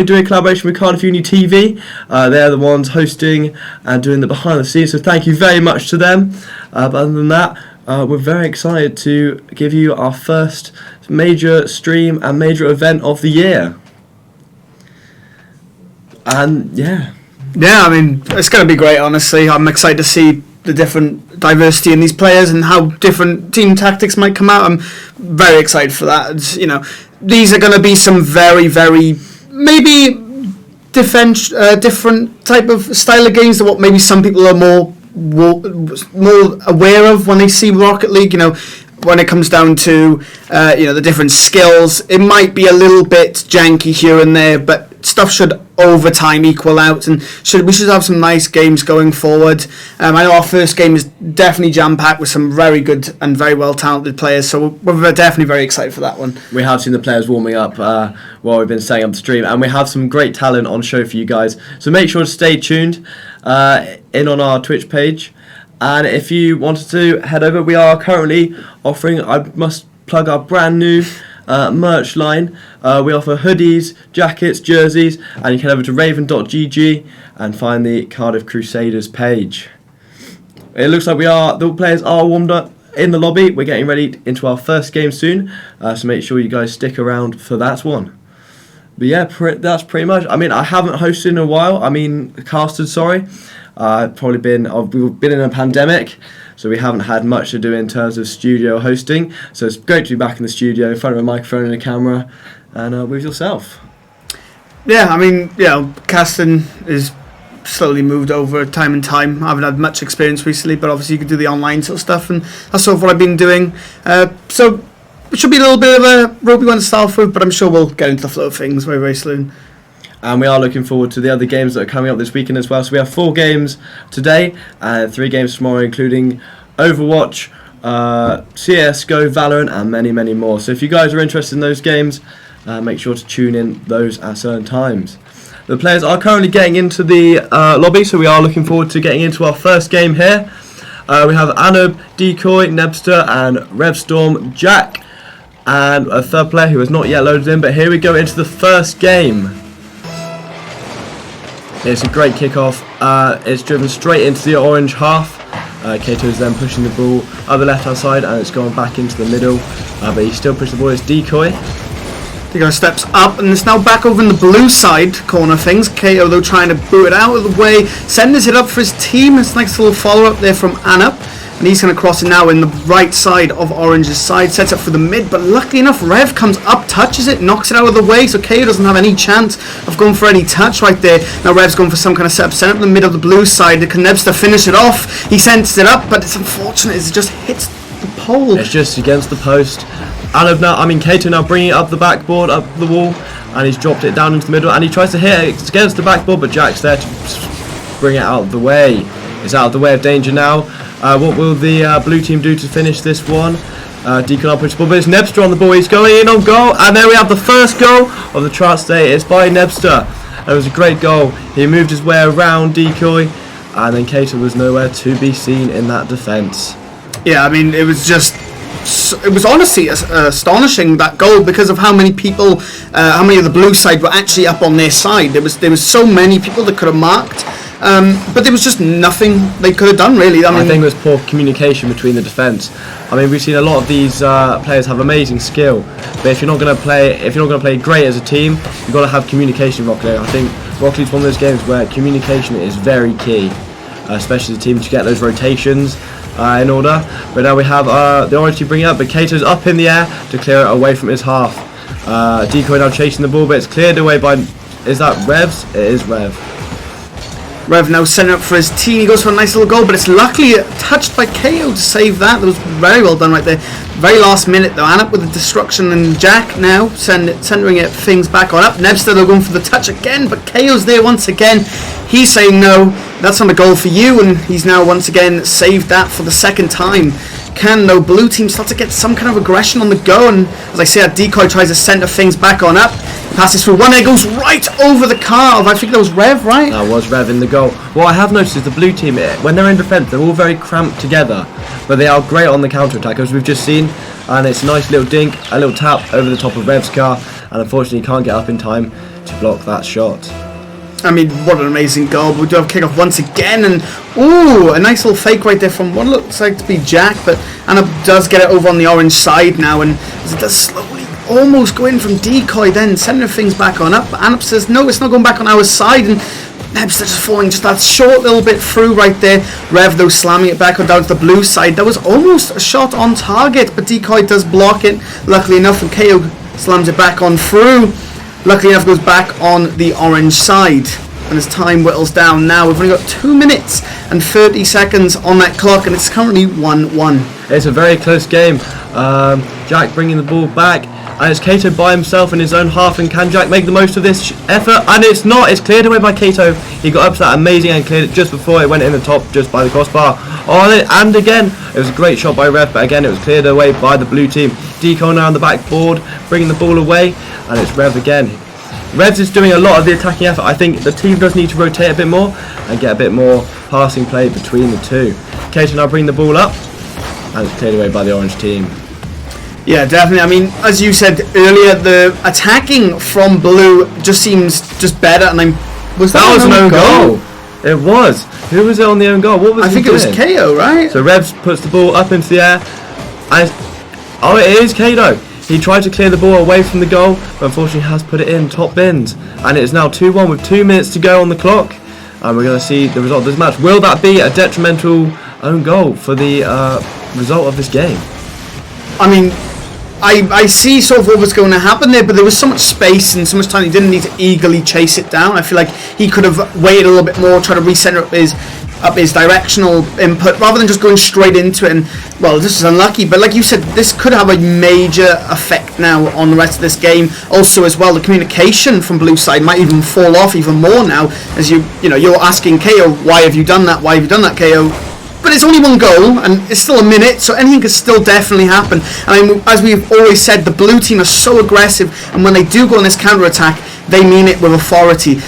doing a collaboration with Cardiff Uni TV. They're the ones hosting and doing the behind the scenes, so thank you very much to them. But other than that, we're very excited to give you our first major stream and major event of the year. And yeah, I mean, it's going to be great, honestly. I'm excited to see the different diversity in these players and how different team tactics might come out. I'm very excited for that. It's, you know, these are going to be some very, very maybe different type of style of games than what maybe some people are more aware of when they see Rocket League. You know, when it comes down to the different skills, it might be a little bit janky here and there, but stuff should over time equal out, and we should have some nice games going forward. I know our first game is definitely jam-packed with some very good and very well-talented players, so we're definitely very excited for that one. We have seen the players warming up while we've been setting up the stream, and we have some great talent on show for you guys, so make sure to stay tuned in on our Twitch page. And if you wanted to head over, we are currently offering, I must plug our brand new merch line. We offer hoodies, jackets, jerseys, and you can head over to raven.gg and find the Cardiff Crusaders page. It looks like the players are warmed up in the lobby. We're getting ready into our first game soon, so make sure you guys stick around for that one. But yeah, that's pretty much. I mean, I haven't hosted in a while. I mean, casted, sorry. We've been in a pandemic, so we haven't had much to do in terms of studio hosting. So it's great to be back in the studio in front of a microphone and a camera, and with yourself. Yeah, I mean, casting is slowly moved over time and time. I haven't had much experience recently, but obviously you can do the online sort of stuff, and that's sort of what I've been doing. So it should be a little bit of a ropey one to start with, but I'm sure we'll get into the flow of things very, very soon. And we are looking forward to the other games that are coming up this weekend as well. So we have 4 games today and 3 games tomorrow, including Overwatch, CSGO, Valorant, and many, many more. So if you guys are interested in those games, make sure to tune in those at certain times. The players are currently getting into the lobby, so we are looking forward to getting into our first game here. We have Anub, Decoy, Nebster, and Revstorm, Jack, and a third player who has not yet loaded in. But here we go into the first game. It's a great kickoff. It's driven straight into the orange half. Kato is then pushing the ball up the left hand side, and it's going back into the middle. But he still pushes the ball. It's Decoy. Decoy steps up, and it's now back over in the blue side corner of things. Kato though trying to boot it out of the way. Senders it up for his team. It's a nice little follow up there from Anup. And he's going to cross it now in the right side of Orange's side. Sets up for the mid, but luckily enough, Rev comes up, touches it, knocks it out of the way, so KO doesn't have any chance of going for any touch right there. Now Rev's going for some kind of setup, sent up in the mid of the blue side. Can Nebster finish it off? He sends it up, but it's unfortunate, it just hits the pole. It's just against the post. Kato now bringing it up the backboard, up the wall, and he's dropped it down into the middle, and he tries to hit it. It's against the backboard, but Jack's there to bring it out of the way. It's out of the way of danger now. What will the blue team do to finish this one? Deacon up, but it's Nebster on the ball. He's going in on goal, and there we have the first goal of the Tryouts today. It's by Nebster. It was a great goal. He moved his way around Decoy, and then Kato was nowhere to be seen in that defence. Yeah, I mean, it was honestly astonishing, that goal, because of how many people, how many of the blue side were actually up on their side. There was so many people that could have marked. But there was just nothing they could have done, really. I think it was poor communication between the defence. I mean, we've seen a lot of these players have amazing skill, but if you're not going to play great as a team, you've got to have communication. Rocket League. I think Rocket League's one of those games where communication is very key, especially the team to get those rotations in order. But now we have the orange team bringing it up, but Kato's up in the air to clear it away from his half. Decoy now chasing the ball, but it's cleared away by. Is that Revs? It is Rev. Rev now sending up for his team. He goes for a nice little goal, but it's luckily touched by KO to save that. That was very well done right there. Very last minute though. Anup with the destruction, and Jack now centering it things back on up. Nebster though going for the touch again, but KO's there once again. He's saying no, that's not a goal for you, and he's now once again saved that for the second time. Can no blue team start to get some kind of aggression on the go, and as I said, Decoy tries to centre things back on up. Passes through one, it goes right over the car of, I think that was Rev, right? That was Rev in the goal. What I have noticed is the blue team, when they're in defence, they're all very cramped together, but they are great on the counter-attack, as we've just seen, and it's a nice little dink, a little tap over the top of Rev's car, and unfortunately he can't get up in time to block that shot. I mean, what an amazing goal. But we do have kickoff once again, and ooh, a nice little fake right there from what looks like to be Jack, but Anna does get it over on the orange side now, and as it does slowly almost go in from decoy, then sending things back on up. But Anup says no, it's not going back on our side, and Nebs just falling just that short little bit through right there. Rev though slamming it back on down to the blue side. That was almost a shot on target, but decoy does block it. Luckily enough, and KO slams it back on through. Luckily enough, goes back on the orange side. And as time whittles down now, we've only got 2 minutes and 30 seconds on that clock, and it's currently 1-1. It's a very close game. Jack bringing the ball back, and it's Kato by himself in his own half, and can Jack make the most of this effort? And it's not, it's cleared away by Kato. He got up to that amazing and cleared it just before it went in the top, just by the crossbar. And again, it was a great shot by Rev, but again it was cleared away by the blue team. Deco now on the backboard, bringing the ball away, and it's Rev again. Revs is doing a lot of the attacking effort. I think the team does need to rotate a bit more and get a bit more passing play between the two. Kato now bring the ball up, and it's cleared away by the orange team. Yeah, definitely. I mean, as you said earlier, the attacking from blue just seems just better. And that was an own goal. It was. Who was it on the own goal? What was I think it was KO, right? So Revs puts the ball up into the air, and it is Kato. He tried to clear the ball away from the goal, but unfortunately has put it in top bins. And it is now 2-1 with 2 minutes to go on the clock. And we're going to see the result of this match. Will that be a detrimental own goal for the result of this game? I mean, I see sort of what was going to happen there, but there was so much space and so much time he didn't need to eagerly chase it down. I feel like he could have waited a little bit more, try to recenter up his directional input rather than just going straight into it. And well, this is unlucky, but like you said, this could have a major effect now on the rest of this game. Also as well, the communication from blue side might even fall off even more now, as you're asking KO, why have you done that, KO? But it's only one goal, and it's still a minute, so anything could still definitely happen. And I mean, as we've always said, the blue team are so aggressive, and when they do go on this counter-attack, they mean it with authority.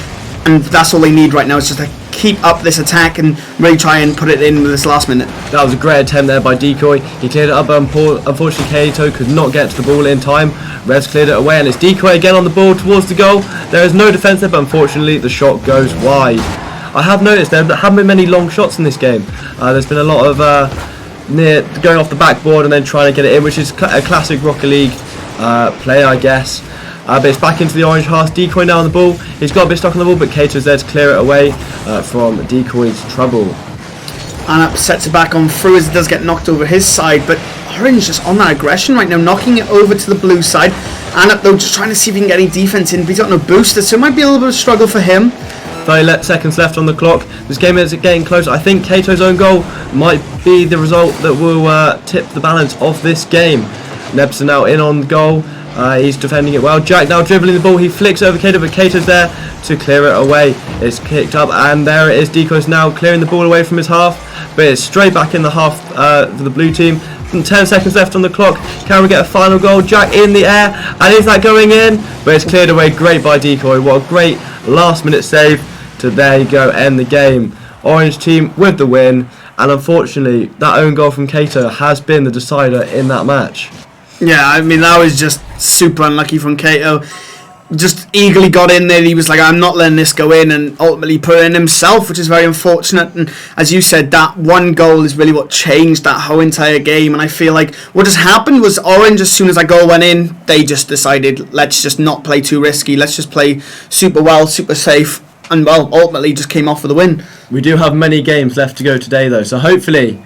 And that's all they need right now, is just to keep up this attack and really try and put it in with this last minute. That was a great attempt there by Decoy. He cleared it up, unfortunately Kato could not get to the ball in time. Revs cleared it away, and it's Decoy again on the ball towards the goal. There is no defence there, but unfortunately the shot goes wide. I have noticed there haven't been many long shots in this game. There's been a lot of near going off the backboard and then trying to get it in, which is a classic Rocket League play, I guess. But it's back into the orange half. Decoy now on the ball. He's got a bit stuck on the ball, but Kato's there to clear it away from Decoy's trouble. And sets it back on through as it does get knocked over his side, but Orange just on that aggression right now, knocking it over to the blue side. And though just trying to see if he can get any defense in, but he's got no booster, so it might be a little bit of a struggle for him. 30 seconds left on the clock. This game is getting close. I think Kato's own goal might be the result that will tip the balance of this game. Nebson now in on goal. He's defending it well. Jack now dribbling the ball. He flicks over Kato, but Kato's there to clear it away. It's kicked up, and there it is. Decoy's now clearing the ball away from his half, but it's straight back in the half for the blue team. 10 seconds left on the clock. Can we get a final goal? Jack in the air, and is that going in? But it's cleared away. Great by Decoy. What a great last minute save to, there you go, end the game. Orange team with the win, and unfortunately that own goal from Kato has been the decider in that match. Yeah, I mean, that was just super unlucky from Kato. Just eagerly got in there. He was like, I'm not letting this go in, and ultimately put it in himself, which is very unfortunate. And as you said, that one goal is really what changed that whole entire game. And I feel like what just happened was Orange, as soon as that goal went in, they just decided, let's just not play too risky. Let's just play super well, super safe. And well, ultimately just came off with a win. We do have many games left to go today though, so hopefully,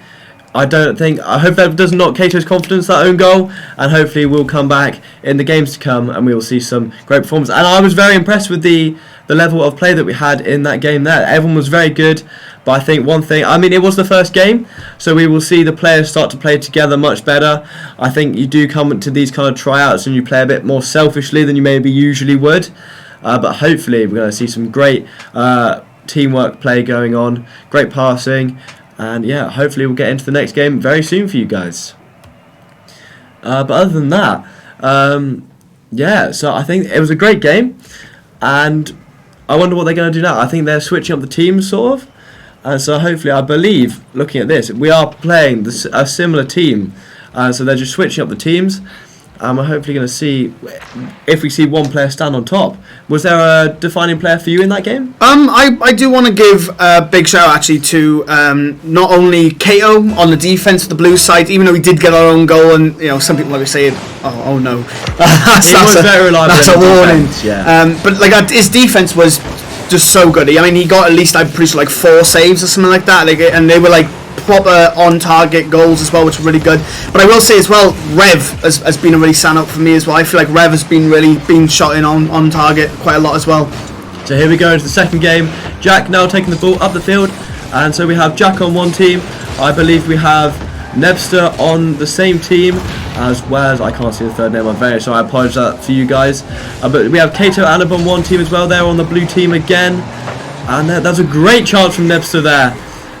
I hope that does knock Kato's confidence, that own goal, and hopefully we'll come back in the games to come and we will see some great performance. And I was very impressed with the level of play that we had in that game there. Everyone was very good, but I think one thing, I mean, it was the first game, so we will see the players start to play together much better. I think you do come to these kind of tryouts and you play a bit more selfishly than you maybe usually would. But hopefully we're going to see some great teamwork play going on, great passing, and yeah, hopefully we'll get into the next game very soon for you guys. But other than that, yeah, so I think it was a great game, and I wonder what they're going to do now. I think they're switching up the teams sort of, and so hopefully, I believe, looking at this, we are playing a similar team, so they're just switching up the teams. And we're hopefully going to see if we see one player stand on top. Was there a defining player for you in that game? I do want to give a big shout out actually to not only Kato on the defense of the blue side, even though we did get our own goal, and you know some people might be saying, oh no, that's very reliable. That's a warning. Defense, yeah. But like his defense was just so good. I mean, he got at least, I'm pretty sure, like 4 saves or something like that. Like, and they were like proper on-target goals as well, which were really good. But I will say as well, Rev has been a really stand-up for me as well. I feel like Rev has been really shot in on target quite a lot as well. So here we go into the second game. Jack now taking the ball up the field, and so we have Jack on one team. I believe we have Nebster on the same team, as well as, I can't see the third name, I'm very sorry, I apologise for you guys. But we have Kato and Anab on one team as well. They're on the blue team again, and that's a great chance from Nebster there.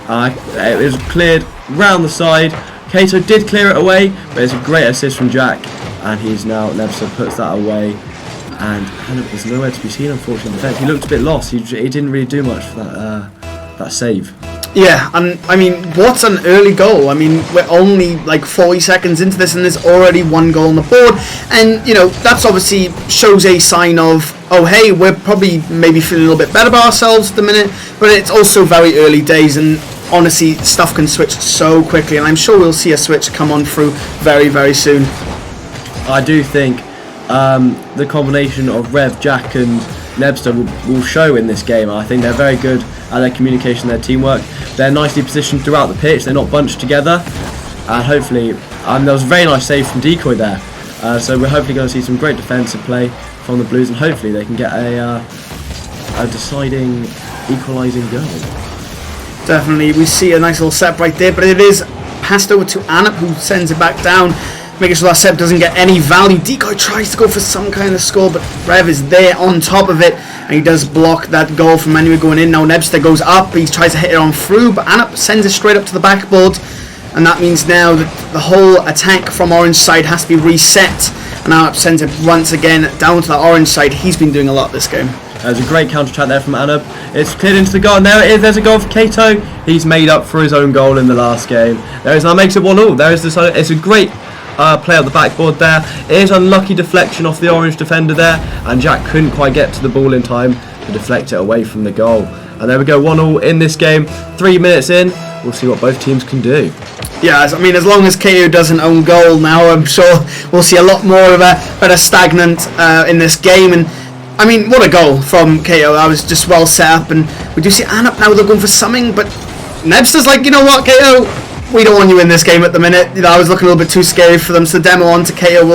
It was cleared round the side. Kato did clear it away, but it's a great assist from Jack, and he's now, Nebster puts that away, and Anab is nowhere to be seen, unfortunately, in defence. He looked a bit lost. He didn't really do much for that save. Yeah, and I mean, what an early goal. I mean, we're only like 40 seconds into this and there's already 1 goal on the board. And, you know, that's obviously shows a sign of, oh, hey, we're probably maybe feeling a little bit better about ourselves at the minute. But it's also very early days, and honestly, stuff can switch so quickly. And I'm sure we'll see a switch come on through very, very soon. I do think the combination of Rev, Jack and Nebster will show in this game. I think they're very good at their communication, their teamwork. They're nicely positioned throughout the pitch. They're not bunched together, and hopefully, there was a very nice save from Decoy there. So we're hopefully going to see some great defensive play from the Blues, and hopefully they can get a deciding, equalising goal. Definitely, we see a nice little set right there, but it is passed over to Anap, who sends it back down, making sure that set doesn't get any value. Decoy tries to go for some kind of score, but Rev is there on top of it, and he does block that goal from anywhere going in. Now Nebster goes up, he tries to hit it on through, but Anap sends it straight up to the backboard, and that means now that the whole attack from orange side has to be reset, and Anap sends it once again down to the orange side. He's been doing a lot this game. There's a great counter attack there from Anab. It's cleared into the goal, and there it is. There's a goal for Kato. He's made up for his own goal in the last game. There is now, makes it 1-1. There is this. It's a great play up the backboard there. It is unlucky deflection off the orange defender there, and Jack couldn't quite get to the ball in time to deflect it away from the goal. And there we go, 1-1 in this game. 3 minutes in, we'll see what both teams can do. Yeah, I mean, as long as KO doesn't own goal now, I'm sure we'll see a lot more of a stagnant in this game. And I mean, what a goal from KO. I was just well set up, and we do see Anap now. They're going for something, but Nebster's like, you know what, KO, we don't want you in this game at the minute. You know, I was looking a little bit too scary for them, so the demo on to KO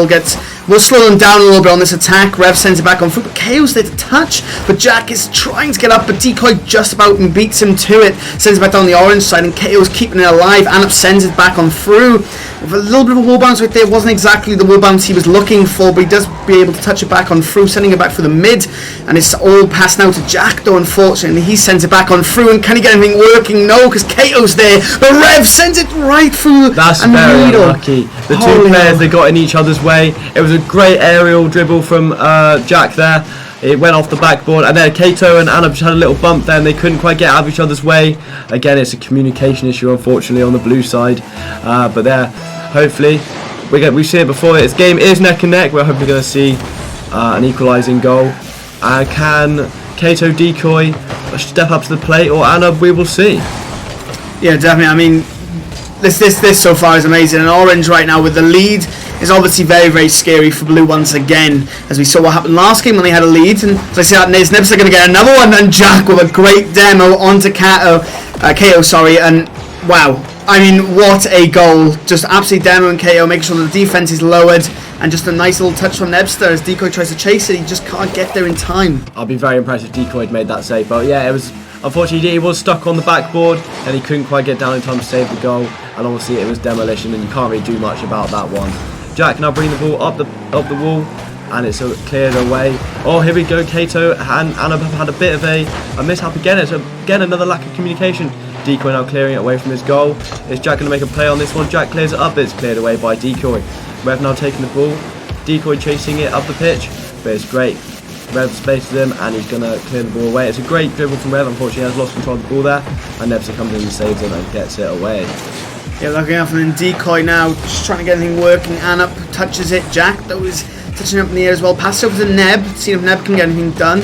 we'll slow them down a little bit on this attack. Rev sends it back on foot, but KO's there to touch, but Jack is trying to get up, but Decoy just about beats him to it, sends it back down the orange side, and KO's keeping it alive. Anap sends it back on through with a little bit of a wall bounce right there. It wasn't exactly the wall bounce he was looking for, but he does be able to touch it back on through, sending it back for the mid, and it's all passed now to Jack though, unfortunately. He sends it back on through, and can he get anything working? No, because KO's there, but Rev sends it right through. That's very unlucky. The two players, they got in each other's way. It was a great aerial dribble from Jack there. It went off the backboard, and then Kato and Anna just had a little bump there, and they couldn't quite get out of each other's way. Again, it's a communication issue, unfortunately, on the blue side. But there, hopefully, we've seen it before. This game is neck and neck. We're hopefully going to see an equalising goal. Can Kato Decoy step up to the plate, or Anna? We will see. Yeah, definitely. I mean, this so far is amazing. And orange right now with the lead is obviously very, very scary for blue once again, as we saw what happened last game when they had a lead. And as I said, Nebster going to get another one, and Jack with a great demo onto KO, and wow, I mean, what a goal. Just absolutely demoing KO, making sure the defense is lowered, and just a nice little touch from Nebster as Decoy tries to chase it. He just can't get there in time. I'll be very impressed if Decoy had made that save, but yeah, it was, unfortunately he was stuck on the backboard and he couldn't quite get down in time to save the goal, and obviously it was demolition, and you can't really do much about that one. Jack now bringing the ball up the wall, and it's cleared away. Oh, here we go. Kato and Anna have had a bit of a mishap again. It's again another lack of communication. Decoy now clearing it away from his goal. Is Jack going to make a play on this one? Jack clears it up, but it's cleared away by Decoy. Rev now taking the ball. Decoy chasing it up the pitch, but it's great. Rev spaces him, and he's going to clear the ball away. It's a great dribble from Rev. Unfortunately, he has lost control of the ball there, and Nebster comes in and saves him and gets it away. Yeah, looking up, and then Decoy now, just trying to get anything working. Anup touches it. Jack, that was touching up in the air as well. Passes over to Neb, seeing if Neb can get anything done.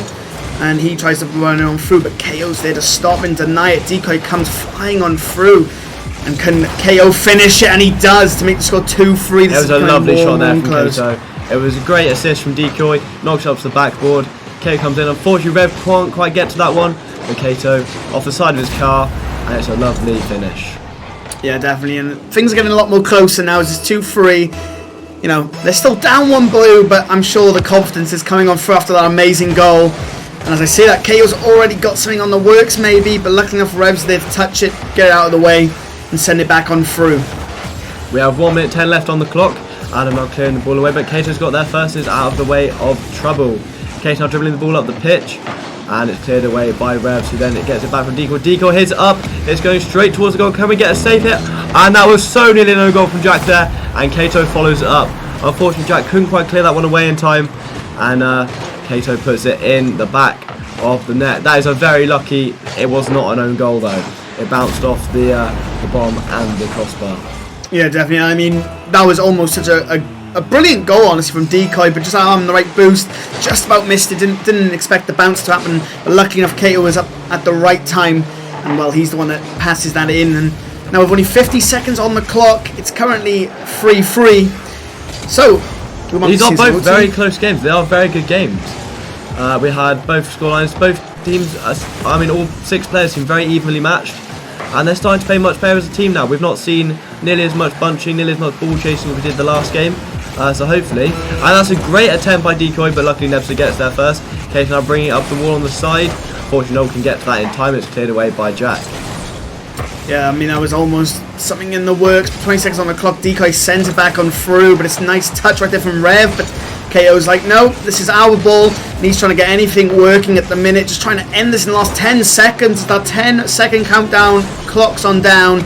And he tries to run it on through, but KO's there to stop and deny it. Decoy comes flying on through. And can KO finish it? And he does, to make the score 2-3. It was a lovely shot there from Kato. It was a great assist from Decoy. Knocks up to the backboard. KO comes in. Unfortunately, Rev can't quite get to that one. But Kato off the side of his car. And it's a lovely finish. Yeah, definitely, and things are getting a lot more closer now as it's 2-3. You know, they're still down 1 blue, but I'm sure the confidence is coming on through after that amazing goal. And as I say that, KO's already got something on the works maybe, but luckily enough Rev's there to touch it, get it out of the way, and send it back on through. We have 1 minute 10 left on the clock. Adam now clearing the ball away, but Kato's got there first and is out of the way of trouble. Kato now dribbling the ball up the pitch. And it's cleared away by Revs, who then it gets it back from Decoy. Decoy hits it up. It's going straight towards the goal. Can we get a safe hit? And that was so nearly no goal from Jack there. And Kato follows it up. Unfortunately, Jack couldn't quite clear that one away in time. And Kato puts it in the back of the net. That is a very lucky. It was not an own goal though. It bounced off the bomb and the crossbar. Yeah, definitely. I mean, that was almost such a brilliant goal, honestly, from Decoy, but just on the right boost, just about missed it. Didn't expect the bounce to happen, but luckily enough, Kato was up at the right time, and well, he's the one that passes that in. And now with only 50 seconds on the clock, it's currently 3-3. So these are both very close games. They are very good games. We had both scorelines, both teams. I mean, all 6 players seem very evenly matched. And they're starting to play much better as a team now. We've not seen nearly as much bunching, nearly as much ball chasing as we did the last game. So hopefully, and that's a great attempt by Decoy, but luckily Nebster gets there first. Kato now bringing it up the wall on the side. Fortunately, no one can get to that in time. It's cleared away by Jack. Yeah, I mean, that was almost something in the works. 20 seconds on the clock. Decoy sends it back on through, but it's a nice touch right there from Rev. But KO's like, no, this is our ball. And he's trying to get anything working at the minute, just trying to end this in the last 10 seconds. That 10-second countdown clock's on down.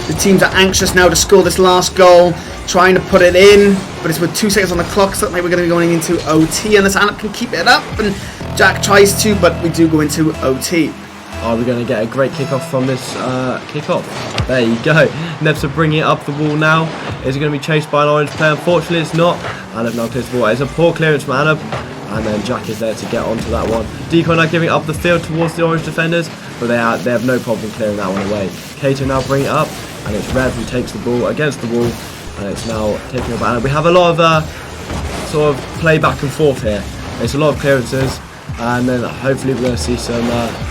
The teams are anxious now to score this last goal, trying to put it in, but it's with 2 seconds on the clock, so like we're going to be going into OT, and this Anup can keep it up, and Jack tries to, but we do go into OT. Are we going to get a great kickoff from this kickoff? There you go. Nebs are bringing it up the wall now. Is it going to be chased by an orange player? Unfortunately, it's not. Anup now clears the ball. It's a poor clearance from Anup, and then Jack is there to get onto that one. Decoy now giving up the field towards the orange defenders, but they have no problem clearing that one away. Kato now bringing it up, and it's Rev who takes the ball against the wall, and it's now taking about. And we have a lot of sort of play back and forth here. It's a lot of clearances, and then hopefully we're going to see some.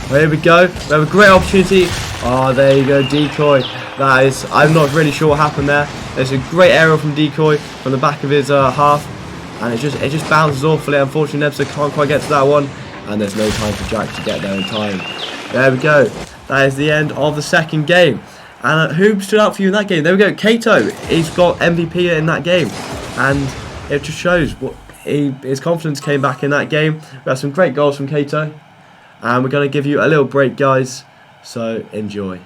Here we go. We have a great opportunity. Oh, there you go, Decoy. That is. I'm not really sure what happened there. There's a great aerial from Decoy from the back of his half, and it just bounces awfully. Unfortunately, Nebster can't quite get to that one, and there's no time for Jack to get there in time. There we go. That is the end of the second game. And who stood out for you in that game? There we go. Kato. He's got MVP in that game, and it just shows what his confidence came back in that game. We have some great goals from Kato, and we're going to give you a little break, guys. So enjoy.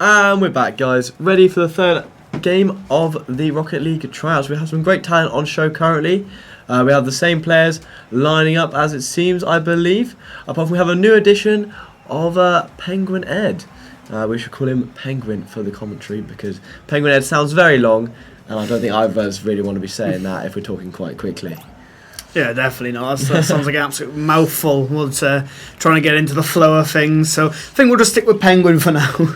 And we're back, guys, ready for the third game of the Rocket League Tryouts. We have some great talent on show currently. We have the same players lining up as it seems, I believe. Apart from we have a new addition of Penguin Ed. We should call him Penguin for the commentary because Penguin Ed sounds very long, and I don't think either of us really want to be saying that if we're talking quite quickly. Yeah, definitely not. That sounds like an absolute mouthful. We're trying to get into the flow of things, so I think we'll just stick with Penguin for now.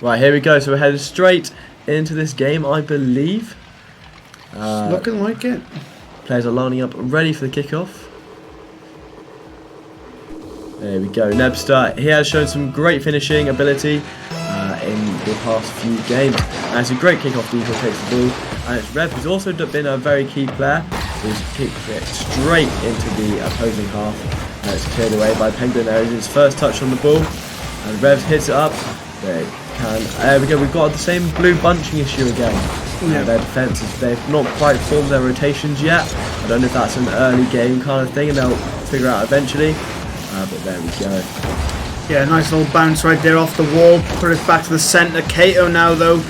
Right, here we go. So we're headed straight into this game, I believe. Looking like it. Players are lining up, ready for the kickoff. There we go. Nebster, he has shown some great finishing ability in the past few games. And it's a great kickoff. Deco takes the ball, and it's Rev, who's also been a very key player, who's kicked it straight into the opposing half. And it's cleared away by Penguin. There is his first touch on the ball, and Rev hits it up. There we go. We've got the same blue bunching issue again. Yeah. Their defences, they've not quite formed their rotations yet. I don't know if that's an early game kind of thing, and they'll figure out eventually. But there we go. Yeah, nice little bounce right there off the wall. Put it back to the centre. Kato now, though,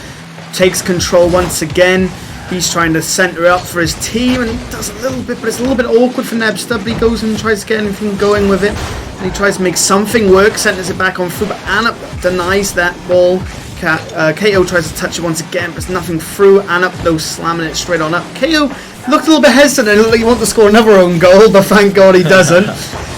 takes control once again. He's trying to centre up for his team, and he does a little bit, but it's a little bit awkward for Nebster. But he goes and tries to get anything going with it. And he tries to make something work, centres it back on through, but Anup denies that ball. Kato tries to touch it once again, but there's nothing through. Anup, though, slamming it straight on up. Kato looked a little bit hesitant. It looked like he wanted to score another own goal, but thank God he doesn't.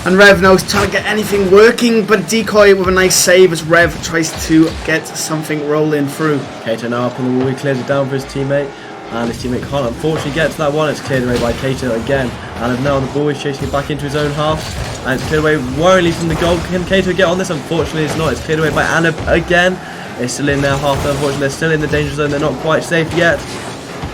And Rev now is trying to get anything working, but Decoy with a nice save as Rev tries to get something rolling through. Kato now up on the wall. He clears it down for his teammate, and his teammate can't unfortunately get to that one. It's cleared away by Kato again. And now on the ball, he's chasing it back into his own half, and it's cleared away worryingly from the goal. Can Kato get on this? Unfortunately, it's not. It's cleared away by Anna again. It's still in their half. Unfortunately, they're still in the danger zone. They're not quite safe yet.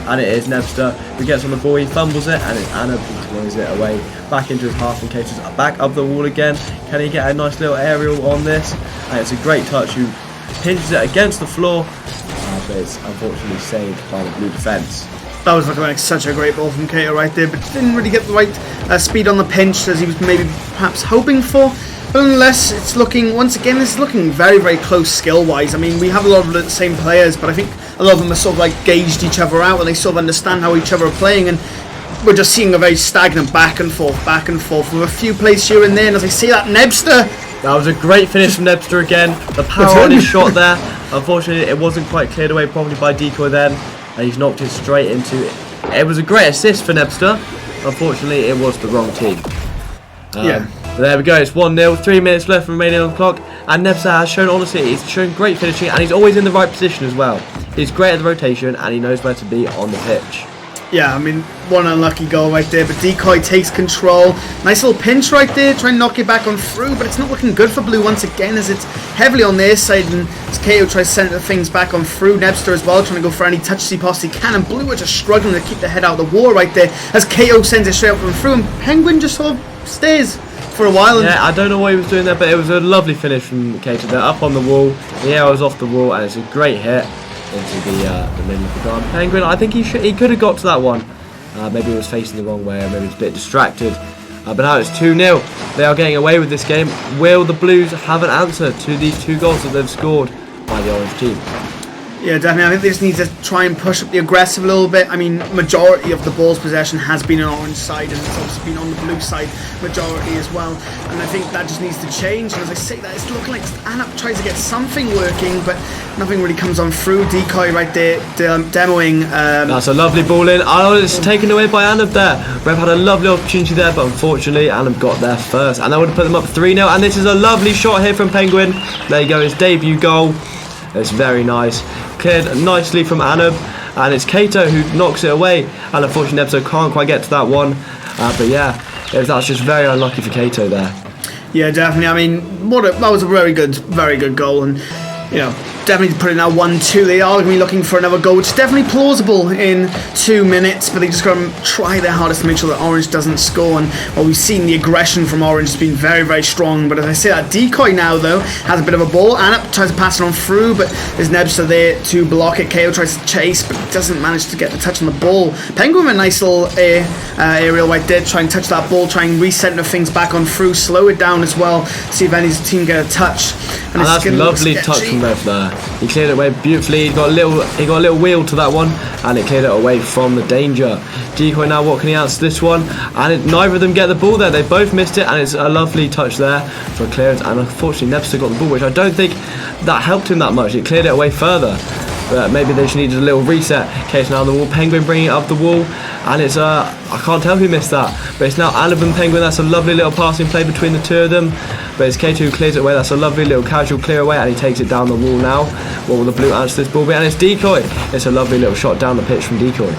And it is Nebster who gets on the ball. He fumbles it, and it's Anna who throws it away back into his half, and Kato's back up the wall again. Can he get a nice little aerial on this? And it's a great touch. Who pinches it against the floor, but it's unfortunately saved by the blue defence. That was looking like such a great ball from Kato right there, but didn't really get the right speed on the pinch as he was maybe perhaps hoping for. But nonetheless, it's looking, once again, it's looking very, very close skill-wise. I mean, we have a lot of the same players, but I think a lot of them have sort of like gauged each other out and they sort of understand how each other are playing, and we're just seeing a very stagnant back and forth with a few plays here and there. And as I see that, Nebster. That was a great finish from Nebster again. The power on his shot there. Unfortunately, it wasn't quite cleared away properly by Decoy then, and he's knocked it straight into it. It was a great assist for Nebster. Unfortunately, it was the wrong team. Yeah. But there we go, it's 1-0, 3 minutes left remaining on the clock, and Nebster has shown, honestly, he's shown great finishing, and he's always in the right position as well. He's great at the rotation, and he knows where to be on the pitch. Yeah, I mean, one unlucky goal right there, but Decoy takes control. Nice little pinch right there, trying to knock it back on through, but it's not looking good for Blue once again as it's heavily on their side, and as Kato tries to center things back on through. Nebster as well, trying to go for any touches he possibly can, and Blue are just struggling to keep their head out of the wall right there as Kato sends it straight up and through, and Penguin just sort of stays for a while. Yeah, I don't know what he was doing there, but it was a lovely finish from Kato. They're up on the wall, the arrow was off the wall, and it's a great hit into the middle of the ground. Penguin, I think he could have got to that one. Maybe he was facing the wrong way, or maybe he was a bit distracted. But now it's 2-0. They are getting away with this game. Will the Blues have an answer to these 2 goals that they've scored by the Orange team? Yeah, definitely. I think they just need to try and push up the aggressive a little bit. I mean, majority of the ball's possession has been on Orange side, and it's also been on the Blue side majority as well. And I think that just needs to change. And as I say that, it's looking like Anup tries to get something working, but nothing really comes on through. Decoy right there, demoing. That's a lovely ball in. Oh, it's taken away by Anup there. Rev had a lovely opportunity there, but unfortunately, Anup got there first. And that would have put them up 3-0. And this is a lovely shot here from Penguin. There you go, his debut goal. It's very nice. Cleared nicely from Anub, and it's Kato who knocks it away, and unfortunately Nebzo can't quite get to that one, but yeah, that's just very unlucky for Kato there. Yeah, definitely. I mean, that was a very good goal, and you know, definitely put it now 1-2. They are going to be looking for another goal, which is definitely plausible in 2 minutes, but they just got to try their hardest to make sure that Orange doesn't score. And well, we've seen the aggression from Orange has been very, very strong. But as I say, that Decoy now, though, has a bit of a ball. Anup tries to pass it on through, but there's Nebster there to block it. KO tries to chase, but doesn't manage to get the touch on the ball. Penguin with a nice little aerial right there, try and touch that ball, try and recenter things back on through, slow it down as well, see if any team get a touch. And that's a lovely touch from Rev there. He cleared it away beautifully. He got a little wheel to that one, and it cleared it away from the danger. Decoy now, what can he answer this one? And neither of them get the ball there. They both missed it, and it's a lovely touch there for clearance. And unfortunately, Nebster got the ball, which I don't think that helped him that much. It cleared it away further. But maybe they just needed a little reset. Case now the wall. Penguin bringing it up the wall, and it's I can't tell who missed that, but it's now Alvin Penguin. That's a lovely little passing play between the two of them. But it's K2 who clears it away. That's a lovely little casual clear away, and he takes it down the wall now. What will the blue answer this ball be? And it's Decoy. It's a lovely little shot down the pitch from Decoy.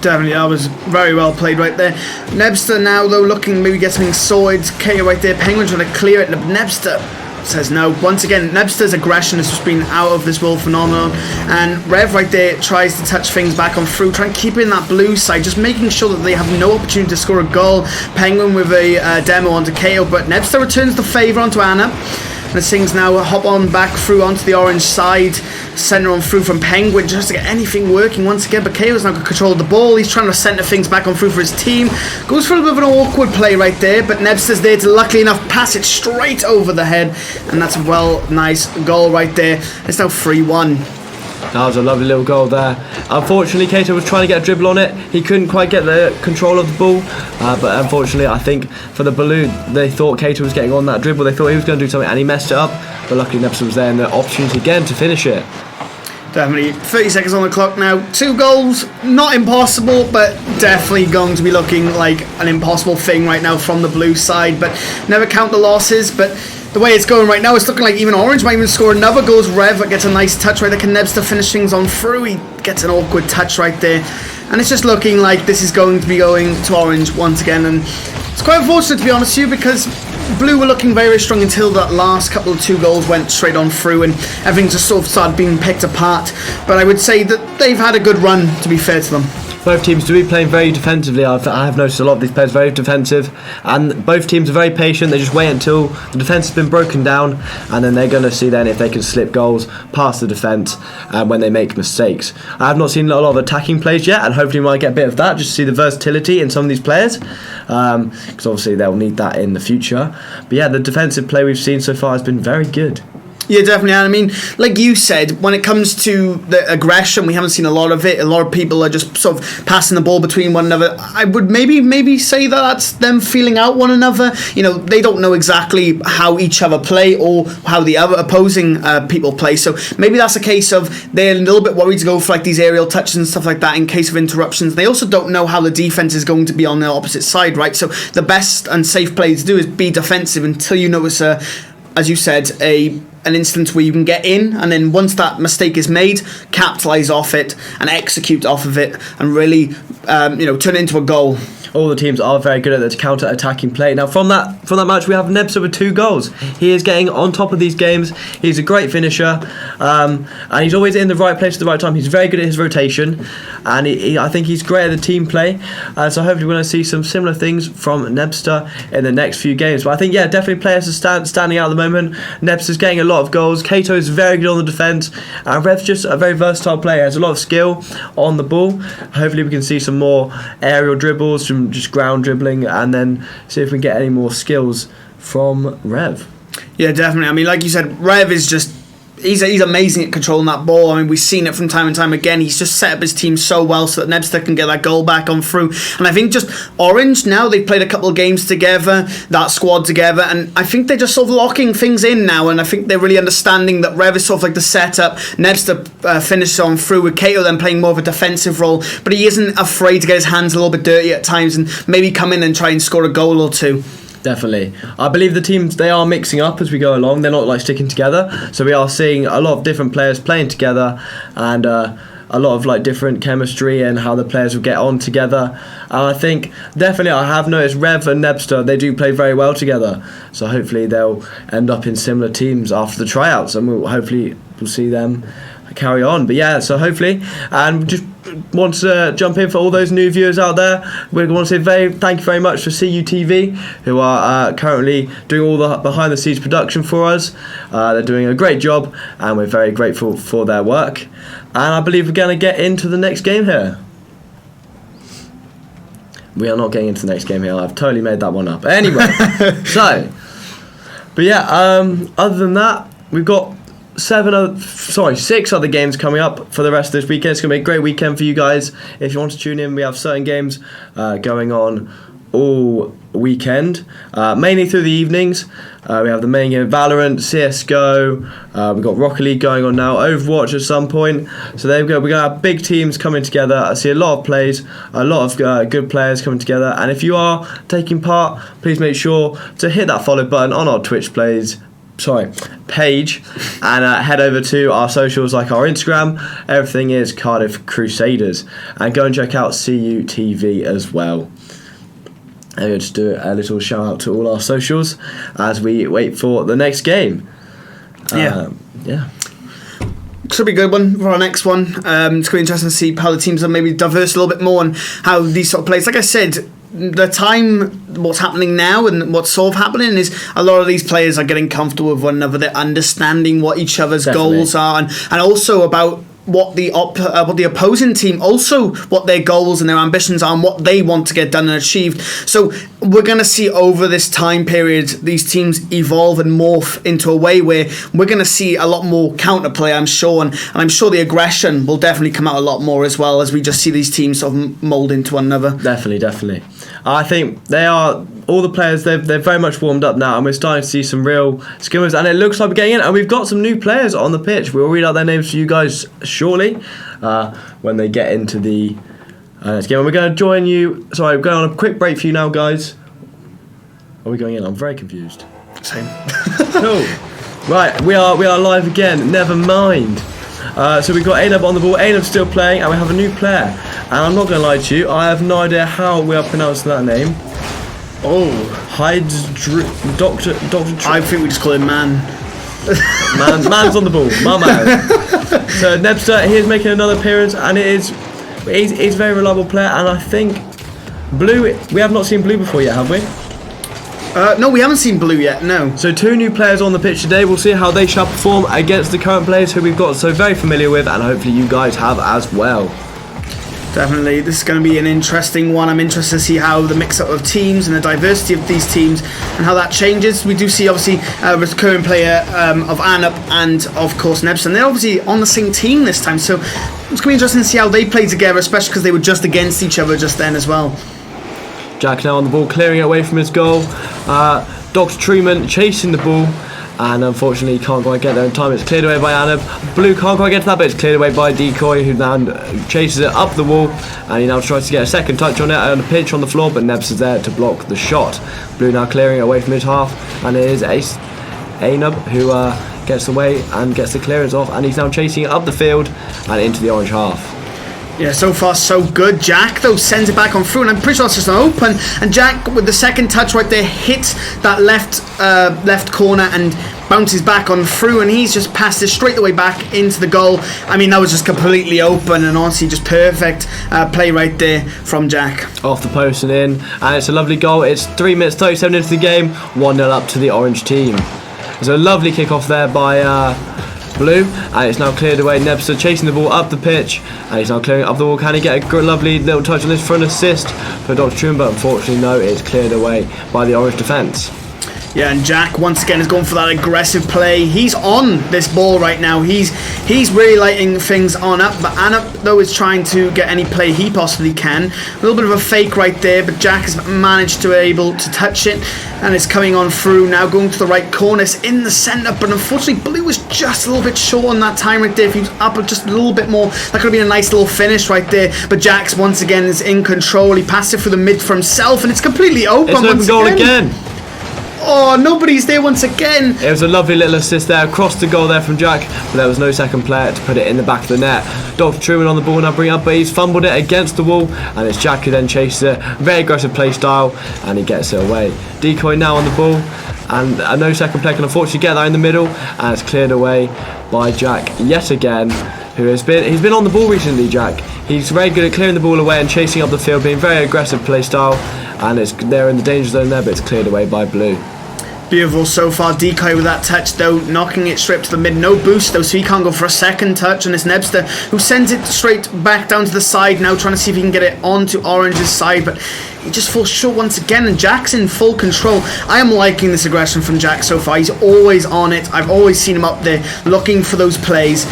Definitely, that was very well played right there. Nebster now, though, looking maybe get something sorted. KO right there. Penguin trying to clear it. Nebster says no. Once again, Nebster's aggression has just been out of this world phenomenon. And Rev right there tries to touch things back on through, trying to keep it in that blue side, just making sure that they have no opportunity to score a goal. Penguin with a demo onto KO, but Nebster returns the favour onto Anna. And the Sings now hop on back through onto the orange side, centre on through from Penguin, just to get anything working once again. But KO's now got control of the ball. He's trying to centre things back on through for his team. Goes for a bit of an awkward play right there, but Nebster's there to luckily enough pass it straight over the head, and that's a nice goal right there. It's now 3-1. That was a lovely little goal there. Unfortunately, Kato was trying to get a dribble on it. He couldn't quite get the control of the ball. But unfortunately, I think for the balloon, they thought Kato was getting on that dribble. They thought he was going to do something, and he messed it up. But luckily, Nebson was there, and the opportunity again to finish it. Definitely. 30 seconds on the clock now. 2 goals. Not impossible, but definitely going to be looking like an impossible thing right now from the blue side. But never count the losses. But the way it's going right now, it's looking like even Orange might even score another goal. Rev gets a nice touch right there. Can Nebster finish things on through? He gets an awkward touch right there. And it's just looking like this is going to be going to Orange once again. And it's quite unfortunate, to be honest with you, because Blue were looking very, very strong until that last couple of 2 goals went straight on through and everything just sort of started being picked apart. But I would say that they've had a good run, to be fair to them. Both teams do be playing very defensively. I have noticed a lot of these players very defensive, and both teams are very patient. They just wait until the defence has been broken down, and then they're going to see then if they can slip goals past the defence when they make mistakes. I have not seen a lot of attacking plays yet, and hopefully we might get a bit of that just to see the versatility in some of these players, because obviously they'll need that in the future. But yeah, the defensive play we've seen so far has been very good. Yeah, definitely. And I mean, like you said, when it comes to the aggression, we haven't seen a lot of it. A lot of people are just sort of passing the ball between one another. I would maybe say that that's them feeling out one another. You know, they don't know exactly how each other play or how the other opposing people play. So maybe that's a case of they're a little bit worried to go for like these aerial touches and stuff like that in case of interruptions. They also don't know how the defense is going to be on the opposite side, right? So the best and safe play to do is be defensive until you notice as you said, an instance where you can get in, and then once that mistake is made, capitalise off it and execute off of it and really turn it into a goal. All the teams are very good at the counter-attacking play. Now, from that match, we have Nebster with 2 goals. He is getting on top of these games. He's a great finisher, and he's always in the right place at the right time. He's very good at his rotation, and I think he's great at the team play. So hopefully we're going to see some similar things from Nebster in the next few games. But I think, yeah, definitely players are standing out at the moment. Nebster's getting a lot of goals. Kato is very good on the defence, and Rev's just a very versatile player. Has a lot of skill on the ball. Hopefully we can see some more aerial dribbles, some just ground dribbling, and then see if we can get any more skills from Rev. Yeah, definitely. I mean, like you said, Rev is just he's amazing at controlling that ball. I mean, we've seen it from time and time again. He's just set up his team so well so that Nebster can get that goal back on through. And I think just Orange now, they've played a couple of games together, that squad together, and I think they're just sort of locking things in now, and I think they're really understanding that Rev is sort of like the setup. Nebster finishes on through with Kato then playing more of a defensive role, but he isn't afraid to get his hands a little bit dirty at times and maybe come in and try and score a goal or 2. Definitely. I believe the teams, they are mixing up as we go along. They're not like sticking together. So we are seeing a lot of different players playing together, and a lot of like different chemistry and how the players will get on together. And I think definitely I have noticed Rev and Nebster, they do play very well together. So hopefully they'll end up in similar teams after the tryouts, and we'll see them carry on. But yeah, so hopefully, and just want to jump in for all those new viewers out there. We want to say thank you very much for CUTV, who are currently doing all the behind the scenes production for us. They're doing a great job, and we're very grateful for their work. And I believe we're going to get into the next game here. We are not getting into the next game here. I've totally made that one up. Anyway, but yeah, other than that, we've got 6 other games coming up for the rest of this weekend. It's going to be a great weekend for you guys. If you want to tune in, we have certain games going on all weekend, mainly through the evenings. We have the main game, Valorant, CSGO. We've got Rocket League going on now, Overwatch at some point. So there we go. We're going to have big teams coming together. I see a lot of plays, a lot of good players coming together. And if you are taking part, please make sure to hit that follow button on our Twitch page, and head over to our socials like our Instagram. Everything is Cardiff Crusaders, and go and check out CUTV as well. And we'll just do a little shout out to all our socials as we wait for the next game. Yeah. Should be a good one for our next one. It's going to be interesting to see how the teams are maybe diverse a little bit more and how these sort of plays. Like I said, what's happening now and what's sort of happening is a lot of these players are getting comfortable with one another. They're understanding what each other's goals are, and also about what the opposing team, also what their goals and their ambitions are and what they want to get done and achieved. So we're going to see over this time period these teams evolve and morph into a way where we're going to see a lot more counterplay, I'm sure, and I'm sure the aggression will definitely come out a lot more as well as we just see these teams sort of mould into one another. Definitely. I think they are, all the players, they're very much warmed up now, and we're starting to see some real skill moves, and it looks like we're getting in, and we've got some new players on the pitch. We'll read out their names for you guys shortly when they get into the next game. And we're going to join you, we're going on a quick break for you now, guys. Are we going in? I'm very confused. Same. Cool. Right, we are live again, never mind. So we've got Anub on the ball. Anub's still playing, and we have a new player. And I'm not going to lie to you, I have no idea how we are pronouncing that name. Dr. I think we just call him Man. Man's on the ball. My man. So Nebster, he is making another appearance, and he's a very reliable player. And I think Blue, we have not seen Blue before yet, have we? No, we haven't seen Blue yet, no. So 2 new players on the pitch today. We'll see how they shall perform against the current players who we've got so very familiar with, and hopefully you guys have as well. Definitely, this is going to be an interesting one. I'm interested to see how the mix-up of teams and the diversity of these teams and how that changes. We do see, obviously, a recurring player of Anup and, of course, Nebson. They're obviously on the same team this time, so it's going to be interesting to see how they play together, especially because they were just against each other just then as well. Jack now on the ball, clearing it away from his goal. Dr. Truman chasing the ball, and unfortunately he can't quite get there in time. It's cleared away by Anub. Blue can't quite get to that, but it's cleared away by Decoy, who now chases it up the wall, and he now tries to get a second touch on it on a pitch on the floor, but Nebs is there to block the shot. Blue now clearing it away from his half, and it is Anub who gets away and gets the clearance off, and he's now chasing it up the field and into the orange half. Yeah, so far so good. Jack, though, sends it back on through, and I'm pretty sure it's just an open. And Jack, with the second touch right there, hits that left corner and bounces back on through, and he's just passed it straight the way back into the goal. I mean, that was just completely open, and honestly, just perfect play right there from Jack. Off the post and in, and it's a lovely goal. It's 3 minutes 37 into the game, 1-0 up to the orange team. There's a lovely kick-off there by Blue, and it's now cleared away. Nebster chasing the ball up the pitch, and he's now clearing it up the wall. Can he get a lovely little touch on this for an assist for Dr. Truman? But unfortunately, no, it's cleared away by the orange defence. Yeah, and Jack once again is going for that aggressive play. He's on this ball right now. He's really lighting things on up. But Anup, though, is trying to get any play he possibly can. A little bit of a fake right there, but Jack has managed to be able to touch it, and it's coming on through now, going to the right corner. It's in the centre, but unfortunately Blue was just a little bit short on that time right there. If he was up just a little bit more, that could have been a nice little finish right there. But Jack's once again is in control. He passed it through the mid for himself, and it's completely open. It's an open goal again. Oh, nobody's there once again. It was a lovely little assist there across the goal there from Jack, but there was no second player to put it in the back of the net. Dr. Truman on the ball now, bring up, but he's fumbled it against the wall, and it's Jack who then chases it. Very aggressive play style, and he gets it away. Decoy now on the ball, and no second player can unfortunately get that in the middle, and it's cleared away by Jack yet again, he's been on the ball recently. Jack, he's very good at clearing the ball away and chasing up the field, being very aggressive play style, and they're in the danger zone there, but it's cleared away by Blue. Beautiful so far. Decoy with that touch though, knocking it straight to the mid. No boost though, so he can't go for a second touch. And it's Nebster who sends it straight back down to the side now, trying to see if he can get it onto Orange's side, but he just falls short once again, and Jack's in full control. I am liking this aggression from Jack so far. He's always on it. I've always seen him up there looking for those plays.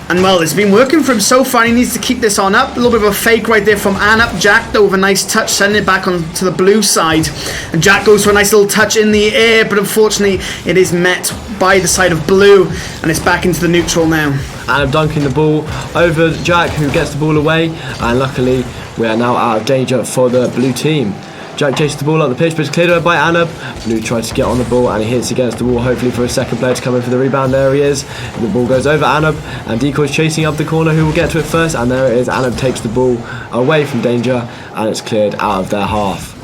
And well, it's been working for him so far. He needs to keep this on up. A little bit of a fake right there from Anup. Jack though with a nice touch, sending it back onto the blue side. And Jack goes for a nice little touch in the air, but unfortunately it is met by the side of blue, and it's back into the neutral now. Anup dunking the ball over Jack, who gets the ball away, and luckily we are now out of danger for the blue team. Jack chases the ball up the pitch, but it's cleared away by Anup. Blue tries to get on the ball, and he hits against the wall, hopefully for a second player to come in for the rebound. There he is. The ball goes over Anup, and Decoy's chasing up the corner. Who will get to it first? And there it is. Anup takes the ball away from danger, and it's cleared out of their half.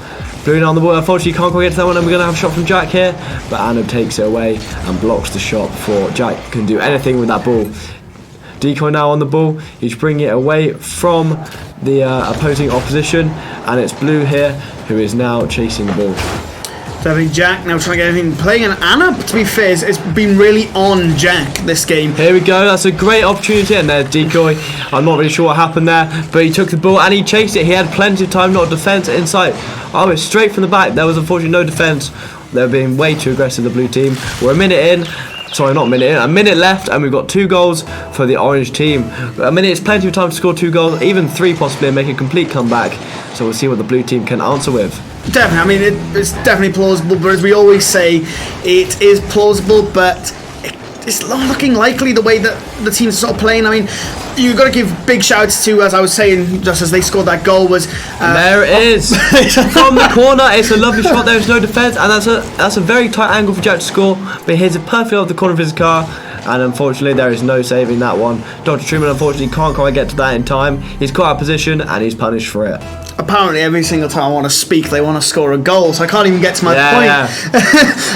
Blue now on the ball. Unfortunately, can't quite get to that one, and we're going to have a shot from Jack here. But Anup takes it away and blocks the shot before Jack can do anything with that ball. Decoy now on the ball. He's bringing it away from the opposing opposition, and it's Blue here who is now chasing the ball. So I think Jack now trying to get anything playing, and Anup, to be fair, it's been really on Jack this game. Here we go, that's a great opportunity, and there's Decoy. I'm not really sure what happened there, but he took the ball and he chased it. He had plenty of time, not defence inside. Oh, it's straight from the back. There was unfortunately no defence. They're being way too aggressive, the blue team. We're a minute in. Sorry, not a minute in. A minute left, and we've got 2 goals for the orange team. A minute is plenty of time to score 2 goals, even 3 possibly, and make a complete comeback. So we'll see what the blue team can answer with. Definitely, I mean, it's definitely plausible, but as we always say, it is plausible, but it's not looking likely the way that the team's sort of playing. I mean, you've got to give big shouts to, as I was saying, just as they scored that goal, was... there it is! From the corner, it's a lovely shot, there is no defence, and that's a very tight angle for Jack to score, but he hits it perfectly off the corner of his car, and unfortunately there is no saving that one. Dr. Truman unfortunately can't quite get to that in time. He's caught out of position, and he's punished for it. Apparently every single time I want to speak, they want to score a goal, so I can't even get to my point. Yeah.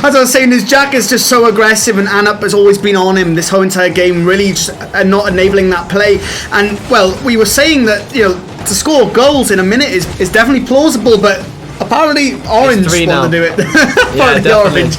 As I was saying, his Jack is just so aggressive, and Anup has always been on him this whole entire game, really just not enabling that play. And, well, we were saying that, you know, to score goals in a minute is definitely plausible, but apparently Orange want to do it. Yeah, definitely. Orange.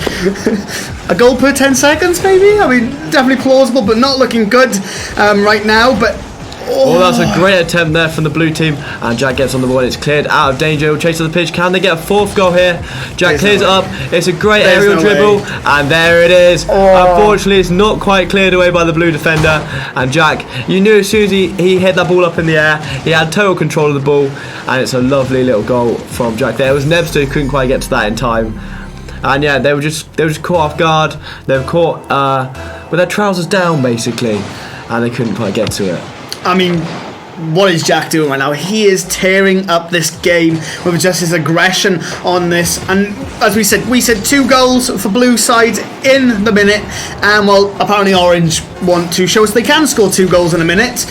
A goal per 10 seconds, maybe? I mean, definitely plausible, but not looking good right now, but... Oh, that's a great attempt there from the blue team, and Jack gets on the ball and it's cleared out of danger. He'll chase to the pitch. Can they get a 4th goal here? Jack clears it up. It's a great aerial dribble, and there it is. Unfortunately, it's not quite cleared away by the blue defender, and Jack, you knew as soon as he hit that ball up in the air, he had total control of the ball, and it's a lovely little goal from Jack there. It was Nebster who couldn't quite get to that in time. And yeah, they were just caught off guard. They were caught with their trousers down basically, and they couldn't quite get to it. I mean, what is Jack doing right now? He is tearing up this game with just his aggression on this. And as we said 2 goals for blue side in the minute. And well, apparently Orange want to show us they can score 2 goals in a minute.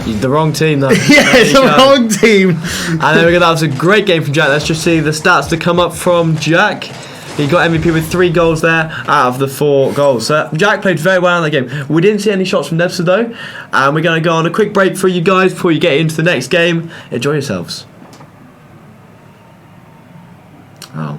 The wrong team, though. Yeah, it's the wrong team. And there we go. That was a great game from Jack. Let's just see the stats to come up from Jack. He got MVP with 3 goals there out of the 4 goals. So Jack played very well in that game. We didn't see any shots from Nebster though. And we're going to go on a quick break for you guys before you get into the next game. Enjoy yourselves. Oh.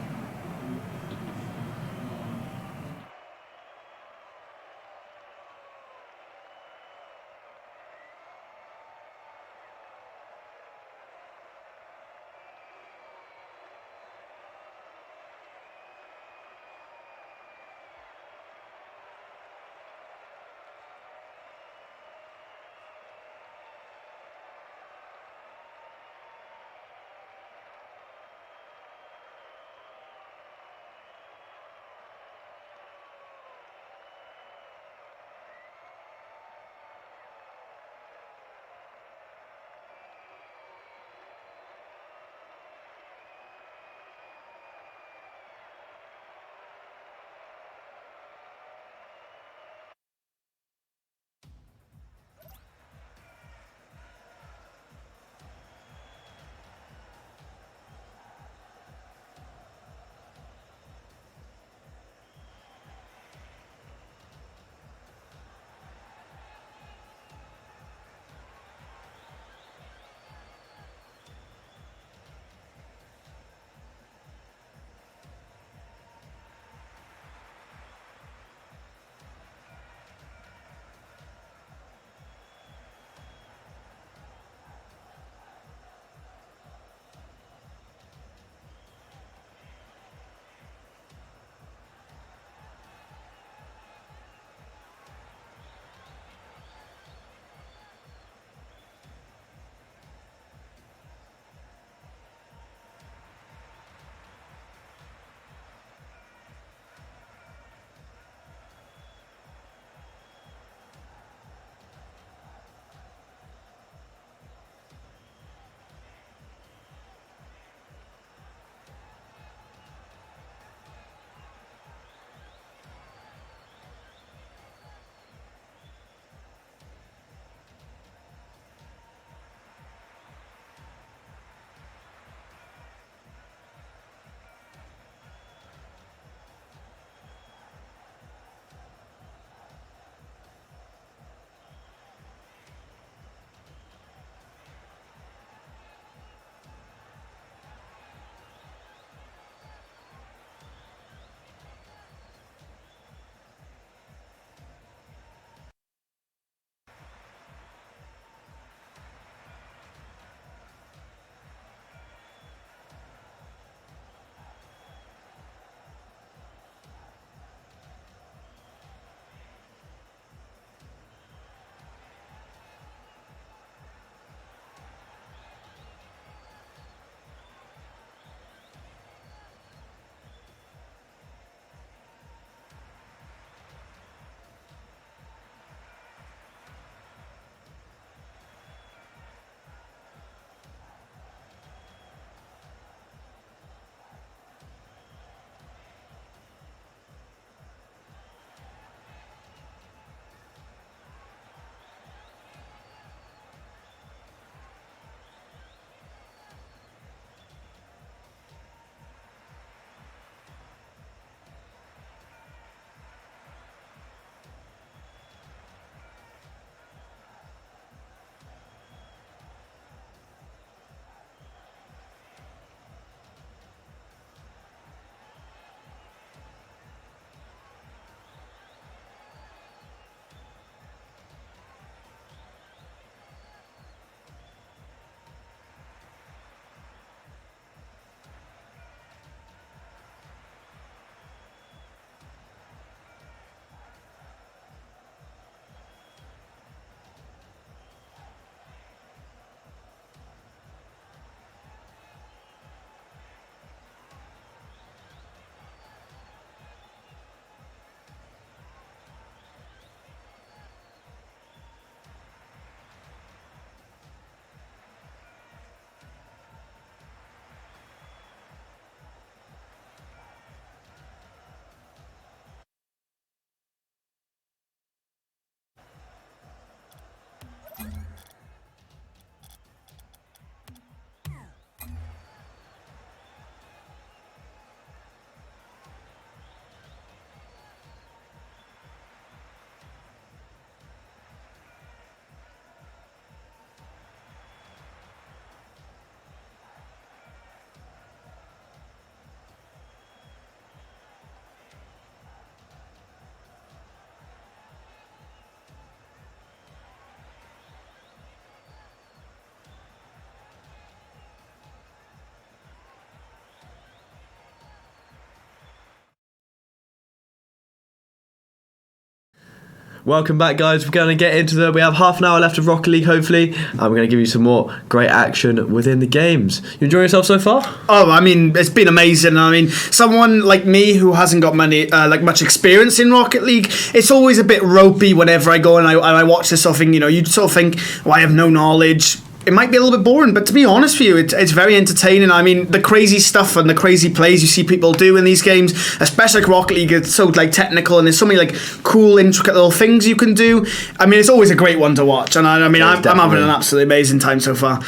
Welcome back, guys. We're going to get into we have half an hour left of Rocket League, hopefully, and we're going to give you some more great action within the games. You enjoying yourself so far? Oh, I mean, it's been amazing. I mean, someone like me who hasn't got much experience in Rocket League, it's always a bit ropey whenever I go and I watch this sort of thing. You know, you sort of think, well, I have no knowledge. It might be a little bit boring, but to be honest with you, it's very entertaining. I mean, the crazy stuff and the crazy plays you see people do in these games, especially like Rocket League, it's so like technical and there's so many like cool, intricate little things you can do. I mean, it's always a great one to watch, and I'm having an absolutely amazing time so far.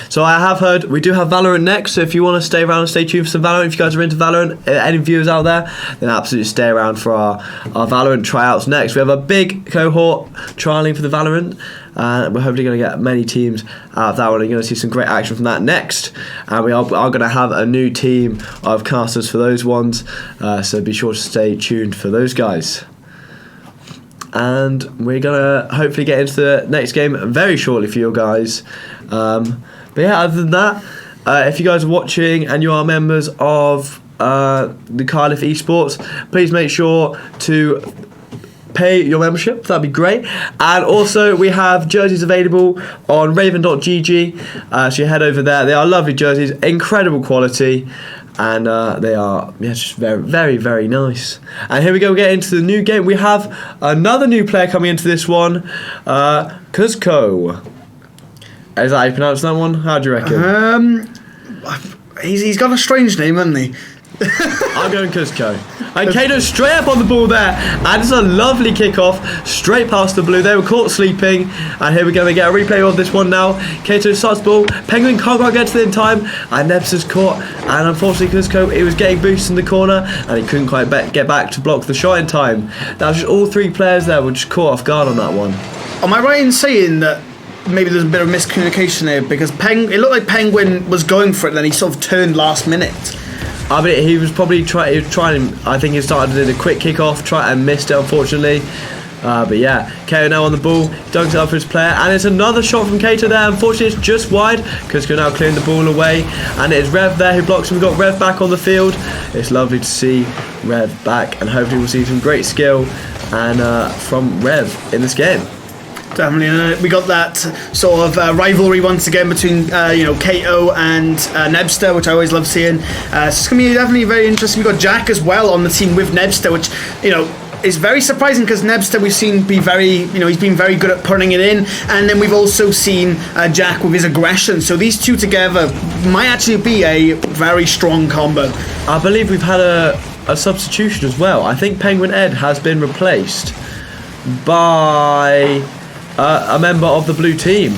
So I have heard we do have Valorant next, so if you want to stay around and stay tuned for some Valorant, if you guys are into Valorant, any viewers out there, then absolutely stay around for our Valorant tryouts next. We have a big cohort trialing for the Valorant, and we're hopefully going to get many teams out of that one. You're going to see some great action from that next, and we are going to have a new team of casters for those ones, so be sure to stay tuned for those guys. And we're going to hopefully get into the next game very shortly for you guys. But yeah, other than that, if you guys are watching and you are members of the Cardiff esports, please make sure to pay your membership. That'd be great. And also we have jerseys available on raven.gg, so you head over there. They are lovely jerseys, incredible quality, and they are just very, very, very nice. And here we go, get into the new game. We have another new player coming into this one, Cuzco. Is that how you pronounce that one? How do you reckon? He's got a strange name, hasn't he? I'm going Cuzco. And Kato straight up on the ball there. And it's a lovely kickoff straight past the blue. They were caught sleeping. And here we're going to get a replay of this one now. Kato starts the ball. Penguin can't quite get to it in time. And Nebs is caught. And unfortunately, Cuzco, he was getting boosted in the corner. And he couldn't quite get back to block the shot in time. That was just all three players there were just caught off guard on that one. Am I right in saying that maybe there's a bit of miscommunication there, because it looked like Penguin was going for it, then he sort of turned last minute? I mean, he was probably trying. I think he started to do a quick kickoff, and missed it, unfortunately. But yeah, Kato now on the ball, dunks it up for his player, and it's another shot from Kato there. Unfortunately, it's just wide. Cuzco now clearing the ball away, and it is Rev there who blocks him. We've got Rev back on the field. It's lovely to see Rev back, and hopefully we'll see some great skill and from Rev in this game. Definitely, we got that sort of rivalry once again between Kato and Nebster, which I always love seeing. So it's going to be definitely very interesting. We've got Jack as well on the team with Nebster, which is very surprising, because Nebster we've seen be very, he's been very good at putting it in, and then we've also seen Jack with his aggression. So these two together might actually be a very strong combo. I believe we've had a substitution as well. I think Penguin Ed has been replaced by a member of the blue team,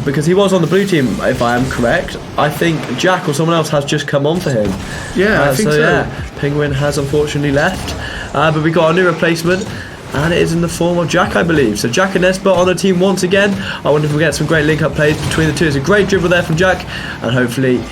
because he was on the blue team, if I am correct. I think Jack or someone else has just come on for him. Yeah, I think so. Yeah, Penguin has unfortunately left, but we got a new replacement, and it is in the form of Jack, I believe. So Jack and Esper on the team once again. I wonder if we'll get some great link-up plays between the two. It's a great dribble there from Jack, and hopefully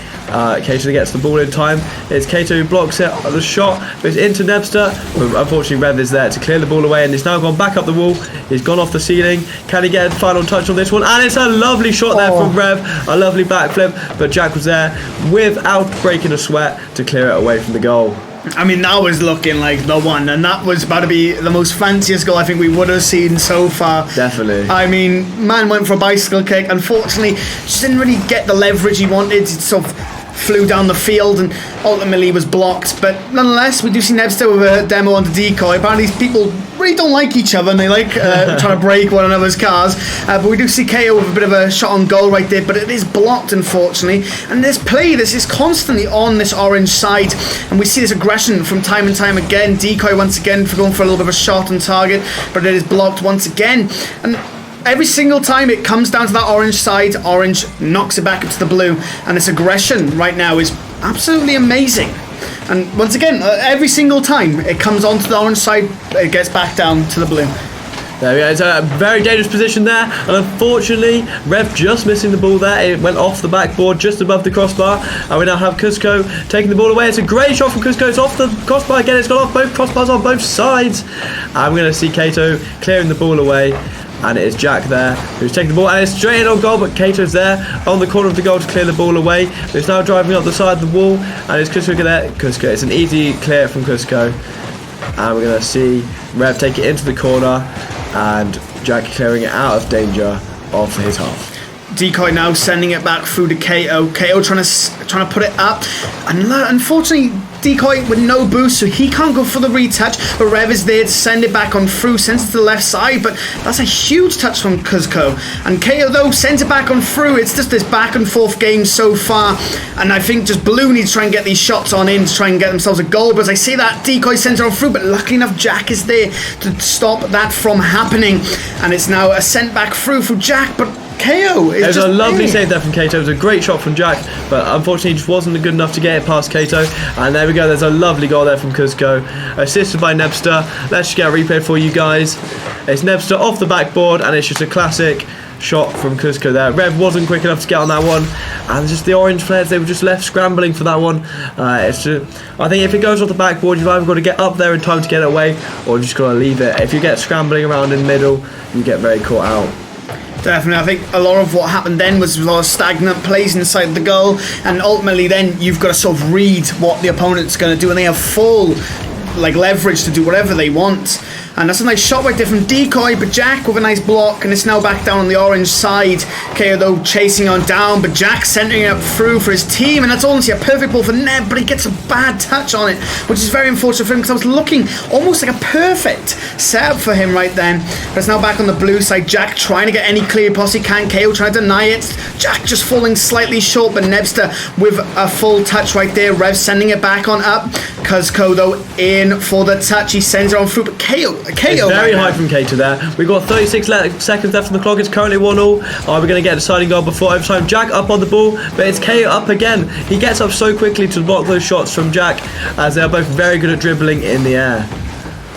Kato gets the ball in time. It's Kato who blocks it, the shot, but it's into Nebster. But unfortunately, Rev is there to clear the ball away, and he's now gone back up the wall. He's gone off the ceiling. Can he get a final touch on this one? And it's a lovely shot there from Rev, a lovely backflip, but Jack was there without breaking a sweat to clear it away from the goal. I mean, that was looking like the one, and that was about to be the most fanciest goal I think we would have seen so far. Definitely. I mean, man went for a bicycle kick. Unfortunately, just didn't really get the leverage he wanted. It sort of flew down the field and ultimately was blocked. But nonetheless, we do see Nebster with a demo on the decoy. Apparently, these people really don't like each other, and they like trying to break one another's cars. But we do see KO with a bit of a shot on goal right there, but it is blocked, unfortunately. And this is constantly on this orange side, and we see this aggression from time and time again. Decoy once again for going for a little bit of a shot on target, but it is blocked once again. And every single time it comes down to that orange side, orange knocks it back up to the blue, and this aggression right now is absolutely amazing. And once again, every single time it comes onto the orange side, it gets back down to the blue. There we go. It's a very dangerous position there, and unfortunately, Rev just missing the ball there. It went off the backboard just above the crossbar, and we now have Cuzco taking the ball away. It's a great shot from Cuzco. It's off the crossbar again. It's gone off both crossbars on both sides, and we're going to see Kato clearing the ball away. And it is Jack there who's taking the ball, and it's straight in on goal, but Kato's there on the corner of the goal to clear the ball away. But it's now driving up the side of the wall, and it's Cuzco there. Cuzco, it's an easy clear from Cuzco, and we're going to see Rev take it into the corner, and Jack clearing it out of danger of his half. Decoy now sending it back through to KO. KO trying to put it up, and unfortunately Decoy with no boost, so he can't go for the retouch, but Rev is there to send it back on through, sends it to the left side, but that's a huge touch from Cuzco. And KO though sends it back on through. It's just this back and forth game so far, and I think just Blue needs to try and get these shots on in to try and get themselves a goal, but as I say that, Decoy sends it on through, but luckily enough Jack is there to stop that from happening, and it's now a sent back through for Jack, but KO is There's just a lovely save there from Kato. It was a great shot from Jack, but unfortunately just wasn't good enough to get it past Kato. And there we go, there's a lovely goal there from Cuzco, assisted by Nebster. Let's just get a replay for you guys. It's Nebster off the backboard, and it's just a classic shot from Cuzco there. Rev wasn't quick enough to get on that one, and just the orange flares, they were just left scrambling for that one. It's just, I think if it goes off the backboard, you've either got to get up there in time to get it away, or you've just got to leave it. If you get scrambling around in the middle, you get very caught out. Definitely, I think a lot of what happened then was a lot of stagnant plays inside the goal, and ultimately then you've got to sort of read what the opponent's going to do, and they have full leverage to do whatever they want. And that's a nice shot right there from Decoy, but Jack with a nice block, and it's now back down on the orange side. KO though chasing on down, but Jack centering it up through for his team, and that's honestly a perfect ball for Neb, but he gets a bad touch on it, which is very unfortunate for him, because I was looking almost like a perfect setup for him right then. But it's now back on the blue side. Jack trying to get any clear pass he can. KO trying to deny it. Jack just falling slightly short, but Nebster with a full touch right there. Rev sending it back on up. Cuzco though in for the touch. He sends it on through, but KO it's very high from Kato there. We've got 36 seconds left on the clock. It's currently 1-1. Are we going to get a deciding goal before overtime? Jack up on the ball, but it's KO up again. He gets up so quickly to block those shots from Jack, as they are both very good at dribbling in the air.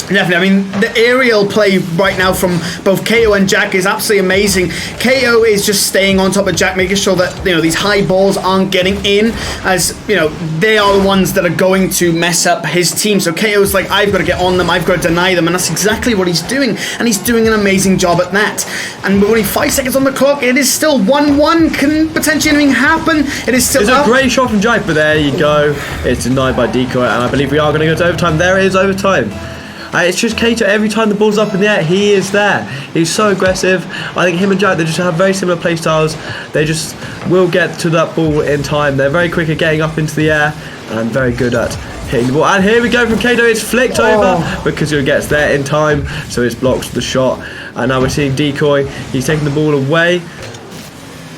Definitely, I mean, the aerial play right now from both KO and Jack is absolutely amazing. KO is just staying on top of Jack, making sure that, you know, these high balls aren't getting in, as, you know, they are the ones that are going to mess up his team. So KO's like, I've got to get on them, I've got to deny them, and that's exactly what he's doing, and he's doing an amazing job at that. And with only 5 seconds on the clock, it is still 1-1. Can potentially anything happen? It is still It's a great shot from Jack, but there you go. It's denied by Decoy, and I believe we are going to go to overtime. There it is, overtime. It's just Kato, every time the ball's up in the air, he is there. He's so aggressive. I think him and Jack, they just have very similar play styles. They just will get to that ball in time. They're very quick at getting up into the air and very good at hitting the ball. And here we go from Kato. It's flicked over because he gets there in time, so it's blocked the shot. And now we're seeing Decoy. He's taking the ball away,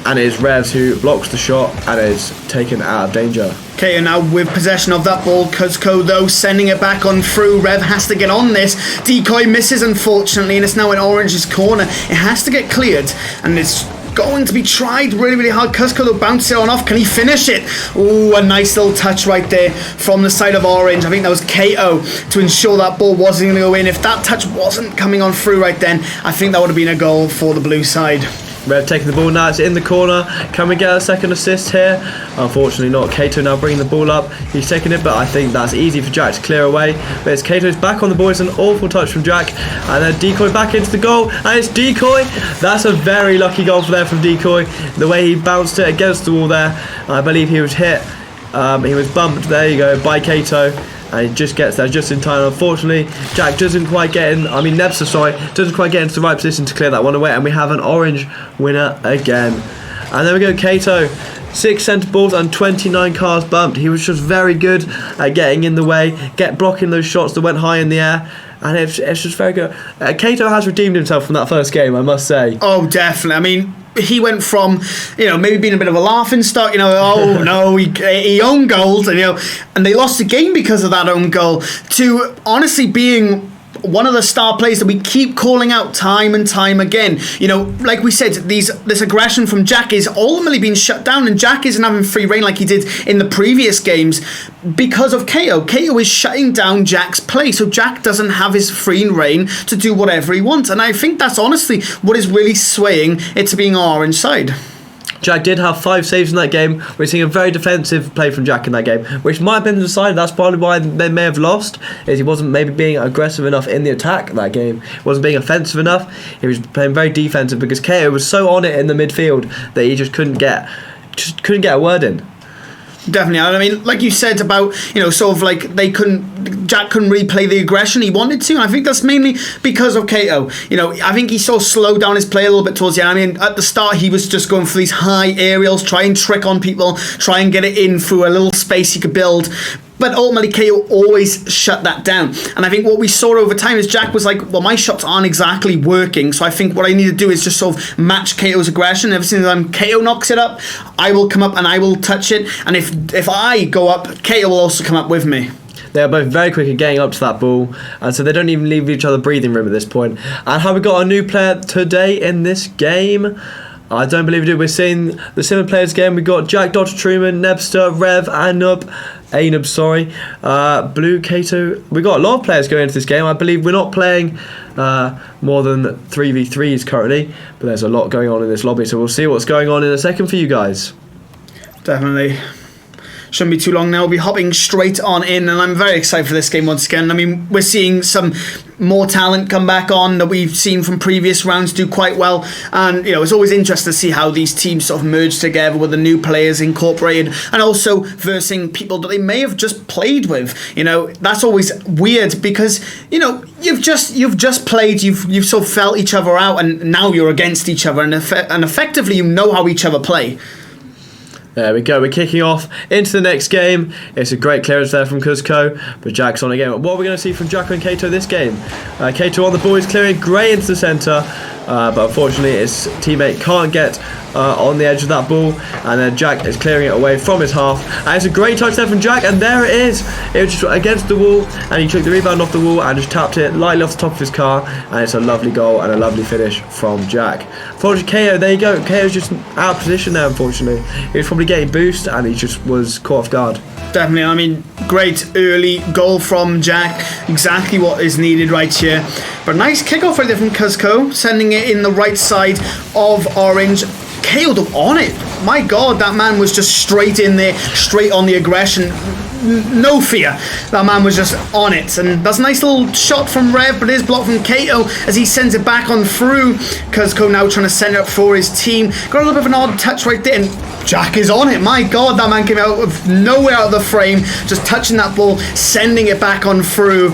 and it is Revs who blocks the shot and is taken out of danger. KO now with possession of that ball. Cuzco though sending it back on through. Rev has to get on this. Decoy misses unfortunately, and it's now in Orange's corner. It has to get cleared, and it's going to be tried really, really hard. Cuzco though bounces it on off. Can he finish it? Ooh, a nice little touch right there from the side of Orange. I think that was KO to ensure that ball wasn't going to go in. If that touch wasn't coming on through right then, I think that would have been a goal for the blue side. Rev taking the ball now, it's in the corner. Can we get a second assist here? Unfortunately not. Kato now bringing the ball up. He's taking it, but I think that's easy for Jack to clear away. But it's Kato's back on the ball. It's an awful touch from Jack. And then Decoy back into the goal. And it's Decoy. That's a very lucky goal there from Decoy. The way he bounced it against the wall there. I believe he was hit. He was bumped, there you go, by Kato. And he just gets there just in time. Unfortunately, Jack doesn't quite get in. Nebster, doesn't quite get into the right position to clear that one away. And we have an Orange winner again. And there we go, Kato. 6 centre balls and 29 cars bumped. He was just very good at getting in the way, blocking those shots that went high in the air. And it's just very good. Kato has redeemed himself from that first game, I must say. Oh, definitely. I mean, he went from, maybe being a bit of a laughing stock, oh no, he owned goals, and they lost the game because of that own goal, to honestly being one of the star players that we keep calling out time and time again. Like we said, this aggression from Jack is ultimately being shut down, and Jack isn't having free reign like he did in the previous games because of KO. KO is shutting down Jack's play, so Jack doesn't have his free reign to do whatever he wants, and I think that's honestly what is really swaying it to being our orange side. Jack did have 5 saves in that game. We're seeing a very defensive play from Jack in that game, which might have been decided. That's probably why they may have lost, is he wasn't maybe being aggressive enough in the attack that game. He wasn't being offensive enough. He was playing very defensive because KO was so on it in the midfield that he just couldn't get a word in. Definitely. I mean, like you said about, sort of like Jack couldn't really play the aggression he wanted to. And I think that's mainly because of Kato. I think he sort of slowed down his play a little bit towards the end. I mean, at the start, he was just going for these high aerials, try and trick on people, try and get it in through a little space he could build. But ultimately, KO always shut that down. And I think what we saw over time is Jack was like, well, my shots aren't exactly working. So I think what I need to do is just sort of match KO's aggression. Every single time KO knocks it up, I will come up and I will touch it. And if I go up, KO will also come up with me. They are both very quick at getting up to that ball, and so they don't even leave each other breathing room at this point. And have we got a new player today in this game? I don't believe we do. We're seeing the similar players again. We've got Jack, Dr. Truman, Nebster, Rev, Anub, Blue, Kato. We've got a lot of players going into this game. I believe we're not playing more than 3v3s currently, but there's a lot going on in this lobby, so we'll see what's going on in a second for you guys. Definitely. Shouldn't be too long now. We'll be hopping straight on in, and I'm very excited for this game once again. I mean, we're seeing some more talent come back on that we've seen from previous rounds do quite well, and it's always interesting to see how these teams sort of merge together with the new players incorporated, and also versing people that they may have just played with. That's always weird because you've just played, you've sort of felt each other out, and now you're against each other, and effectively you know how each other play. There we go, we're kicking off into the next game. It's a great clearance there from Cuzco, but Jack's on again. What are we going to see from Jacko and Kato this game? Kato on the ball, is clearing Gray into the centre, but unfortunately his teammate can't get on the edge of that ball, and then Jack is clearing it away from his half, and it's a great touch there from Jack, and there it is. It was just against the wall, and he took the rebound off the wall and just tapped it lightly off the top of his car, and it's a lovely goal and a lovely finish from Jack. Unfortunately, KO, there you go. KO's just out of position there, unfortunately. He was probably getting boost, and he just was caught off guard. Definitely. I mean, great early goal from Jack. Exactly what is needed right here. But nice kickoff right there from Cuzco, sending it in the right side of Orange. KO'd on it. My God, that man was just straight in there, straight on the aggression. No fear. That man was just on it. And that's a nice little shot from Rev, but it is blocked from Kato as he sends it back on through. Cuzco now trying to send it up for his team. Got a little bit of an odd touch right there, and Jack is on it. My God, that man came out of nowhere out of the frame, just touching that ball, sending it back on through.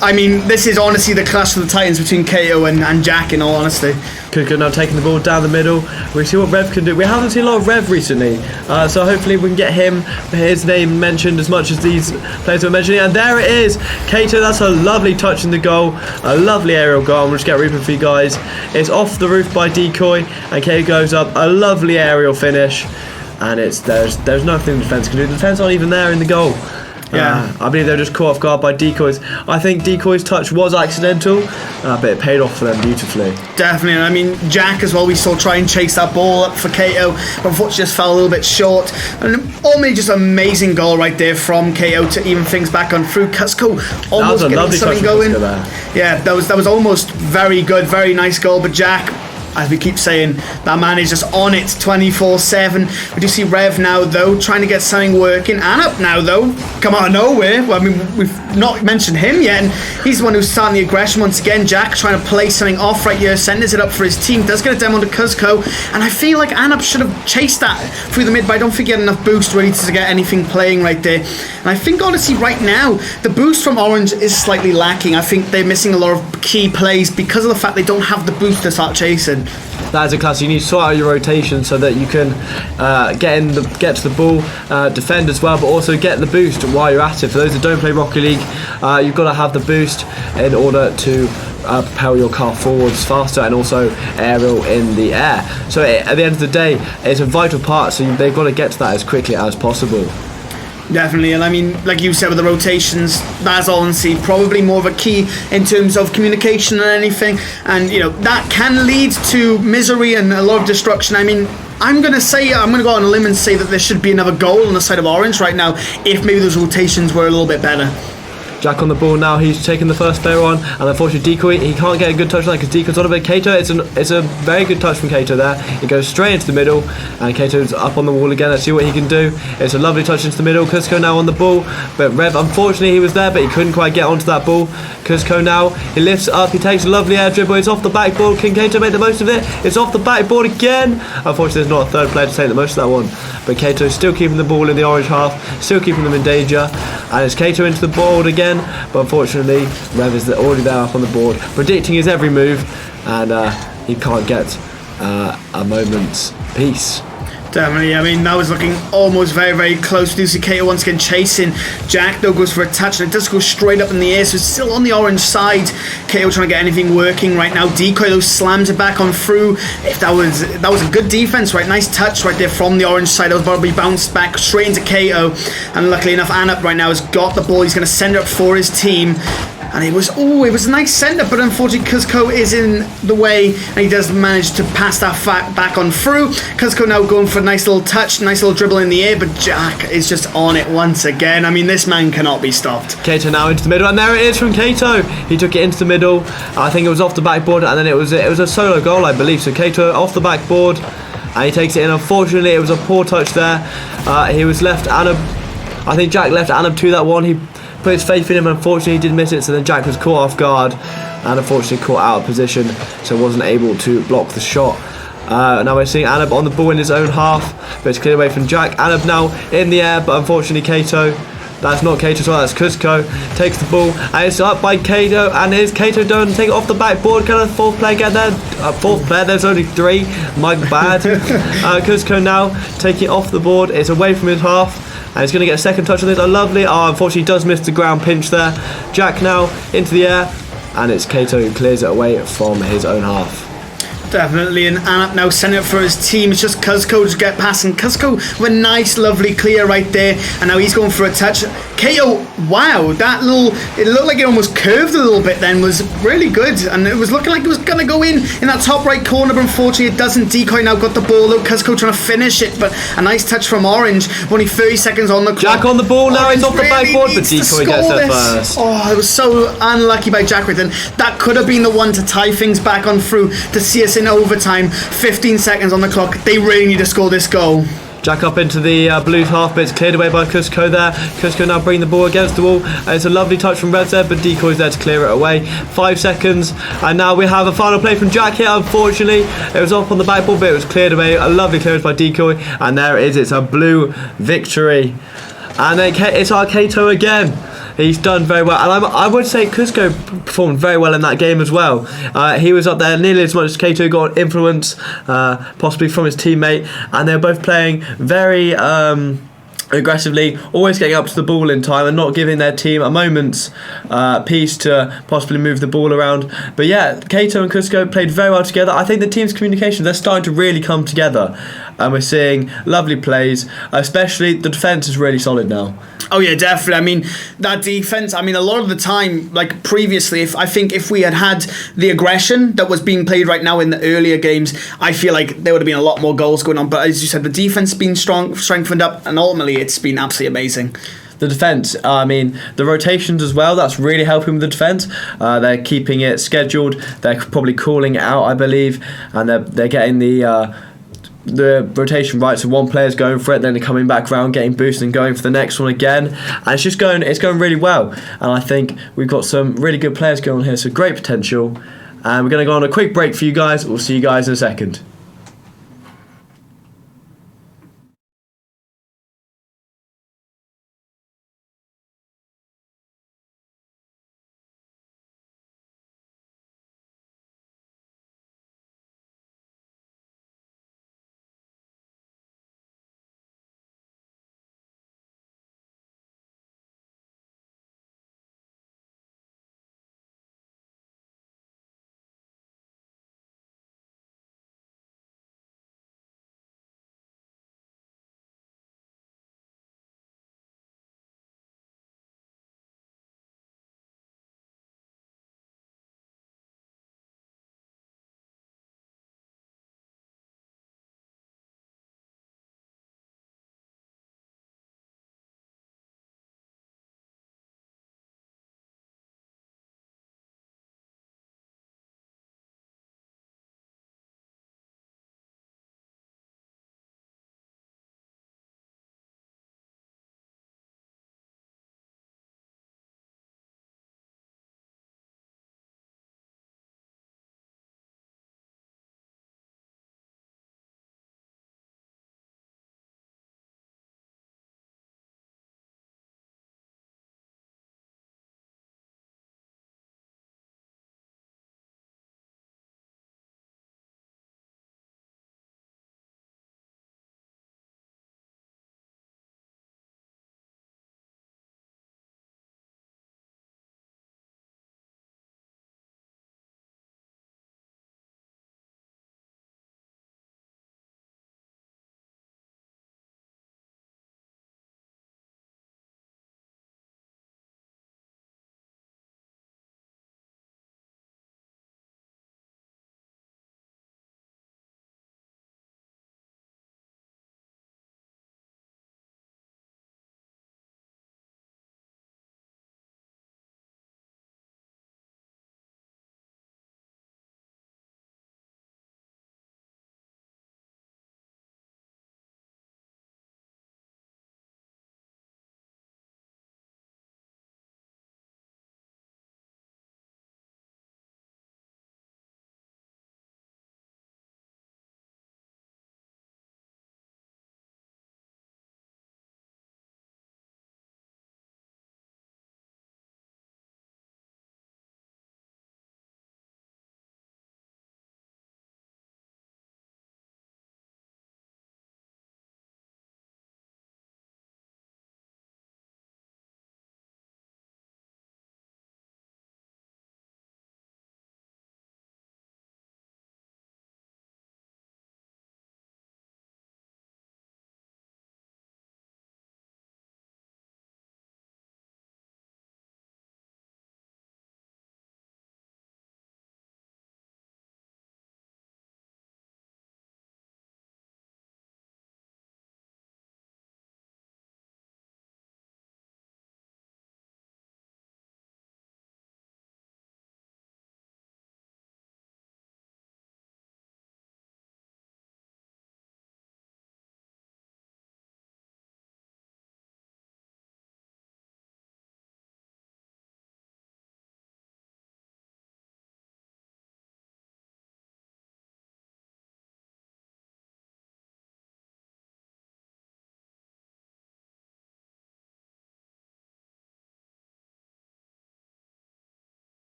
I mean, this is honestly the clash of the Titans between KO and Jack, in all honesty. Cuzco now taking the ball down the middle. We see what Rev can do. We haven't seen a lot of Rev recently, so hopefully we can get his name mentioned as much as these players were mentioning. And there it is, Kato. That's a lovely touch in the goal, a lovely aerial goal. We'll just get a replay for you guys. It's off the roof by Decoy, and Kato goes up, a lovely aerial finish, and there's nothing the defense can do. The defense aren't even there in the goal. Yeah, I believe they're just caught off guard by Decoys. I think Decoy's touch was accidental, but it paid off for them beautifully. Definitely. I mean, Jack as well, we saw try and chase that ball up for KO, but unfortunately just fell a little bit short. And ultimately just an amazing goal right there from KO to even things back on through. Cuzco almost getting something going. Yeah, that was almost very good, very nice goal, but Jack, as we keep saying, that man is just on it 24/7. We do see Rev now, though, trying to get something working. And up now, though, come out of nowhere. Well, I mean, we've not mentioned him yet, and he's the one who's starting the aggression once again. Jack trying to play something off right here, sends it up for his team, does get a demo to Cuzco, and I feel like Anup should have chased that through the mid, but I don't think he had enough boost really to get anything playing right there. And I think, honestly, right now, the boost from Orange is slightly lacking. I think they're missing a lot of key plays because of the fact they don't have the boost to start chasing. That is a class. You need to sort out your rotation so that you can get to the ball, defend as well, but also get the boost while you're at it. For those that don't play Rocket League, you've got to have the boost in order to propel your car forwards faster and also aerial in the air. So at the end of the day, it's a vital part, so they've got to get to that as quickly as possible. Definitely, and I mean, like you said with the rotations, that's honestly probably more of a key in terms of communication than anything, and that can lead to misery and a lot of destruction. I mean, I'm going to go on a limb and say that there should be another goal on the side of Orange right now if maybe those rotations were a little bit better. Jack on the ball now. He's taking the first player on, and unfortunately Decoy, he can't get a good touch on that because Decoy's on a bit. Kato, it's a very good touch from Kato there. He goes straight into the middle, and Kato's up on the wall again. Let's see what he can do. It's a lovely touch into the middle. Cusco now on the ball, but Rev, unfortunately, he was there, but he couldn't quite get onto that ball. Cusco now, he lifts it up. He takes a lovely air dribble. It's off the backboard. Can Kato make the most of it? It's off the backboard again. Unfortunately, there's not a third player to take the most of that one, but Kato's still keeping the ball in the orange half, still keeping them in danger, and it's Kato into the board again, but unfortunately Rev is already there up on the board, predicting his every move, and he can't get a moment's peace. Definitely, I mean, that was looking almost very, very close. We do see Kato once again chasing Jack, though, goes for a touch, and it does go straight up in the air, so it's still on the orange side. Kato trying to get anything working right now. Decoy, though, slams it back on through. If that was a good defense, right? Nice touch right there from the orange side. That was probably bounced back straight into Kato, and luckily enough, Anup right now has got the ball. He's going to send it up for his team. And it was a nice send-up, but unfortunately Cusco is in the way, and he does manage to pass that back on through. Cusco now going for a nice little touch, nice little dribble in the air, but Jack is just on it once again. I mean, this man cannot be stopped. Kato now into the middle, and there it is from Kato. He took it into the middle. I think it was off the backboard, and then it was a solo goal, I believe. So Kato off the backboard, and he takes it in. Unfortunately, it was a poor touch there. He was left Anub. I think Jack left Anub to that one. He put his faith in him, unfortunately he did miss it, so then Jack was caught off guard and unfortunately caught out of position, so wasn't able to block the shot. Now we're seeing Anub on the ball in his own half, but it's cleared away from Jack. Anub now in the air, but unfortunately Kato, that's not Kato as well, that's Cusco, takes the ball, and it's up by Kato, and is Kato done? Take it off the backboard. Can a fourth player get there? Fourth player, there's only three, my bad. Cusco now taking it off the board, it's away from his half, and he's going to get a second touch on this. Lovely. Unfortunately, he does miss the ground pinch there. Jack now into the air, and it's Kato who clears it away from his own half. Definitely, and Anup now sending it for his team. It's just Cusco to get past, and Cusco with a nice, lovely clear right there, and now he's going for a touch. KO, wow, it looked like it almost curved a little bit then, was really good, and it was looking like it was going to go in that top right corner, but unfortunately it doesn't. Decoy now got the ball, though, Cusco trying to finish it, but a nice touch from Orange, only 30 seconds on the clock. Jack on the ball now, he's off the backboard, but Decoy gets there first. Oh, it was so unlucky by Jack right then. That could have been the one to tie things back on through, to see us in overtime. 15 seconds on the clock. They really need to score this goal. Jack up into the blue half, but it's cleared away by Cusco there. Cusco now bringing the ball against the wall. It's a lovely touch from Red there, but Decoy's there to clear it away. 5 seconds, and now we have a final play from Jack here. Unfortunately, it was off on the backboard, but it was cleared away. A lovely clearance by Decoy, and there it is. It's a blue victory. And then it's our Kato again. He's done very well, and I would say Cusco performed very well in that game as well. He was up there nearly as much as Kato, got influence, possibly from his teammate, and they're both playing very aggressively, always getting up to the ball in time and not giving their team a moment's peace to possibly move the ball around. But yeah, Kato and Cusco played very well together. I think the team's communication, they're starting to really come together, and we're seeing lovely plays, especially the defence is really solid now. Oh yeah, definitely. I mean, that defense, I mean, a lot of the time, like previously, if we had the aggression that was being played right now in the earlier games, I feel like there would have been a lot more goals going on. But as you said, the defense has been strengthened up, and ultimately it's been absolutely amazing. The defence, I mean, the rotations as well, that's really helping with the defence. They're keeping it scheduled, they're probably calling it out, I believe, and they're getting the rotation right, so one player's going for it, then they're coming back around, getting boosted and going for the next one again, and it's going really well, and I think we've got some really good players going on here, so great potential, and we're going to go on a quick break for you guys. We'll see you guys in a second.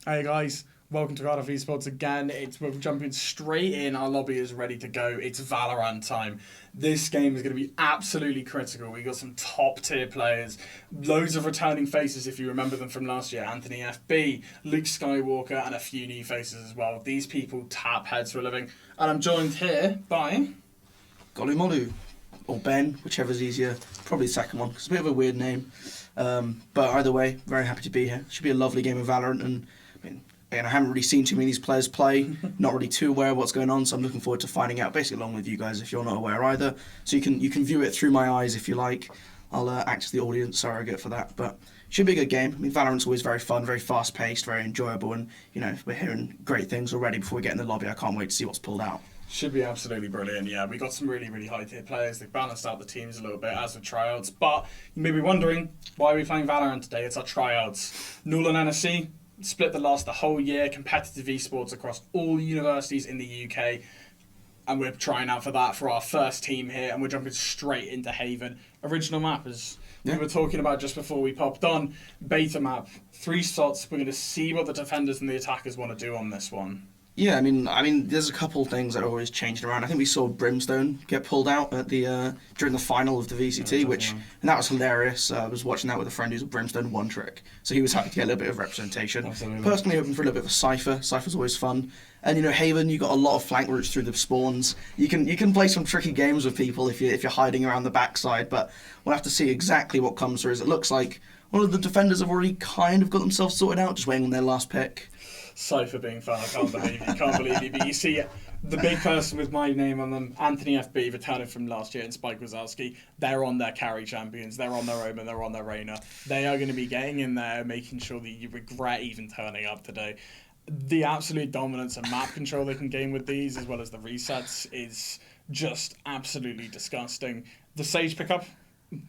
Hey guys, welcome to Cardiff Esports again. We're jumping straight in. Our lobby is ready to go. It's Valorant time. This game is going to be absolutely critical. We got some top tier players, loads of returning faces if you remember them from last year. Anthony FB, Luke Skywalker, and a few new faces as well. These people tap heads for a living, and I'm joined here by Golly Molu, or Ben, whichever's easier. Probably the second one, because it's a bit of a weird name. But either way, very happy to be here. Should be a lovely game of Valorant, and I haven't really seen too many of these players play, not really too aware of what's going on, so I'm looking forward to finding out, basically along with you guys if you're not aware either. So you can view it through my eyes if you like. I'll act as the audience surrogate for that, but should be a good game. I mean, Valorant's always very fun, very fast-paced, very enjoyable, and we're hearing great things already before we get in the lobby. I can't wait to see what's pulled out. Should be absolutely brilliant. Yeah, we got some really, really high tier players. They've balanced out the teams a little bit as with tryouts. But you may be wondering, why are we playing Valorant today? It's our tryouts. Null and NSC split the whole year, competitive esports across all universities in the UK. And we're trying out for that for our first team here, and we're jumping straight into Haven. Original map, as we were talking about just before we popped on. Beta map, 3 slots. We're going to see what the defenders and the attackers want to do on this one. Yeah, I mean, there's a couple of things that are always changing around. I think we saw Brimstone get pulled out at the during the final of the VCT, and that was hilarious. I was watching that with a friend who's a Brimstone one trick, so he was happy to get a little bit of representation. Absolutely. Personally, hoping for a little bit of a Cypher. Cypher's always fun, and Haven, you got a lot of flank routes through the spawns. You can play some tricky games with people if you're hiding around the backside, but we'll have to see exactly what comes through. As it looks like one of the defenders have already kind of got themselves sorted out, just waiting on their last pick. Cypher being fun, I can't believe you. But you see, the big person with my name on them, Anthony FB, returning from last year, and Spike Wazowski, they're on their carry champions, they're on their Omen, they're on their Reyna. They are going to be getting in there, making sure that you regret even turning up today. The absolute dominance and map control they can gain with these, as well as the resets, is just absolutely disgusting. The Sage pickup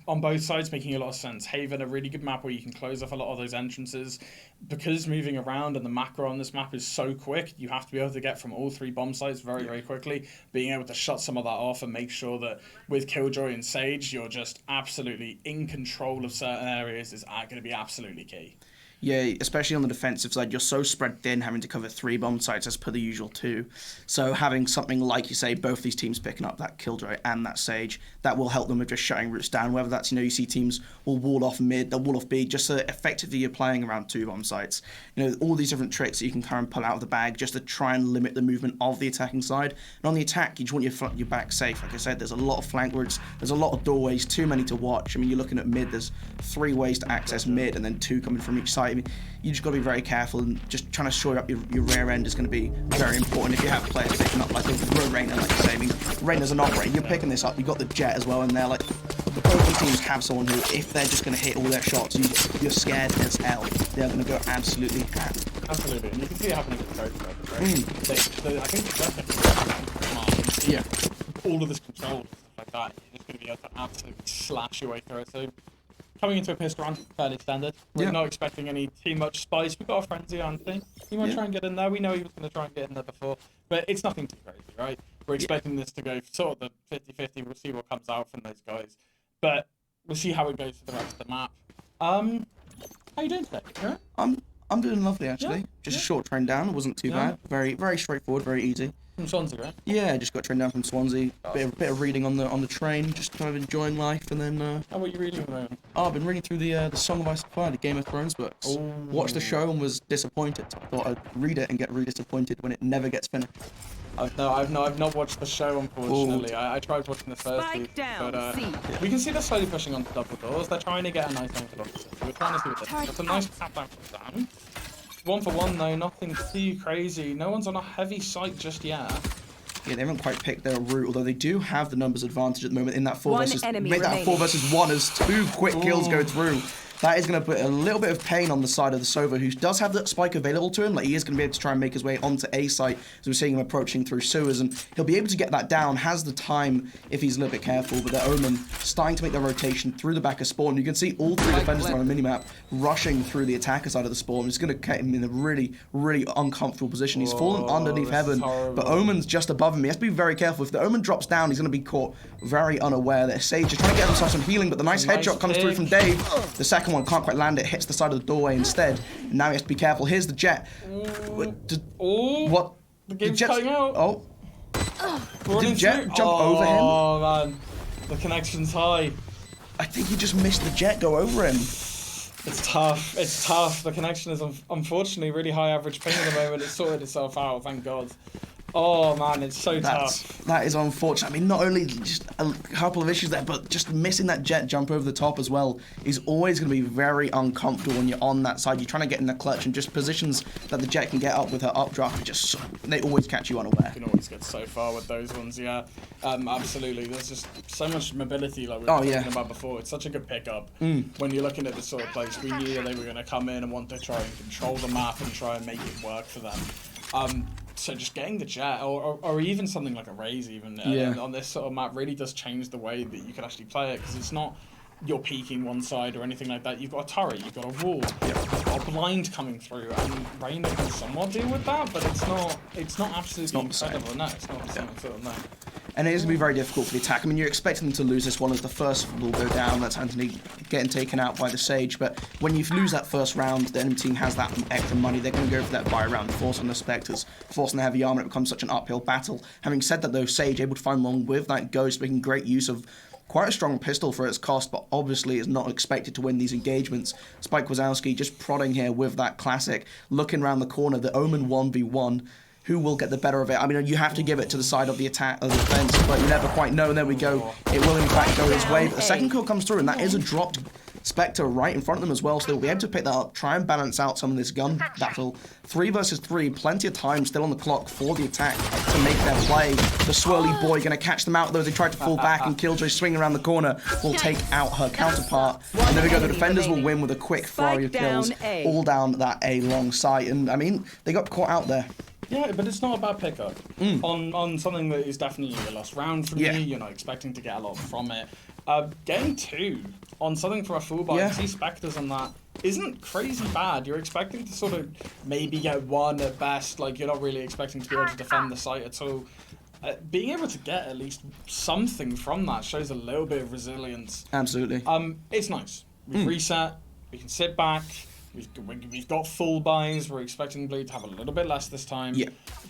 on both sides making a lot of sense. Haven, a really good map where you can close off a lot of those entrances. Because moving around and the macro on this map is so quick, you have to be able to get from all 3 bomb sites very, very quickly. Being able to shut some of that off and make sure that with Killjoy and Sage, you're just absolutely in control of certain areas is going to be absolutely key. Yeah, especially on the defensive side, you're so spread thin, having to cover 3 bomb sites as per the usual 2. So having something like, you say, both these teams picking up that Killjoy and that Sage, that will help them with just shutting routes down. Whether that's, you see teams will wall off mid, they'll wall off B, just so effectively you're playing around 2 bomb sites. All these different tricks that you can kind of pull out of the bag just to try and limit the movement of the attacking side. And on the attack, you just want your back safe. Like I said, there's a lot of flank routes, there's a lot of doorways, too many to watch. I mean, you're looking at mid, there's 3 ways to access mid and then 2 coming from each side. I mean, you just got to be very careful, and just trying to shore up your rear end is going to be very important if you have players picking up like a Reyna, like you say. I mean, Reyna's an operator, you're picking this up, you've got the Jet as well, and they're like, the both teams have someone who, if they're just going to hit all their shots, you're scared as hell. They're going to go absolutely ham. Absolutely, and you can see it happening with both of them, right? I think the all of this control and stuff like that, you're just going to be able to absolutely slash your way through it. So coming into a pistol run, fairly standard. We're not expecting any too much spice. We've got a frenzy, Anthony. He might try and get in there. We know he was going to try and get in there before, but it's nothing too crazy, right? We're expecting this to go sort of the 50-50. We'll see what comes out from those guys, but we'll see how it goes for the rest of the map. How you doing today? You all right? I'm doing lovely, actually. Just a short train down. It wasn't too bad. Very, very straightforward, very easy. From Swansea, right? Yeah, just got trained down from Swansea. Bit of reading on the train, just kind of enjoying life, and then. How are you reading at the moment? I've been reading through the Song of Ice and Fire, the Game of Thrones books. Ooh. Watched the show and was disappointed. I thought I'd read it and get really disappointed when it never gets finished. I've not watched the show, unfortunately. I tried watching the first season, but we can see they're slowly pushing onto double doors. They're trying to get a nice angle on it. We're trying to see what they're doing. That's a nice tap down from Sam. 1 for 1 though, nothing too crazy. No one's on a heavy site just yet. Yeah, they haven't quite picked their route, although they do have the numbers advantage at the moment in that 4 versus 1 as 2 quick kills go through. That is going to put a little bit of pain on the side of the Sova, who does have that spike available to him. Like, he is going to be able to try and make his way onto A site, as we're seeing him approaching through sewers, and he'll be able to get that down, has the time if he's a little bit careful, but the Omen starting to make the rotation through the back of spawn. You can see all 3 defenders on the minimap rushing through the attacker side of the spawn. It's going to get him in a really, really uncomfortable position. He's fallen underneath Heaven, but Omen's just above him. He has to be very careful. If the Omen drops down, he's going to be caught very unaware. That Sage is trying to get himself some healing, but the nice headshot comes through from Dave. The second second one can't quite land it, hits the side of the doorway instead. And now he has to be careful. Here's the Jet. What? The game's cutting out. Oh. Did Jet jump over him? Oh man, the connection's high. I think he just missed the Jet go over him. It's tough. It's tough. The connection is unfortunately really high average ping at the moment. It's sorted itself out, thank God. Oh man, it's so tough. That is unfortunate. I mean, not only just a couple of issues there, but just missing that Jet jump over the top as well is always going to be very uncomfortable when you're on that side. You're trying to get in the clutch, and just positions that the Jet can get up with her updraft, they always catch you unaware. You can always get so far with those ones, yeah. Absolutely. There's just so much mobility, like we were talking about before. It's such a good pickup. When you're looking at this sort of place, we knew that they were going to come in and want to try and control the map and try and make it work for them. So just getting the Jet, or even something like a Raze even, on this sort of map really does change the way that you can actually play it, because it's not you're peeking one side or anything like that. You've got a turret, you've got a wall, you've got a blind coming through, and Reyna can somewhat deal with that, but it's not absolutely incredible. No, it's not the same sort of thing. And it is going to be very difficult for the attack. I mean, you're expecting them to lose this one as the first will go down. That's Anthony getting taken out by the Sage. But when you lose that first round, the enemy team has that extra money. They're going to go for that buy round, forcing the Spectres, forcing the heavy armor. It becomes such an uphill battle. Having said that, though, Sage able to find one with that Ghost, making great use of quite a strong pistol for its cost, but obviously is not expected to win these engagements. Spike Wazowski just prodding here with that classic, looking around the corner, the Omen 1v1. Who will get the better of it? I mean, you have to give it to the side of the attack, of the defense, but you never quite know. And there we go. It will, in fact, go his way. But the second kill comes through, and that is a dropped Spectre right in front of them as well, so they'll be able to pick that up, try and balance out some of this gun battle. 3 versus 3, plenty of time still on the clock for the attack to make their play. The swirly boy going to catch them out, though, as they try to fall back, and Killjoy swinging around the corner will take out her counterpart. And there we go, the defenders will win with a quick flurry of kills, all down that A long sight. And, I mean, they got caught out there. Yeah, but it's not a bad pickup on something that is definitely a lost round from you. You're not expecting to get a lot from it. Getting 2 on something for a full buy, 2 Spectres on that isn't crazy bad. You're expecting to sort of maybe get 1 at best. Like, you're not really expecting to be able to defend the site at all. Being able to get at least something from that shows a little bit of resilience. Absolutely. It's nice. We've reset. We can sit back. We've got full buys. We're expecting Bleed to have a little bit less this time. Yeah.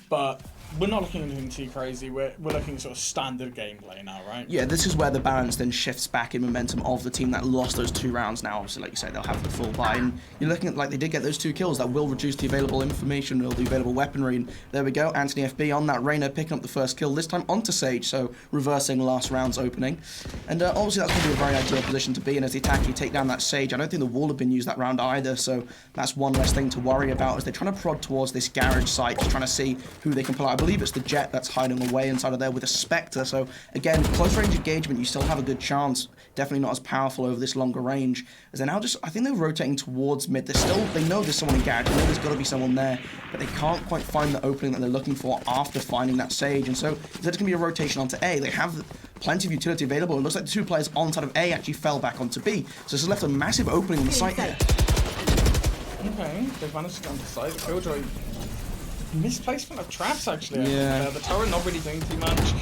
But we're not looking at anything too crazy. We're looking at sort of standard gameplay now, right? Yeah, this is where the balance then shifts back in momentum of the team that lost those 2 rounds. Now, obviously, like you say, they'll have the full buy. And you're looking at, like, they did get those 2 kills. That will reduce the available information or the available weaponry. And there we go. Anthony FB on that Reyna picking up the first kill, this time onto Sage, so reversing last round's opening. And obviously, that's going to be a very ideal position to be in as the attack. You take down that Sage. I don't think the wall had been used that round either, so that's one less thing to worry about as they're trying to prod towards this garage site, just trying to see who they can pull out. I believe it's the Jet that's hiding away inside of there with a Spectre. So again, close range engagement, you still have a good chance. Definitely not as powerful over this longer range. As they're now just, I think they're rotating towards mid. They know there's someone in garage. They know there's got to be someone there, but they can't quite find the opening that they're looking for after finding that Sage. And so there's going to be a rotation onto A. They have plenty of utility available. It looks like the 2 players on side of A actually fell back onto B. So this has left a massive opening on the site here. Okay, they've managed to get onto site. The Killjoy misplacement of traps, actually. Yeah. The turret not really doing too much.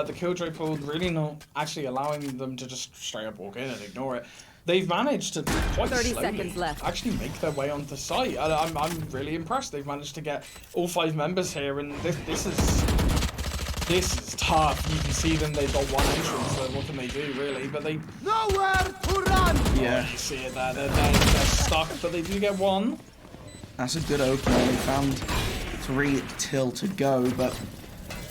The Killjoy pulled really not actually allowing them to just straight up walk in and ignore it. They've managed to quite 30 slowly seconds left. actually make their way onto site. I'm really impressed. They've managed to get all 5 members here, and this is tough. You can see them. They've got 1 entrance. So what can they do, really? But they Nowhere to run. Yeah. you see it there. They're stuck, but they do get 1. That's a good opening. They found 3 till to go, but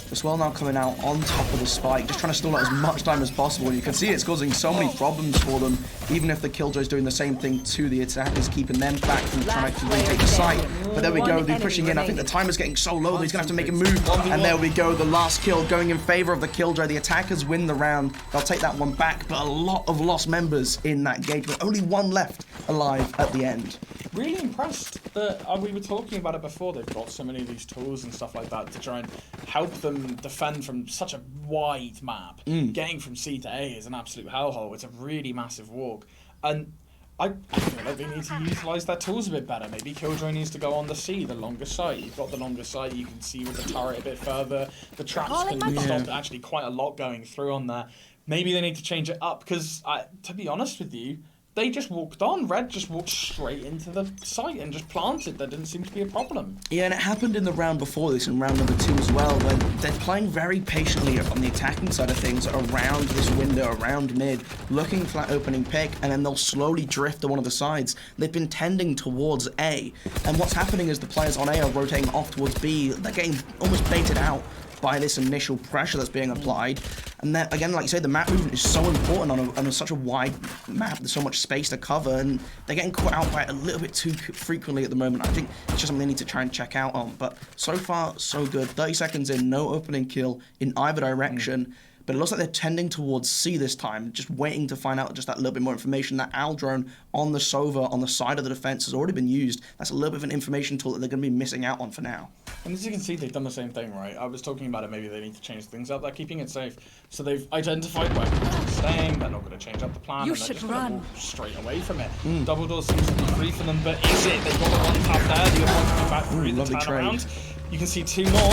the Swell now coming out on top of the spike, just trying to stall out as much time as possible. You can see it's causing so many problems for them, even if the Killjoy's doing the same thing to the attackers, keeping them back from trying to retake the site. But there we go, they're pushing in. I think the timer's getting so low that he's going to have to make a move. And there we go, the last kill going in favor of the Killjoy. The attackers win the round. They'll take that one back, but a lot of lost members in that engagement. Only 1 left alive at the end. Really impressed that we were talking about it before. They've got so many of these tools and stuff like that to try and help them defend from such a wide map. Getting from C to A is an absolute hellhole. It's a really massive walk, and I feel like they need to utilise their tools a bit better. Maybe Killjoy needs to go on the C, the longer sight. You've got the longer sight. You can see with the turret a bit further. The traps can stop actually quite a lot going through on there. Maybe they need to change it up because, to be honest with you, they just walked on. Red just walked straight into the site and just planted. There didn't seem to be a problem. Yeah, and it happened in the round before this, in round number 2 as well, where they're playing very patiently on the attacking side of things around this window, around mid, looking for that opening pick, and then they'll slowly drift to one of the sides. They've been tending towards A, and what's happening is the players on A are rotating off towards B. They're getting almost baited out by this initial pressure that's being applied. And then, again, like you say, the map movement is so important on such a wide map. There's so much space to cover, and they're getting caught out by it a little bit too frequently at the moment. I think it's just something they need to try and check out on. But so far, so good. 30 seconds in, no opening kill in either direction. But it looks like they're tending towards C this time, just waiting to find out just that little bit more information. That AL drone on the Sova on the side of the defense has already been used. That's a little bit of an information tool that they're going to be missing out on for now. And as you can see, they've done the same thing, right? I was talking about it, maybe they need to change things up. They're keeping it safe. So they've identified where they're staying. They're not going to change up the plan. You and they're should just going to run. walk straight away from it. Double doors seems to be free for them, but is it? They've got the one tap there. The other one coming back through the lovely turnaround. You can see 2 more. Ooh,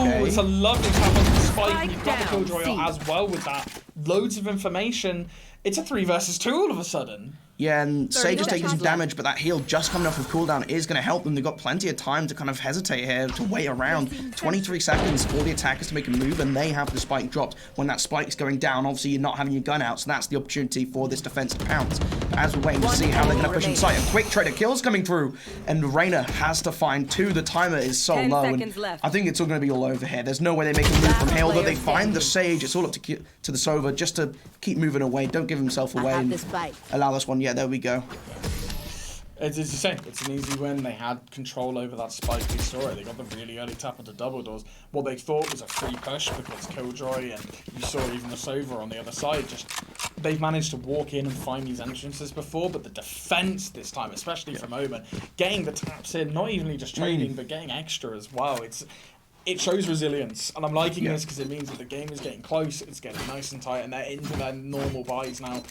Okay. it's a lovely tap on the spike. Spike You've got the down, Killjoy C. as well with that. Loads of information. It's a 3 versus 2 all of a sudden. Yeah, and Sage is taking some seconds left. damage, but that heal just coming off of cooldown is going to help them. They've got plenty of time to kind of hesitate here, to wait around. 23 seconds for the attackers to make a move, and they have the spike dropped. When that spike's going down, obviously you're not having your gun out, so that's the opportunity for this defensive pounce. But as we're waiting to see how they're going to push inside, a quick trade of kills coming through, and Reyna has to find 2. The timer is so 10 low, seconds and left. I think it's all going to be all over here. There's no way they make a move from here, although they player find the standing. Sage. It's all up to the Sova just to keep moving away. Don't give himself away. have And the spike. allow this one. Yeah, there we go. It's the same. It's an easy win. They had control over that spike. They saw it. They got the really early tap onto double doors. What they thought was a free push because Killjoy and you saw even the Sova on the other side. Just they've managed to walk in and find these entrances before, but the defense this time, especially from Omen, getting the taps in, not evenly just trading, but getting extra as well. It shows resilience, and I'm liking this because it means that the game is getting close, it's getting nice and tight, and they're into their normal buys now.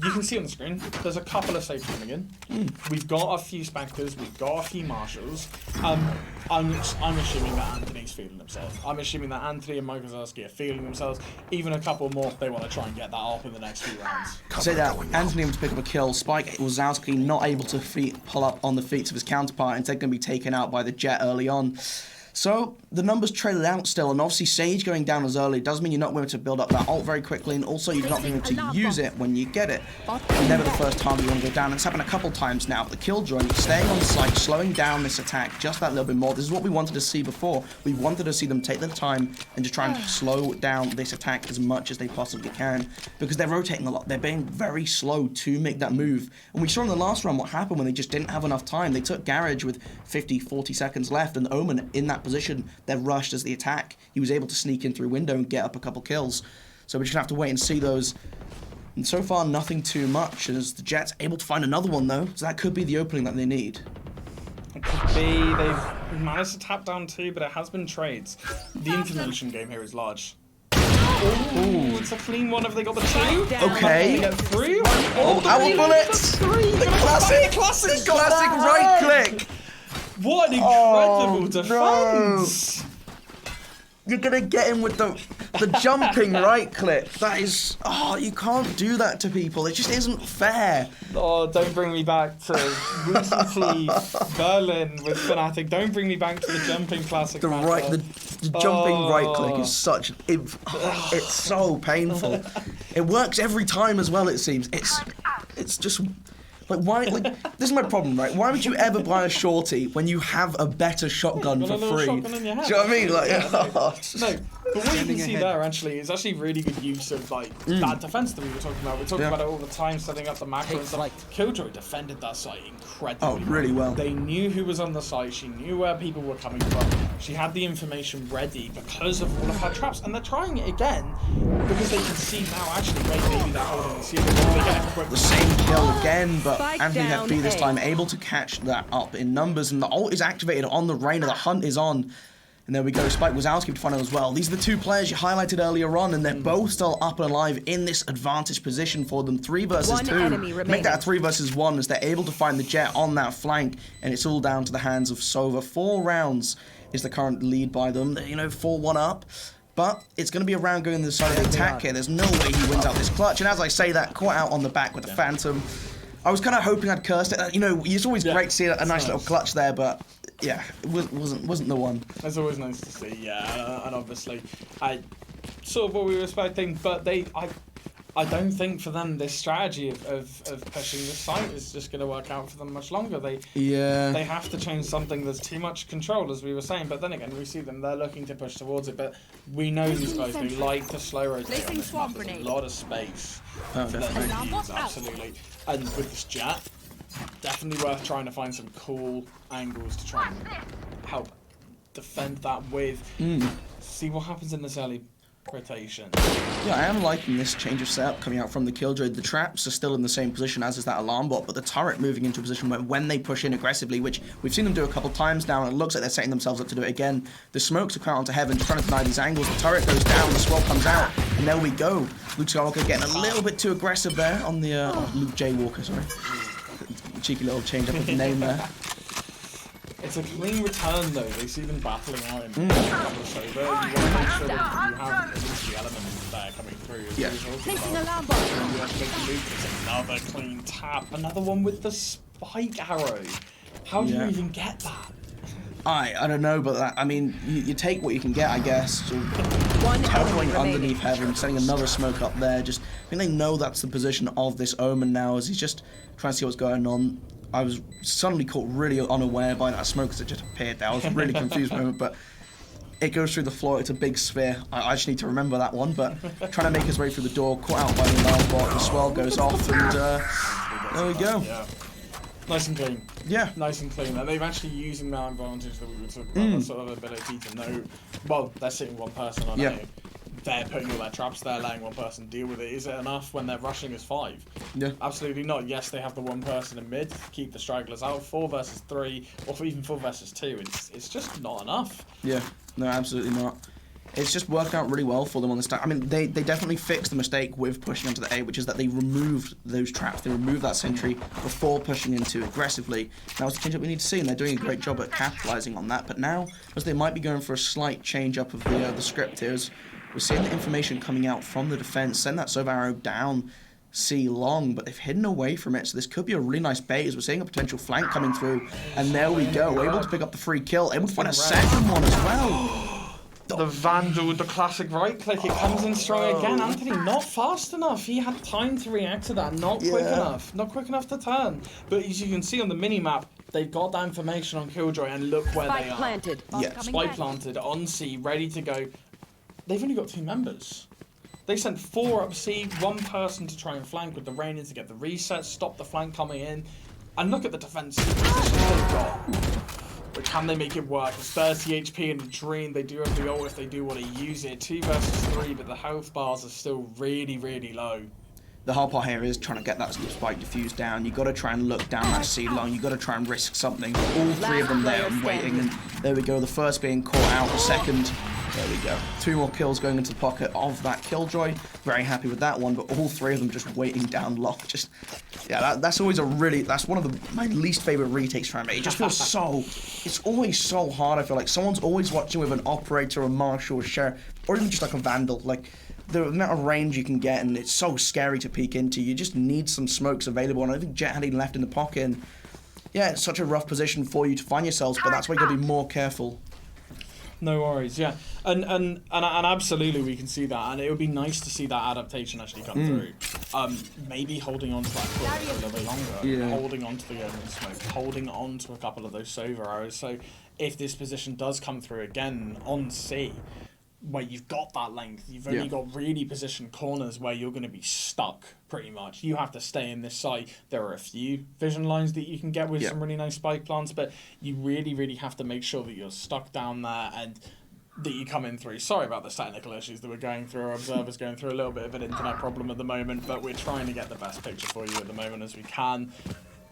You can see on the screen, there's a couple of saves coming in. We've got a few Spectres, we've got a few Marshals. I'm assuming that Anthony's feeling himself. I'm assuming that Anthony and Mike Wazowski are feeling themselves. Even a couple more, they want to try and get that up in the next few rounds. Say that Anthony able to pick up a kill. Spike Wazowski not able to pull up on the feet of his counterpart, instead going to be taken out by the Jet early on. So the numbers trailed out still, and obviously Sage going down as early does mean you're not going to build up that ult very quickly, and also you're not going to use it when you get it. Never the first time you want to go down. It's happened a couple times now. But the Killjoy staying on site, slowing down this attack just that little bit more. This is what we wanted to see before. We wanted to see them take their time and just try and slow down this attack as much as they possibly can, because they're rotating a lot. They're being very slow to make that move. And we saw in the last round what happened when they just didn't have enough time. They took Garage with 50, 40 seconds left, and Omen in that position, they're rushed as the attack. He was able to sneak in through window and get up a couple kills. So we just have to wait and see those. And so far, nothing too much, as the Jets able to find another one though. So that could be the opening that they need. It could be. They've managed to tap down 2, but it has been trades. The information game here is large. Ooh, it's a clean one. Have they got the 2? Okay. They get through. Oh, our bullets! The classic right click! What an incredible defense! You're gonna get him with the jumping right click. That is, you can't do that to people. It just isn't fair. Oh, don't bring me back to recently Berlin with Fnatic. Don't bring me back to the jumping classic. The jumping right click is such. It's so painful. It works every time as well. It seems. It's just. Like, why? Like, this is my problem, right? Why would you ever buy a shorty when you have a better shotgun for free? Do you know what I mean? Like, no. But what you can see there actually is actually really good use of like that defense that we were talking about. We're talking about it all the time, setting up the macro and stuff. Killjoy defended that site incredibly. Oh, really well. They knew who was on the site. She knew where people were coming from. She had the information ready because of all of her traps, and they're trying it again because they can see now. Actually, maybe they're holding and see if they get a quick. The same kill again, but Spike Anthony down FB this A. time able to catch that up in numbers, and the ult is activated on the Reyna. The hunt is on. And there we go, Spike Wazowski to find out as well. These are the 2 players you highlighted earlier on, and they're both still up and alive in this advantage position for them. 3 versus 1 2. enemy remaining. Make that a 3 versus 1 as they're able to find the Jet on that flank, and it's all down to the hands of Sova. 4 rounds is the current lead by them. They're, 4-1 up. But it's going to be a round going to the side of the attack here. There's no way he wins out this clutch. And as I say that, caught out on the back with the Phantom. I was kind of hoping I'd cursed it. You know, it's always great to see a nice little clutch there, but yeah, it wasn't the one. It's always nice to see, yeah, and obviously, I sort of what we were expecting, but I don't think for them this strategy of pushing the site is just going to work out for them much longer. They have to change something. There's too much control, as we were saying. But then again, we see them, they're looking to push towards it. But we know these guys, they like to slow rotate on this map. There's a lot of space for them to use, absolutely. And with this Jet, definitely worth trying to find some cool angles to try and help defend that with. See what happens in this early rotation. Yeah, I am liking this change of setup coming out from the Killjoy. The traps are still in the same position as is that alarm bot, but the turret moving into a position where when they push in aggressively, which we've seen them do a couple times now, and it looks like they're setting themselves up to do it again. The smokes are coming onto heaven, trying to deny these angles. The turret goes down, the swell comes out, and there we go. Luke Skywalker getting a little bit too aggressive there on the Luke J. Walker, sorry. Cheeky little change up of the name there. It's a clean return though. They see them battling out in a couple of sober. You want to make sure that you have at least the element there coming through. Yeah. Placing alarm bot. You have to make the move. It's another clean tap. Another one with the spike arrow. How do you even get that? I don't know, but that, I mean, you take what you can get, I guess. So, One teleporting enemy underneath heaven, setting another smoke up there. Just, I think they know that's the position of this Omen now, as he's just trying to see what's going on. I was suddenly caught really unaware by that smoke as it just appeared there. I was a really confused moment, but it goes through the floor. It's a big sphere. I just need to remember that one, but trying to make his way through the door, caught out by the alarm bot. The swell goes off, and there we go. Yeah. Nice and clean. Yeah. Nice and clean. And they're actually using that advantage that we were talking about, that sort of ability to know, well, they're sitting one person on A. They're putting all their traps there, letting one person deal with it. Is it enough when they're rushing as 5? Yeah. Absolutely not. Yes, they have the one person in mid, keep the stragglers out, 4 versus 3, or even 4 versus 2. It's just not enough. Yeah, no, absolutely not. It's just worked out really well for them on this time. I mean, they definitely fixed the mistake with pushing into the A, which is that they removed those traps. They removed that sentry before pushing into aggressively. That was the change that we need to see, and they're doing a great job at capitalising on that. But now, as they might be going for a slight change up of the script here, we're seeing the information coming out from the defence. Send that Sova arrow down C long, but they've hidden away from it, so this could be a really nice bait as we're seeing a potential flank coming through. And there we go, able to pick up the free kill, able to find a second one as well. The Vandal with the classic right click, it comes in strong again. Anthony, not fast enough. He had time to react to that, not quick enough. Not quick enough to turn. But as you can see on the mini-map, they've got that information on Killjoy, and look where they are. Planted. Spike planted, on C, ready to go. They've only got 2 members. They sent 4 up C, 1 person to try and flank with the Rainer to get the reset, stop the flank coming in. And look at the defensive positions they've got. But can they make it work? It's 30 HP in the Dream. They do have the ult if they do want to use it. 2 versus 3, but the health bars are still really, really low. The hard part here is trying to get that spike diffused down. You've got to try and look down that C long. You've got to try and risk something. All 3 of them there and waiting. And there we go. The first being caught out. The second, there we go. 2 more kills going into the pocket of that Killjoy. Very happy with that one. But all 3 of them just waiting down low. Just, yeah, that's always that's one of my least favourite retakes from it. It just feels it's always so hard. I feel like someone's always watching with an operator, a marshal, a sheriff, or even just like a vandal. Like, the amount of range you can get, and it's so scary to peek into. You just need some smokes available, and I think Jet had even left in the pocket. And yeah, it's such a rough position for you to find yourselves, but that's why you got to be more careful. No worries, yeah, and absolutely we can see that, and it would be nice to see that adaptation actually come through. Maybe holding on to that quick for a little bit longer, holding on to the open smoke, holding on to a couple of those Sova arrows. So if this position does come through again on C, where you've got that length, you've only got really positioned corners where you're going to be stuck pretty much. You have to stay in this site. There are a few vision lines that you can get with some really nice spike plants, but you really, really have to make sure that you're stuck down there and that you come in through. Sorry about the technical issues that we're going through. Our observer's going through a little bit of an internet problem at the moment, but we're trying to get the best picture for you at the moment as we can.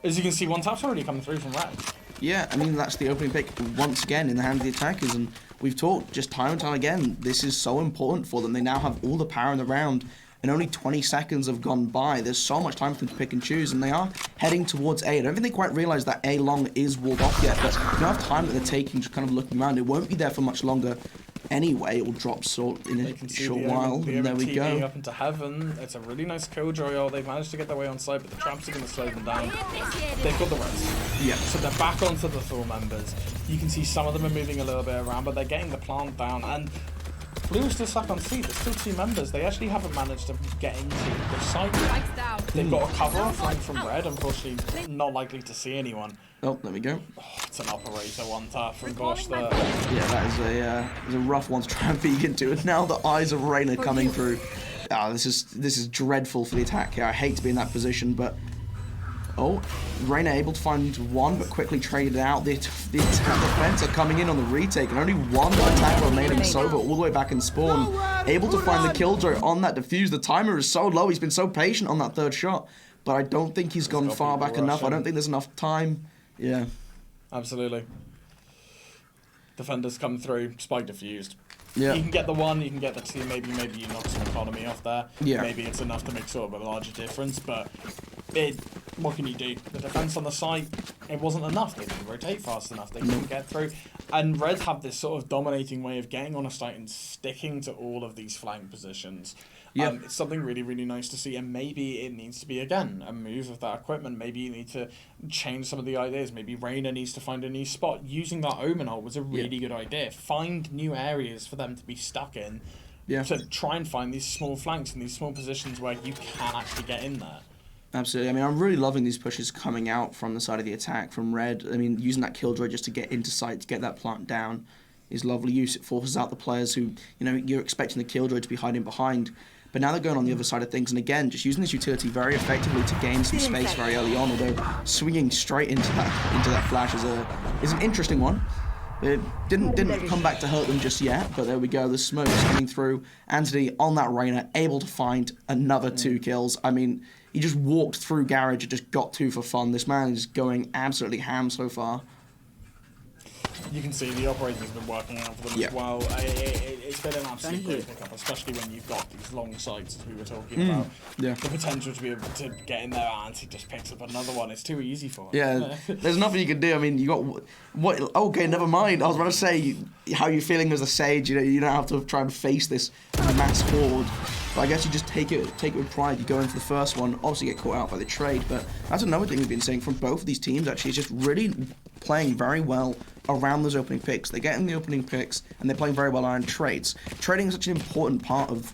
As you can see, 1 tap's already coming through from Red. Yeah, I mean, that's the opening pick once again in the hands of the attackers, and we've talked just time and time again, this is so important for them. They now have all the power in the round, and only 20 seconds have gone by. There's so much time for them to pick and choose, and they are heading towards A. I don't think they quite realise that A long is walled off yet, but you have time that they're taking, just kind of looking around. It won't be there for much longer. anyway. It will drop sort in You a can see short the while, Omen, the and there Omen we TPing go. up into heaven. It's a really nice killjoy. Oh, they've managed to get their way on site, but the traps are going to slow them down. They've got the res. Yeah. So they're back onto the Thor members. You can see some of them are moving a little bit around, but they're getting the plant down. And Blue is still stuck on C. There's still 2 members. They actually haven't managed to get into the site. They've got a cover flank from Red. Unfortunately, not likely to see anyone. Oh, there we go. Oh, it's an operator one tap from Bosch there. Yeah, that is a rough one to try and peek into. And now the eyes of Reyna coming through. Ah, this is dreadful for the attack here. I hate to be in that position, but oh, Reyna able to find one, but quickly traded out. The attack defense are coming in on the retake, and only one attack remaining. Sober all the way back in spawn, able to find the killjoy on that defuse. The timer is so low. He's been so patient on that 3rd shot, but I don't think he's gone far back enough. I don't think there's enough time. Yeah. Absolutely. Defenders come through, spike defused. Yeah. You can get the 1, you can get the 2, maybe you knock some economy off there. Yeah. Maybe it's enough to make sort of a larger difference, but what can you do? The defense on the site, it wasn't enough. They didn't rotate fast enough. They couldn't get through. And Red have this sort of dominating way of getting on a site and sticking to all of these flank positions. Yeah. It's something really, really nice to see. And maybe it needs to be, again, a move of that equipment. Maybe you need to change some of the ideas. Maybe Reyna needs to find a new spot. Using that Omen ult was a really good idea. Find new areas for them to be stuck in. Yeah. To try and find these small flanks and these small positions where you can actually get in there. Absolutely. I mean, I'm really loving these pushes coming out from the side of the attack from Red. I mean, using that killjoy just to get into sight, to get that plant down is lovely use. It forces out the players who, you're expecting the killjoy to be hiding behind. But now they're going on the other side of things, and again, just using this utility very effectively to gain some space very early on, although swinging straight into that flash is an interesting one. It didn't come back to hurt them just yet, but there we go. The smoke is coming through. Anthony on that Reyna, able to find another 2 kills. I mean, he just walked through Garage and just got 2 for fun. This man is going absolutely ham so far. You can see the operator's been working out for them as well. It's been an absolute great pickup, especially when you've got these long sights as we were talking about. Yeah. The potential to be able to get in there, and he just picks up another one. It's too easy for him. Yeah, there's nothing you can do. I mean, you got what? Okay, never mind. I was about to say how you're feeling as a Sage. You don't have to try and face this mass horde. But I guess you just take it with pride. You go in for the first one, obviously get caught out by the trade. But that's another thing we've been saying from both of these teams. Actually, is just really playing very well around those opening picks. They're getting the opening picks, and they're playing very well around trades. Trading is such an important part of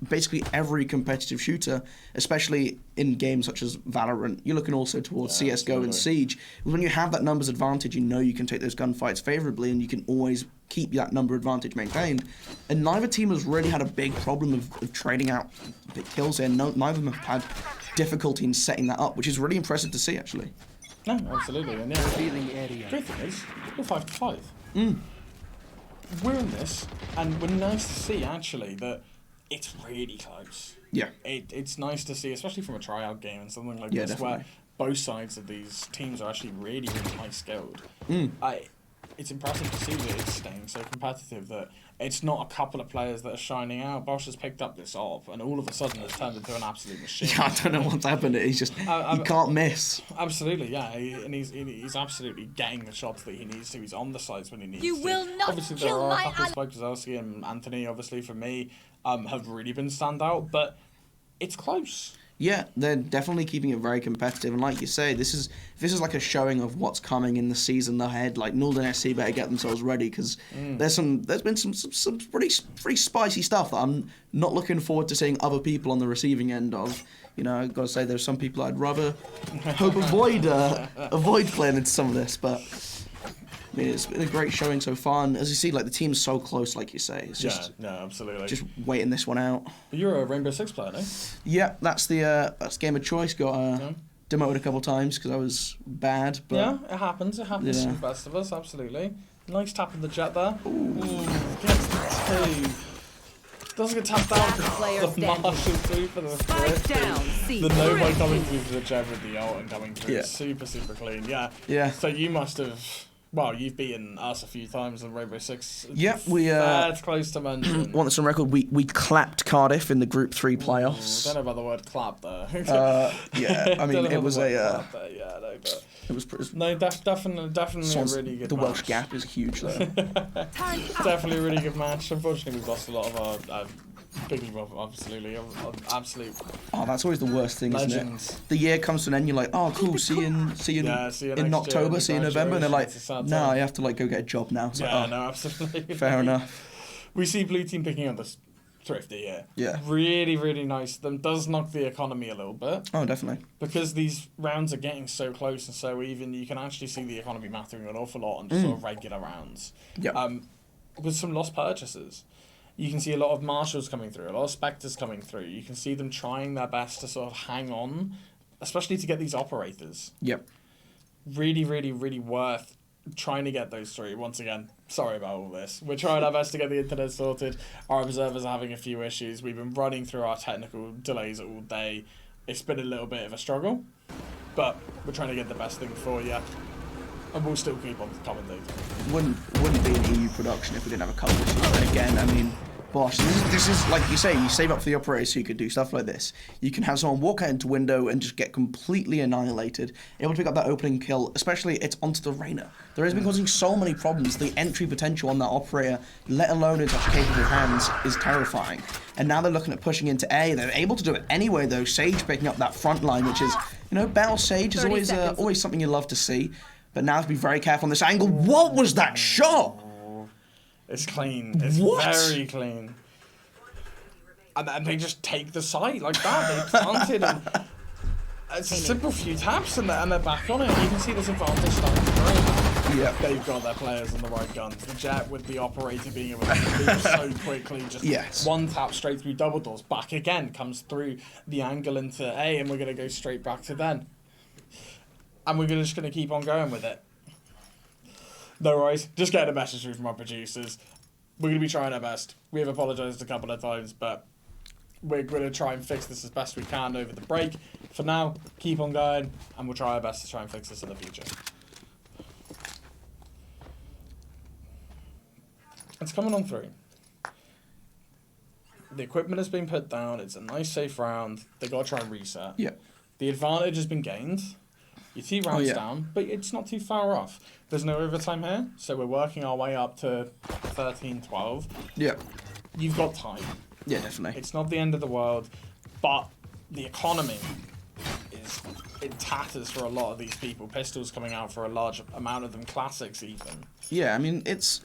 basically every competitive shooter, especially in games such as Valorant. You're looking also towards CSGO and Siege. When you have that numbers advantage, you know you can take those gunfights favorably, and you can always keep that number advantage maintained. And neither team has really had a big problem of trading out big kills here. Neither of them have had difficulty in setting that up, which is really impressive to see, actually. No, absolutely. And yeah, great thing is, we're 5-5. We're in this, and we're nice to see, actually, that it's really close. Yeah. It's nice to see, especially from a tryout game and something like this, definitely. where both sides of these teams are actually really, really high skilled. It's impressive to see that it's staying so competitive, that it's not a couple of players that are shining out. Bosch has picked up this op, and all of a sudden it's turned into an absolute machine. Yeah, I don't know what's happened. He's just he can't miss. Absolutely, yeah, and he's absolutely getting the shots that he needs to. He's on the sides when he needs to. You will not obviously, there kill are my a couple of Spike Wazowski and Anthony, obviously, for me, have really been standout, but it's close. Yeah, they're definitely keeping it very competitive, and like you say, this is like a showing of what's coming in the season ahead. Like Nulden SC better get themselves ready, because there's been some pretty spicy stuff that I'm not looking forward to seeing other people on the receiving end of. I've got to say there's some people I'd rather hope avoid playing into some of this, but I mean, it's been a great showing so far, and as you see, like the team's so close, like you say. It's just absolutely. Just waiting this one out. You're a Rainbow Six player, no? Yeah, that's game of choice. Got demoted a couple times because I was bad. But yeah, it happens. It happens to the best of us. Absolutely. Nice tap in the jet there. Ooh, gets the 2. Doesn't get tapped down. The Marshall 2 for the Spike down. The no-one coming through for the jet with the ult and coming through. Super, super clean. Yeah. Yeah. So you must have Well, you've beaten us a few times in Rainbow Six. Yeah, we That's close to mention. want this on record. We clapped Cardiff in the Group 3 playoffs. Don't know about the word clap though. Yeah, I mean it was a. Yeah, no, but It was no, definitely a really good. The match. Welsh gap is huge though. Definitely a really good match. Unfortunately, we've lost a lot of our big, absolutely, absolute. Oh, that's always the worst thing, isn't Legends. it? The year comes to an end, you're like, oh, cool, see you in Yeah, see you next in October, year, see you in November, and they're like, congratulations, it's a sad no, time. I have to like go get a job now. It's Yeah, like, no, absolutely. fair enough. We see blue team picking up this Thrifty, yeah. Yeah. Really, really nice. Them does knock the economy a little bit. Oh, definitely. Because these rounds are getting so close and so even, you can actually see the economy mattering an awful lot on just sort of regular rounds. Yep. With some lost purchases. You can see a lot of marshals coming through, a lot of spectres coming through. You can see them trying their best to sort of hang on, especially to get these operators. Yep. Really, really, really worth trying to get those through. Once again, sorry about all this. We're trying our best to get the internet sorted. Our observers are having a few issues. We've been running through our technical delays all day. It's been a little bit of a struggle, but we're trying to get the best thing for you. And we'll still keep on commentating. Wouldn't be an EU production if we didn't have a couple of issues. And again, I mean, Bosh, this is like you say, you save up for the operator so you could do stuff like this. You can have someone walk out into window and just get completely annihilated, able to pick up that opening kill, especially it's onto the Reyna. There has been causing so many problems. The entry potential on that operator, let alone in such capable hands, is terrifying. And now they're looking at pushing into A. They're able to do it anyway, though. Sage picking up that front line, which is, Battle Sage is always something you love to see. But now to be very careful on this angle. What was that shot? It's clean. It's very clean. And they just take the site like that. They planted and it's a simple few taps and they're back on it. You can see this advantage starting to grow. Yeah. They've got their players on the right guns. The Jet with the operator being able to move so quickly. Just one tap straight through double doors. Back again. Comes through the angle into A and we're going to go straight back to then. And we're just going to keep on going with it. No worries. Just getting a message through from our producers. We're going to be trying our best. We have apologised a couple of times, but we're going to try and fix this as best we can over the break. For now, keep on going, and we'll try our best to try and fix this in the future. It's coming on through. The equipment has been put down. It's a nice, safe round. They got to try and reset. Yeah. The advantage has been gained. Your 2 rounds down, but it's not too far off. There's no overtime here, so we're working our way up to 13-12. Yeah. You've got time. Yeah, definitely. It's not the end of the world, but the economy is in tatters for a lot of these people. Pistols coming out for a large amount of them, classics even. Yeah, I mean it's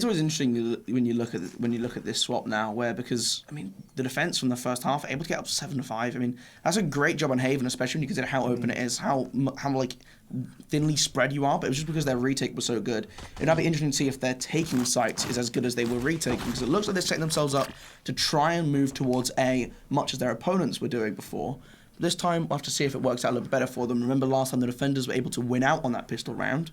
always interesting when you look at this swap now, where because I mean the defense from the first half able to get up 7-5. I mean that's a great job on Haven, especially when you consider how open it is, how like thinly spread you are. But it was just because their retake was so good. It'd now be interesting to see if their taking sites is as good as they were retaking, because it looks like they're setting themselves up to try and move towards A, much as their opponents were doing before. This time we'll have to see if it works out a little bit better for them. Remember last time the defenders were able to win out on that pistol round.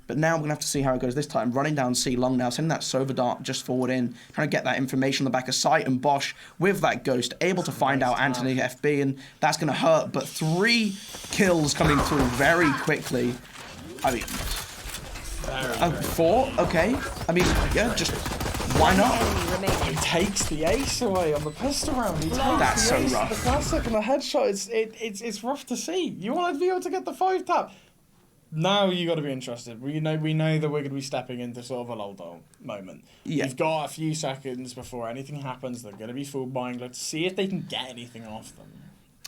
But now we're going to have to see how it goes this time. Running down C long now, sending that Sova dart just forward in, trying to get that information on the back of sight, and Bosch, with that ghost, able to find out Anthony FB, and that's going to hurt. But 3 kills coming through very quickly. I mean, 4? Okay. I mean, yeah, just why not? He takes the ace away on the pistol round. He takes That's the so ace, rough. The classic and the headshot, it's rough to see. You want to be able to get the 5 tap. Now you got to be interested. We know that we're going to be stepping into sort of a lull moment. Yeah. You've got a few seconds before anything happens. They're going to be full buying. Let's see if they can get anything off them.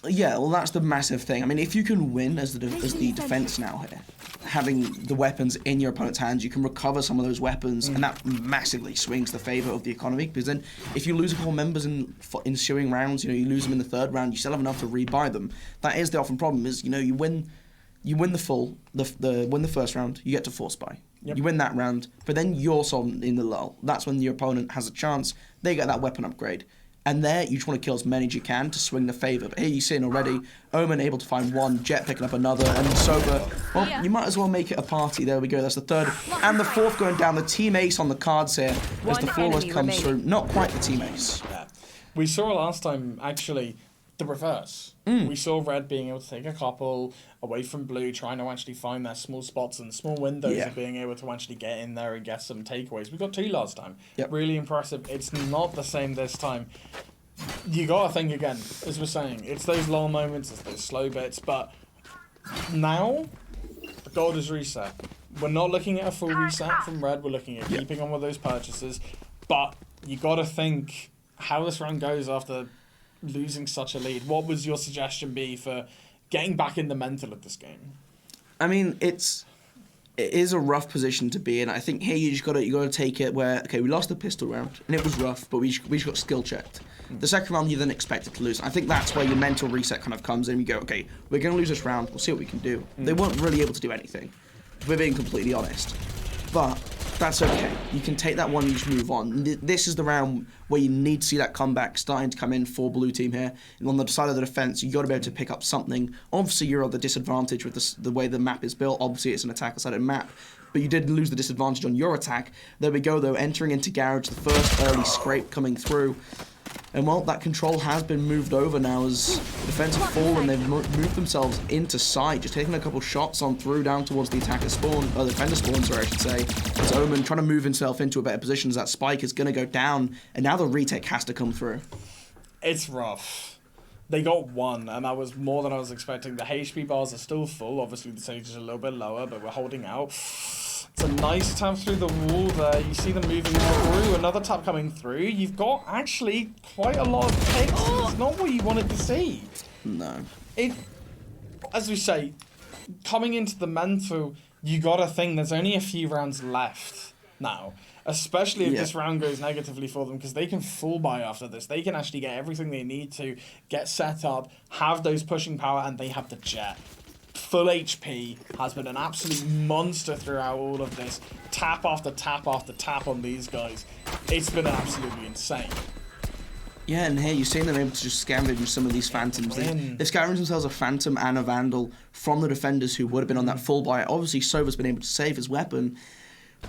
Yeah, well, that's the massive thing. I mean, if you can win as the defense now here, having the weapons in your opponent's hands, you can recover some of those weapons, and that massively swings the favour of the economy. Because then, if you lose a couple members in ensuing rounds, you lose them in the 3rd round, you still have enough to rebuy them. That is the often problem. Is you win the first round, you get to force buy. Yep. You win that round, but then you're sort of in the lull. That's when your opponent has a chance. They get that weapon upgrade. And there, you just want to kill as many as you can to swing the favour. But here you see it already. Omen able to find 1, Jet picking up another, and Sober, well, you might as well make it a party. There we go, that's the 3rd. And the 4th going down, the team ace on the cards here, as the 4 comes through. Not quite the team ace. Yeah. We saw last time, actually, the reverse. We saw Red being able to take a couple away from Blue, trying to actually find their small spots and small windows of being able to actually get in there and get some takeaways. We got 2 last time. Really impressive. It's not the same this time. You got to think again, as we're saying, it's those long moments, it's those slow bits, but now the gold is reset. We're not looking at a full reset from Red, we're looking at keeping on with those purchases, but you got to think how this round goes after losing such a lead. What was your suggestion be for getting back in the mental of this game? I mean, it is a rough position to be in. I think here you gotta take it where, okay, we lost the pistol round and it was rough, but we just got skill checked. The second round you then expected to lose. I think that's where your mental reset kind of comes in. You go, okay, we're gonna lose this round. We'll see what we can do. They weren't really able to do anything, if we're being completely honest. But that's okay. You can take that one and just move on. This is the round where you need to see that comeback starting to come in for Blue Team here. And on the side of the defense, you got to be able to pick up something. Obviously, you're at the disadvantage with the way the map is built. Obviously, it's an attacker-sided map. But you did lose the disadvantage on your attack. There we go, though. Entering into Garage, the first early scrape coming through. And well, that control has been moved over now as the defense have fallen. They've moved themselves into sight, just taking a couple shots on through down towards the attacker spawn, or the defender spawn, sorry, I should say. It's Omen trying to move himself into a better position as that spike is going to go down, and now the retake has to come through. It's rough. They got 1, and that was more than I was expecting. The HP bars are still full. Obviously, the stage is a little bit lower, but we're holding out. It's a nice tap through the wall there. You see them moving through. Another tap coming through. You've got actually quite a lot of takes. It's not what you wanted to see. No. As we say, coming into the mental, you got to think there's only a few rounds left now. Especially if this round goes negatively for them, because they can full buy after this. They can actually get everything they need to get set up, have those pushing power, and they have the jet. Full HP has been an absolute monster throughout all of this. Tap after tap after tap on these guys. It's been absolutely insane. Yeah, and here you're seeing them able to just scavenge some of these phantoms. They scavenge themselves a phantom and a vandal from the defenders who would have been on that full buy. Obviously, Sova's been able to save his weapon.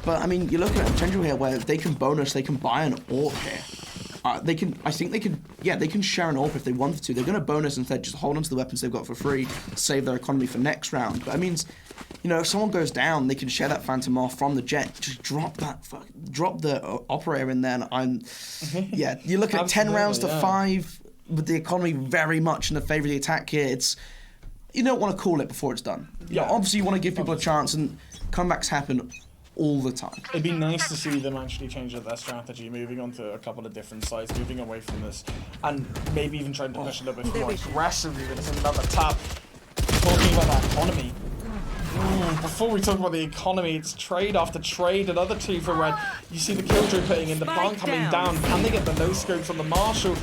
But I mean, you're looking at a potential here where they can bonus, they can buy an AWP here. They can share an AWP if they wanted to. They're going to bonus instead, just hold on to the weapons they've got for free, save their economy for next round. But that means, if someone goes down, they can share that phantom off from the jet. Just drop the operator in there. You're looking at 10 rounds to 5 with the economy very much in the favour of the attack here. You don't want to call it before it's done. Obviously, you want to give people a chance, and comebacks happen all the time. It'd be nice to see them actually change their strategy, moving on to a couple of different sides, moving away from this, and maybe even trying to push a little bit more aggressively. There's another tap. Talking about that economy. Before we talk about the economy, it's trade after trade. Another 2 for Red. You see the killjoy putting in, the plant coming down. Can they get the no scopes on the Marshall?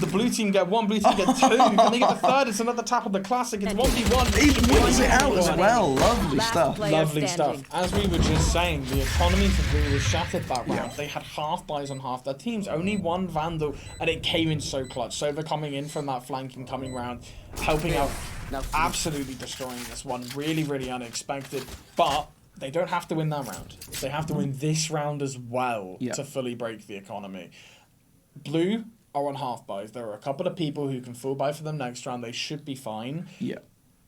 The blue team get 1, blue team get 2. Can they get the third? It's another tap on the classic. It's 1v1. He wins it out as well. Lovely stuff. Lovely stuff. As we were just saying, the economy for Blue was shattered that round. They had half buys on half their teams. Only 1 Vandal, and it came in so clutch. So they're coming in from that flanking coming round, helping out, absolutely destroying this one. Really, really unexpected. But they don't have to win that round. They have to win this round as well to fully break the economy. Blue are on half buys. There are a couple of people who can full buy for them next round. They should be fine.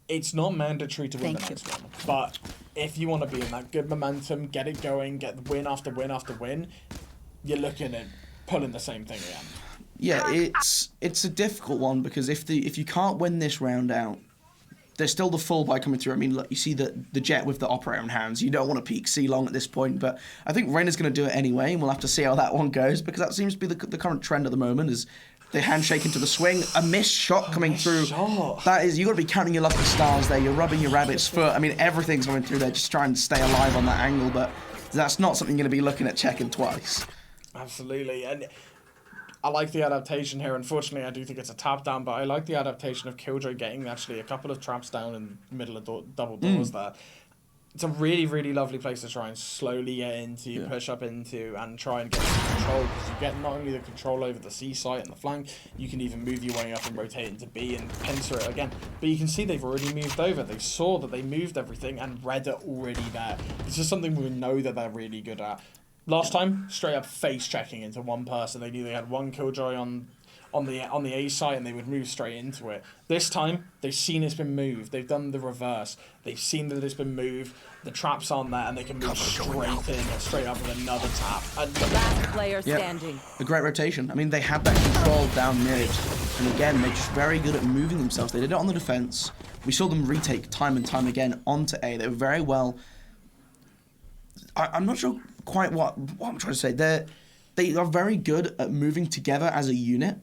It's not mandatory to win the next one, but if you want to be in that good momentum, get it going, get win after win after win, you're looking at pulling the same thing again. Yeah, it's a difficult one because if you can't win this round out, there's still the full buy coming through. I mean, look, you see the jet with the operator in hands. You don't want to peek C-long at this point, but I think Reyna's going to do it anyway, and we'll have to see how that one goes, because that seems to be the current trend at the moment, is the handshake into the swing, a missed shot coming through. That is, you got to be counting your lucky stars there. You're rubbing your rabbit's foot. I mean, everything's coming through there, just trying to stay alive on that angle, but that's not something you're going to be looking at checking twice. Absolutely, and I like the adaptation here. Unfortunately, I do think it's a tap down, but I like the adaptation of Killjoy getting actually a couple of traps down in the middle of double doors there. It's a really, really lovely place to try and slowly get into, push up into, and try and get some control, because you get not only the control over the C site and the flank, you can even move your way up and rotate into B and pincer it again. But you can see they've already moved over. They saw that they moved everything, and Red are already there. It's just something we know that they're really good at. Last time, straight up face checking into one person. They knew they had 1 Killjoy on on the A site and they would move straight into it. This time, they've seen it's been moved. They've done the reverse. They've seen that it's been moved. The traps aren't there, and they can move straight up with another tap. And Last player standing. A great rotation. I mean, they had that control down mid, and again, they're just very good at moving themselves. They did it on the defense. We saw them retake time and time again onto A. They were very well. I'm not sure quite what I'm trying to say. They are very good at moving together as a unit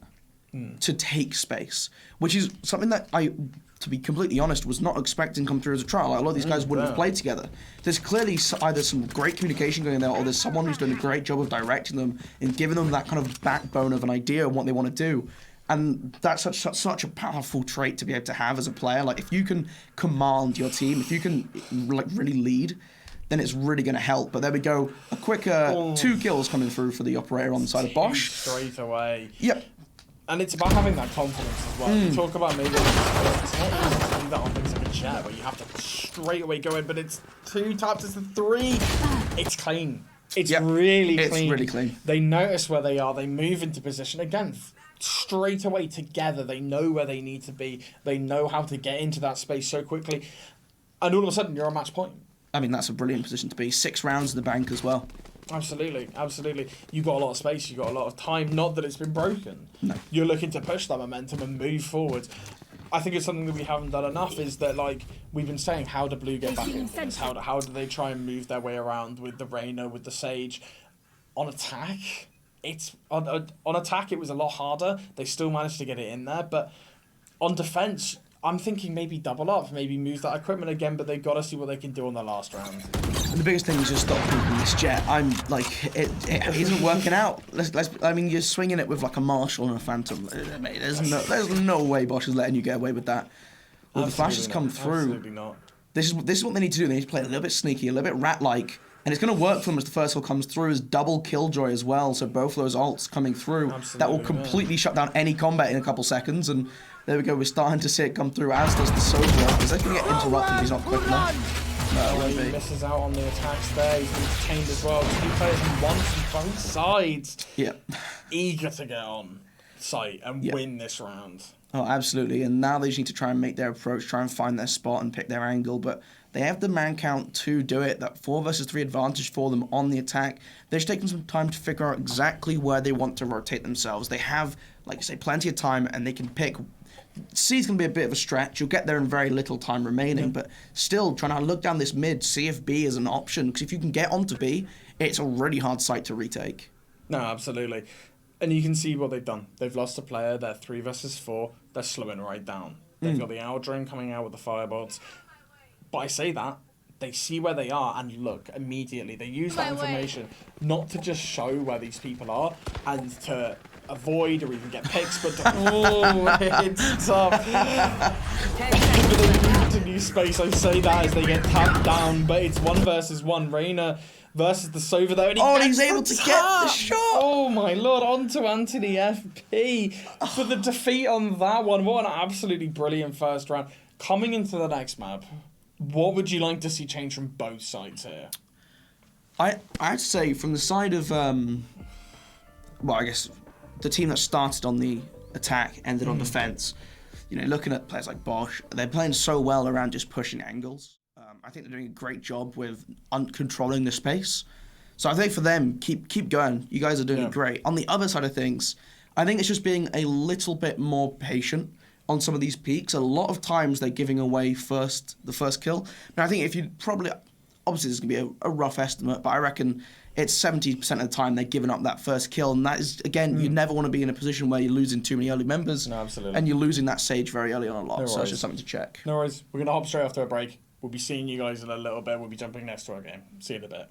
to take space, which is something that I, to be completely honest, was not expecting come through as a trial. Like, a lot of these guys wouldn't have played together. There's clearly either some great communication going there, or there's someone who's doing a great job of directing them and giving them that kind of backbone of an idea of what they want to do. And that's such a powerful trait to be able to have as a player. Like, if you can command your team, if you can like really lead, then it's really going to help. But there we go. A quick 2 kills coming through for the operator on the side of Bosch. Straight away. Yep. And it's about having that confidence as well. You talk about maybe it's not easy to do that on things like a chair where you have to straight away go in, but it's 2 taps, it's a 3. It's clean. It's really clean. It's really clean. They notice where they are. They move into position. Again, straight away together. They know where they need to be. They know how to get into that space so quickly. And all of a sudden, you're on match point. I mean, that's a brilliant position to be. 6 rounds in the bank as well. Absolutely, absolutely. You've got a lot of space, you've got a lot of time, not that it's been broken. No. You're looking to push that momentum and move forward. I think it's something that we haven't done enough, is that, like, we've been saying, how do Blue get back in things? How do they try and move their way around with the Reyna, with the Sage? On attack, on attack it was a lot harder. They still managed to get it in there, but on defense, I'm thinking maybe double up, maybe move that equipment again, but they've got to see what they can do on the last round. And the biggest thing is just stop keeping this jet. I'm like, it isn't working out. I mean, you're swinging it with like a Marshall and a Phantom. Mate, there's no way Bosch is letting you get away with that. Well, the flashes come through. Absolutely not. This is what they need to do. They need to play a little bit sneaky, a little bit rat-like. And it's going to work for them as the first kill comes through, as double Killjoy as well. So both of those ults coming through, that will completely shut down any combat in a couple seconds. And there we go, we're starting to see it come through, as does the Soldier, because they're going to get interrupted if he's not quick enough. No, he misses out on the attacks there. He's been chained as well. 2 players in one from both sides. Yeah. Eager to get on site and win this round. Oh, absolutely. And now they just need to try and make their approach, try and find their spot and pick their angle. But they have the man count to do it. That 4 versus 3 advantage for them on the attack. They're just taking some time to figure out exactly where they want to rotate themselves. They have, like I say, plenty of time, and they can pick. C's going to be a bit of a stretch. You'll get there in very little time remaining, but still trying to look down this mid, see if B is an option. Because if you can get onto B, it's a really hard site to retake. No, absolutely. And you can see what they've done. They've lost a player. They're 3 versus 4. They're slowing right down. They've got the Aldrin coming out with the firebots. But I say that, they see where they are and look immediately. They use that information not to just show where these people are and to avoid or even get picks, but to, it's tough. But they move to new space. I say that as they get tapped down, but it's 1 versus 1. Reyna versus the Sova there, and he's able to get the shot. Oh my lord, onto Anthony FP for the defeat on that one. What an absolutely brilliant first round. Coming into the next map, what would you like to see change from both sides here? I'd say from the side of well, I guess the team that started on the attack ended on defense. You know, looking at players like Bosch, they're playing so well around just pushing angles. I think they're doing a great job with controlling the space. So I think for them, keep going. You guys are doing great. On the other side of things, I think it's just being a little bit more patient on some of these peaks. A lot of times they're giving away the first kill. Now I think if you probably, obviously this is going to be a rough estimate, but I reckon it's 70% of the time they're giving up that first kill. And that is, again, you never want to be in a position where you're losing too many early members. No, absolutely. And you're losing that Sage very early on a lot. No so it's just something to check. No worries. We're going to hop straight after a break. We'll be seeing you guys in a little bit. We'll be jumping next to our game. See you in a bit.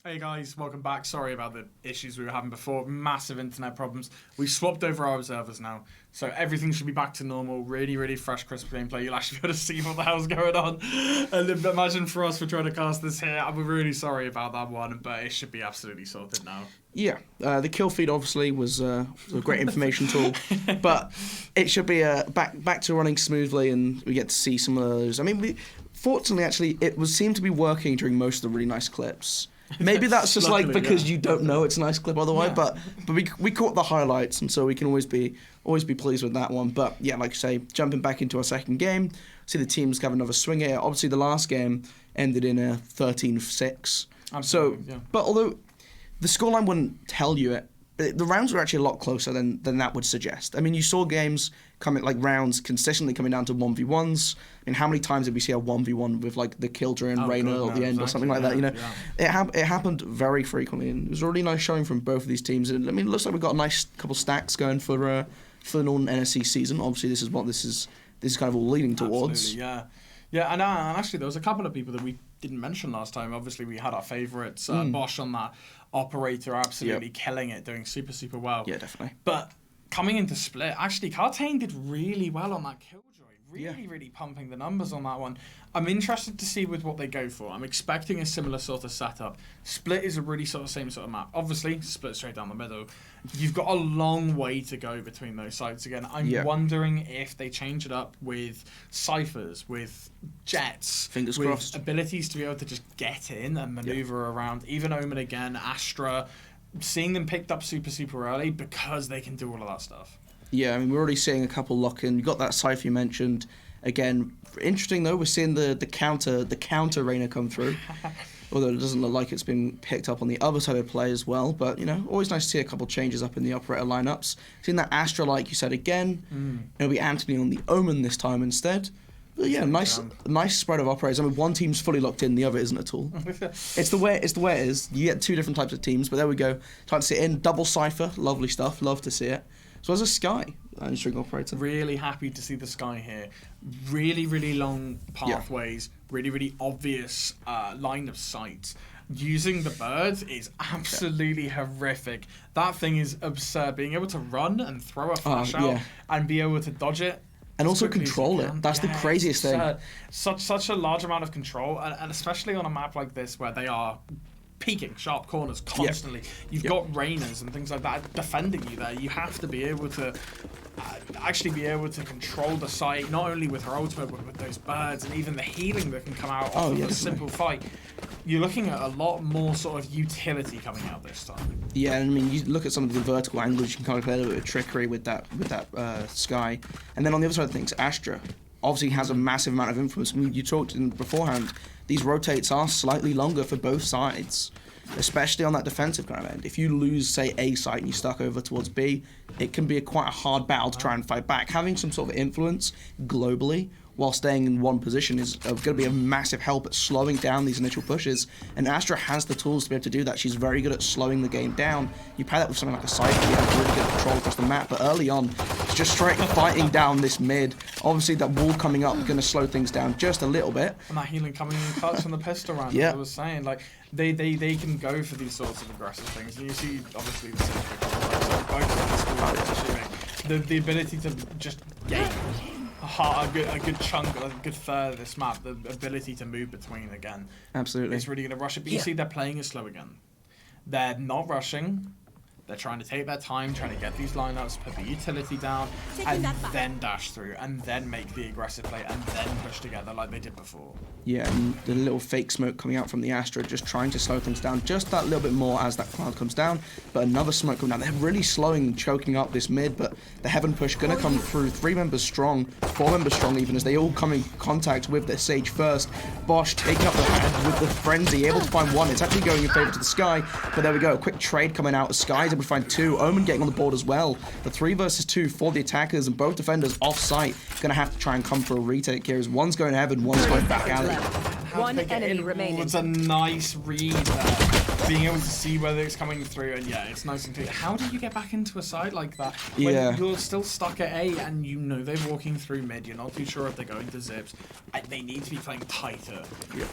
Hey guys, welcome back. Sorry about the issues we were having before. Massive internet problems. We've swapped over our observers now, so everything should be back to normal. Really, really fresh, crisp gameplay. You'll actually be able to see what the hell's going on. And imagine for us, we're trying to cast this here. I'm really sorry about that one, but it should be absolutely sorted now. Yeah, the kill feed obviously was a great information tool, but it should be back to running smoothly, and we get to see some of those. I mean, fortunately, actually, seemed to be working during most of the really nice clips. Maybe that's just Luckily, like because yeah. you don't know it's a nice clip otherwise, but we caught the highlights, and so we can always be pleased with that one. But yeah, like I say, jumping back into our second game, see the teams have another swing here. Obviously, the last game ended in a 13-6. So, yeah. but although the scoreline wouldn't tell you it, the rounds were actually a lot closer than that would suggest. I mean, you saw games rounds consistently coming down to 1v1s. I mean, how many times did we see a 1v1 with like the Killjoy and Reyna at the end or something like that? You know, it happened very frequently, and it was a really nice showing from both of these teams. And I mean, it looks like we've got a nice couple stacks going for the Northern NSC season. Obviously, this is kind of all leading towards. Absolutely, yeah, and actually there was a couple of people that we didn't mention last time. Obviously, we had our favourites, Bosch on that operator, absolutely killing it, doing super, super well. Yeah, definitely. But coming into Split, actually, Cartain did really well on that Killjoy. Really pumping the numbers on that one. I'm interested to see with what they go for. I'm expecting a similar sort of setup. Split is a really same sort of map. Obviously, split straight down the middle. You've got a long way to go between those sides again. I'm wondering if they change it up with ciphers, with jets, Fingers with crossed. abilities to be able to just get in and maneuver around. Even Omen again, Astra, seeing them picked up super, super early because they can do all of that stuff. Yeah, I mean, we're already seeing a couple lock in. You got that Cypher you mentioned. Again, interesting though, we're seeing the counter Reyna come through. Although it doesn't look like it's been picked up on the other side of play as well. But, you know, always nice to see a couple changes up in the operator lineups. Seeing that Astra, like you said again. It'll be Anthony on the Omen this time instead. But yeah, nice spread of operators. I mean, one team's fully locked in, the other isn't at all. It's the way it is. You get two different types of teams, but there we go. Trying to sit in, double Cypher, lovely stuff, love to see it. So as a Sky, string operator. Really happy to see the Sky here. Really, really long pathways. Really, really obvious line of sight. Using the birds is absolutely horrific. That thing is absurd. Being able to run and throw a flash out and be able to dodge it. And also control it. That's the craziest thing. Such a large amount of control, and especially on a map like this where they are peeking sharp corners constantly. You've got Reynas and things like that defending you there. You have to be able to actually be able to control the site, not only with her ultimate, but with those birds and even the healing that can come out of a simple fight. You're looking at a lot more sort of utility coming out this time. Yeah, I mean, you look at some of the vertical angles, you can kind of play a little bit of trickery with that Sky. And then on the other side of things, Astra obviously has a massive amount of influence. I mean, you talked in beforehand, these rotates are slightly longer for both sides, especially on that defensive kind of end. If you lose, say, A site and you stuck over towards B, it can be quite a hard battle to try and fight back. Having some sort of influence globally while staying in one position is going to be a massive help at slowing down these initial pushes. And Astra has the tools to be able to do that. She's very good at slowing the game down. You pair that with something like a Cypher, you have really good control across the map. But early on, it's just straight fighting down this mid. Obviously, that wall coming up is going to slow things down just a little bit. And that healing coming in clutch from the pistol round, as I was saying. Like, they can go for these sorts of aggressive things. And you see, obviously, the the ability to just gain a good chunk, a good third of this map, the ability to move between again. Absolutely. It's really going to rush it. But you see they're playing it slow again. They're not rushing. They're trying to take their time, trying to get these lineups, put the utility down, and then dash through, and then make the aggressive play, and then push together like they did before. Yeah, and the little fake smoke coming out from the Astra, just trying to slow things down just that little bit more as that cloud comes down. But another smoke coming down. They're really slowing and choking up this mid, but the Heaven push going to come through. 3 members strong, 4 members strong even, as they all come in contact with their Sage first. Bosch taking up the head with the Frenzy, able to find one. It's actually going in favor to the Sky, but there we go. A quick trade coming out. The Sky's able to find 2. Omen getting on the board as well. The 3 versus 2 for the attackers, and both defenders off-site. Going to have to try and come for a retake here, as one's going Heaven, one's going back alley. One enemy remaining. It's a nice read there. being able to see whether it's coming through, and yeah, it's nice and clear. How do you get back into a side like that when you're still stuck at A and you know they're walking through mid? You're not too sure if they're going to zips. They need to be playing tighter. Yeah.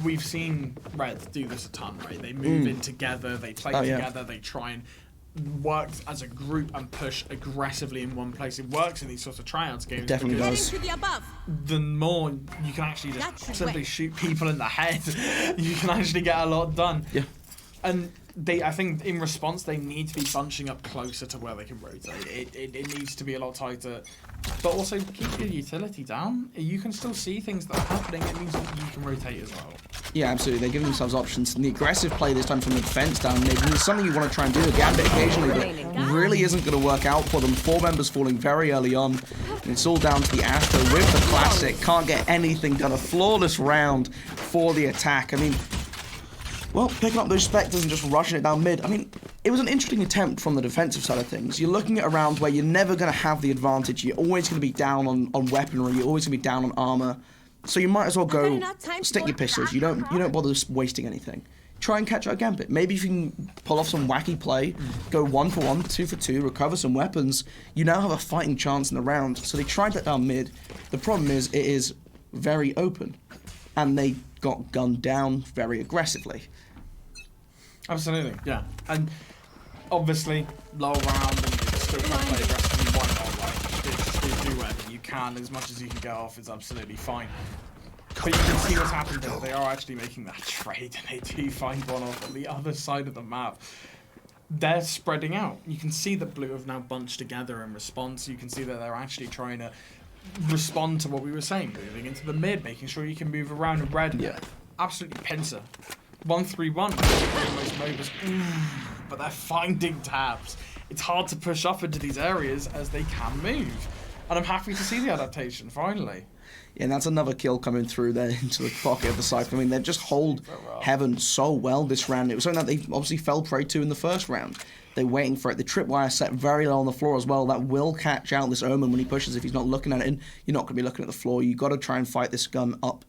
We've seen Red do this a ton, right? They move in together, they play together, they try and work as a group and push aggressively in one place. It works in these sorts of tryouts games. Definitely does. The more you can actually just simply shoot people in the head, you can actually get a lot done. Yeah. And I think in response, they need to be bunching up closer to where they can rotate. It needs to be a lot tighter. But also keep your utility down. You can still see things that are happening. It means that you can rotate as well. Yeah, absolutely. They're giving themselves options. And the aggressive play this time from the defense down mid is something you want to try and do a gambit occasionally, but really isn't going to work out for them. 4 members falling very early on. And it's all down to the Astro with the classic. Can't get anything done. A flawless round for the attack. I mean, well, picking up those Spectres and just rushing it down mid. I mean, it was an interesting attempt from the defensive side of things. You're looking at a round where you're never going to have the advantage. You're always going to be down on weaponry. You're always going to be down on armor. So you might as well go stick your pistols. You don't bother wasting anything. Try and catch out a gambit. Maybe if you can pull off some wacky play, go 1 for 1, 2 for 2, recover some weapons, you now have a fighting chance in the round. So they tried that down mid. The problem is it is very open, and they got gunned down very aggressively. Absolutely, yeah. And obviously, low round and you still can't play aggressively. Why not? Like, just do whatever you can. As much as you can get off is absolutely fine. But you can see what's happened there. They are actually making that trade, and they do find one off on the other side of the map. They're spreading out. You can see that Blue have now bunched together in response. You can see that they're actually trying to respond to what we were saying, moving into the mid, making sure you can move around. And Red, absolutely pincer. 1-3-1, most MOBAs, but they're finding tabs. It's hard to push up into these areas as they can move. And I'm happy to see the adaptation, finally. Yeah, and that's another kill coming through there into the pocket of the Cypher. I mean, they've just hold Heaven so well this round. It was something that they obviously fell prey to in the first round. They're waiting for it. The tripwire set very low on the floor as well. That will catch out this Omen when he pushes. If he's not looking at it, and you're not going to be looking at the floor. You've got to try and fight this gun up.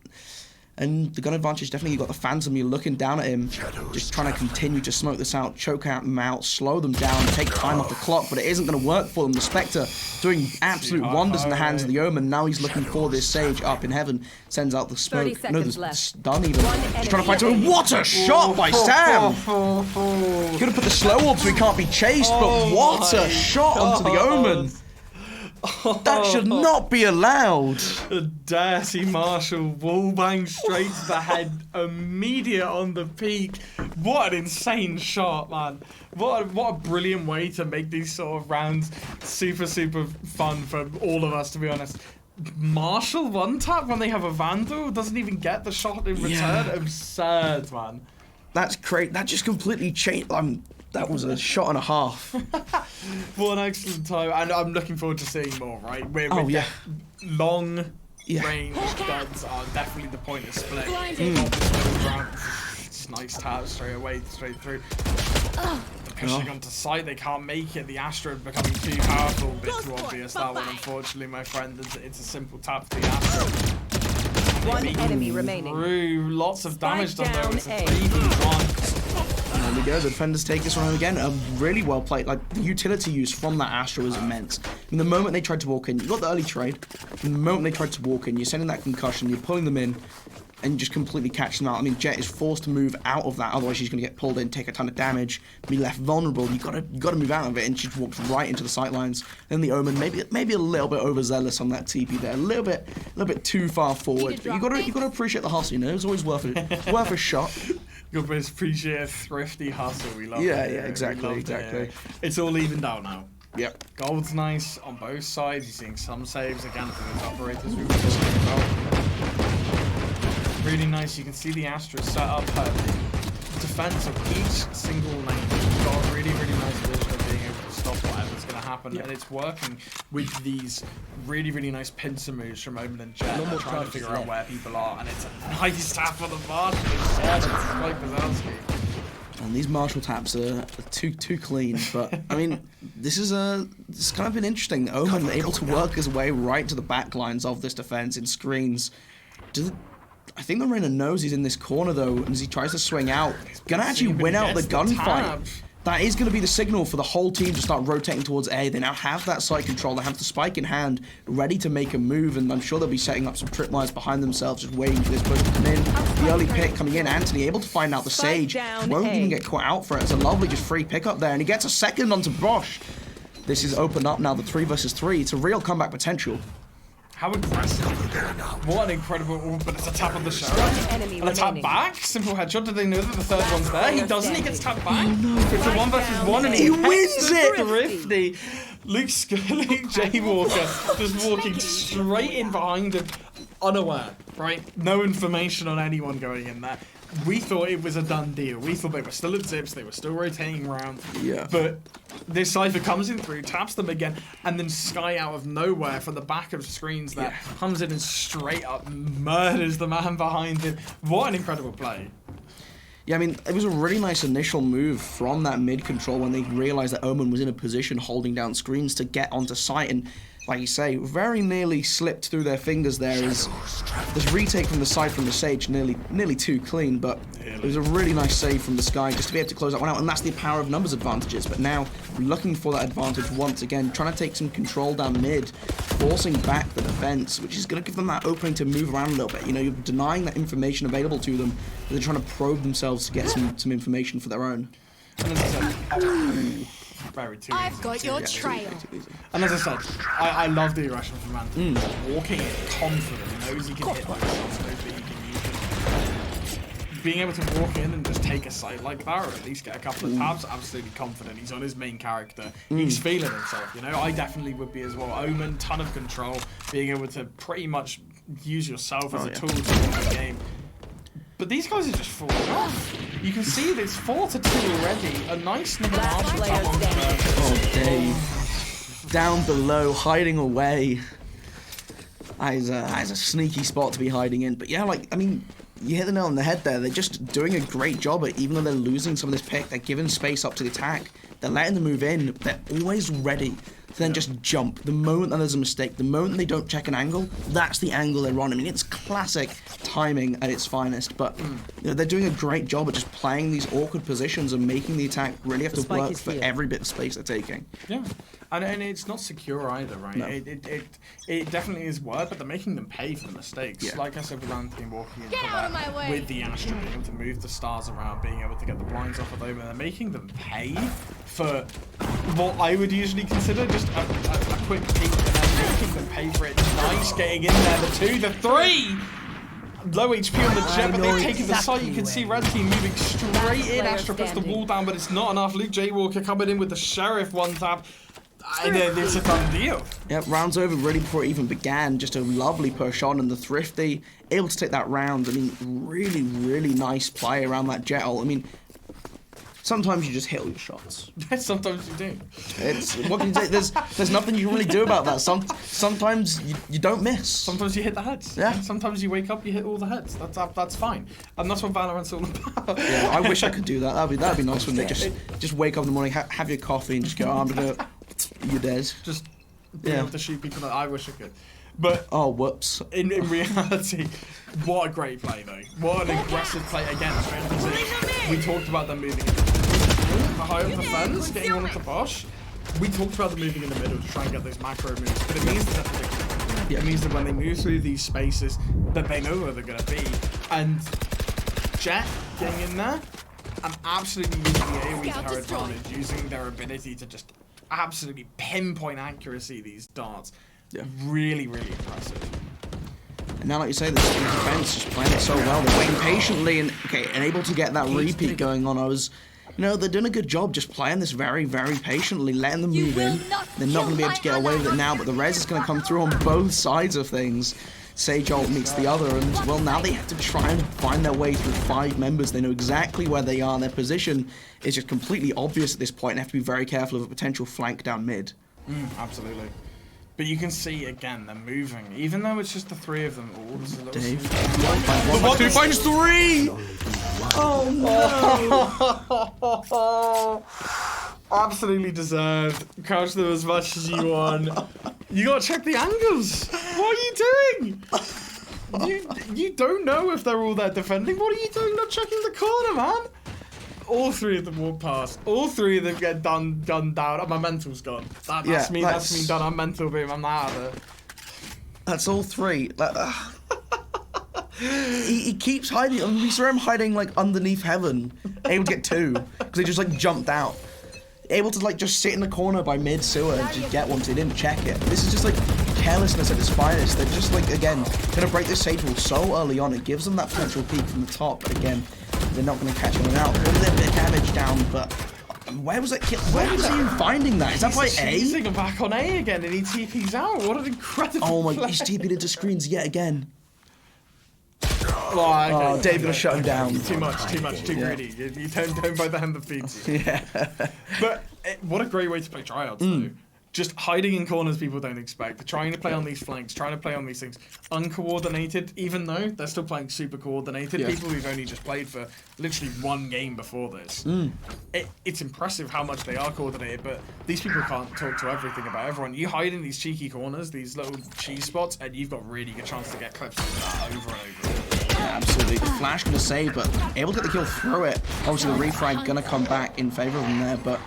And the gun advantage, definitely, you've got the Phantom, you're looking down at him, just trying to continue to smoke this out, choke out them out, slow them down, take time off the clock, but it isn't going to work for them. The Spectre doing absolute wonders in the hands of the Omen. Now he's looking for this Sage up in Heaven, sends out the smoke. 30 No, seconds the left. stun even. Just trying to fight him. What a shot by Sam! Could have put the slow orb so he can't be chased, but what a shot onto the Omen! That should not be allowed. The dirty Marshall wallbang straight to the head, immediate on the peak. What an insane shot, man. What a brilliant way to make these sort of rounds super fun for all of us, to be honest. Marshall one tap when they have a Vandal, doesn't even get the shot in return. Absurd, man. That's great. That just completely changed. That was a shot and a half. What an excellent time. And I'm looking forward to seeing more, right? Long range guns are definitely the point of split. It's nice tap straight through. Pushing onto site, they can't make it. The Astra becoming too powerful, a bit too obvious. That one, unfortunately, my friend, it's a simple tap for the Astra. One enemy remaining. Through lots of damage done there. It's a Spike 3v1. There we go, the defenders take this one again. Really well played. Like, the utility use from that Astra was immense. In the moment they tried to walk in, you got the early trade. In the moment they tried to walk in, you're sending that concussion, you're pulling them in, and you just completely catch them out. I mean, Jet is forced to move out of that, otherwise she's going to get pulled in, take a ton of damage, be left vulnerable. You got to move out of it, and she walks right into the sightlines. Then the Omen, maybe a little bit overzealous on that TP there, a little bit too far forward. But you got to appreciate the hustle. You know, it's always worth it, worth a shot. You got to appreciate a thrifty hustle. We love it. Yeah, exactly. It's all evened out now. Yep. Gold's nice on both sides. You're seeing some saves again from those operators we were talking about. Really nice. You can see the Astra set up her defense of each single lane. You've got a really nice vision of being able to stop whatever's going to happen, and it's working with these really nice pincer moves from Omen and Jet, trying to figure out where people are, and it's a nice tap for the Marshall. It's like Wazowski. And these Marshall taps are too clean, but I mean, this has kind of been interesting. Omen able to work his way right to the back lines of this defense in screens. I think the Reyna knows he's in this corner though, and as he tries to swing out, gonna actually win out the gunfight. That is going to be the signal for the whole team to start rotating towards A. They now have that site control. They have the spike in hand, ready to make a move, and I'm sure they'll be setting up some tripwires behind themselves, just waiting for this push to come in. The early pick coming in. Anthony able to find out the Sage. Won't even get caught out for it. It's a lovely just free pick up there, and he gets a second onto Bosch. This is opened up now, the 3 versus 3. It's a real comeback potential. How aggressive. What an incredible, but it's a tap on the Sheriff. And a tap back, simple headshot. Did they know that the third one's there? He doesn't, he gets tapped back. It's a 1 versus 1 and he wins it! Thrifty. Luke Jaywalker just walking straight in behind him, unaware, right? No information on anyone going in there. We thought it was a done deal. We thought they were still at zips, they were still rotating around. Yeah. But this Cypher comes in through, taps them again, and then Sky out of nowhere from the back of screens there comes in and straight up murders the man behind him. What an incredible play. Yeah, I mean, it was a really nice initial move from that mid control when they realized that Omen was in a position holding down screens to get onto site, and like you say, very nearly slipped through their fingers there as this retake from the side from the Sage nearly too clean, but it was a really nice save from the Sky just to be able to close that one out, and that's the power of numbers advantages. But now looking for that advantage once again, trying to take some control down mid, forcing back the defense, which is going to give them that opening to move around a little bit. You know, you're denying that information available to them, but they're trying to probe themselves to get some information for their own. And as I said, very too I've easy. got your trail. And as I said, I love the aggression from Anthony. Walking in confident, knows he can hit those shots, knows that he can use them. Being able to walk in and just take a site like that, or at least get a couple of tabs, absolutely confident. He's on his main character. He's feeling himself, you know? I definitely would be as well. Omen, ton of control, being able to pretty much use yourself as a tool to win the game. But these guys are just falling off. You can see that it's 4-2 already. A nice number Last of player on standing. Oh, Dave. Down below, hiding away. That is a sneaky spot to be hiding in. But yeah, like, I mean, you hit the nail on the head there. They're just doing a great job at, even though they're losing some of this pick, they're giving space up to the attack. They're letting them move in. They're always ready to then just jump. The moment that there's a mistake, the moment they don't check an angle, that's the angle they're on. I mean, it's classic timing at its finest, but you know, they're doing a great job at just playing these awkward positions and making the attack really have to work for every bit of space they're taking. Yeah, and it's not secure either, right? No. It definitely is work, but they're making them pay for the mistakes. Yeah. Like I said with Anthony walking into Get out of that, my way. with the Astra being able to move the stars around, being able to get the blinds off of them, and they're making them pay for what I would usually consider just a quick peek, and then making them pay for it. Nice getting in there, the 2, the 3! Low HP on the jet, but they've taken the site. You can see Red Team moving straight in. Astra puts the wall down, but it's not enough. Luke Jaywalker coming in with the Sheriff one tap. It's a done deal. Yep, round's over really before it even began. Just a lovely push on, and the Thrifty able to take that round. I mean, really, really nice play around that jet ult. I mean, sometimes you just hit all your shots. Sometimes you do. It's what can you say? There's nothing you can really do about that. Sometimes you don't miss. Sometimes you hit the heads. Yeah. Sometimes you wake up, you hit all the heads. That's fine, and that's what Valorant's all about. Yeah, I wish I could do that. That'd be nice when they just wake up in the morning, have your coffee, and just go, oh, I'm gonna. You're dead. Just being able to shoot people. I wish I could. But oh, whoops. In reality, what a great play though. What an aggressive play again. We talked about them moving in the high up the fence, getting on with the Bosch. We talked about them moving in the middle to try and get those macro moves, but it means that they're predictable. It means that when they move through these spaces, that they know where they're going to be. And Jet getting in there and absolutely using the AoE to her advantage, using their ability to just absolutely pinpoint accuracy these darts. Yeah. Really, really impressive. And now, like you say, the defense just playing it so well. They're waiting patiently and able to get that repeat going on. They're doing a good job just playing this very, very patiently, letting them move in. They're not going to be able to get away with it now, but the res is going to come through on both sides of things. Sage ult meets the other, and well, now they have to try and find their way through 5 members. They know exactly where they are, and their position is just completely obvious at this point, and have to be very careful of a potential flank down mid. Absolutely. But you can see, again, they're moving. Even though it's just the 3 of them. Oh, there's a little Dave. The 1, 2 finds 3! Oh, no! Absolutely deserved. Crouch them as much as you want. You gotta check the angles. What are you doing? You don't know if they're all there defending. What are you doing not checking the corner, man? All three of them walk past. All three of them get gunned down. My mental's gone. That's me done. I'm mental beam. I'm out of it. That's all three. He keeps hiding. I mean, we saw him hiding like underneath heaven. Able to get 2 because he just like jumped out. Able to like just sit in the corner by mid sewer and just get one. So he didn't check it. This is just like carelessness at its finest. They're just like again gonna break this sage wall so early on. It gives them that potential peak from the top. But again, they're not gonna catch anyone out. A little bit of damage down, but. Where was that kill? Where was he even finding that? Is that by A? He's back on A again and he TP's out. What an incredible Oh my! play. He's TP'd into screens yet again. Oh, okay. Dave gonna shut him down. Too greedy. You don't buy the hand that feeds you. Yeah. But what a great way to play tryouts, though. Just hiding in corners people don't expect. Trying to play on these flanks, trying to play on these things. Uncoordinated, even though they're still playing super coordinated. Yeah. People who've only just played for literally one game before this. It's impressive how much they are coordinated, but these people can't talk to everything about everyone. You hide in these cheeky corners, these little cheese spots, and you've got really good chance to get clips of that over and over. Yeah, absolutely. The flash gonna save, but able to get the kill through it. Obviously, the refrag gonna come back in favor of him there, but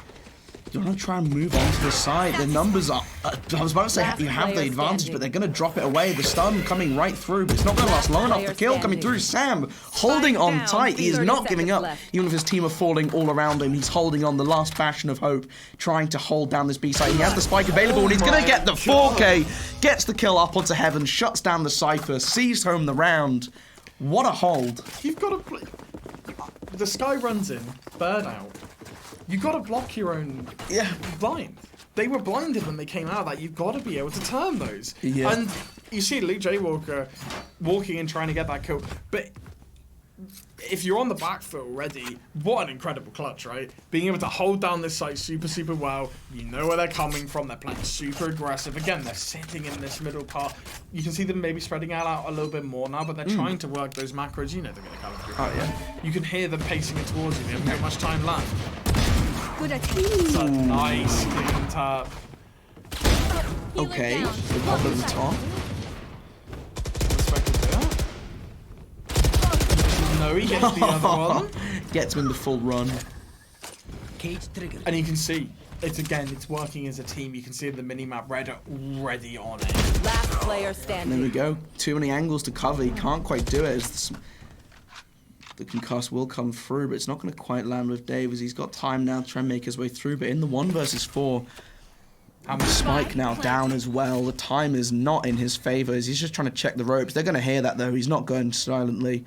you want to try and move on to the side. The numbers are. I was about to say you have the advantage, but they're gonna drop it away. The stun coming right through, but it's not gonna last long enough. The kill coming through. Sam holding on tight. He is not giving up, even if his team are falling all around him. He's holding on the last bastion of hope, trying to hold down this B side. He has the spike available, and he's gonna get the 4K. Gets the kill up onto heaven, shuts down the Cypher, sees home the round. What a hold. You've got to play. The Sky runs in, bird out. You've got to block your own blind. They were blinded when they came out of that. You've got to be able to turn those. Yeah. And you see Luke J. Walker walking in trying to get that kill. But if you're on the back foot already, what an incredible clutch, right? Being able to hold down this site super well. You know where they're coming from. They're playing super aggressive. Again, they're sitting in this middle part. You can see them maybe spreading out a little bit more now, but they're trying to work those macros. You know they're going to come through. Oh, yeah. You can hear them pacing it towards you. They haven't got much time left. It's a nice clean tap. Okay, the pop at the top. No, he gets the other one. Gets him in the full run. And you can see, it's working as a team. You can see the mini-map red already on it. Last player And there standing. we go. Too many angles to cover. He can't quite do it. The concuss will come through, but it's not going to quite land with Dave as he's got time now to try and make his way through. But in the 1 versus 4, Spike now down as well. The time is not in his favor as he's just trying to check the ropes. They're going to hear that though. He's not going silently. And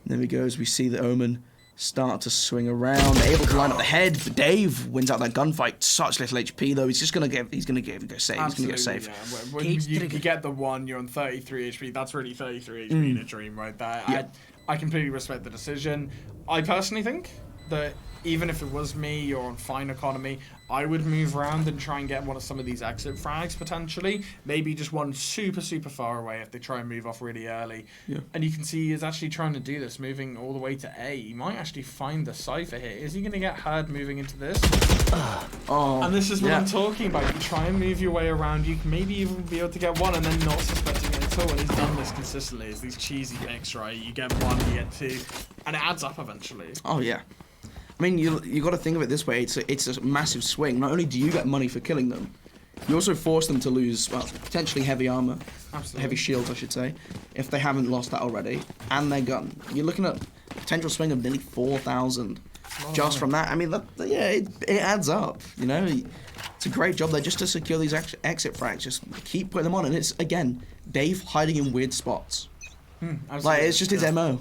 there we go as we see the Omen start to swing around, able to line up the head. But Dave wins out that gunfight. Such little HP though. He's going to go save. He's going to go save. Yeah. When you get the 1, you're on 33 HP. That's really 33 HP in a dream right there. Yeah. I completely respect the decision. I personally think that even if it was me, you're on fine economy, I would move around and try and get one of some of these exit frags potentially. Maybe just one super far away if they try and move off really early. Yeah. And you can see he's actually trying to do this, moving all the way to A. He might actually find the Cypher here. Is he going to get Herd moving into this? And this is what I'm talking about. You try and move your way around. You can maybe even be able to get 1 and then not suspecting it at all. And he's done this consistently. It's these cheesy picks, right? You get 1, you get 2, and it adds up eventually. Oh yeah. I mean, you got to think of it this way. It's a massive swing. Not only do you get money for killing them, you also force them to lose, well, potentially heavy armor, heavy shields, I should say, if they haven't lost that already, and their gun. You're looking at a potential swing of nearly 4,000 just from that. I mean, it adds up. You know, it's a great job there just to secure these exit frags. Just keep putting them on, and it's again Dave hiding in weird spots. Like it's just his MO.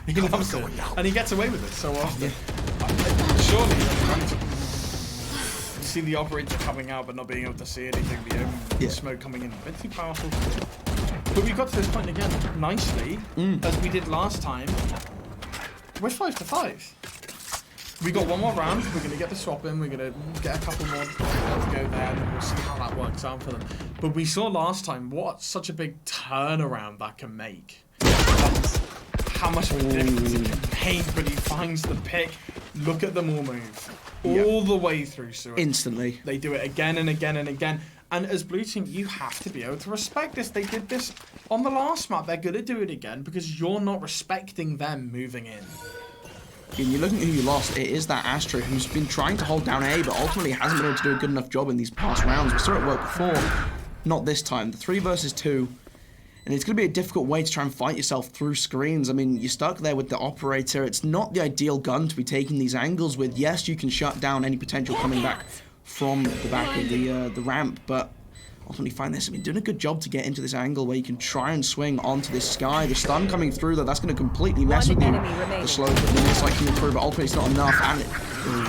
He loves it, and he gets away with it so often. Surely, you see the operator coming out but not being able to see anything. The smoke coming in, a bit too powerful. But we got to this point again nicely, as we did last time. We're 5-5. We got 1 more round. We're gonna get the swap in. We're gonna get a couple more to go there, and then we'll see how that works out for them. But we saw last time what such a big turnaround that can make. How much of a difference it can make, but he finds the pick. Look at them all move. All the way through sewer. Instantly. They do it again and again and again. And as Blue Team, you have to be able to respect this. They did this on the last map. They're going to do it again because you're not respecting them moving in. And you're looking at who you lost. It is that Astro who's been trying to hold down A, but ultimately hasn't been able to do a good enough job in these past rounds. We saw it work before. Not this time. The 3 versus 2. And it's going to be a difficult way to try and fight yourself through screens. I mean, you're stuck there with the operator. It's not the ideal gun to be taking these angles with. Yes, you can shut down any potential coming back from the back of the ramp, but ultimately find this. I mean, doing a good job to get into this angle where you can try and swing onto this sky. The stun coming through, though, that's going to completely mess with you. The slow miss coming through, but ultimately it's not enough. And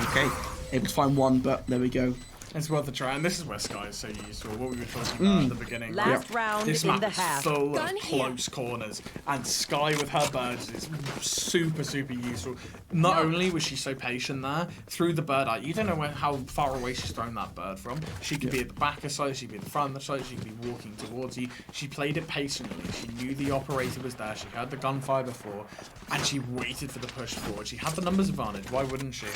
okay, able to find one, but there we go. It's worth a try, and this is where Sky is so useful. What we were talking about at the beginning. Last round this in map the is half. full of close corners, and Sky with her birds is super, super useful. Not only was she so patient there, through the bird eye, you don't know how far away she's thrown that bird from. She could be at the back of the site, she could be at the front of the site, she could be walking towards you. She played it patiently. She knew the operator was there. She heard the gunfire before, and she waited for the push forward. She had the numbers advantage. Why wouldn't she?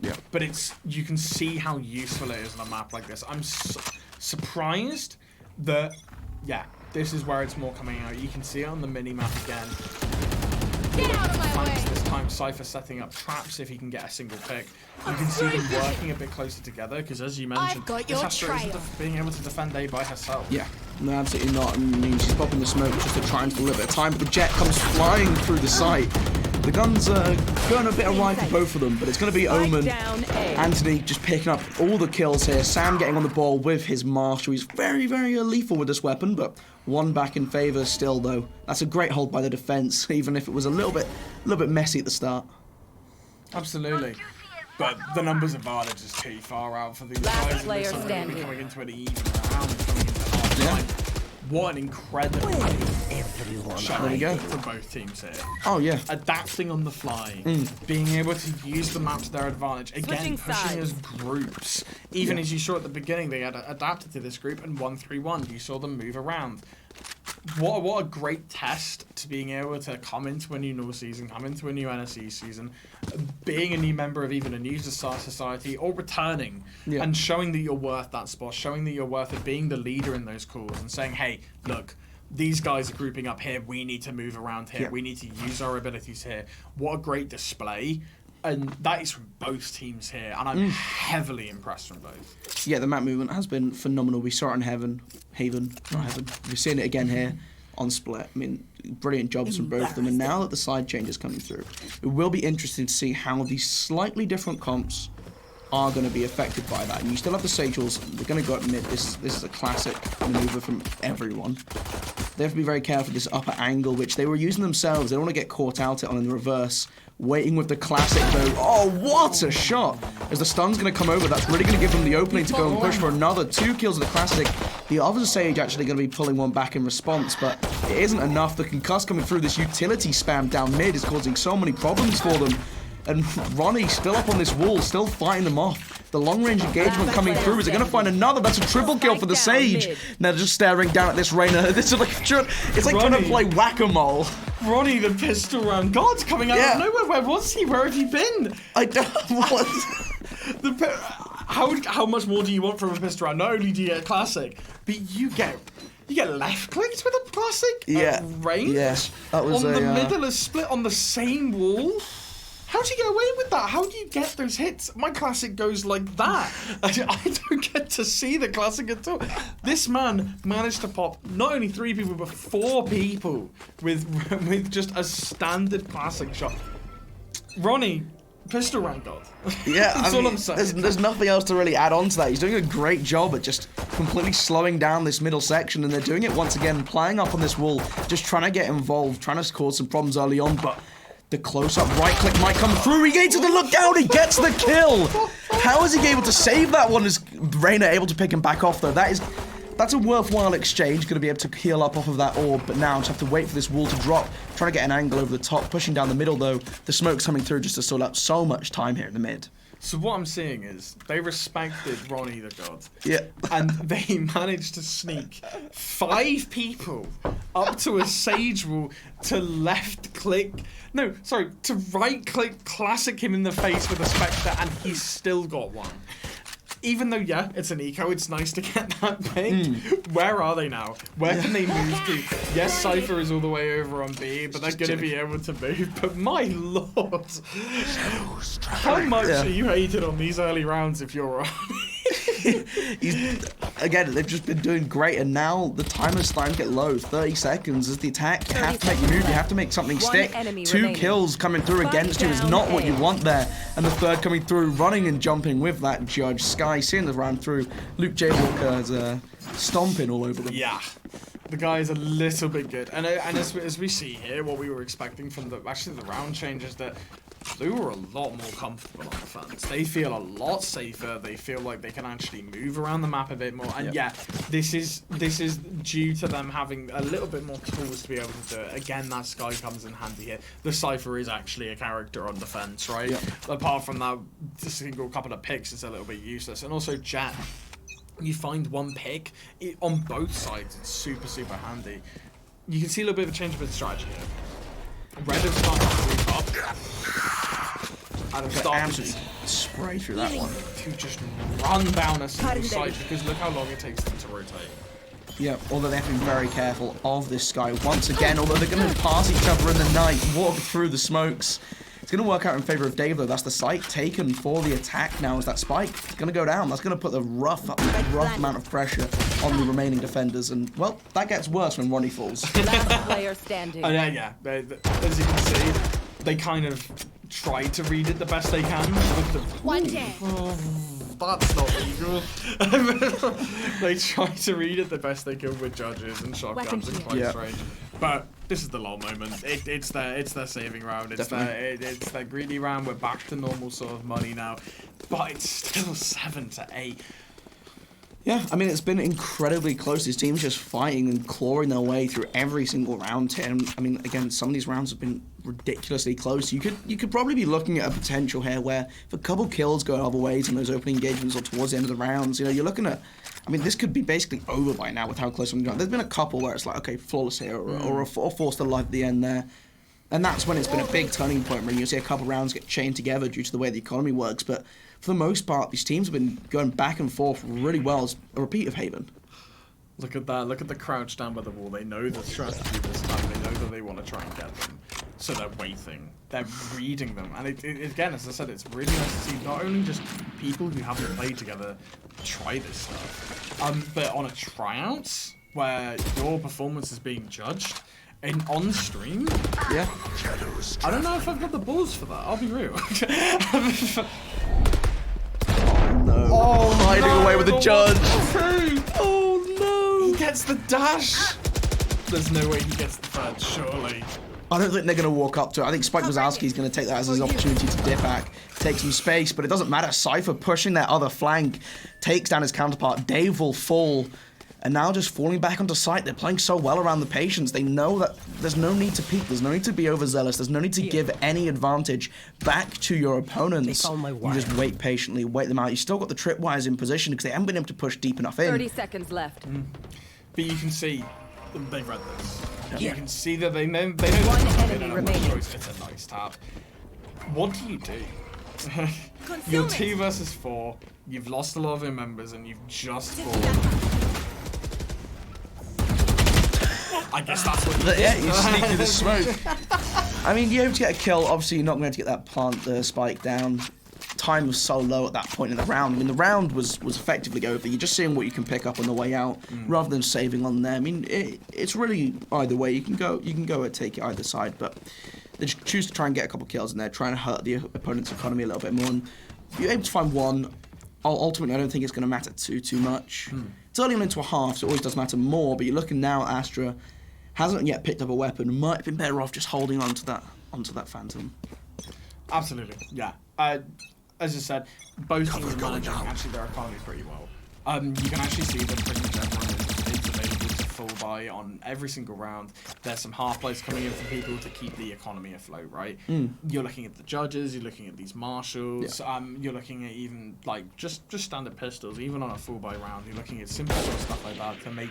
Yeah. But you can see how useful it is on a map like this. I'm surprised that, yeah, this is where it's more coming out. You can see it on the mini-map again. Get out of my way. This time, Cypher setting up traps if he can get a single pick. You can see them working a bit closer together because, as you mentioned, this Astra isn't being able to defend A by herself. Yeah, no, absolutely not. I mean, she's popping the smoke just to try and for a little bit of time, but the jet comes flying through the site. The guns are going a bit awry for both of them, but it's going to be Omen. Anthony just picking up all the kills here. Sam getting on the ball with his Marshall. He's very, very lethal with this weapon, but one back in favour still, though. That's a great hold by the defence, even if it was a little bit messy at the start. Absolutely. But the numbers advantage is too far out for these Last guys. player And standing. coming into an even round, coming into half time. What an incredible shot There we go. for both teams here. Oh, yeah. Adapting on the fly, being able to use the map to their advantage. Again, Switching pushing as sides. groups. Even as you saw at the beginning, they had adapted to this group and 1-3-1. You saw them move around. What a great test to being able to come into a new North season, come into a new NSE season, being a new member of even a new society, or returning and showing that you're worth that spot, showing that you're worth it, being the leader in those calls and saying, hey, look, these guys are grouping up here, we need to move around here, we need to use our abilities here. What a great display. And that is from both teams here, and I'm heavily impressed from both. Yeah, the map movement has been phenomenal. We saw it on Haven. We're seeing it again here on Split. I mean, brilliant jobs from both of them. And now that the side change is coming through, it will be interesting to see how these slightly different comps are going to be affected by that. And you still have the Sage Wolves. They're going to go up mid. This is a classic maneuver from everyone. They have to be very careful with this upper angle, which they were using themselves. They don't want to get caught out on in the reverse. Waiting with the classic, though. Oh, what a shot! As the stun's going to come over, that's really going to give them the opening to go and push for another 2 kills of the classic. The other Sage actually going to be pulling one back in response, but it isn't enough. The concuss coming through, this utility spam down mid is causing so many problems for them. And Ronnie still up on this wall, still fighting them off. The long-range engagement coming through. Is they going to find another? That's a triple kill for the Sage. Now they're just staring down at this Reyna. This is like, it's like trying to play whack-a-mole. Ronnie, the pistol round God's coming out of nowhere. Where was he? Where have you been? I don't what? How much more do you want from a pistol round? Not only do you get a classic, but you get left clicked with a classic at range. Yeah, that was on the middle is split on the same wall. How do you get away with that? How do you get those hits? My classic goes like that. I don't get to see the classic at all. This man managed to pop not only 3 people, but 4 people with just a standard classic shot. Ronnie, pistol rank God. Yeah, That's all I'm saying. There's nothing else to really add on to that. He's doing a great job at just completely slowing down this middle section, and they're doing it once again, playing up on this wall, just trying to get involved, trying to cause some problems early on, but the close-up right-click might come through. He gets the look down. He gets the kill. How is he able to save that one? Is Reyna able to pick him back off, though? That's a worthwhile exchange. Going to be able to heal up off of that orb, but now just have to wait for this wall to drop. Trying to get an angle over the top, pushing down the middle, though. The smoke's coming through just to stall up so much time here in the mid. So what I'm seeing is they respected Ronnie the God. Yeah. And they managed to sneak 5 people up to a Sage wall to right click classic him in the face with a Spectre, and he's still got one. even though, yeah, it's an eco, it's nice to get that pick. Where are they now? Where can they move to? Yes, Cypher is all the way over on B, but they're going to be able to move. But my lord, how much are you hated on these early rounds if you're on? Again, they've just been doing great, and now the timer's starting to get low. 30 seconds is the attack. You have to make a move. You have to make something stick. 2 kills coming through against you is not what you want there. And the third coming through, running and jumping with that judge. Sky seeing the round through. Luke J. Walker is stomping all over them. Yeah. The guy is a little bit good. And as we see here, what we were expecting from the round change is that Blue were a lot more comfortable on the fence. They feel a lot safer. They feel like they can actually move around the map a bit more. And yeah, this is due to them having a little bit more tools to be able to do it. Again, that Sky comes in handy here. The Cypher is actually a character on defense, right? Apart from that single couple of picks, it's a little bit useless. And also Jet, you find one pick on both sides. It's super, super handy. You can see a little bit of a change of strategy here. Red have started to move up. And have started to spray through that one. To just run down a single side because look how long it takes them to rotate. Yeah, although they have to be very careful of this Sky once again, although they're going to pass each other in the night, walk through the smokes. It's going to work out in favor of Dave, though. That's the site taken for the attack now as that spike. It's going to go down. That's going to put a rough amount of pressure on the remaining defenders. And, well, that gets worse when Ronnie falls. Last player standing. Oh, yeah. As you can see, they kind of try to read it the best they can. With the, One day. That's not legal. They try to read it the best they can with judges and shotguns and close range. But this is the lull moment. It's their saving round. It's their greedy round. We're back to normal sort of money now. But it's still 7-8. Yeah, I mean, it's been incredibly close. These teams just fighting and clawing their way through every single round here. And, I mean, again, some of these rounds have been ridiculously close. You could probably be looking at a potential here where if a couple kills go other ways in those opening engagements or towards the end of the rounds, you know, you're looking at, I mean, this could be basically over by now with how close I'm going. There's been a couple where it's like, okay, flawless here or forced to life at the end there. And that's when it's been a big turning point where you see a couple rounds get chained together due to the way the economy works. But for the most part, these teams have been going back and forth really well. It's a repeat of Haven. Look at that. Look at the crouch down by the wall. They know the strategy this time. They know that they want to try and get them. So they're waiting. They're reading them. And it, again, as I said, it's really nice to see not only just people who haven't played together try this stuff, but on a tryouts where your performance is being judged, and on stream? Yeah. I don't know if I've got the balls for that, I'll be real. Oh, hiding away with the judge. Oh no! He gets the dash! There's no way he gets the third, surely. I don't think they're going to walk up to it. I think Spike Wazowski's going to take that as his opportunity to dip back, take some space, but it doesn't matter. Cypher pushing that other flank, takes down his counterpart. Dave will fall. And now just falling back onto site. They're playing so well around the patience. They know that there's no need to peek. There's no need to be overzealous. There's no need to give any advantage back to your opponents. You just wait patiently, wait them out. You still got the tripwires in position because they haven't been able to push deep enough in. 30 seconds left. But you can see they've read this. You can see that they know One they enemy know remaining. It's a nice tap. What do you do? You're 2 versus 4. You've lost a lot of your members and you've just fallen. I guess that's what you do. Yeah, you sneak through the smoke. I mean, you hope to get a kill. Obviously, you're not going to get that plant spike down. Time was so low at that point in the round. I mean, the round was effectively over. You're just seeing what you can pick up on the way out, rather than saving on there. I mean, it's really either way. You can go and take it either side, but they just choose to try and get a couple kills in there, trying to hurt the opponent's economy a little bit more. And if you're able to find one, ultimately, I don't think it's going to matter too much. It's early on into a half, so it always does matter more. But you're looking now at Astra. Hasn't yet picked up a weapon. Might have been better off just holding onto that Phantom. Absolutely, yeah. As I said, both teams are managing actually their economy pretty well. You can actually see them pretty much everyone is available to full buy on every single round. There's some half plays coming in from people to keep the economy afloat, right? You're looking at the judges, you're looking at these marshals, you're looking at even like just standard pistols, even on a full buy round, you're looking at simple sort of stuff like that to make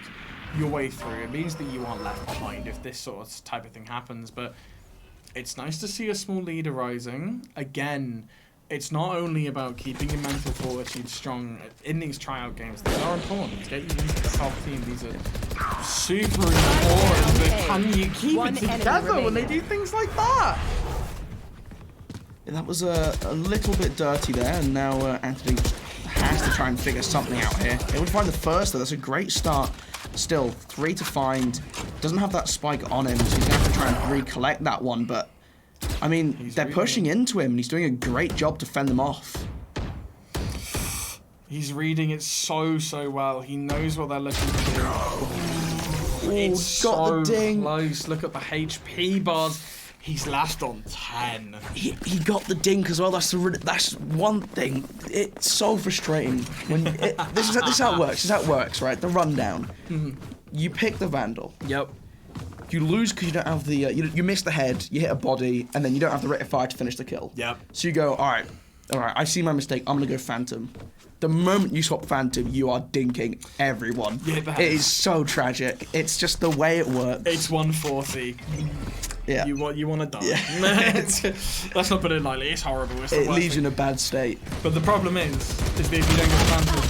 your way through. It means that you aren't left behind if this sort of type of thing happens, but it's nice to see a small lead arising. Again, it's not only about keeping your mental fortitude strong in these tryout games. These are important. To get you into the top team, these are super important. But can you keep it together when they do things like that? Yeah, that was a little bit dirty there, and now Anthony has to try and figure something out here. They would find the first, though. That's a great start. Still, 3 to find. Doesn't have that spike on him, so he's going to have to try and recollect that one, but I mean, they're pushing into him, and he's doing a great job to fend them off. He's reading it so well. He knows what they're looking to do. It's got so the ding. close. Look at the HP bars. He's last on 10. He got the dink as well. That's one thing. It's so frustrating when this is how it works. This is how it works, right? The rundown. You pick the Vandal. Yep. You lose because you don't have the you miss the head. You hit a body, and then you don't have the rate of fire to finish the kill. Yep. So you go, all right. I see my mistake. I'm gonna go Phantom. The moment you swap Phantom, you are dinking everyone. Yeah, it is so tragic. It's just the way it works. It's 140. Yeah. You want to die. Yeah. Let's not put it lightly. It's horrible. It's the It worst leaves you thing. in a bad state. But the problem is that if you don't get Phantom,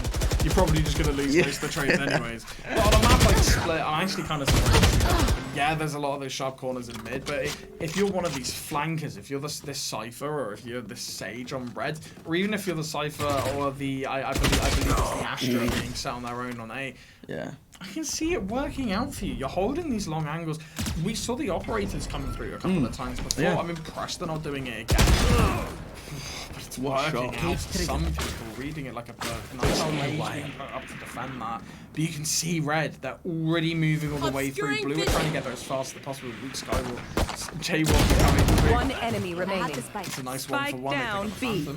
you're probably just going to lose most of the trades anyways. But on a map like Split, I'm actually kind of surprised. Yeah, there's a lot of those sharp corners in mid, but if you're one of these flankers, if you're this Cypher, or if you're this Sage on red, or even if you're the Cypher or the, I believe it's the Astra being set on their own on A, Yeah. I can see it working out for you. You're holding these long angles. We saw the operators coming through a couple of times before. Yeah. I'm impressed they're not doing it again. But it's working out. Some people reading it like a book. Nice way up to defend that. But you can see red. They're already moving all the way through. Blue are trying to get there as fast as possible. Luke Skywalker, Jaywalker coming through. One enemy remaining. It's a nice one for Spike one. down, B. The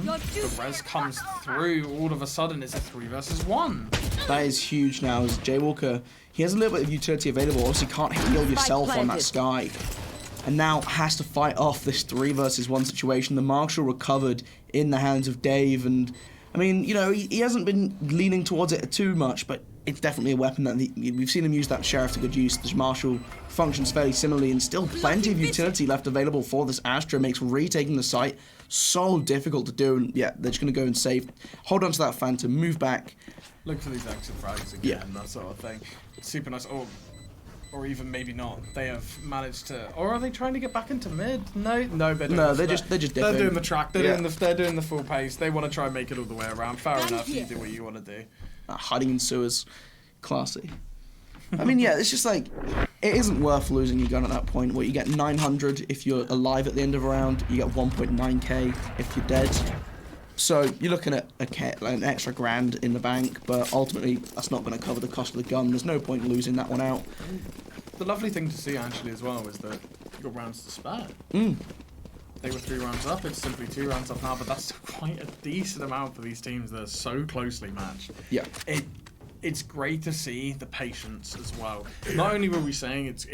res comes through. All of a sudden, it's a 3 versus 1. That is huge now, as Jaywalker, he has a little bit of utility available, obviously can't heal yourself on that Sky. And now has to fight off this 3 versus 1 situation. The Marshal recovered in the hands of Dave, and I mean, you know, he hasn't been leaning towards it too much, but it's definitely a weapon that we've seen him use that Sheriff to good use. The Marshal functions fairly similarly, and still plenty of utility left available for this Astra. Makes retaking the site so difficult to do, and yeah, they're just going to go and save. Hold on to that Phantom, move back. Look for these exit frags again, that sort of thing. Super nice. Or even maybe not. They have managed to, or are they trying to get back into mid? No, they're just dipping. They're doing the track. They're doing the full pace. They want to try and make it all the way around. Fair enough. You do what you want to do. Hiding in sewers, classy. I mean, yeah, it's just like, it isn't worth losing your gun at that point. Where you get 900 if you're alive at the end of a round. You get 1.9k if you're dead. So you're looking at an extra grand in the bank, but ultimately that's not going to cover the cost of the gun. There's no point in losing that one out. The lovely thing to see actually as well is that you got rounds to spare. They were 3 rounds up. It's simply 2 rounds up now, but that's quite a decent amount for these teams that are so closely matched. Yeah. It's great to see the patience as well. Not only were we saying it's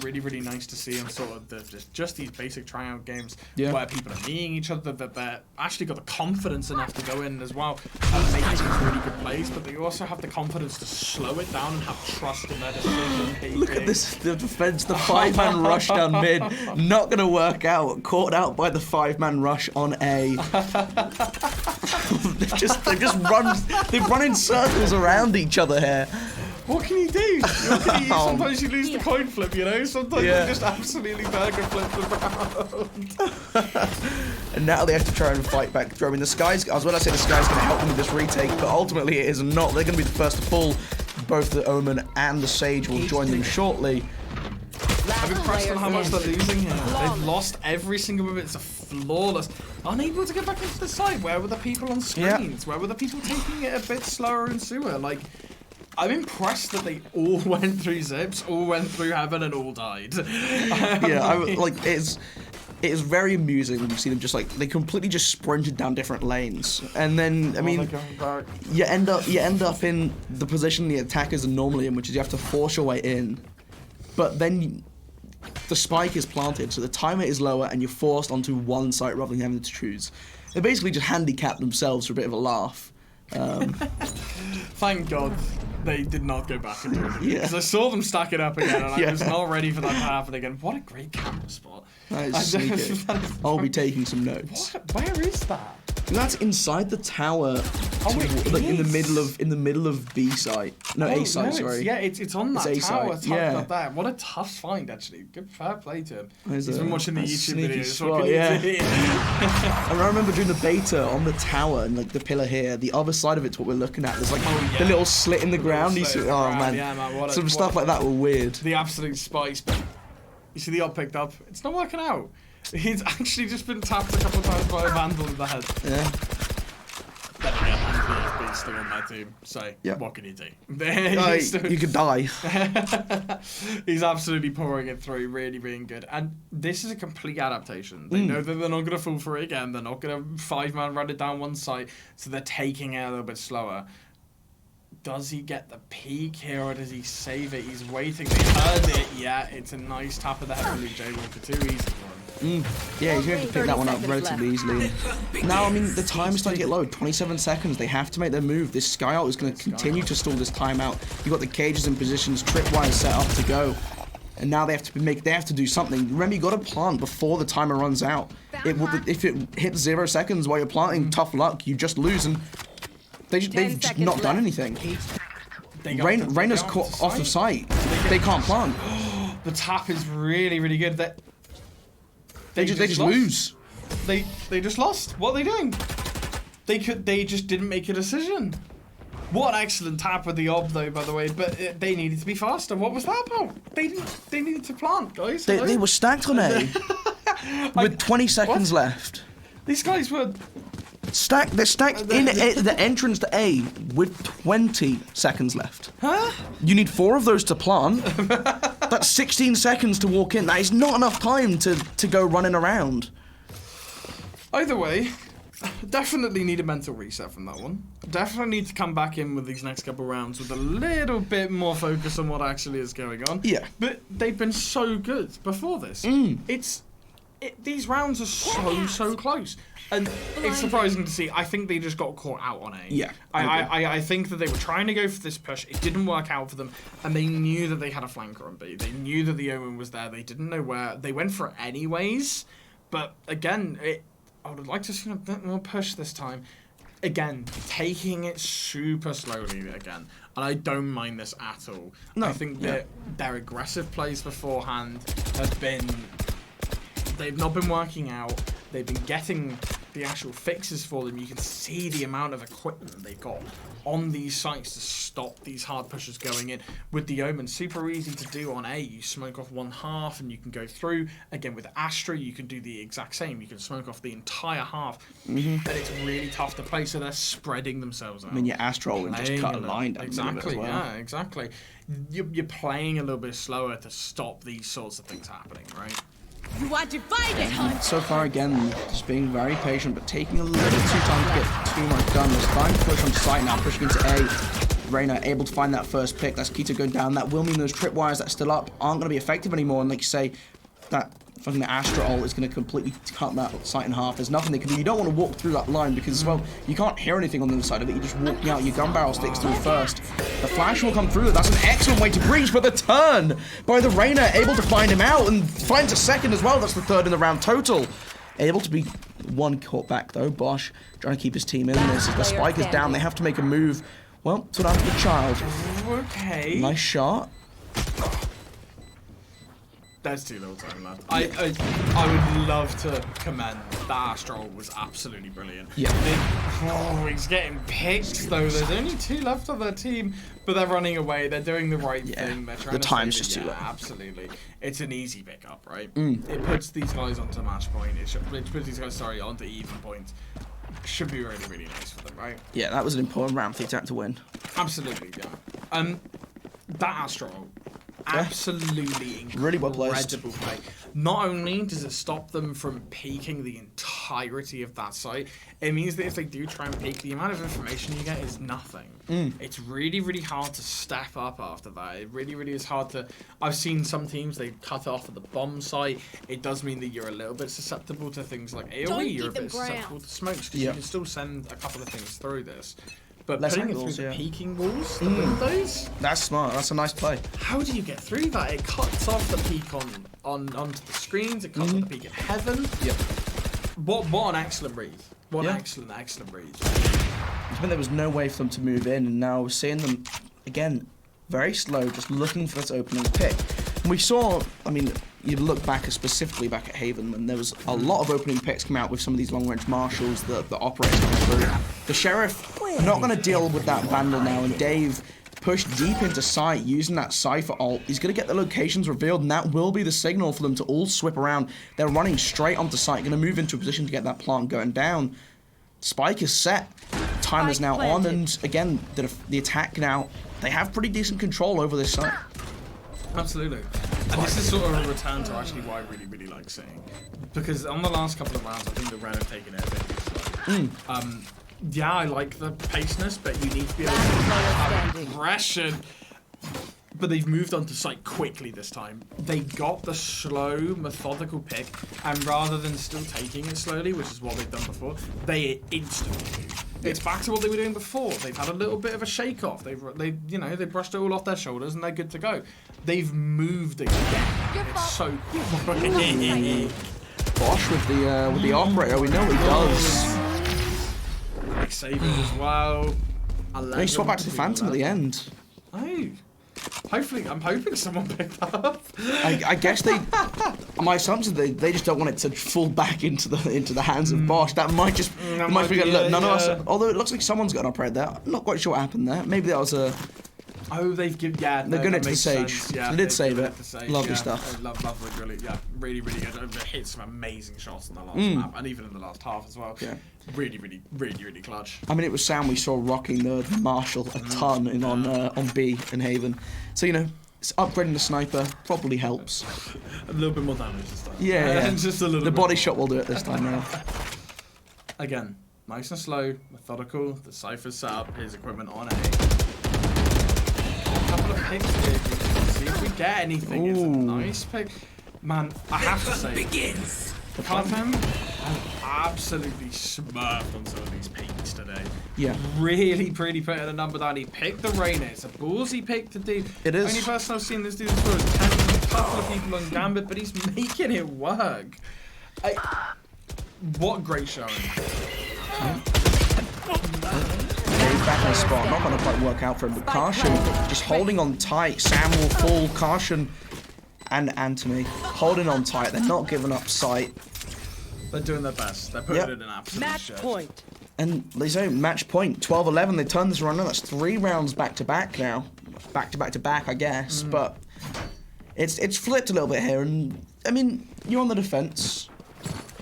really nice to see on sort of just these basic tryout games where people are meeting each other, that they're actually got the confidence enough to go in as well and make these really good plays, but they also have the confidence to slow it down and have trust in their decision making. Look at this, the defense, the 5-man rush down mid, not going to work out. Caught out by the 5-man rush on A. They've run in circles around each other here. What can you do? Sometimes you lose the coin flip, you know? Sometimes you just absolutely burger flip the round. And now they have to try and fight back. I mean, the Sky's, I was going to say the Sky's going to help them with this retake, but ultimately it is not. They're going to be the first to fall. Both the Omen and the Sage will join them shortly. I'm impressed on how much they're losing here. They've lost every single move. It's a flawless. Unable to get back into the side. Where were the people on screens? Where were the people taking it a bit slower in sewer? Like, I'm impressed that they all went through zips, all went through heaven, and all died. It is very amusing when you see them just like they completely just sprinted down different lanes, and then I mean, you end up in the position the attackers are normally in, which is you have to force your way in, but then the spike is planted, so the timer is lower, and you're forced onto one site rather than having to choose. They basically just handicap themselves for a bit of a laugh. Thank God. They did not go back and do it. Yeah. Because I saw them stack it up again, and I Yeah. was not ready for that to happen again. What a great camera spot. That is sneaky. I'll be taking some notes. What? Where is that? That's inside the tower, like in the middle of B site. No, A site. Sorry. It's on that It's A tower. site, Tucked yeah. up there. What a tough find, actually. Good fair play to him. There's He's a- been watching the a YouTube sneaky videos. spot, What can you yeah. see? And I remember doing the beta on the tower and like the pillar here. The other side of it's what we're looking at. There's like yeah. the little slit in the ground. You slit see, in the oh ground, man, yeah, man, what a- some what stuff a- like that were weird. The absolute spice. You see the op picked up? It's not working out. He's actually just been tapped a couple of times by a vandal in the head. Yeah. Then again, VFB's still on that team, so Yeah. what can you do? You could die. He's absolutely pouring it through, really being good. And this is a complete adaptation. They know that they're not going to fall for it again. They're not going to 5-man run it down one side, so they're taking it a little bit slower. Does he get the peak here, or does he save it? He's waiting. They heard it. Yeah, it's a nice tap of the head from Luke J. Walker. Too easy for him. Yeah, he's going to have to pick that one up relatively easily. Now, I mean, the time is starting to get low. 27 seconds. They have to make their move. This Sky Ult is going to continue to stall this timeout. You've got the cages in positions, tripwires set up to go. And now they have to do something. Remember, you got to plant before the timer runs out. If it hits 0 seconds while you're planting, tough luck. You just lose, and they've just not done anything. Reyna's caught off of sight. They can't plant. The tap is really, really good. They just lost. lose. They just lost. What are they doing? They just didn't make a decision. What an excellent tap with the ob though, by the way. But they needed to be faster. What was that about? They needed to plant, guys. They were stacked on A with 20 seconds left. These guys were. They're stacked in the entrance to A with 20 seconds left. Huh? You need 4 of those to plant. That's 16 seconds to walk in. That is not enough time to go running around. Either way, definitely need a mental reset from that one. Definitely need to come back in with these next couple rounds with a little bit more focus on what actually is going on. Yeah. But they've been so good before this. These rounds are so close. And it's surprising to see. I think they just got caught out on A. Yeah. I think that they were trying to go for this push. It didn't work out for them. And they knew that they had a flanker on B. They knew that the Omen was there. They didn't know where. They went for it anyways. But again, I would like to see a bit more push this time. Again, taking it super slowly again. And I don't mind this at all. No, I think that their aggressive plays beforehand have been... They've not been working out. They've been getting the actual fixes for them. You can see the amount of equipment that they've got on these sites to stop these hard pushes going in. With the Omen, super easy to do on A. You smoke off one half and you can go through. Again, with Astra, you can do the exact same. You can smoke off the entire half. And it's really tough to play, so they're spreading themselves out. I mean, your Astral and just cut a line down the middle as well. Yeah, exactly. You're playing a little bit slower to stop these sorts of things happening, right? You are divided. So far, again, just being very patient, but taking a little too time to get too much done. They're starting to push on site now, pushing into A. Reyna able to find that first pick. That's Keto going down. That will mean those tripwires that are still up aren't going to be effective anymore. And like you say, that fucking Astra ult is going to completely cut that site in half. There's nothing they can do. You don't want to walk through that line because, well, you can't hear anything on the other side of it. You're just walking out. Your gun barrel sticks through first. The flash will come through. That's an excellent way to breach, but the turn by the Reyna able to find him out and finds a second as well. That's the third in the round total. Able to be one caught back though. Bosch trying to keep his team in this. The spike is down. They have to make a move. Well, so down to the child. Okay. Nice shot. There's too little time left. I would love to commend that Astral was absolutely brilliant. Yeah. He's getting picked though. There's only 2 left of their team, but they're running away. They're doing the right thing. They're trying The to time's save just it. too Yeah, low. absolutely. It's an easy pickup, right? It puts these guys onto match point. It puts these guys, onto even point. Should be really, really nice for them, right? Yeah, that was an important round for the attack to win. Absolutely, yeah. That Astral, absolutely incredible Really well placed. play. Not only does it stop them from peeking the entirety of that site, it means that if they do try and peek, the amount of information you get is nothing. It's really, really hard to step up after that. It really, really is hard to... I've seen some teams, they cut off at the bomb site. It does mean that you're a little bit susceptible to things like AoE. You're a bit susceptible to smokes, because you can still send a couple of things through this. but Less putting angles, it through yeah. the peeking walls, the windows. That's smart. That's a nice play. How do you get through that? It cuts off the peak onto the screens. It cuts off the peak at heaven. Yep. What an excellent read. What an Yeah. excellent read. I think there was no way for them to move in, and now we're seeing them again, very slow, just looking for this opening pick. And we saw, I mean, you look back specifically back at Haven, and there was a lot of opening picks come out with some of these long-range marshals, the operators coming through. The Sheriff not going to deal with that Vandal now, and Dave pushed deep into sight using that Cypher ult. He's going to get the locations revealed, and that will be the signal for them to all swip around. They're running straight onto sight, going to move into a position to get that plant going down. Spike is set. Time is now on, and again, the attack now, they have pretty decent control over this site. Absolutely. And this is sort of a return to actually what I really like seeing. Because on the last couple of rounds, I think the Ren have taken it a bit too slow. Yeah, I like the paceness, but you need to be able to have aggression. But they've moved on to sight quickly this time. They got the slow, methodical pick, and rather than still taking it slowly, which is what they've done before, they instantly moved. It's back to what they were doing before. They've had a little bit of a shake-off. They brushed it all off their shoulders, and they're good to go. They've moved again. It's so quick. Bosch with the operator, we know what he does. They save it as well. And he swapped back to the Phantom at the end. Oh. Hopefully, I'm hoping someone picked that up. I guess my assumption is they just don't want it to fall back into the hands of Bosch. That might just might be look. None of us. Although it looks like someone's got an operator there. I'm not quite sure what happened there. Maybe that was a. Oh, they've given. Yeah, they're going to the Sage. Yeah, they did save it. Lovely yeah. stuff. Lovely, really, yeah, really good. They hit some amazing shots in the last map, and even in the last half as well. Yeah. Really clutch. I mean, it was Sam we saw rocking the Marshall a ton on B and Haven. So upgrading the sniper probably helps. A little bit more damage this time. Yeah. Just a little. The bit body more. shot will do it this time now. Again, nice and slow, methodical. The Cypher's set up his equipment on A. Couple of picks here. See if we get anything. It's a nice pick. Man, I have to say, Cardiff have absolutely smurfed on some of these peaks today. Yeah. Really putting a number down. He picked the Reyna. It's a ballsy pick to do. It is. Only person I've seen this do this for is a couple of people on Gambit, but he's making it work. What great showing. He's back in the spot, not going to quite work out for him, but Caution just holding on tight. Sam will fall, Caution and Anthony holding on tight. They're not giving up sight. They're doing their best. They're putting it in absolute Match shit. point. And they say match point, 12-11. They turned this around. That's 3 rounds back to back now. Back to back, I guess. But it's flipped a little bit here. And I mean, you're on the defense,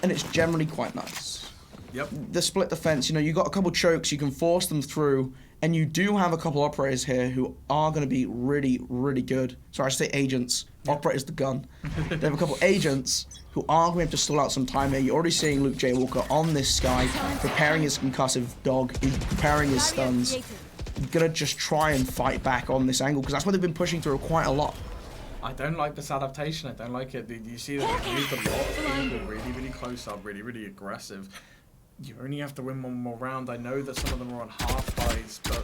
and it's generally quite nice. Yep. The split defense, you got a couple chokes, you can force them through, and you do have a couple operators here who are going to be really good. Sorry, I should say agents. Operators the gun. They have a couple agents who are going to have to stall out some time here. You're already seeing Luke J. Walker on this sky, preparing his concussive dog, he's preparing his stuns. Gonna just try and fight back on this angle, because that's what they've been pushing through quite a lot. I don't like this adaptation. I don't like it. You see that they've moved a lot of people really close up, really aggressive. You only have to win one more round. I know that some of them are on half highs, but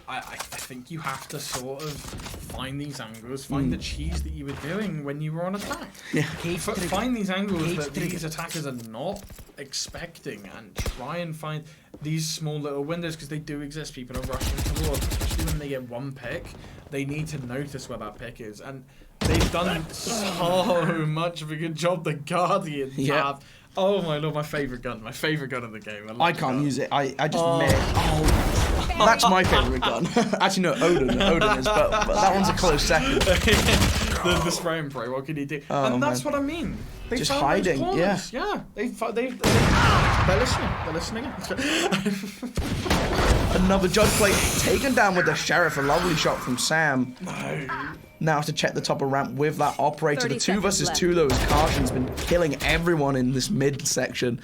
I think you have to sort of find these angles, find the cheese that you were doing when you were on attack. Yeah. Find these angles that these attackers are not expecting, and try and find these small little windows, because they do exist. People are rushing towards, especially when they get one pick. They need to notice where that pick is, and they've done so much of a good job. The Guardians have. Oh my lord, my favourite gun in the game. I can't use it. I just that's my favourite gun. Actually, no, Odin is, but that one's a close second. the spray and pray. What can you do? And that's what I mean. They just found hiding. Those yeah. They're listening. Another judge plate taken down with the Sheriff. A lovely shot from Sam. No. Now have to check the top of ramp with that operator. The 2 versus 2 though, as Caution's been killing everyone in this mid section.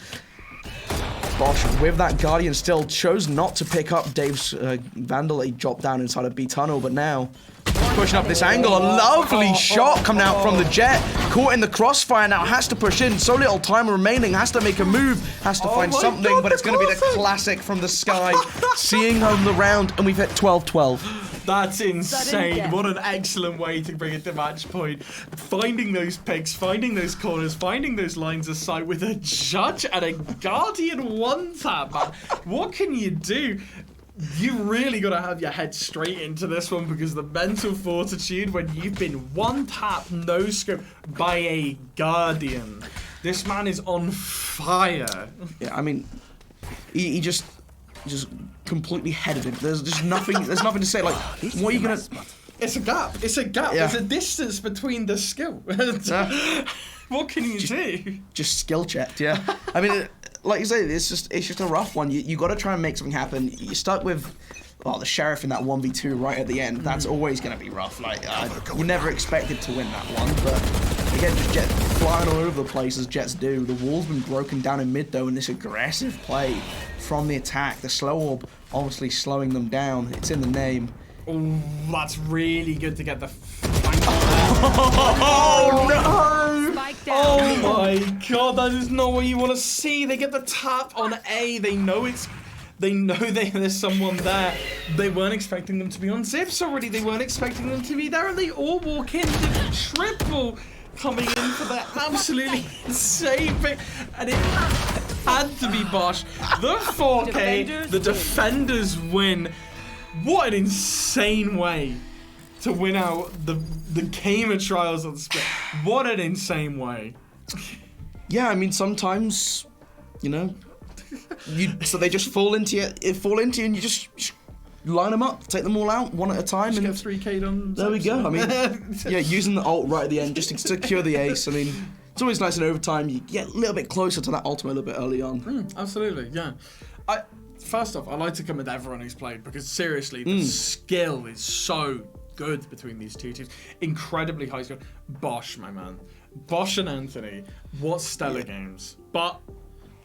Bosch with that Guardian still chose not to pick up Dave's Vandal. He dropped down inside of B tunnel, but now pushing up this angle. A lovely shot coming out from the Jet. Caught in the crossfire now. Has to push in. So little time remaining. Has to make a move. Has to find something. God, but it's going to be the classic from the sky. Seeing home the round. And we've hit 12-12. That's insane. death. What an excellent way to bring it to match point. Finding those picks, finding those corners, finding those lines of sight with a Judge and a Guardian one-tap, man. What can you do? You really got to have your head straight into this one, because the mental fortitude when you've been one-tap, no-scope by a Guardian. This man is on fire. Yeah, I mean, he just completely headed him. There's just nothing. There's nothing to say. Like, what are you gonna? It's a gap. It's a gap. Yeah. There's a distance between the skill. What can you do? Just skill checked. Yeah. I mean, like you say, it's just a rough one. You got to try and make something happen. You're stuck with. Well, the Sheriff in that 1v2 right at the end, that's always going to be rough. Like, you never expected to win that one, but again, just Jet flying all over the place as Jets do. The wall's been broken down in mid, though, and this aggressive play from the attack. The slow orb obviously slowing them down. It's in the name. Oh, that's really good to get the. Oh, no! Spike down. Oh my god, that is not what you want to see. They get the tap on A. They know there's someone there. They weren't expecting them to be on zips already. They weren't expecting them to be there, and they all walk in the triple coming in for that absolutely insane pick. And it had to be Bosch. The 4K, the defenders win. What an insane way to win out the game of Trials on the split. What an insane way. Yeah, I mean, sometimes, you know, so they just fall into you, and you just line them up, take them all out one at a time, Just and get 3K'd on. there we go. I mean, yeah, using the ult right at the end just to secure the ace. I mean, it's always nice in overtime. You get a little bit closer to that ultimate a little bit early on. Absolutely, yeah. First off, I'd like to commend everyone who's played, because seriously, the skill is so good between these two teams. Incredibly high skill. Bosch, my man. Bosch and Anthony. What stellar games. But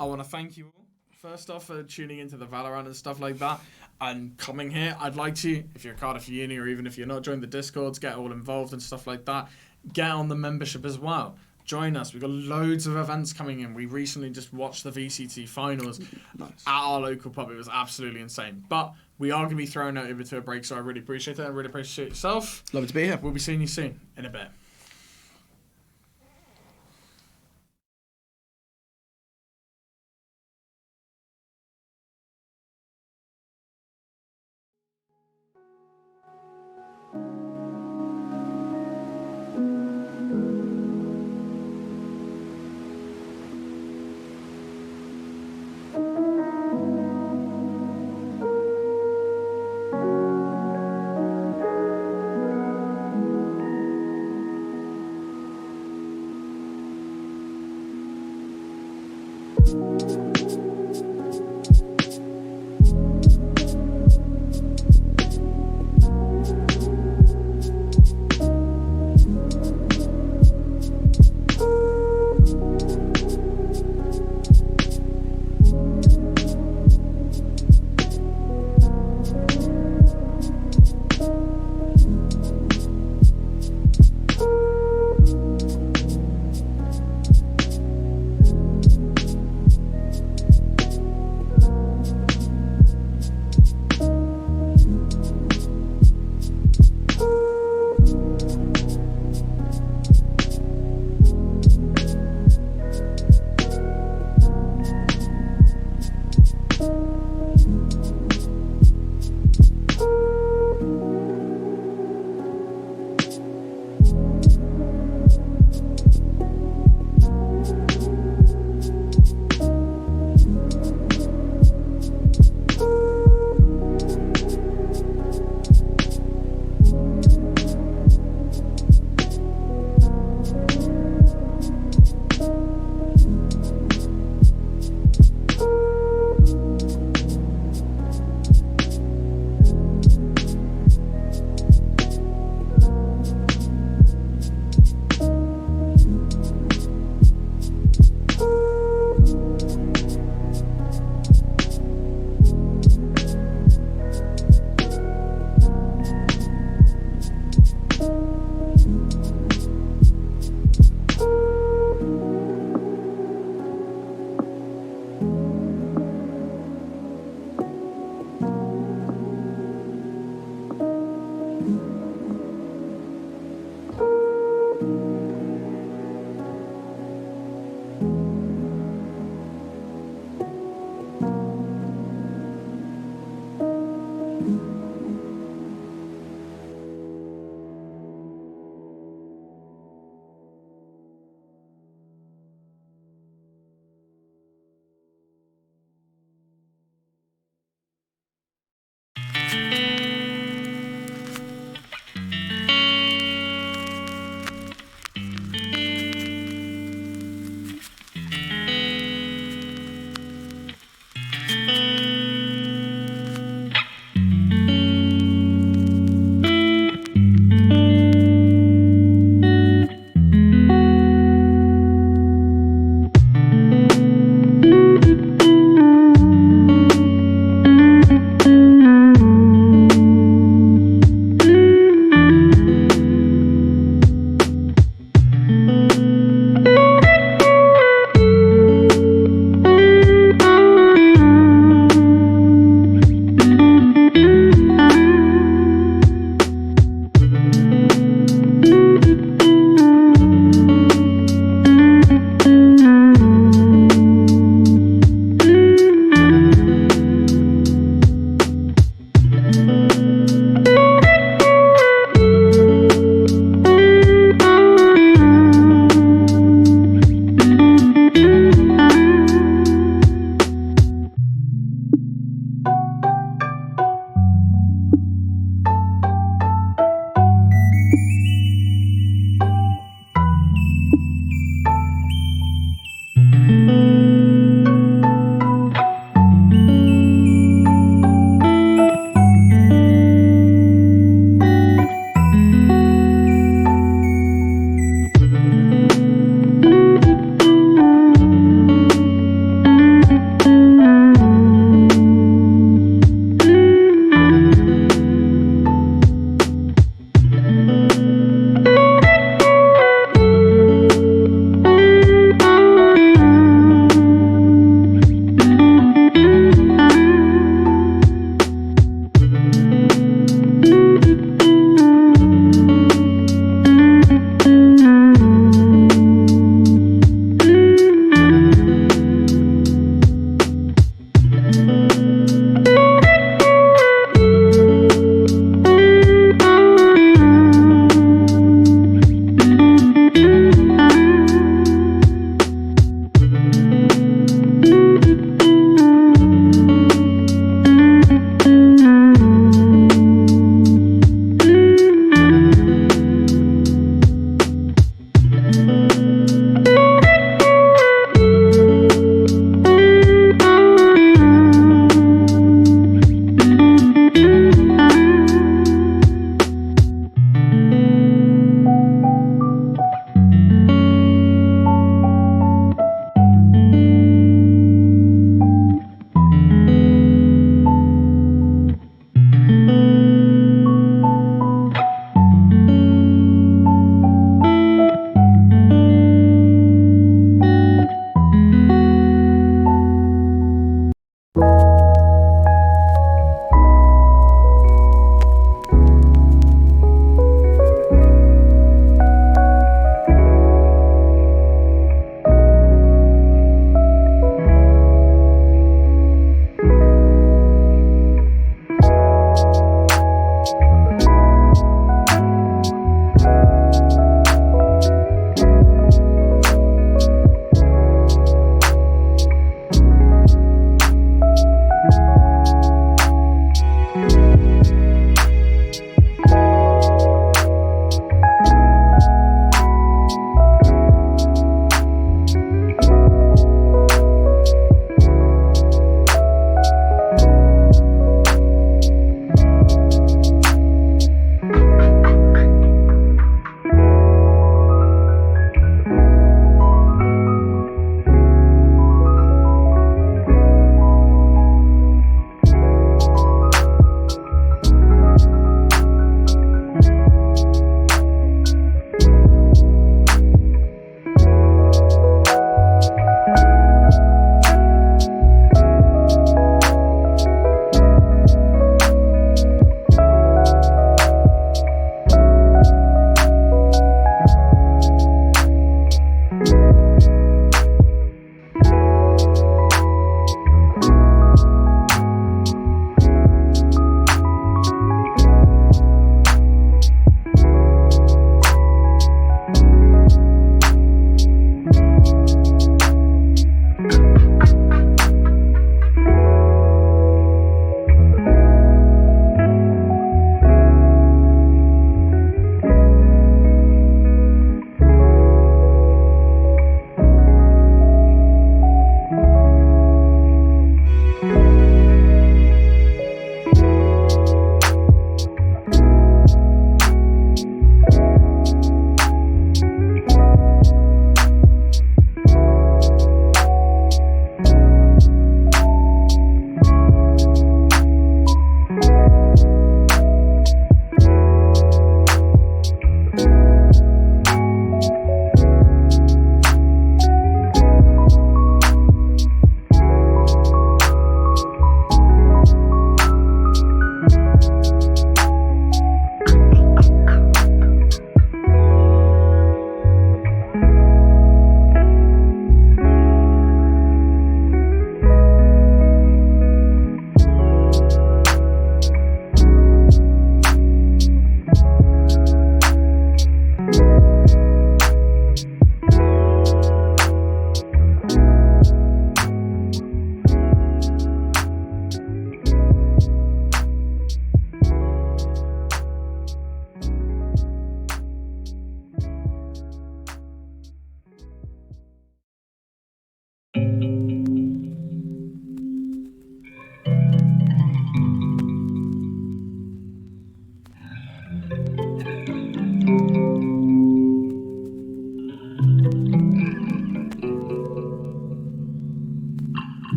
I want to thank you all, first off, for tuning into the Valorant and stuff like that, and coming here. I'd like to, if you're a Cardiff uni, or even if you're not, join the Discords, get all involved and stuff like that. Get on the membership as well. Join us. We've got loads of events coming in. We recently just watched the VCT finals at our local pub. It was absolutely insane. But we are going to be throwing out over to a break, so I really appreciate it. I really appreciate yourself. Love it to be here. We'll be seeing you soon in a bit.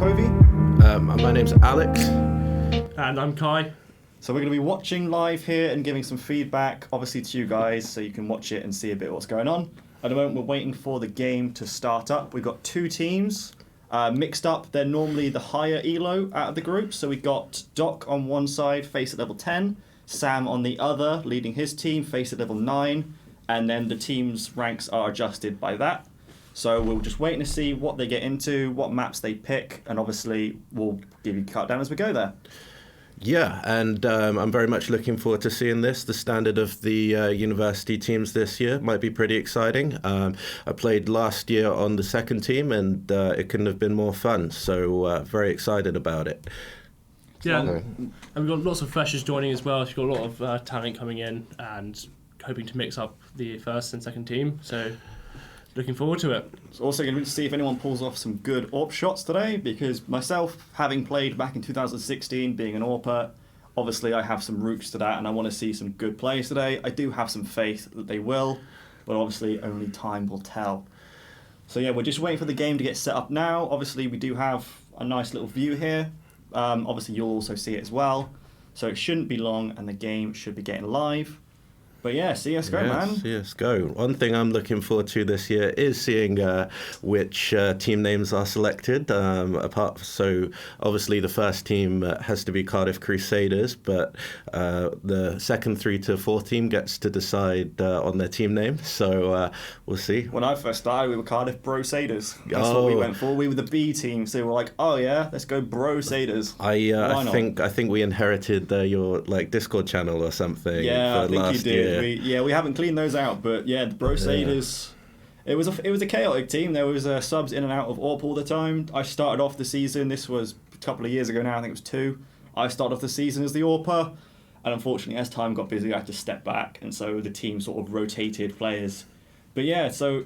Covey. My name's Alex. And I'm Kai. So we're going to be watching live here and giving some feedback, obviously to you guys, so you can watch it and see a bit of what's going on. At the moment, we're waiting for the game to start up. We've got two teams mixed up. They're normally the higher elo out of the group. So we've got Doc on one side, face at level 10. Sam on the other, leading his team, face at level 9. And then the team's ranks are adjusted by that. So we're just waiting to see what they get into, what maps they pick, and obviously we'll give you a cut down as we go there. Yeah, and I'm very much looking forward to seeing this. The standard of the university teams this year might be pretty exciting. I played last year on the second team, and it couldn't have been more fun. So very excited about it. Yeah, and we've got lots of freshers joining as well. So we've got a lot of talent coming in and hoping to mix up the first and second team. So looking forward to it. It's also going to be to see if anyone pulls off some good AWP shots today, because myself, having played back in 2016, being an AWPer, obviously I have some roots to that and I want to see some good plays today. I do have some faith that they will, but obviously only time will tell. So yeah, we're just waiting for the game to get set up now. Obviously we do have a nice little view here. Obviously you'll also see it as well. So it shouldn't be long and the game should be getting live. But yeah, CSGO, man. CSGO. One thing I'm looking forward to this year is seeing which team names are selected. So obviously the first team has to be Cardiff Crusaders, but the second 3 to 4 team gets to decide on their team name. So we'll see. When I first started, we were Cardiff Crusaders. That's what we went for. We were the B team, so we were like, oh yeah, let's go Crusaders. I think we inherited your Discord channel or something. Yeah, for I think last you did. year. We haven't cleaned those out, but yeah, the Crusaders. Yeah. It was a chaotic team. There was subs in and out of AWP all the time. I started off the season. This was a couple of years ago now. I think it was 2. I started off the season as the AWPer, and unfortunately, as time got busy, I had to step back, and so the team sort of rotated players. But yeah, so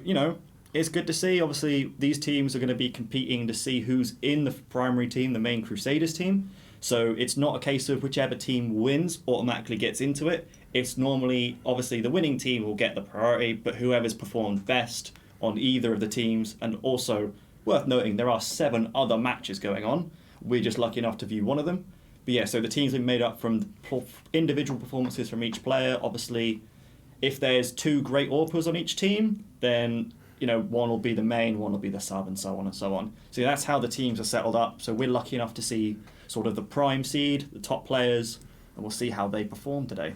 it's good to see. Obviously, these teams are going to be competing to see who's in the primary team, the main Crusaders team. So it's not a case of whichever team wins automatically gets into it. It's normally, obviously, the winning team will get the priority, but whoever's performed best on either of the teams. And also, worth noting, there are 7 other matches going on. We're just lucky enough to view one of them. But yeah, so the teams are made up from individual performances from each player. Obviously, if there's 2 great AWPers on each team, then one will be the main, one will be the sub, and so on and so on. So that's how the teams are settled up. So we're lucky enough to see sort of the prime seed, the top players, and we'll see how they perform today.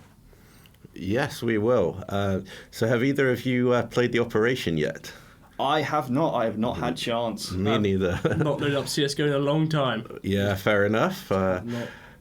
Yes, we will. So have either of you played the operation yet? I have not. I have not had chance. Me neither. Not loaded up CSGO in a long time. Yeah, fair enough.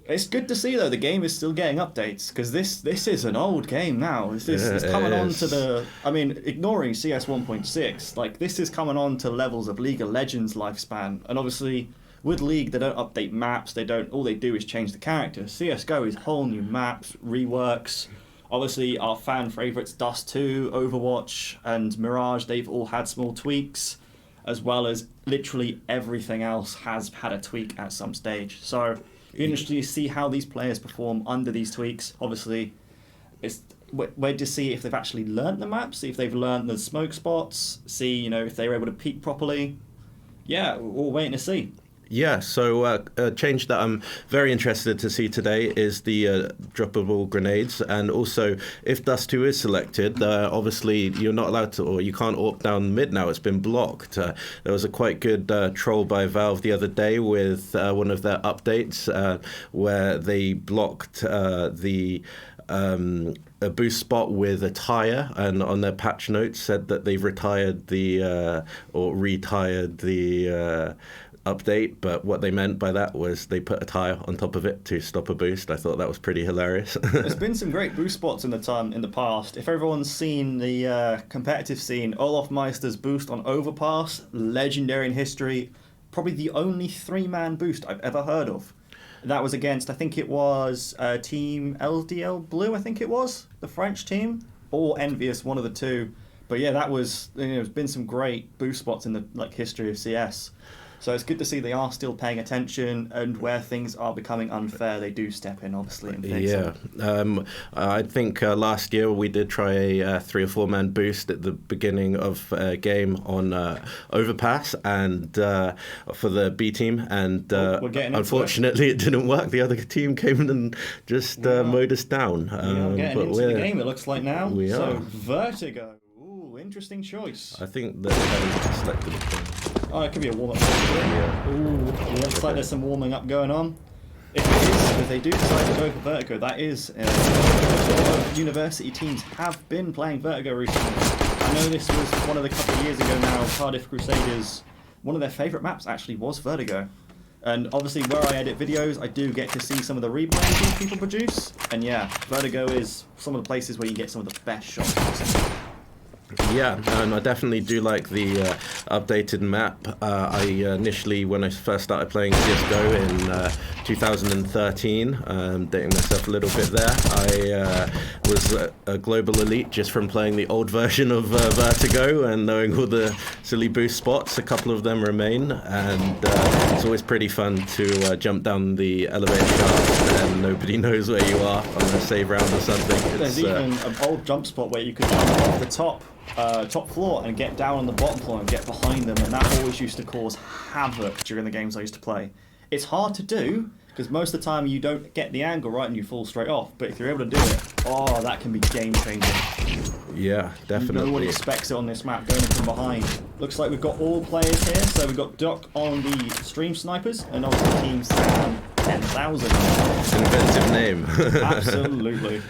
It's good to see though the game is still getting updates, because this is an old game now. It's coming on to the. I mean, ignoring CS 1.6, this is coming on to levels of League of Legends lifespan, and obviously with League they don't update maps. They don't. All they do is change the characters. CS:GO is whole new maps, reworks. Obviously, our fan favourites Dust 2, Overwatch, and Mirage, they've all had small tweaks, as well as literally everything else has had a tweak at some stage. So, interesting to see how these players perform under these tweaks. Obviously, we're to see if they've actually learnt the maps, see if they've learnt the smoke spots, see if they're able to peek properly. Yeah, we're waiting to see. Yeah, so a change that I'm very interested to see today is the droppable grenades, and also if Dust 2 is selected, obviously you're not allowed to, or you can't AWP down mid now, it's been blocked. There was a quite good troll by Valve the other day with one of their updates where they blocked a boost spot with a tire, and on their patch notes said that they've retired or retired the update, but what they meant by that was they put a tire on top of it to stop a boost. I thought that was pretty hilarious. There's been some great boost spots in the past. If everyone's seen the competitive scene, Olaf Meister's boost on Overpass, legendary in history, probably the only 3-man boost I've ever heard of. That was against, I think it was Team LDL Blue, I think it was, the French team, or Envious, one of the two. But yeah, that was, there's been some great boost spots in the history of CS. So it's good to see they are still paying attention, and where things are becoming unfair, they do step in, obviously, and fix it. I think last year we did try a 3 or 4 man boost at the beginning of a game on Overpass and for the B team, and we're getting into unfortunately it didn't work. The other team came in and just mowed us down. We are getting into the game, it looks like now. We so are. Vertigo. Ooh, interesting choice. I think that they selected it. Oh, it could be a warm-up. Ooh, looks like there's some warming up going on. If they do decide to go for Vertigo, that is a lot of university teams have been playing Vertigo recently. I know this was one of the couple of years ago now, Cardiff Crusaders, one of their favourite maps actually was Vertigo. And obviously where I edit videos, I do get to see some of the replays these people produce. And yeah, Vertigo is some of the places where you get some of the best shots possible. Yeah, and I definitely do like the updated map. I initially, when I first started playing CSGO in 2013, dating myself a little bit there, I was a global elite just from playing the old version of Vertigo and knowing all the silly boost spots. A couple of them remain, and it's always pretty fun to jump down the elevator shaft and nobody knows where you are on a save round or something. There's even an old jump spot where you could jump off the top floor and get down on the bottom floor and get behind them, and that always used to cause havoc during the games I used to play. It's hard to do because most of the time you don't get the angle right and you fall straight off, but if you're able to do it, oh, that can be game changing. Yeah, definitely. No one expects it on this map, going in from behind. Looks like we've got all players here, so we've got Doc on the stream snipers and obviously Team Sam 10,000. Inventive name. Absolutely.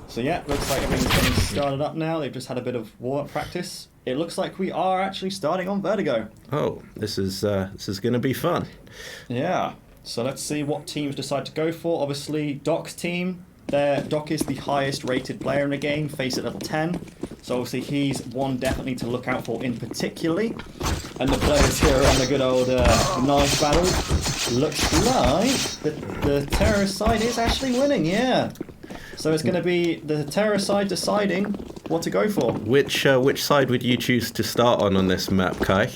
So yeah, looks like everything's getting started up now. They've just had a bit of warm-up practice. It looks like we are actually starting on Vertigo. Oh, this is going to be fun. Yeah. So let's see what teams decide to go for. Obviously, Doc's team. Doc is the highest rated player in the game, face at level 10. So obviously he's one definitely to look out for in particularly. And the players here are on the good old knife battle. Looks like the terrorist side is actually winning, yeah. So it's going to be the terrorist side deciding what to go for. Which side would you choose to start on this map, Kai?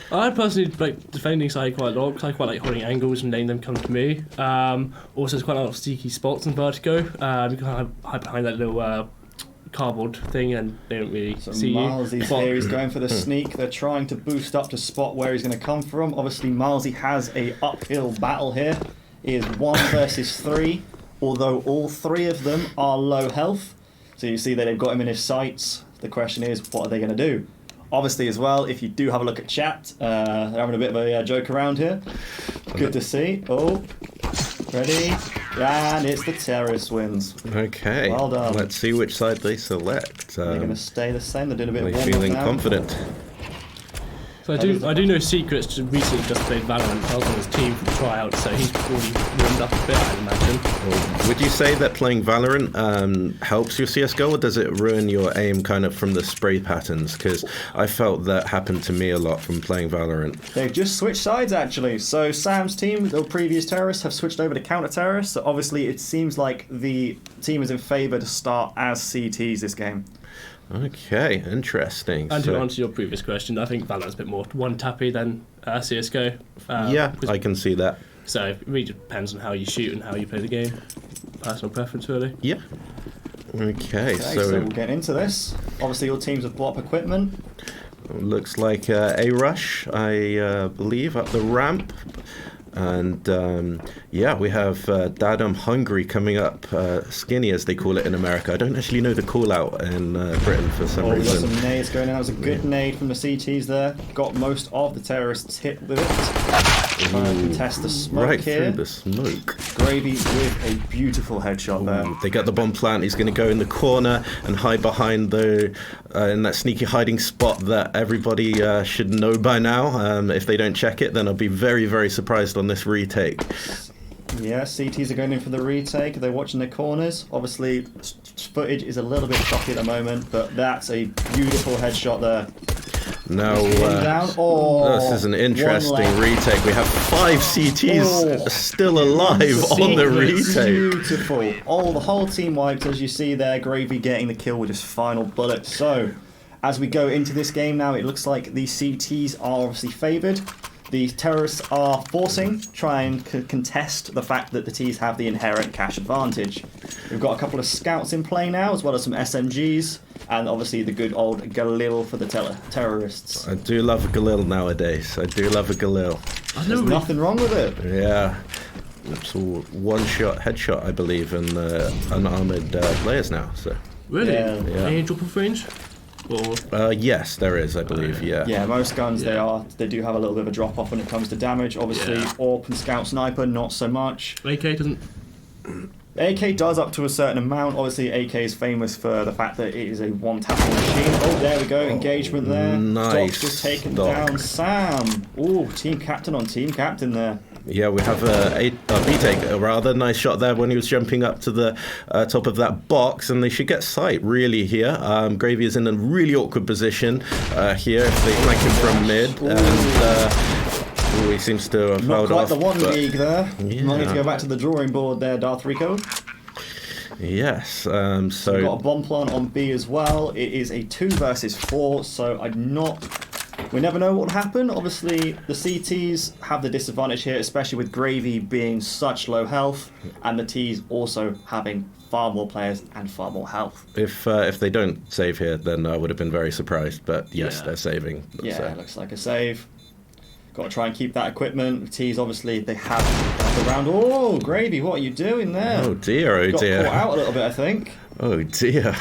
I personally like defending side quite a lot because I quite like holding angles and letting them come to me. Also, there's quite a lot of sneaky spots in Vertigo. You can hide behind that little cardboard thing and they don't really see Milesy you. here, he's going for the sneak. They're trying to boost up to spot where he's going to come from. Obviously, Milesy has a uphill battle here. He is 1 versus 3. Although all 3 of them are low health. So you see that they've got him in his sights. The question is, what are they going to do? Obviously as well, if you do have a look at chat, they're having a bit of a joke around here. Good to see. Oh, ready? And it's the terrorist wins. Okay. Well done. Let's see which side they select. They're going to stay the same. They're doing a bit of They're warm-up feeling now. confident. So I do know Secrets recently just played Valorant. I was on his team for Tryouts, so he's already warmed up a bit, I imagine. Well, would you say that playing Valorant helps your CSGO, or does it ruin your aim kind of from the spray patterns? Because I felt that happened to me a lot from playing Valorant. They've just switched sides actually. So Sam's team, the previous terrorists, have switched over to counter-terrorists. So obviously it seems like the team is in favour to start as CTs this game. Okay, interesting. And to answer your previous question, I think Valorant's a bit more one-tappy than CSGO. Yeah, I can see that. So it really depends on how you shoot and how you play the game. Personal preference, really. Yeah. Okay, so we'll get into this. Obviously, your teams have bought up equipment. Looks like a rush, I believe, up the ramp. And yeah, we have Dadum Hungry coming up, Skinny as they call it in America. I don't actually know the call out in Britain for some We've got reason. some nades going out. It was a good nade from the CTs there. Got most of the terrorists hit with it. Trying to contest the smoke right here. through the smoke. Gravy with a beautiful headshot there. They got the bomb plant. He's going to go in the corner and hide behind the in that sneaky hiding spot that everybody should know by now. If they don't check it, then I'll be very, very surprised on this retake. Yeah, CTs are going in for the retake. They're watching their corners. Obviously, footage is a little bit choppy at the moment, but that's a beautiful headshot there. Now, Down. Oh, this is an interesting retake. We have 5 CTs still alive on the retake. Beautiful. Oh, the whole team wiped, as you see there. Gravy getting the kill with his final bullet. So, as we go into this game now, it looks like the CTs are obviously favoured. The terrorists are try and contest the fact that the T's have the inherent cash advantage. We've got a couple of scouts in play now, as well as some SMGs, and obviously the good old Galil for the terrorists. I do love a Galil nowadays. I do love a Galil. There's nothing wrong with it. Yeah. It's all one-shot headshot, I believe, in unarmored players now. So. Really? Yeah. Any drop off range? Or yes, there is, I believe. Yeah. Yeah, most guns they do have a little bit of a drop off when it comes to damage. Obviously, AWP and Scout Sniper not so much. AK doesn't. AK does up to a certain amount. Obviously, AK is famous for the fact that it is a one-tapping machine. Oh, there we go, engagement there. Nice. Stock's just taken down Sam. Oh, team captain on team captain there. Yeah, we have a B-take, a rather nice shot there when he was jumping up to the top of that box, and they should get sight really here. Gravy is in a really awkward position here if they flank him from mid, and he seems to have Not held quite off. the one league there. Yeah. Might need to go back to the drawing board there, Darth Rico. Yes, We've so got a bomb plant on B as well. It is a 2 versus 4, so we never know what will happen. Obviously, the CTs have the disadvantage here, especially with Gravy being such low health, and the Ts also having far more players and far more health. if they don't save here, then I would have been very surprised. But yes, they're saving. Yeah, So. it looks like a save. Got to try and keep that equipment. The Ts, obviously, they have the round. Oh, Gravy, what are you doing there? Oh dear, oh Got dear. caught out a little bit, I think. Oh dear.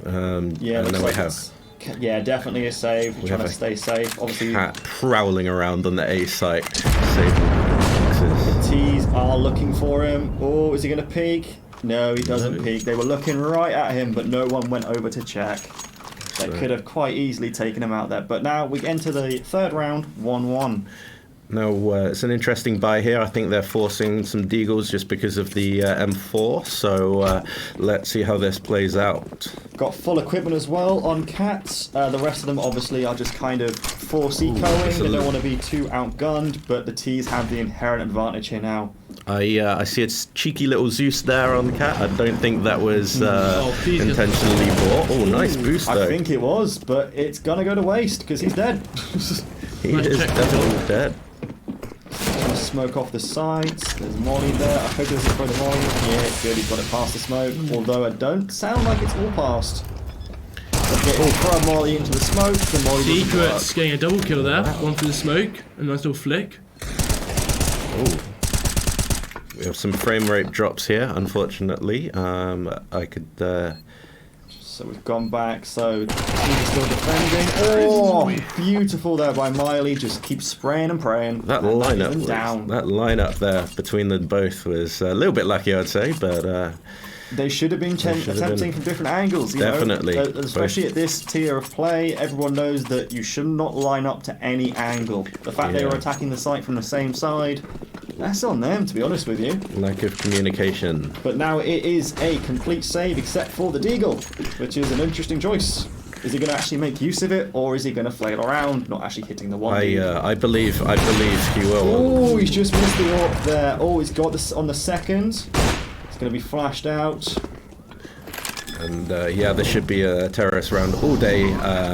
Yeah, and looks then like we have it's- yeah, definitely a save. Trying to have a stay safe. Obviously, cat prowling around on the A site, saving boxes. T's are looking for him. Oh, is he going to peek? No, he doesn't peek. They were looking right at him, but no one went over to check. They could have quite easily taken him out there. But now we enter the third round, 1-1. Now, it's an interesting buy here. I think they're forcing some deagles just because of the M4. So let's see how this plays out. Got full equipment as well on Cats. The rest of them obviously are just kind of force ecoing. They don't want to be too outgunned, but the T's have the inherent advantage here now. I see a cheeky little Zeus there on the cat. I don't think that was please just- intentionally bought. Oh, nice boost though. I think it was, but it's going to go to waste because he's dead. he Nice is check. definitely dead. Trying to smoke off the sides. There's Molly there. I hope there's a throw the Molly. Yeah, good. He's got it past the smoke. Although I don't sound like it's all past. Throw a Molly into the smoke. The Molly doesn't work. Secrets getting a double kill there. One through the smoke. A nice little flick. We have some frame rate drops here, unfortunately. I could. So we've gone back. So he's still defending. Oh, beautiful there by Miley. Just keep spraying and praying. That And lineup, isn't was, down. that lineup there between them both was a little bit lucky, I'd say, but They should have been should have attempting been. from different angles. You Definitely. know? Especially at this tier of play, everyone knows that you should not line up to any angle. The fact they Yeah. were attacking the site from the same side, that's on them, to be honest with you. lack of communication. But now it is a complete save except for the Deagle, which is an interesting choice. Is he going to actually make use of it, or is he going to flail around, not actually hitting the one? I believe he will. Oh, he's just missed the AWP there. Oh, he's got this on the second. It's going to be flashed out. And yeah, there should be a terrorist round all day.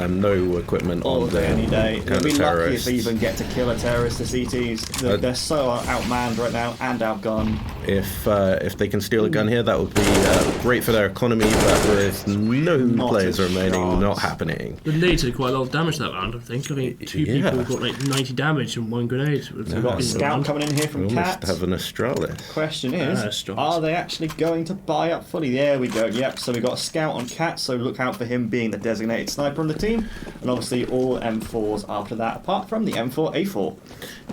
No equipment All on day, any day. They'll be lucky if counter-terrorists. they even get to kill a terrorist, the CTs. They're so outmanned right now and outgunned. If they can steal a gun here, that would be great for their economy. But with no Not players a remaining, chance. not happening. The nades did quite a lot of damage that round, I think. I think two Yeah. people got like 90 damage from one grenade. We've got a scout coming in here We from almost Cat. have an Astralis. Question Ah, is, strong. are they actually going to buy up fully? There we go. Yep. So we got a scout on Cat. So look out for him being the designated sniper on the team, and obviously all M4s after that, apart from the M4A4.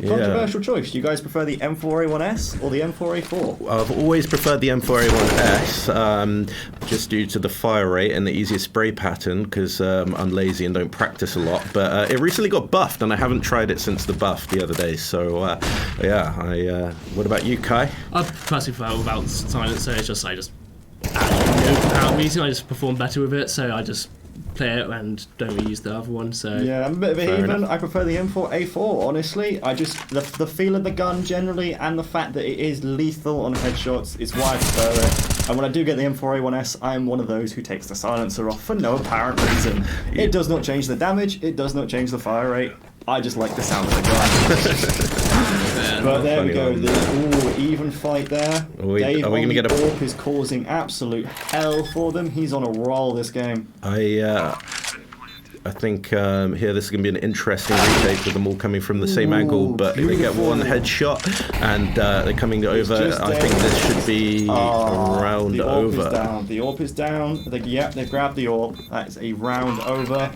Yeah. Controversial choice. Do you guys prefer the M4A1S or the M4A4? I've always preferred the M4A1S, just due to the fire rate and the easier spray pattern, because I'm lazy and don't practice a lot. But it recently got buffed, and I haven't tried it since the buff the other day. So yeah, what about you, Kai? I personally prefer without silencer. It's just I just without reason I just perform better with it, so I just play it and don't really use the other one. So Yeah, I'm a bit of a Fair heathen. enough. I prefer the M4A4, honestly. I just, the feel of the gun generally, and the fact that it is lethal on headshots is why I prefer it. And when I do get the M4A1S, I'm one of those who takes the silencer off for no apparent reason. It does not change the damage, it does not change the fire rate. I just like the sound of the gun. But there we go. Even fight there. Are we Dave going to get a... AWP is causing absolute hell for them. He's on a roll this game. I think here this is going to be an interesting retake with them all coming from the same angle, but if they get one headshot and they're coming over, I think this should be a round over. The AWP is down. Yep, they've grabbed the AWP. That is a round over.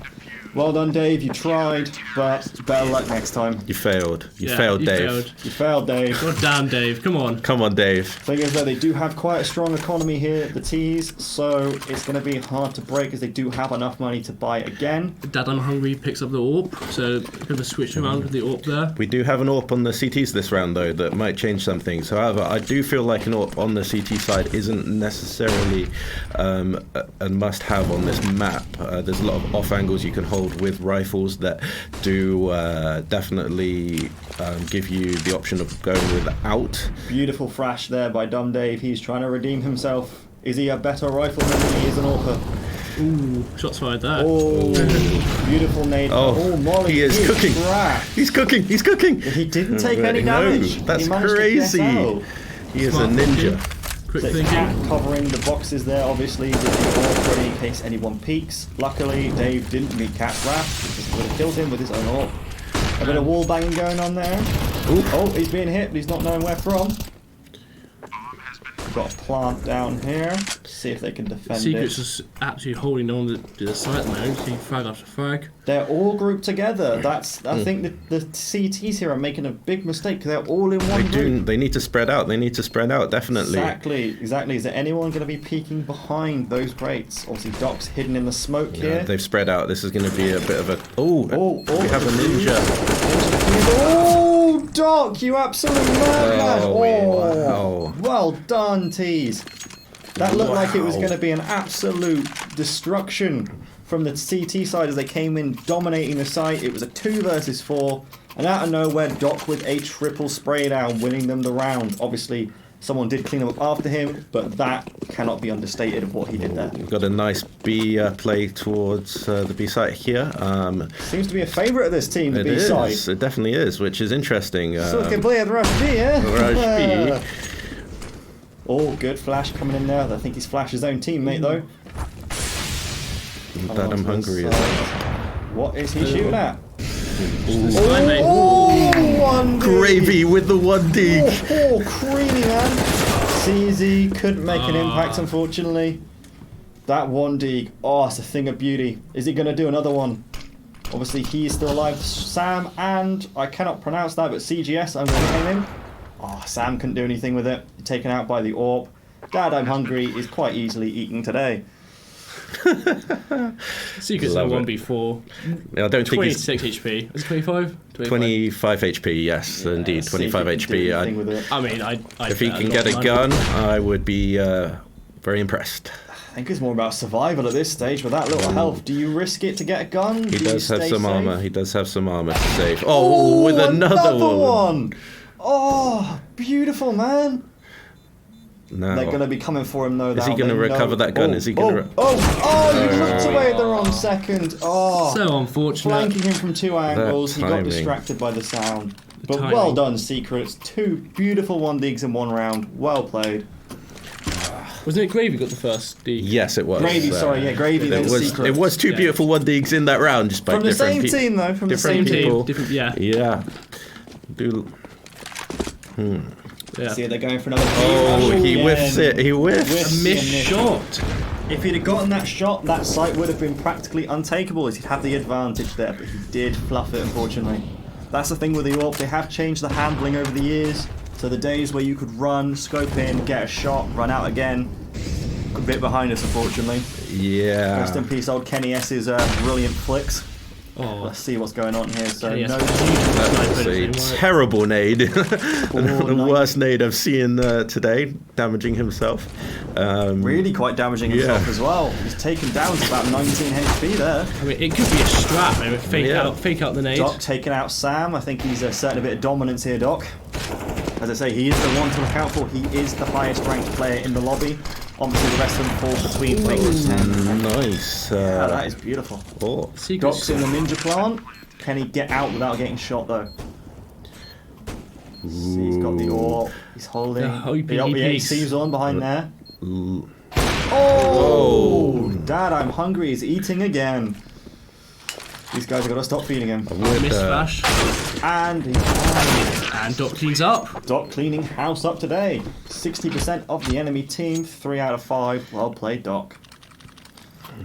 Well done, Dave. You tried, but better luck next time. You failed. You failed, Dave. You failed, Dave. God damn, Dave. Come on. Come on, Dave. Thing is, though, they do have quite a strong economy here at the T's, so it's going to be hard to break as they do have enough money to buy again. Dad, I'm hungry. Picks up the AWP, so going to switch around with the AWP there. We do have an AWP on the CTs this round, though, that might change some things. However, I do feel like an AWP on the CT side isn't necessarily a must-have on this map. There's a lot of off angles you can hold with rifles that do definitely give you the option of going without. Beautiful flash there by Dumb Dave. He's trying to redeem himself. Is he a better rifleman than he is an AWPer? Ooh, shots fired there. Oh, beautiful nade. Oh, Molly he is cooking. Trash. He's cooking. He's cooking. He didn't take any damage. That's he managed crazy. To get out. He is a ninja. Quick The thinking. cat covering the boxes there, obviously, with the AWP ready in case anyone peeks. Luckily, Dave didn't meet Cat's wrath, because he would have killed him with his own AWP. A bit of wall banging going on there. Ooh. Oh, he's being hit, but he's not knowing where from. Got a plant down here. See if they can defend Secret's it. just absolutely holding on to the site at the moment. See frag after frag. They're all grouped together. I think the CTs here are making a big mistake because they're all in one group. They need to spread out. They need to spread out, definitely. Exactly. Is there anyone going to be peeking behind those crates? Obviously, Doc's hidden in the smoke here. They've spread out. This is going to be a bit of a... we have a ninja. Oh, Doc, you absolute madman! Wow. Well done, Tees. That looked like it was going to be an absolute destruction from the CT side as they came in dominating the site. It was a 2 versus 4, and out of nowhere, Doc with a triple spray down, winning them the round. Obviously, someone did clean up after him, but that cannot be understated of what he did there. We've got a nice B play towards the B site here. Seems to be a favourite of this team, the B side. It definitely is, which is interesting. So can play at Rush B, yeah? Rush B. Oh, good flash coming in there. I think he's flashed his own teammate though. That I'm hungry. What is he shooting at? One Gravy with the 1D. Oh, creamy man. CZ couldn't make an impact, unfortunately. That 1D, it's a thing of beauty. Is he going to do another one? Obviously, he is still alive. Sam and, I cannot pronounce that, but CGS, I'm going to name him. Sam couldn't do anything with it. Taken out by the AWP. Dad, I'm hungry is quite easily eaten today. Secret's at 1v4. I don't think he's 26 HP. Is it 25? 25 HP, yes, indeed, 25 HP. I mean, if he can get a gun, I would be very impressed. I think it's more about survival at this stage. With that little health, do you risk it to get a gun? He does have some armor. He does have some armor to save. Oh, with another one. Oh, beautiful, man. No. They're going to be coming for him, though. Is he going to recover that gun? Is he going to... You looked away at the wrong second. So unfortunate. Flanking him from 2 angles. He got distracted by the sound. But well done, Secrets. 2 beautiful 1Ds in 1 round. Well played. Wasn't it Gravy got the first D? Yes, it was. Gravy, Gravy. It was 2 beautiful 1Ds in that round, just by from the different same team, though. From the same people. Team. Yeah. Yeah. Yeah. See, they're going for another. He whiffs it. He whiffs. A missed shot. If he'd have gotten that shot, that site would have been practically untakeable as he'd have the advantage there, but he did fluff it, unfortunately. That's the thing with the AWP. They have changed the handling over the years. So the days where you could run, scope in, get a shot, run out again, a bit behind us, unfortunately. Yeah. Rest in peace, old Kenny S's brilliant flicks. Let's see what's going on here. So that's a terrible nade. The worst nade I've seen today, damaging himself. Really quite damaging himself as well. He's taken down to about 19 HP there. I mean, it could be a strap. I mean, fake out the nade. Doc taking out Sam. I think he's asserting a bit of dominance here, Doc. As I say, he is the one to look out for. He is the highest ranked player in the lobby. Obviously, the rest of them fall between wings. Nice. Yeah, that is beautiful. Oh, Doc's in the ninja plant. Can he get out without getting shot though? See, he's got the AWP. He's holding. The AC's on behind there. Oh! Dad, I'm hungry. He's eating again. These guys have got to stop feeding him. Miss flash. And he's fine. And Doc cleans up. Doc cleaning house up today. 60% of the enemy team. 3 out of 5. Well played, Doc.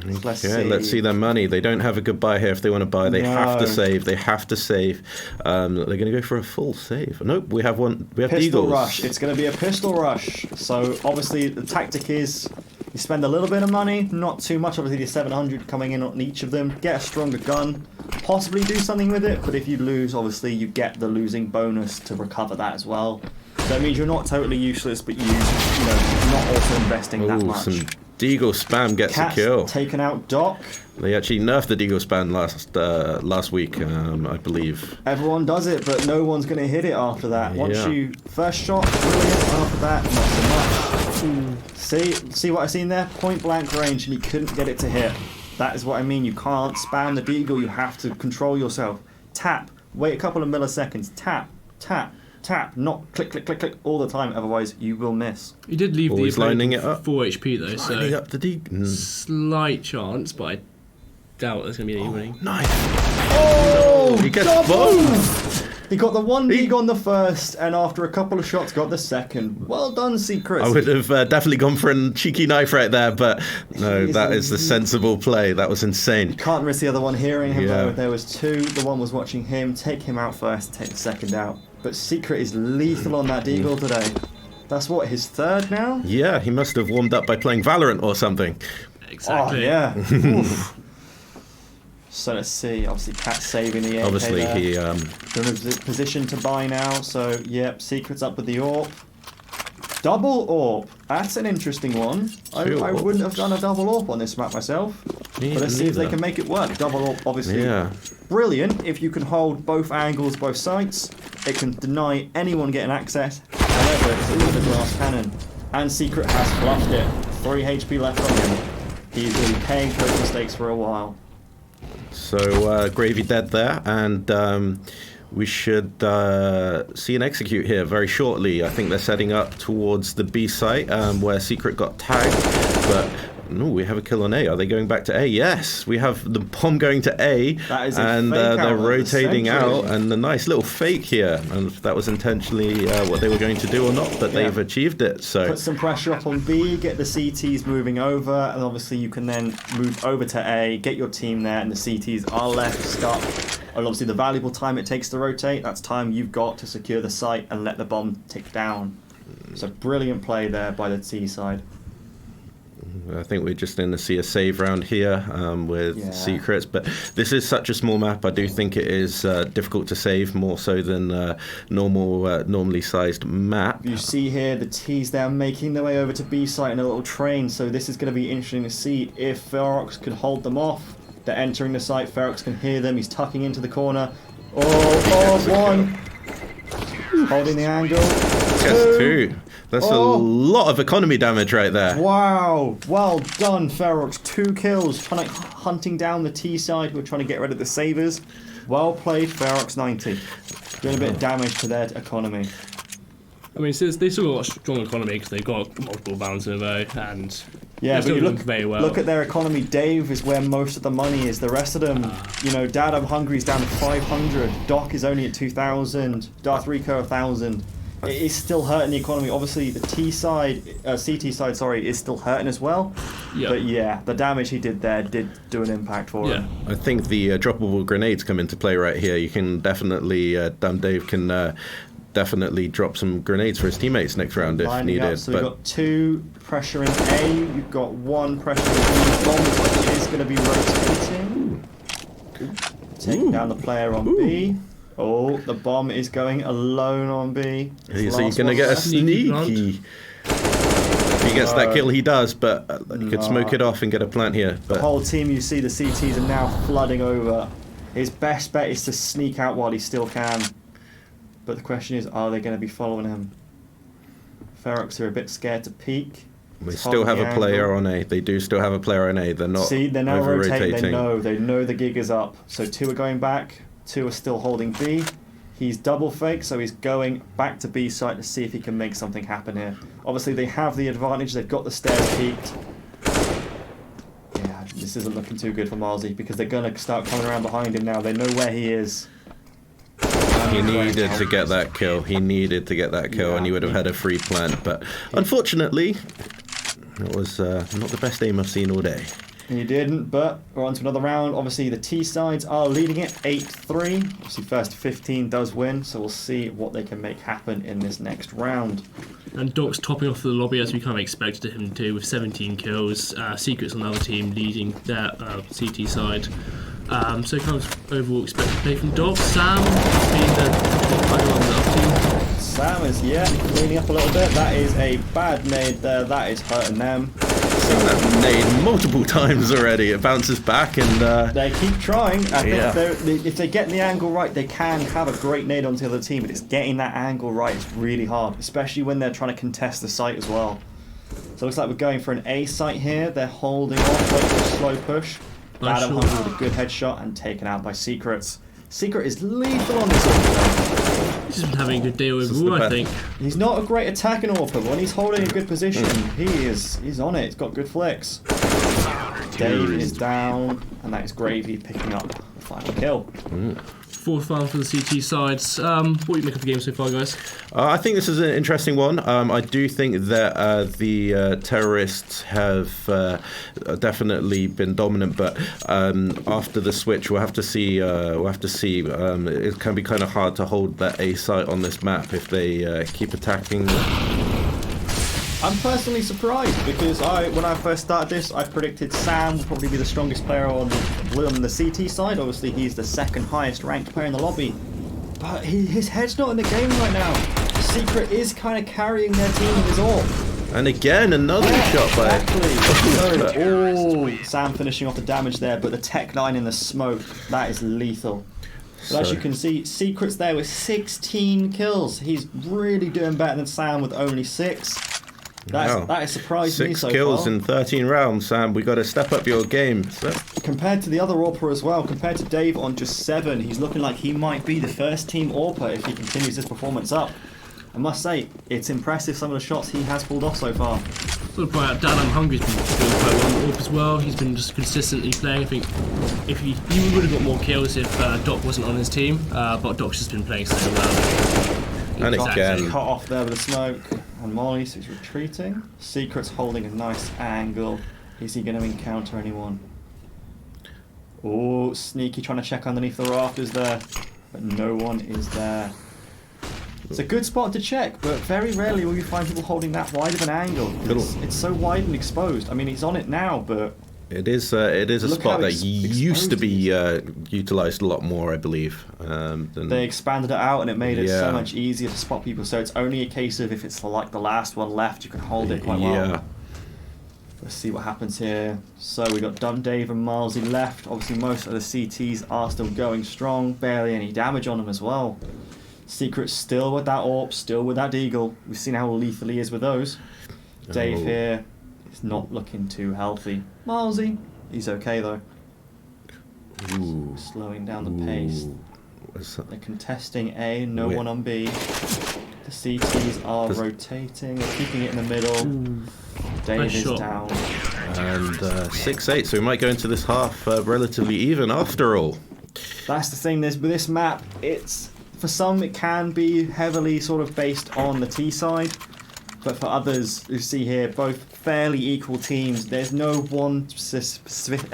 Let's see their money. They don't have a goodbye here if they want to buy. They have to save. They have to save. They're going to go for a full save. Nope, we have one. We have pistol Deagles. rush. It's going to be a pistol rush. So obviously the tactic is you spend a little bit of money, not too much. Obviously the 700 coming in on each of them. Get a stronger gun. Possibly do something with it. But if you lose, obviously you get the losing bonus to recover that as well. So that means you're not totally useless, but you're not also investing that much. Some Deagle spam gets Cat's a kill. Taken out Doc. They actually nerfed the Deagle spam last week, I believe. Everyone does it, but no one's going to hit it after that. Once you first shot, brilliant. After that, not so much. See what I seen there? Point blank range, and you couldn't get it to hit. That is what I mean. You can't spam the Deagle. You have to control yourself. Tap. Wait a couple of milliseconds. Tap. Tap. Tap, not click, click, click, click all the time. Otherwise, you will miss. He did leave Always the lining opponent it up. 4 HP though, so Lining up the Deagle. slight chance, but I doubt there's going to be any winning. Nice. Oh, He gets both. He got the one dig on the first, and after a couple of shots, got the second. Well done, Secrets. I would have definitely gone for a cheeky knife right there, but no, that is the sensible play. That was insane. Can't risk the other one hearing him Yeah. though. There was 2. The one was watching him. Take him out first. Take the second out. But Secret is lethal on that Deagle today. That's what, his 3rd now? Yeah, he must have warmed up by playing Valorant or something. Exactly. Oh, yeah. Oof. So let's see. Obviously, Cat's saving the AK Obviously, there. he They're in a position to buy now. So, yep, Secret's up with the AWP. Double AWP. That's an interesting one. I wouldn't have done a double AWP on this map myself. But let's see if they can make it work. Double AWP, obviously. Yeah. Brilliant. If you can hold both angles, both sights, it can deny anyone getting access. However, it's a little glass cannon. And Secret has fluffed it. 3 HP left on him. He's going to be paying for his mistakes for a while. So Gravy dead there, and we should see an execute here very shortly. I think they're setting up towards the B site where Secret got tagged, but no, we have a kill on A. Are they going back to A? Yes, we have the bomb going to A, That is a and fake out they're of the rotating century. out, and a nice little fake here. And if that was intentionally what they were going to do or not, but they've achieved it. So Put some pressure up on B, get the CTs moving over, and obviously you can then move over to A, get your team there, and the CTs are left stuck. And obviously the valuable time it takes to rotate, that's time you've got to secure the site and let the bomb tick down. So brilliant play there by the T side. I think we're just going to see a save round here with Secrets, but this is such a small map. I do think it is difficult to save, more so than normally sized map. You see here the T's there making their way over to B site in a little train, so this is going to be interesting to see if Ferox can hold them off. They're entering the site, Ferox can hear them, he's tucking into the corner. One. Holding the angle. Yes, 2. That's a lot of economy damage right there. Wow, well done, Ferox. 2 kills, hunting down the T side who are trying to get rid of the Sabres. Well played, Ferox 90. Doing a bit of damage to their economy. I mean, they still got a strong economy because they've got multiple rounds in a row, and yeah, they're but still doing very well. Look at their economy. Dave is where most of the money is. The rest of them, Dad, I'm Hungry is down to 500. Doc is only at 2,000. Darth Rico 1,000. It is still hurting the economy. Obviously, the CT side, is still hurting as well. Yep. But yeah, the damage he did there did do an impact for him. I think the droppable grenades come into play right here. You can definitely, Dave can definitely drop some grenades for his teammates next round if Lining needed. up, so we've got 2 pressure in A, you've got 1 pressure in B. Bomb is going to be rotating. Taking down the player on B. Oh, the bomb is going alone on B. So he's going to get a sneaky. If he gets that kill, he does, but he could smoke it off and get a plant here. But the whole team, you see the CTs are now flooding over. His best bet is to sneak out while he still can. But the question is, are they going to be following him? Ferox are a bit scared to peek. We still have a player on A. They do still have a player on A. They're not. See, they're now rotating. rotating. They know the gig is up. So 2 are going back. 2 are still holding B. He's double fake, so he's going back to B site to see if he can make something happen here. Obviously, they have the advantage. They've got the stairs peaked. Yeah, this isn't looking too good for Marzi because they're going to start coming around behind him now. They know where he is. He needed to get that kill. He needed to get that kill, and he would have had a free plant. But unfortunately, it was not the best aim I've seen all day. He didn't, but we're on to another round. Obviously, the T sides are leading it 8-3. Obviously, first to 15 does win, so we'll see what they can make happen in this next round. And Doc's topping off the lobby as we kind of expected him to, with 17 kills. Secrets on the other team leading their CT side. So kind of overall expected play from Doc. Sam being the final on the other team. Sam is, cleaning up a little bit. That is a bad nade there. That is hurting them. Seen that nade multiple times already. It bounces back and... They keep trying. I think if they get the angle right, they can have a great nade onto the other team, but it's getting that angle right is really hard, especially when they're trying to contest the site as well. So it looks like we're going for an A site here. They're holding off, waiting for a slow push. Adam Hunter with a good headshot and taken out by Secrets. Secret is lethal on this AWP. He's been having a good day overall, I think. He's not a great attacking AWP, but when he's holding a good position, he's on it. He's got good flicks. Dave is down, and that is Gravy picking up the final kill. Fourth round for the CT sides. What do you make of the game so far, guys? I think this is an interesting one. I do think that the terrorists have definitely been dominant, but after the switch, we'll have to see. It can be kind of hard to hold that A site on this map if they keep attacking. I'm personally surprised because when I first started this, I predicted Sam would probably be the strongest player on the CT side. Obviously, he's the second highest ranked player in the lobby. But his head's not in the game right now. Secret is kind of carrying their team with his AWP. And again, another shot by... Exactly. Oh, Sam finishing off the damage there, but the tech line in the smoke, that is lethal. But as you can see, Secret's there with 16 kills. He's really doing better than Sam with only 6. That is surprising me so far. 6 kills in 13 rounds, Sam. We got to step up your game. So. Compared to the other AWPer as well, compared to Dave on just 7, he's looking like he might be the first team AWPer if he continues this performance up. I must say, it's impressive some of the shots he has pulled off so far. Sort of point out, Dan Hungry's been doing quite well on AWP as well. He's been just consistently playing. I think if he would have got more kills if Doc wasn't on his team, but Doc's just been playing so well. And again, cut off there with the smoke. And Molly, so he's retreating. Secret's holding a nice angle. Is he going to encounter anyone? Oh, Sneaky trying to check underneath the rafters there. But no one is there. It's a good spot to check, but very rarely will you find people holding that wide of an angle. It's so wide and exposed. I mean, he's on it now, but... It is a spot that used to be utilised a lot more, I believe. They expanded it out and it made it so much easier to spot people. So it's only a case of if it's like the last one left, you can hold it quite well. Let's see what happens here. So we got Dumb Dave and Milesy left. Obviously most of the CTs are still going strong. Barely any damage on them as well. Secret still with that AWP, still with that Deagle. We've seen how lethal he is with those. Dave here is not looking too healthy. Milesy, he's okay though. Slowing down the pace. They're contesting A, no one on B. The CTs are rotating, they're keeping it in the middle. Dave is down. And 6-8, so we might go into this half relatively even after all. That's the thing, with this map, for some it can be heavily sort of based on the T side. But for others, you see here, both fairly equal teams. There's no one specific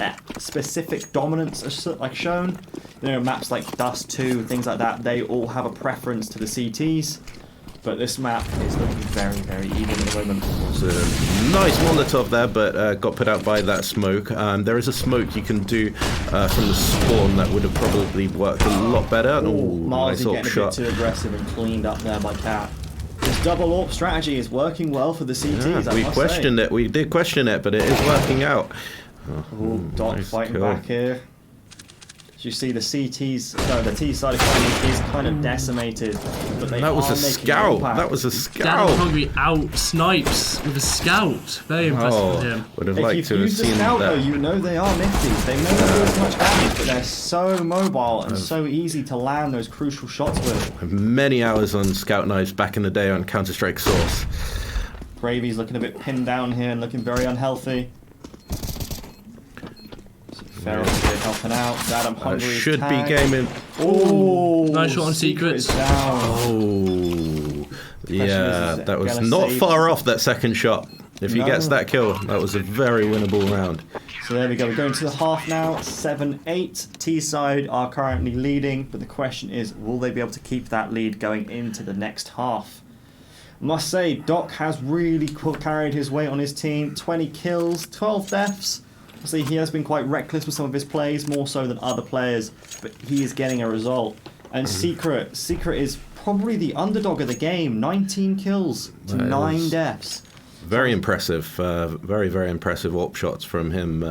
dominance like shown. You know, maps like Dust 2, things like that, they all have a preference to the CTs. But this map is looking very, very even at the moment. It's a nice Molotov there, but got put out by that smoke. There is a smoke you can do from the spawn that would have probably worked a lot better. Nice getting a bit too aggressive and cleaned up there by Cat. This double AWP strategy is working well for the CTs. We questioned it. We did question it, but it is working out. Doc fighting back here. You see the the T side economy is kind of decimated, but they That was are a making scout. impact. That was a Dan scout. Hungry out snipes with a scout. Very impressive with him. Would have If liked you've to have used the seen scout though, that. you know they are nifty. They may not do as much damage, but they're so mobile and so easy to land those crucial shots with. Many hours on scout knives back in the day on Counter-Strike Source. Gravy's looking a bit pinned down here and looking very unhealthy. Ferris here helping out. Adam Hungry is Should be tagged. gaming. Oh, Nice shot on Secret is Secrets. down. Oh, yeah, is that was gonna not save- far off that second shot. If he No. gets that kill, that was a very winnable round. So there we go. We're going to the half now. 7-8. T-side are currently leading, but the question is, will they be able to keep that lead going into the next half? Must say, Doc has really carried his weight on his team. 20 kills, 12 deaths. Obviously, he has been quite reckless with some of his plays, more so than other players, but he is getting a result. And Secret is probably the underdog of the game. 19 kills to That 9 is- deaths. Very impressive. Very, very impressive AWP shots from him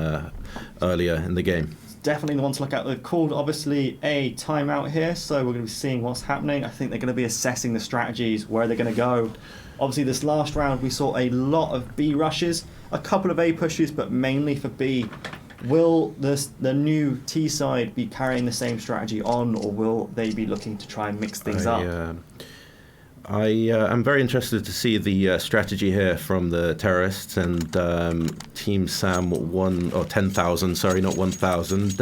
earlier in the game. Definitely the one to look at. They've called, obviously, a timeout here, so we're going to be seeing what's happening. I think they're going to be assessing the strategies, where they're going to go. Obviously, this last round, we saw a lot of B rushes, a couple of A pushes, but mainly for B. Will the new T side be carrying the same strategy on, or will they be looking to try and mix things up? I'm very interested to see the strategy here from the terrorists and Team Sam 10,000, sorry, not 1,000,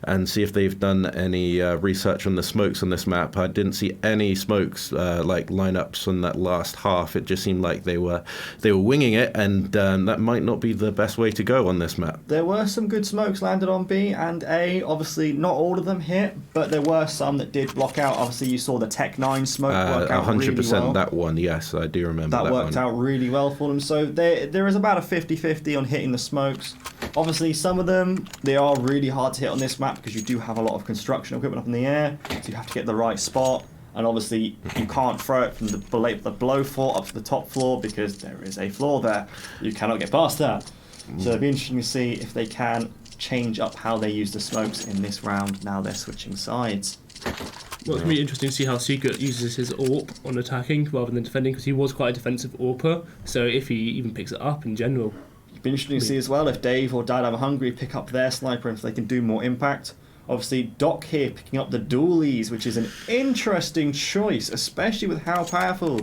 and see if they've done any research on the smokes on this map. I didn't see any smokes like lineups on that last half. It just seemed like they were winging it, and that might not be the best way to go on this map. There were some good smokes landed on B and A. Obviously, not all of them hit, but there were some that did block out. Obviously, you saw the Tech 9 smoke work out 100% really well. that one, yes, I do remember that That worked one. out really well for them. So there is about a 50-50 on hitting the smokes. Obviously, some of them, they are really hard to hit on this map because you do have a lot of construction equipment up in the air, so you have to get the right spot. And obviously, you can't throw it from the below floor up to the top floor because there is a floor there. You cannot get past that. So it'll be interesting to see if they can change up how they use the smokes in this round. Now they're switching sides. Well, it's going to be interesting to see how Secret uses his AWP on attacking rather than defending, because he was quite a defensive AWPer, so if he even picks it up in general. It'll be interesting to see as well if Dave or Dad I'm Hungry pick up their sniper and if they can do more impact. Obviously, Doc here picking up the dualies, which is an interesting choice, especially with how powerful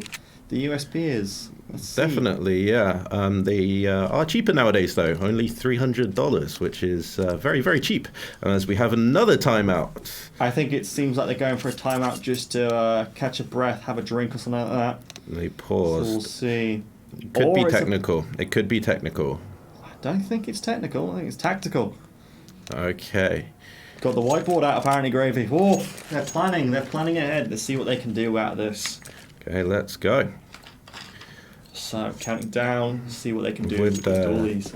the USP is. Let's see. Definitely, yeah. They are cheaper nowadays, though. Only $300, which is very, very cheap. As we have another timeout. I think it seems like they're going for a timeout just to catch a breath, have a drink or something like that. They So paused. we'll see. Could Or be it's a- technical. It could be technical. I don't think it's technical. I think it's tactical. Okay. Got the whiteboard out apparently, Gravy. Oh, they're planning. They're planning ahead. Let's see what they can do out of this. Okay, let's go. So counting down, see what they can do With, with the dualies.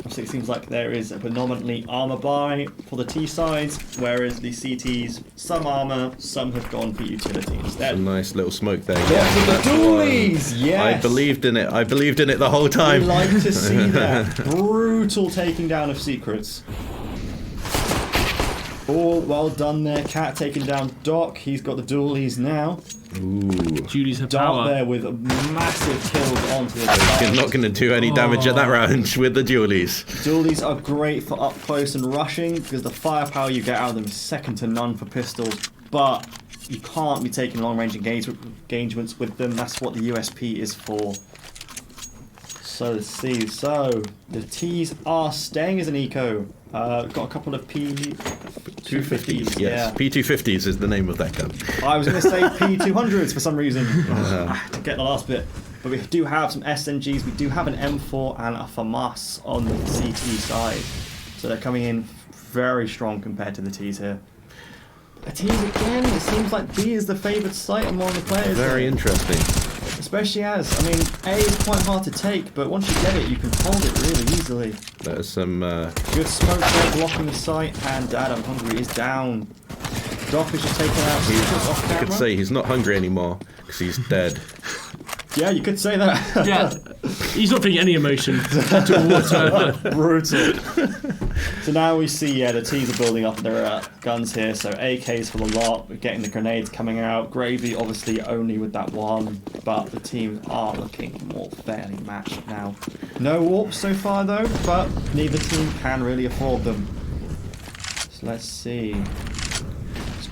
Obviously, it seems like there is a predominantly armor buy for the T sides, whereas the CTs, some armor, some have gone for utility A instead. nice little smoke there. Yeah, with the that's one. dualies! Yes! I believed in it. I believed in it the whole time. We like to see that. Brutal taking down of secrets. Oh, well done there. Cat taking down Doc. He's got the dualies now. Ooh. Judy's her Dart power. there with massive kills onto the You're not going to do any damage at that round with the dualies. Dualies are great for up close and rushing because the firepower you get out of them is second to none for pistols, but you can't be taking long range engagements with them. That's what the USP is for. So let's see. So the T's are staying as an eco. Got a couple of P250s. Yes, Yeah. P250s is the name of that gun. I was going to say P200s for some reason. To get the last bit. But we do have some SMGs. We do have an M4 and a FAMAS on the CT side. So they're coming in very strong compared to the T's here. The T's again, it seems like B is the favoured site among the players. Very here. interesting. Especially as, I mean, A is quite hard to take, but once you get it, you can hold it really easily. There's some. Good smoke there blocking the site, and Adam Hungry is down. Doc is just taking out secrets off I camera. could say he's not hungry anymore because he's dead. Yeah, you could say that. Yeah, he's not feeling any emotion at all whatsoever. Brutal. So now we see, the teams are building up their guns here. So AKs for the lot, we're getting the grenades coming out. Gravy obviously only with that one, but the teams are looking more fairly matched now. No warps so far though, but neither team can really afford them. So let's see.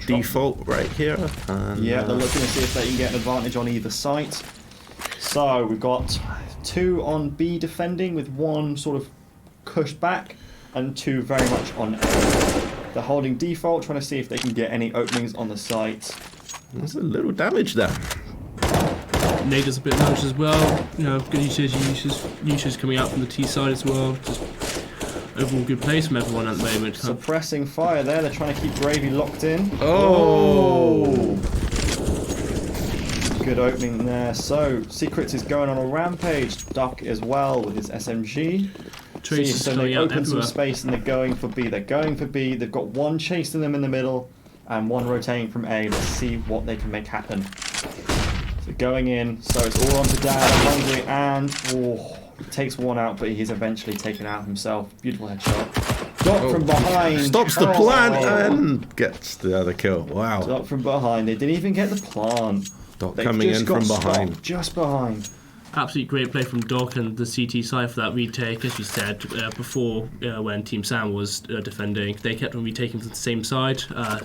Default right here. And, Yeah, they're looking to see if they can get an advantage on either side. So we've got 2 on B defending with 1 sort of pushed back and 2 very much on A. They're holding default, trying to see if they can get any openings on the site. There's a little damage there. Nade does a bit of damage as well. You know, good usage coming out from the T side as well. Just overall good place from everyone at the moment. Suppressing fire there, they're trying to keep Gravy locked in. Oh! Good opening there. So, Secrets is going on a rampage. Duck as well with his SMG. Trace is so coming they out open some everywhere. space and they're going for B. They're going for B. They've got 1 chasing them in the middle and 1 rotating from A. Let's see what they can make happen. So going in. So it's all on to Dad. Hungry and takes 1 out, but he's eventually taken out himself. Beautiful headshot. Doc from behind. Stops the plant and gets the other kill. Wow. Doc from behind. They didn't even get the plant. Doc They coming just in got from behind. stopped just behind. Absolutely great play from Doc and the CT side for that retake, as you said before when Team Sam was defending. They kept on retaking from the same side.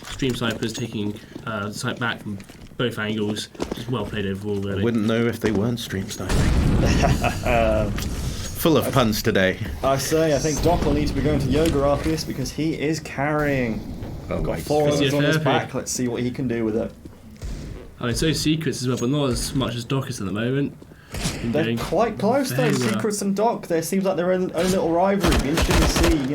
Stream Snipers taking the site back from both angles. Just well played overall, really. Wouldn't know if they weren't stream sniping. Full of puns today. I think Doc will need to be going to yoga after this because he is carrying. Oh Got my 4 others on his fair back. play. Let's see what he can do with it. I mean, so Secrets as well, but not as much as Doc is at the moment. They're quite close though, very well. Secrets and Doc. There seems like their own little rivalry. It'd be interesting to see,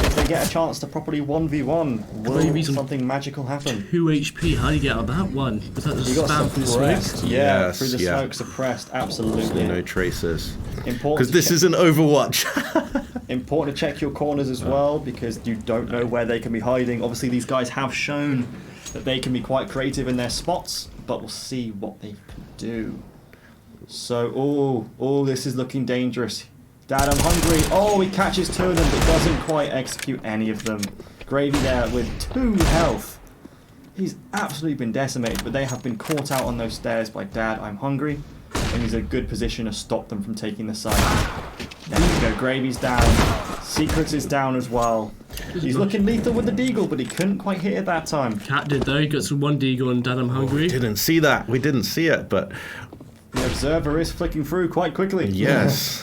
if they get a chance to properly 1v1, will Maybe some something magical happen? 2 HP, how do you get out of that one? Was that He just got spam through the smoke? suppressed. Yeah, Yes, through the yeah. smoke suppressed, So absolutely. no traces. Important Because to this check- isn't Overwatch. Important to check your corners as well because you don't know where they can be hiding. Obviously, these guys have shown that they can be quite creative in their spots, but we'll see what they can do. So, this is looking dangerous. Dad, I'm hungry. Oh, he catches 2 of them, but doesn't quite execute any of them. Gravy there with 2 health. He's absolutely been decimated, but they have been caught out on those stairs by Dad, I'm hungry. And he's in a good position to stop them from taking the site. There you go, Gravy's down. Secrets is down as well. He's looking lethal with the deagle, but he couldn't quite hit it that time. Cat did though, he got some 1 deagle and Dad I'm hungry. Didn't see that. We didn't see it, but The observer is flicking through quite quickly. yes.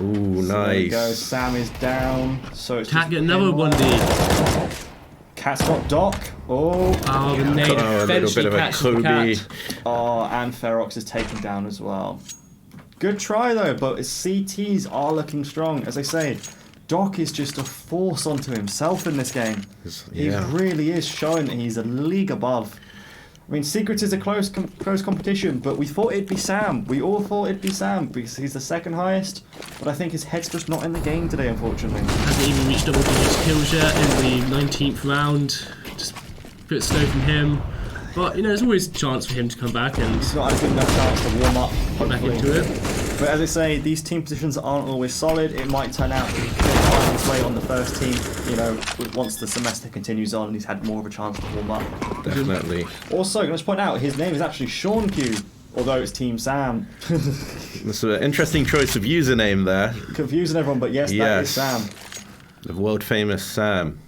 Ooh, So there you go, nice. Sam is down. So it's Cat just get another him 1 left. D. Cat's got Doc. Oh, Oh, the nade Oh, a little bit eventually of a catches the Kobe. cat. and Ferox is taken down as well. Good try though, but his CTs are looking strong. As I say, Doc is just a force unto himself in this game. He Yeah. really is showing that he's a league above. I mean, Secrets is a close competition, but we thought it'd be Sam. We all thought it'd be Sam because he's the 2nd highest. But I think his head's just not in the game today, unfortunately. Hasn't even reached double digits kills yet in the 19th round. Just a bit slow from him. But, there's always a chance for him to come back and He's not had a good enough chance to warm up. get back hopefully. into it. But as I say, these team positions aren't always solid. It might turn out to find his way on the first team, once the semester continues on and he's had more of a chance to warm up. Definitely. Also, can I just point out, his name is actually Sean Q, although it's Team Sam. That's an interesting choice of username there. Confusing everyone, but yes, that is Yes. Sam. The world famous Sam.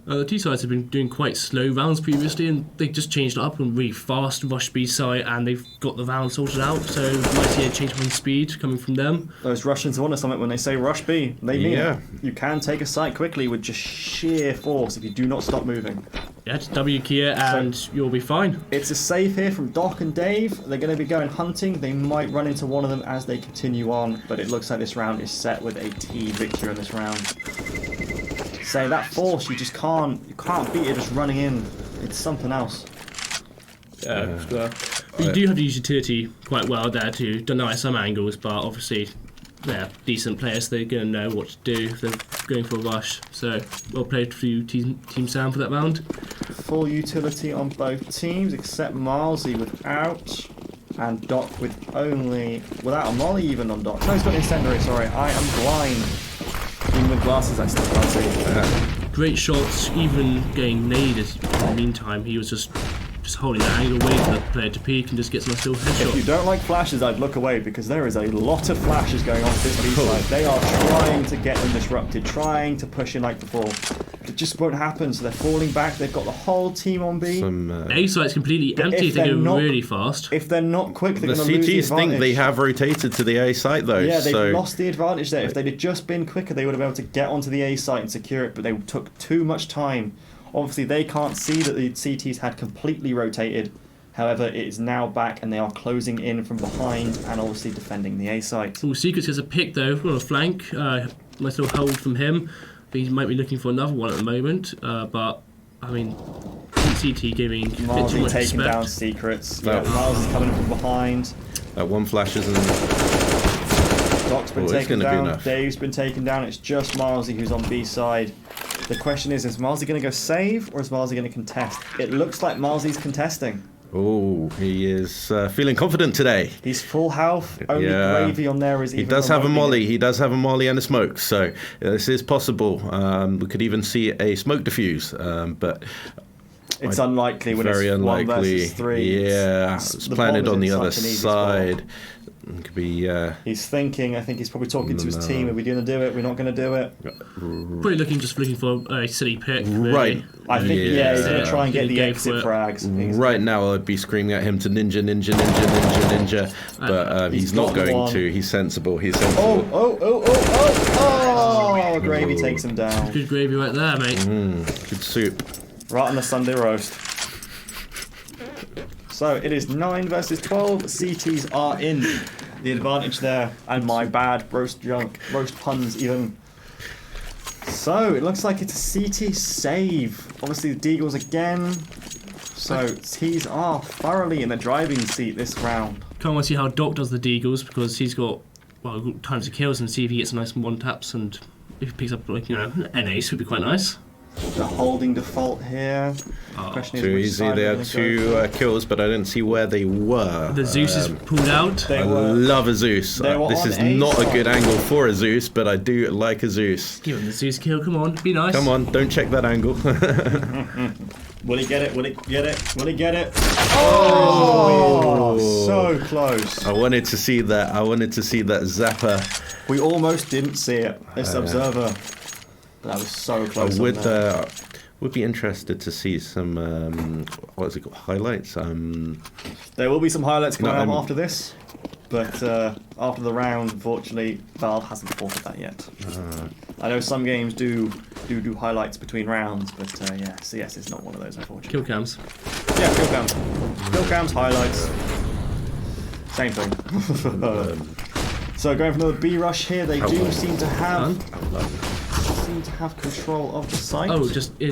The T sides have been doing quite slow rounds previously, and they just changed it up and really fast rush B side, and they've got the round sorted out. So you might see a change in speed coming from them. Those Russians want something when they say rush B. They mean Yeah. it. You can take a site quickly with just sheer force if you do not stop moving. Yeah, just W key it and you'll be fine. It's a save here from Doc and Dave. They're going to be going hunting. They might run into one of them as they continue on, but it looks like this round is set with a T victory in this round. Say that force, you can't beat it just running in. It's something else. But you do have to use utility quite well there to deny some angles, but obviously they're decent players, so they're going to know what to do if they're going for a rush. So well played for you, Team Sam, for that round. Full utility on both teams except Milesy without. And Doc with without a molly even on Doc. No, he's got incendiary, sorry. I am blind. Even with glasses, I still can't see. Great shots, even getting naded in the meantime. He was just holding that angle, waiting for the player to peek and just get some still headshot. If you don't like flashes, I'd look away because there is a lot of flashes going on this B side. They are trying to get them disrupted, trying to push in like before. It just won't happen, so they're falling back. They've got the whole team on B. A site's completely empty. They go really fast. If they're not quick, they're The going to lose the CTs advantage. think they have rotated to the A site though. Yeah, they've so lost the advantage there. If they'd have just been quicker, they would have been able to get onto the A site and secure it, but they took too much time. Obviously, they can't see that the CTs had completely rotated. However, it is now back and they are closing in from behind and obviously defending the A site. Oh, Secrets gets a pick though on a flank. Nice little hold from him. But he might be looking for another one at the moment. But, I mean, CT giving a bit too Marley much taking respect. down Secrets. No. Yeah, Miles is coming from behind. that one flashes and Doc's been it's taken gonna be down. enough. Dave's been taken down. It's just Milesy who's on B side. The question is Milesy going to go save or is Milesy going to contest? It looks like Milesy's contesting. oh, he is feeling confident today. He's full health. Only Yeah. Gravy on there is He even does have a remotely- molly. He does have a molly and a smoke. So this is possible. We could even see a smoke diffuse, but It's unlikely when very it's unlikely. 1 versus 3. Yeah, it's the planted bomb on is the in other such an easy spot. side. It could be. He's thinking. I think he's probably talking to his No. team. Are we going to do it? We're not going to do it. Probably looking for a silly pick. Really. Right. I think yeah, he's going Yeah. to try and get the Go exit for it. frags. Right now, I'd be screaming at him to ninja, but He's he's not got going one. to. He's sensible. He's sensible. Oh! Gravy takes him down. Good gravy right there, mate. Good soup. Right on the Sunday roast. So it is 9 versus 12. CTs are in the advantage there. And my bad roast puns even. So it looks like it's a CT save. Obviously the Deagles again. So T's are thoroughly in the driving seat this round. Can't wait to see how Doc does the Deagles because he's got tons of kills and see if he gets nice one taps and if he picks up an ace would be quite nice. The holding default here. Question is Too which easy. side They we're had gonna go 2 kills, but I didn't see where they were. The Zeus is pulled out. They I were- love a Zeus. they were This on is A not a side. good angle for a Zeus, but I do like a Zeus. Give him the Zeus kill. Come on, be nice. Come on, don't check that angle. Will he get it? Will he get it? Will he get it? Oh! So close. I wanted to see that. Zapper. We almost didn't see it. This observer. But that was so I close. on there. would be interested to see some what is it called? Highlights. There will be some highlights coming No, up I'm- after this. But after the round, unfortunately, Valve hasn't reported that yet. I know some games do highlights between rounds, but yeah, CS is not one of those, unfortunately. Kill cams. Yeah, kill cams. Kill cams, highlights. Same thing. So going for another B rush here, they do seem to have control of the site. Oh, just Yeah,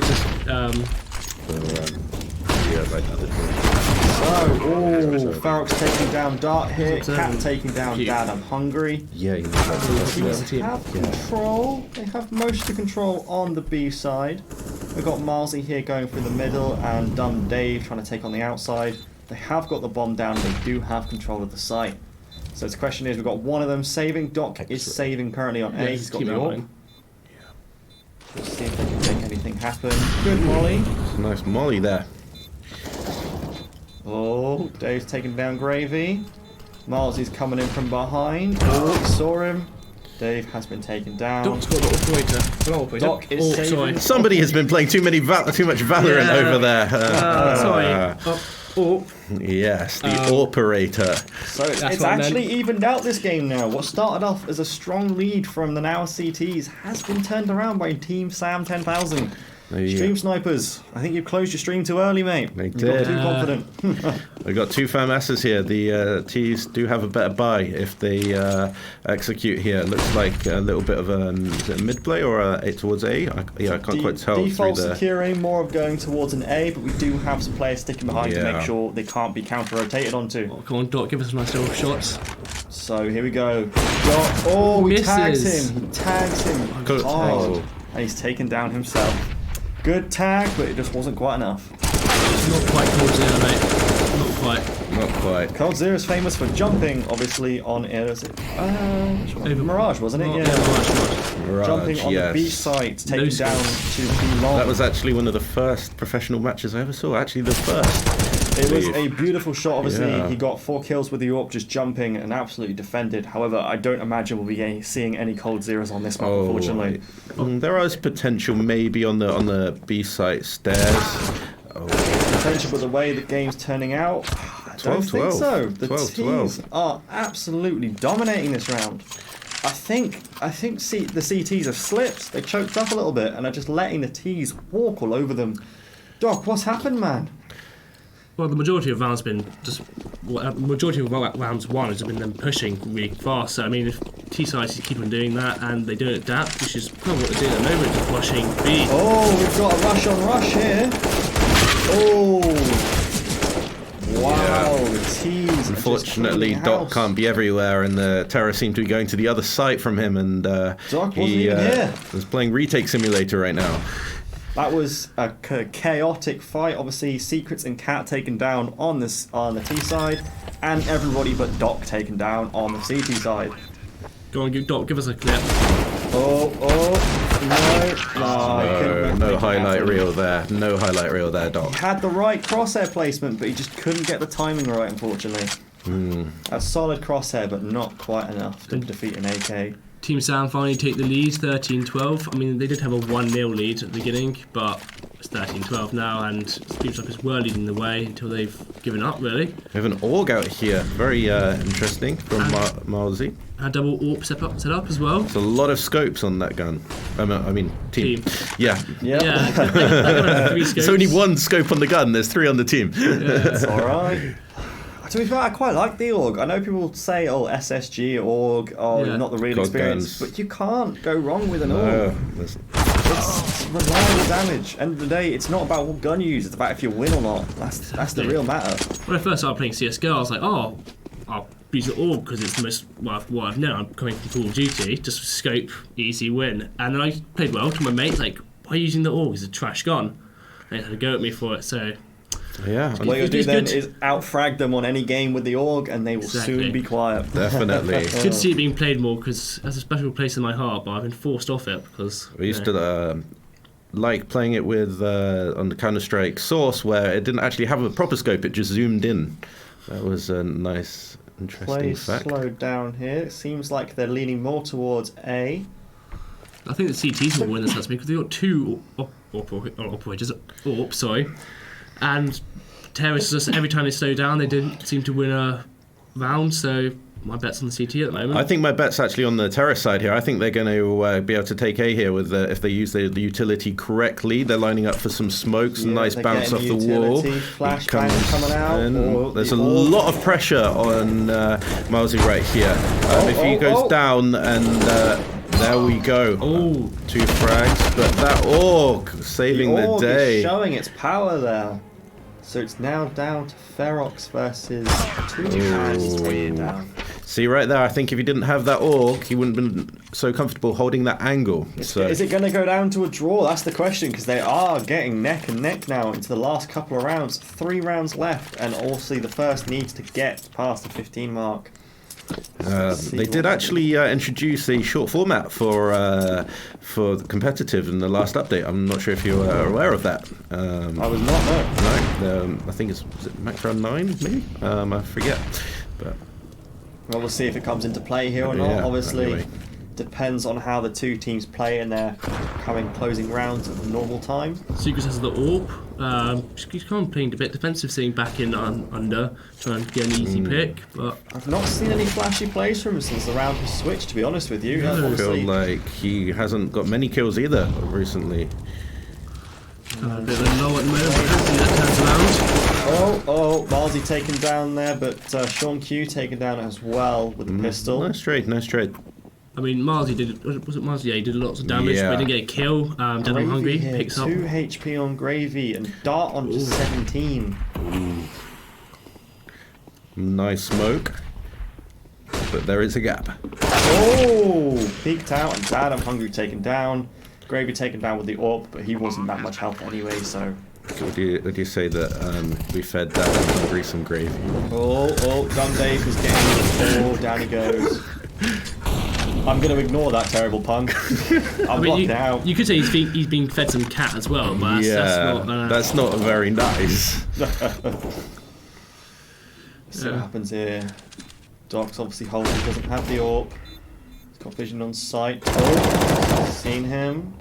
right now. So, Farrock's taking down Dart here, Cat taking down Cute. Dad, I'm hungry. Yeah, you They have control, they have most of the control on the B side. We've got Marlsy here going through the middle and Dumb Dave trying to take on the outside. They have got the bomb down, they do have control of the site. So the question is, we've got one of them saving. Doc is saving currently on A, he's got keep the it AWP. going. We'll see if they can make anything happen. Good molly. Nice molly there. Oh, Dave's taking down Gravy. Marlsy's coming in from behind. Oh, he saw him. Dave has been taken down. Doc's got the operator. Doc is saving. sorry. Somebody has been playing too much Valorant Yeah. over there. Sorry. Yes, the operator. So it's what I meant. actually evened out this game now. What started off as a strong lead from the now CTs has been turned around by Team Sam 10,000. Yeah. Stream snipers, I think you've closed your stream too early, mate. They You got did. too confident. We've got 2 FAMASs here. The T's do have a better buy if they execute here. It looks like a little bit of a, is it a mid play or a towards A? I can't quite tell Default through the... securing, more of going towards an A, but we do have some players sticking behind to Yeah. make sure they can't be counter-rotated onto. Oh, come on, Doc, give us some nice little shots. So here we go. Oh, he tags Misses. him. He tags him. Good. Oh, and he's taken down himself. Good tag, but it just wasn't quite enough. Not quite towards there, mate. Not quite. Not quite. Coldzera is famous for jumping, obviously, on Mirage, wasn't it? Yeah. Mirage, Jumping on yes. the B site, taking No down scopes. to B long. That was actually one of the first professional matches I ever saw. Actually, the first. It was a beautiful shot, obviously. Yeah. He got 4 kills with the AWP just jumping and absolutely defended. However, I don't imagine we'll be seeing any Coldzeras on this map, unfortunately. There is potential maybe on the B site stairs. Potential, but the way the game's turning out, I don't 12-12. think so. The 12-12. T's are absolutely dominating this round. I think the CTs have slipped. They choked up a little bit and are just letting the T's walk all over them. Doc, what's happened, man? Well, the majority of rounds been just majority of rounds won has been them pushing really fast. So I mean, if T-sides keep on doing that and they don't adapt, which is kind of what they're doing at the moment, just rushing B. Oh, we've got a rush on rush here. Oh, wow, the T's. Unfortunately, Doc can't be everywhere, and the terrorists seem to be going to the other site from him. And Doc wasn't even here. is playing Retake Simulator right now. That was a chaotic fight. Obviously, Secrets and Cat taken down on the T side, and everybody but Doc taken down on the CT side. Go on, Doc, give us a clip. No highlight reel there. No highlight reel there, Doc. He had the right crosshair placement, but he just couldn't get the timing right, unfortunately. A solid crosshair, but not quite enough to defeat an AK. Team Sam finally take the lead, 13-12. I mean, they did have a 1-0 lead at the beginning, but it's 13-12 now, and it seems like we're leading the way until they've given up, really. We have an AUG out here. Very interesting from Marzi. A double AWP set up as well. There's a lot of scopes on that gun. I mean, team. Yeah. Yeah. They got 3 scopes. There's only 1 scope on the gun. There's 3 on the team. It's alright. To be fair, I quite like the AUG. I know people say, SSG, AUG, you're not the real God experience, guns. but you can't go wrong with an AUG. It's reliable damage. End of the day, it's not about what gun you use, it's about if you win or not. That's the real matter. When I first started playing CSGO, I was like, I'll use the AUG because it's the most, what I've known. I'm coming from Call of Duty, just scope, easy win. And then I played well to my mates, like, why are you using the AUG? It's a trash gun. They had to go at me for it, so... Yeah. What you'll do then is outfrag them on any game with the AUG and they will soon be quiet. Definitely. It's good to see it being played more because it has a special place in my heart, but I've been forced off it because... We used to like playing it with on the Counter-Strike Source where it didn't actually have a proper scope, it just zoomed in. That was a nice, interesting fact. Slowed down here. It seems like they're leaning more towards A. I think the CTs will win this last week because they've got 2 operators, sorry. And terrorists, just every time they slow down, they didn't seem to win a round, so my bet's on the CT at the moment. I think my bet's actually on the terrorist side here. I think they're going to be able to take A here with if they use the utility correctly. They're lining up for some smokes, a nice bounce off the wall. Flashbang coming out. There's a lot of pressure on Marzi right here. If he goes down and... there we go. Oh, 2 frags, but that AUG saving the day. Is showing its power there. So it's now down to Ferox versus 2 hands taken down. See right there, I think if he didn't have that AUG, he wouldn't have been so comfortable holding that angle. Is it going to go down to a draw? That's the question, because they are getting neck and neck now into the last couple of rounds. 3 rounds left, and also the first needs to get past the 15 mark. They did actually introduce a short format for the competitive in the last update. I'm not sure if you were aware of that. I was not, no. No, I think was it Max Round 9, maybe? I forget. But well, we'll see if it comes into play here or not. Yeah, Obviously, anyway. Depends on how the 2 teams play in their closing rounds at the normal time. Secrets has the AWP. He's kind of playing a bit defensive, sitting back in under, trying to get an easy pick. But I've not seen any flashy plays from him since the round has switched, to be honest with you. I feel like he hasn't got many kills either recently. a bit of a low at the moment, but hopefully that turns around. Marzi taken down there, but Sean Q taken down as well with the pistol. Nice trade. I mean, Marzi did, was it Marzi? Yeah, he did lots of damage, but he didn't get a kill. Dead on Hungry here, picks 2 up. 2 HP on Gravy and Dart on just 17. Nice smoke. But there is a gap. Peeked out and Dad on Hungry taken down. Gravy taken down with the AWP, but he wasn't that much health anyway, so... Would you say that we fed that hungry some gravy? Gun Dave is getting. Oh, down he goes. I'm going to ignore that terrible punk. I'm blocked out. You could say he's being fed some cat as well, but that's not very nice. So what happens here? Doc's obviously holding, doesn't have the AWP. He's got vision on sight. Oh, seen him.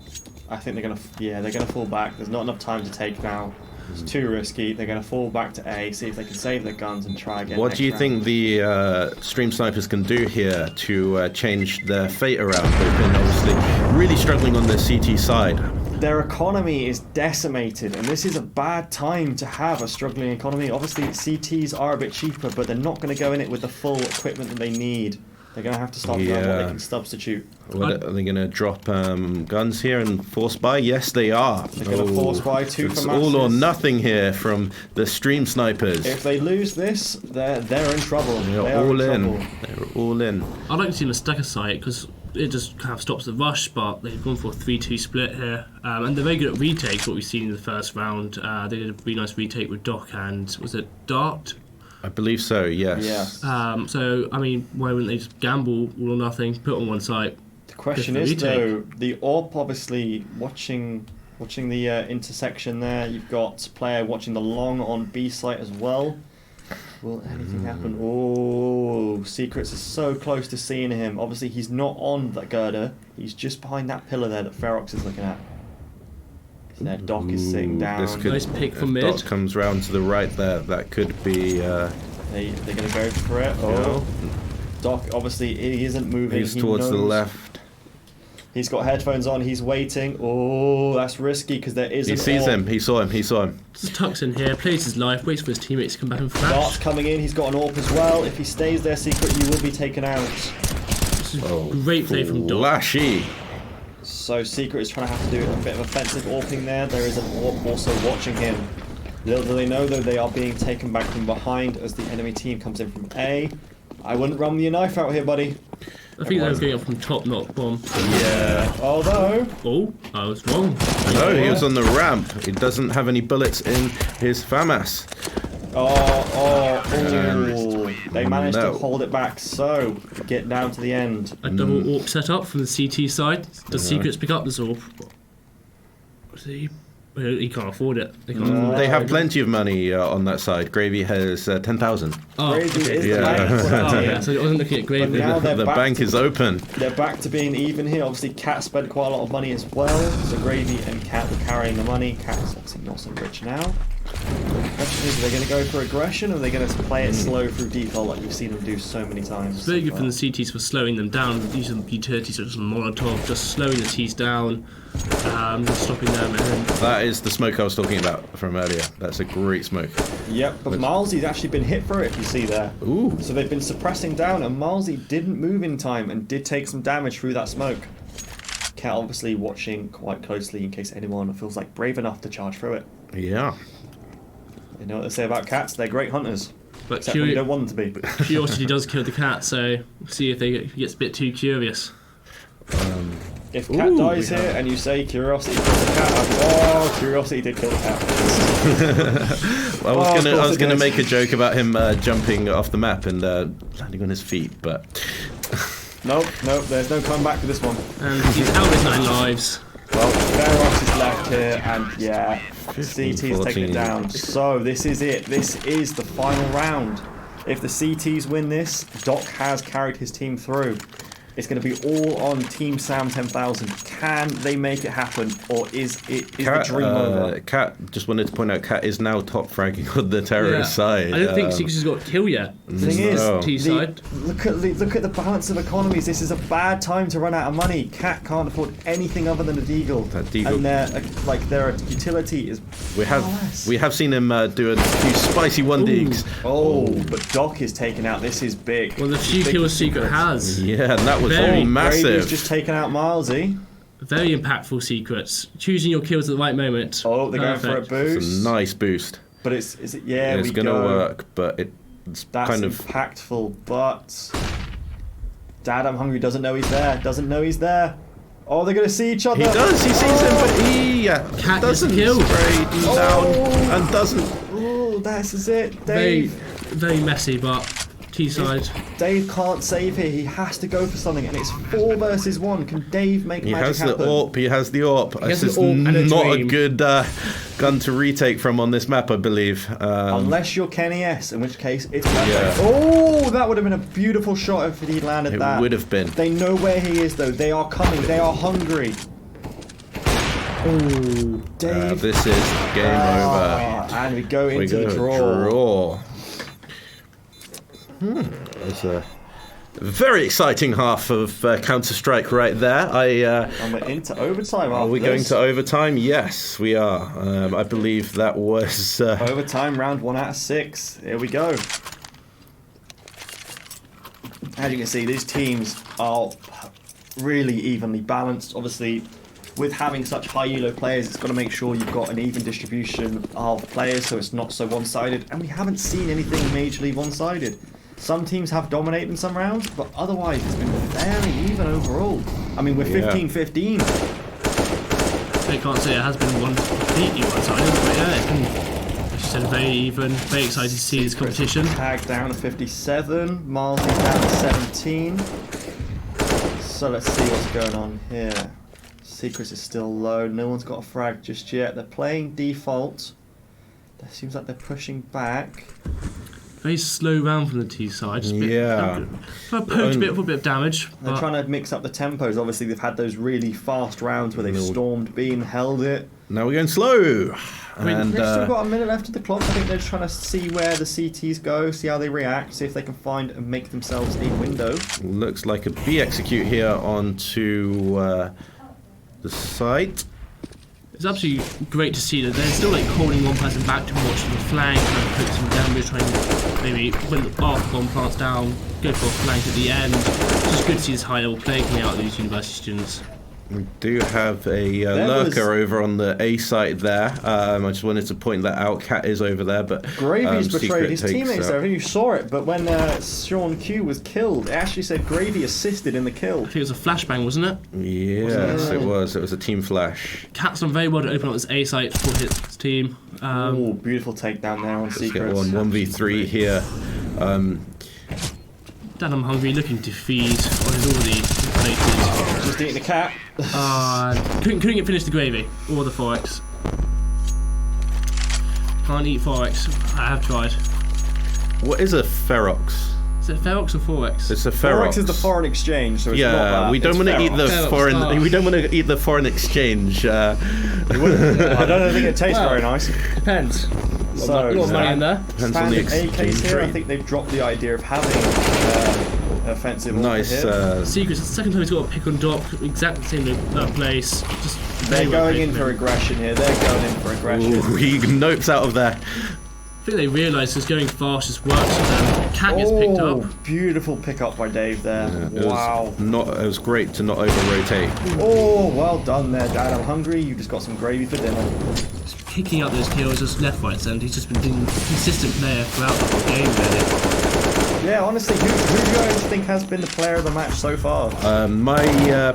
I think they're gonna fall back. There's not enough time to take now. It's too risky. They're gonna fall back to A, see if they can save their guns and try again. What do you think the stream snipers can do here to change their fate around? They've been obviously really struggling on the CT side. Their economy is decimated, and this is a bad time to have a struggling economy. Obviously, CTs are a bit cheaper, but they're not going to go in it with the full equipment that they need. They're going to have to start learning what they can substitute. Are they going to drop guns here and force buy? Yes, they are. They're going to force buy 2 it's for all or masses. nothing here from the stream snipers. If they lose this, they're in trouble. They're all in. They're all in. I'd like to see them stack a site because it just kind of stops the rush, but they've gone for a 3-2 split here. And they're very good at retakes, what we've seen in the first round. They did a really nice retake with Doc and, was it Dart? I believe so, yes. So, I mean, why wouldn't they just gamble all or nothing, put on one site? The question is, though, the AWP obviously watching the intersection there. You've got player watching the long on B site as well. Will anything happen? Oh, Secrets is so close to seeing him. Obviously, he's not on that girder. He's just behind that pillar there that Ferox is looking at. Their Doc is sitting down. Nice pick from mid. Doc comes round to the right there. That could be... They're going to go for it. Oh. Doc, obviously, he isn't moving. He's towards the left. He's got headphones on. He's waiting. Oh, that's risky because there is. He sees him. He saw him. Just tucks in here, plays his life, waits for his teammates to come back and flash. Dart's coming in. He's got an AWP as well. If he stays there, Secret, you will be taken out. This is great play from Doc. Flashy. So Secret is trying to have to do a bit of offensive AWPing there. There is an AWP also watching him. Little do they know, though, they are being taken back from behind as the enemy team comes in from A. I wouldn't run your knife out here, buddy. I think they were going up from top, not bomb. Yeah. Although... Oh, I was wrong. No, he was on the ramp. He doesn't have any bullets in his FAMAS. They managed to hold it back, so get down to the end. A double AWP set up from the CT side. Does Secrets pick up this AWP? He can't afford it. They have plenty of money on that side. Gravy has 10,000. Oh, Gravy okay. is the bank for that team. So I wasn't looking at Gravy. But now The bank is open. They're back to being even here. Obviously, Cat spent quite a lot of money as well. So Gravy and Cat were carrying the money. Cat is obviously not so rich now. The question is, are they going to go for aggression, or are they going to play it slow through default like we've seen them do so many times? It's very good from the CTs for slowing them down, using utilities such as Molotov, just slowing the T's down, just stopping them. And That is the smoke I was talking about from earlier. That's a great smoke. Yep, but Milesey's actually been hit for it, if you see there. Ooh. So they've been suppressing down, and Milesey didn't move in time and did take some damage through that smoke. Cat obviously watching quite closely in case anyone feels like brave enough to charge through it. Yeah. You know what they say about cats? They're great hunters. but Except when you don't want them to be. curiosity does kill the cat, so we'll see if he gets a bit too curious. If Cat dies here and you say curiosity kills the cat, curiosity did kill the cat. I was gonna make a joke about him jumping off the map and landing on his feet, but Nope, there's no comeback to this one. And he's out with 9 lives. Well, Ferox is left here, and yeah, 15, CT's taking it 14. down. So this is it. This is the final round. If the CTs win this, Doc has carried his team through. It's going to be all on Team Sam 10,000. Can they make it happen, or is the dream over? Cat, just wanted to point out, Cat is now top fragging on the terrorist side. I don't think Secrets has got a kill yet. The thing is, T side. look at the balance of economies. This is a bad time to run out of money. Cat can't afford anything other than a deagle. That deagle. And their utility is We have seen him do a few spicy one digs. Oh, but Doc is taken out. This is big. Well, the few kills Secret has. Yeah, and that was Very massive. Gravy's just taken out Milesey. Very impactful Secrets. Choosing your kills at the right moment. Oh, they're going Perfect. for a boost. It's a nice boost. But is it? Yeah, It's going to work, but it's That's kind of impactful. But Dad, I'm hungry. Doesn't know he's there. Oh, they're going to see each other. He does. He sees him, but he Cat gets doesn't the kill. spray down and doesn't. Oh, this is it. Very, Dave. very messy, but T-side. Dave can't save here. He has to go for something, and it's 4 versus 1. Can Dave make He magic has happen? the AWP. He has the AWP. has This is an AWP and a not a dream. good gun to retake from on this map, I believe. Unless you're Kenny S, in which case it's perfect. Yeah. Oh, that would have been a beautiful shot if he landed It that. would have been. They know where he is, though. They are coming. They are hungry. Oh, Dave. This is game over. And we go We into go the draw. It's a very exciting half of Counter-Strike right there. And we're into overtime. Are we going to overtime? Yes, we are. I believe that was... Overtime, round 1 out of 6. Here we go. As you can see, these teams are really evenly balanced. Obviously, with having such high elo players, it's got to make sure you've got an even distribution of players so it's not so one-sided. And we haven't seen anything majorly one-sided. Some teams have dominated in some rounds, but otherwise it's been fairly even overall. I mean, we're 15-15. I can't say it has been completely one-sided, but yeah, it's been, as you said, very even. Very excited to see this competition. Tag down to 57, Miles is down to 17. So let's see what's going on here. Secrets is still low, no one's got a frag just yet. They're playing default. It seems like they're pushing back. Very slow round from the T side. Just a bit, Yeah. poked a bit for a bit of damage. They're But trying to mix up the tempos. Obviously, they've had those really fast rounds where they've stormed B and held it. Now we're going slow. And They've still got a minute left of the clock. I think they're just trying to see where the CTs go, see how they react, see if they can find and make themselves a window. looks like a B execute here onto the site. it's absolutely great to see that they're still like holding one person back to watch the flank, trying to put some damage, trying to maybe when the bomb plants down, go for a flank at the end. It's just good to see this high level play coming out of these university students. We do have a lurker over on the A site there. I just wanted to point that out. Cat is over there, but Gravy's betrayed Secret his takes teammates there. I think you saw it, but when Sean Q was killed, it actually said Gravy assisted in the kill. I think it was a flashbang, wasn't it? Yes, it was. It was a team flash. Cat's done very well to open up this A site for his team. Oh, beautiful takedown there on Let's get Secrets. 1v3 here. Dan, I'm hungry, looking to feed on his already inflated. Just eating a cat. Couldn't get finished the gravy or the 4x. Can't eat 4x. I have tried. What is a Ferox? Is it Ferox or 4x? It's a Ferox. Forex is the foreign exchange, so it's not Yeah, that. we don't want to eat the Ferox. foreign. Oh. We don't want to eat the foreign exchange. I don't think it tastes very nice. Depends. So, A lot of money in there. Depends on the standard AKs exchange here, I rate. think they've dropped the idea of having an offensive Nice. here. Secrets, it's the second time he's got a pick on drop, exact same place. Just They're very well going played in from for him. aggression here. They're going in for aggression. Ooh, he nopes out of there. I think they realise this going fast just works for them. Cat gets picked up. Beautiful pick up by Dave there. It Wow. was great to not over rotate. Oh, well done there, Dad. I'm hungry. You just got some gravy for dinner. Picking up those kills just left, right, centre. He's just been being a consistent player throughout the whole game, really. Yeah, honestly, who do you guys think has been the player of the match so far? My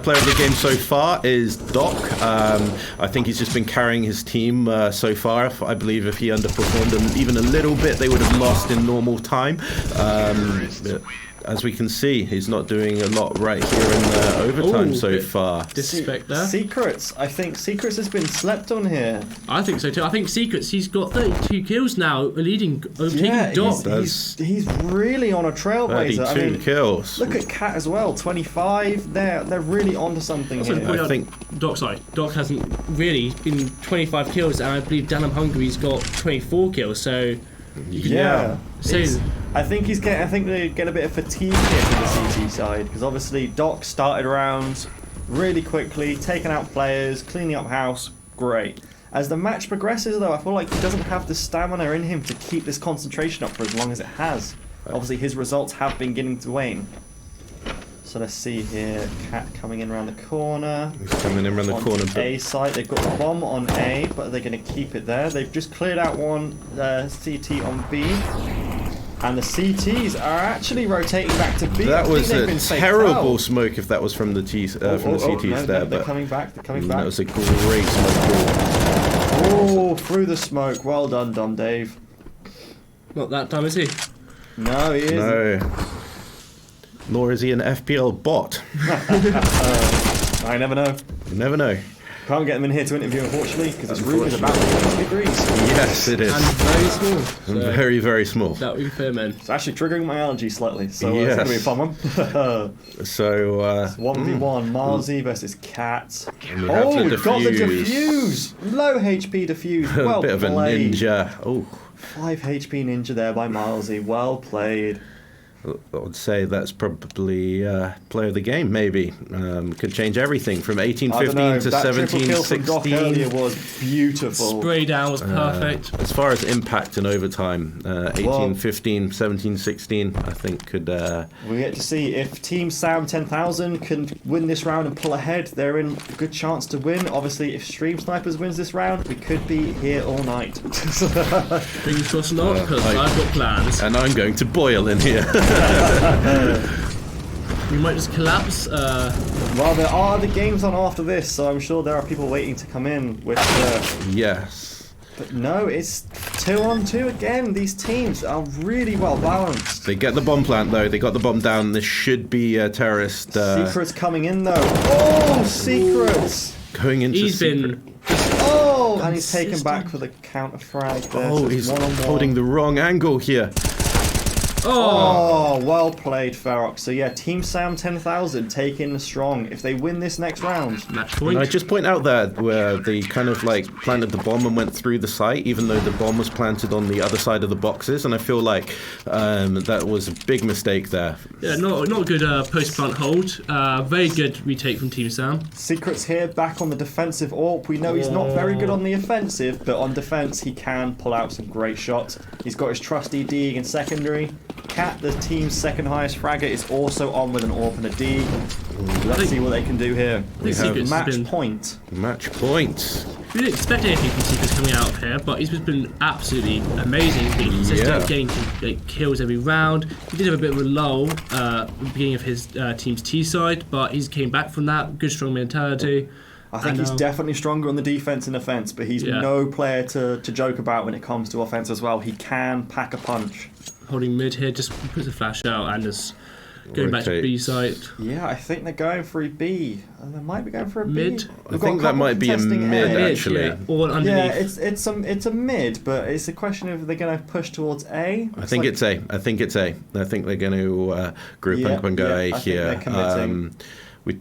player of the game so far is Doc. I think he's just been carrying his team so far. I believe if he underperformed them even a little bit, they would have lost in normal time. But as we can see, he's not doing a lot right here in the overtime Ooh, so bit far. Disrespect there. Secrets. I think Secrets has been slept on here. I think so too. I think Secrets, he's got 32 kills now, overtaking Doc. He's really on a trailblazer. 32 I mean, kills. look at Cat as well, 25. They're really onto something Also to here. point I out, think- Doc hasn't really been 25 kills, and I believe Danham Hungary's got 24 kills. So Yeah. say I think they get a bit of fatigue here from the CT side because obviously Doc started rounds really quickly, taking out players, cleaning up house. Great. As the match progresses, though, I feel like he doesn't have the stamina in him to keep this concentration up for as long as it has. Obviously, his results have been beginning to wane. So let's see here. Cat coming in around the corner. He's coming in around the On corner. the A site, they've got the bomb on A, but they're going to keep it there. They've just cleared out one CT on B. And the CTs are actually rotating back to B. That was they've a been faked terrible out. smoke if that was from the CTs No, there. they're But coming back. They're coming back. that was a great smoke ball. Oh, through the smoke. Well done, Dom Dave. Not that time, is he? No, he isn't. No. Nor is he an FPL bot. I never know. You never know. Can't get them in here to interview, unfortunately, because it's rumours about 20 degrees. Yes, it is. And very small. And So very, very small. that would be fair, man. It's actually triggering my allergy slightly, so it's going to be a fun one. So, 1v1, Marzi versus Cat. And we have the we've got the defuse. defuse! Low HP defuse, well a bit of a played. ninja. Oh, 5 HP ninja there by Milesy, well played. I would say that's probably player of the game, maybe. Could change everything from I 18-15 don't know, to that triple kill from Doc earlier 17-16. was beautiful. Spray down was perfect. As far as impact in overtime, 18-15, 17-16, I think could... We get to see if Team Sam 10,000 can win this round and pull ahead. They're in a good chance to win. Obviously, if Stream Snipers wins this round, we could be here all night. Fingers crossed not, because I- I've got plans. and I'm going to boil in here. We might just collapse. Well, there are the games on after this, so I'm sure there are people waiting to come in. Which, Yes. but no, it's 2-on-2 again. These teams are really well balanced. They get the bomb plant, though. They got the bomb down. This should be a terrorist Secrets coming in though. Oh, Secrets! going into He's secret. been Oh, and he's taken Consistent. back for the counter frag there. Oh, so he's one-on-one. holding the wrong angle here. Oh, well played, Ferox. So yeah, Team Sam 10,000 taking strong. If they win this next round, match Can I point. just point out there where they kind of like planted the bomb and went through the site, even though the bomb was planted on the other side of the boxes, and I feel like that was a big mistake there. Yeah, not a good post plant hold. Very good retake from Team Sam. Secrets here back on the defensive AWP. We know he's not very good on the offensive, but on defense he can pull out some great shots. He's got his trusty D in secondary. Cat, the team's second highest fragger, is also on with an AWP and a D. Let's see what they can do here. I think Secrets has Match been- point. Match point. We didn't expect anything from Secrets coming out of here, but he's just been absolutely amazing. He's been consistent, Yeah. getting kills every round. He did have a bit of a lull at the beginning of his team's T side, but he's came back from that. Good, strong mentality. I think he's know. definitely stronger on the defense and offense, but he's Yeah. no player to joke about when it comes to offense as well. He can pack a punch. Holding mid here, just puts a flash out and just going back to B Rotates. site. Yeah, I think they're going for a B. They might be going for a B. Mid? We've I think got a that couple might be a contesting mid, A. actually. Yeah, or underneath. Yeah, it's a mid, but it's a question of they're going to push towards A. I think it's A. I think it's A. I think they're going to group Yeah, up and go yeah, A I think here. they're committing. We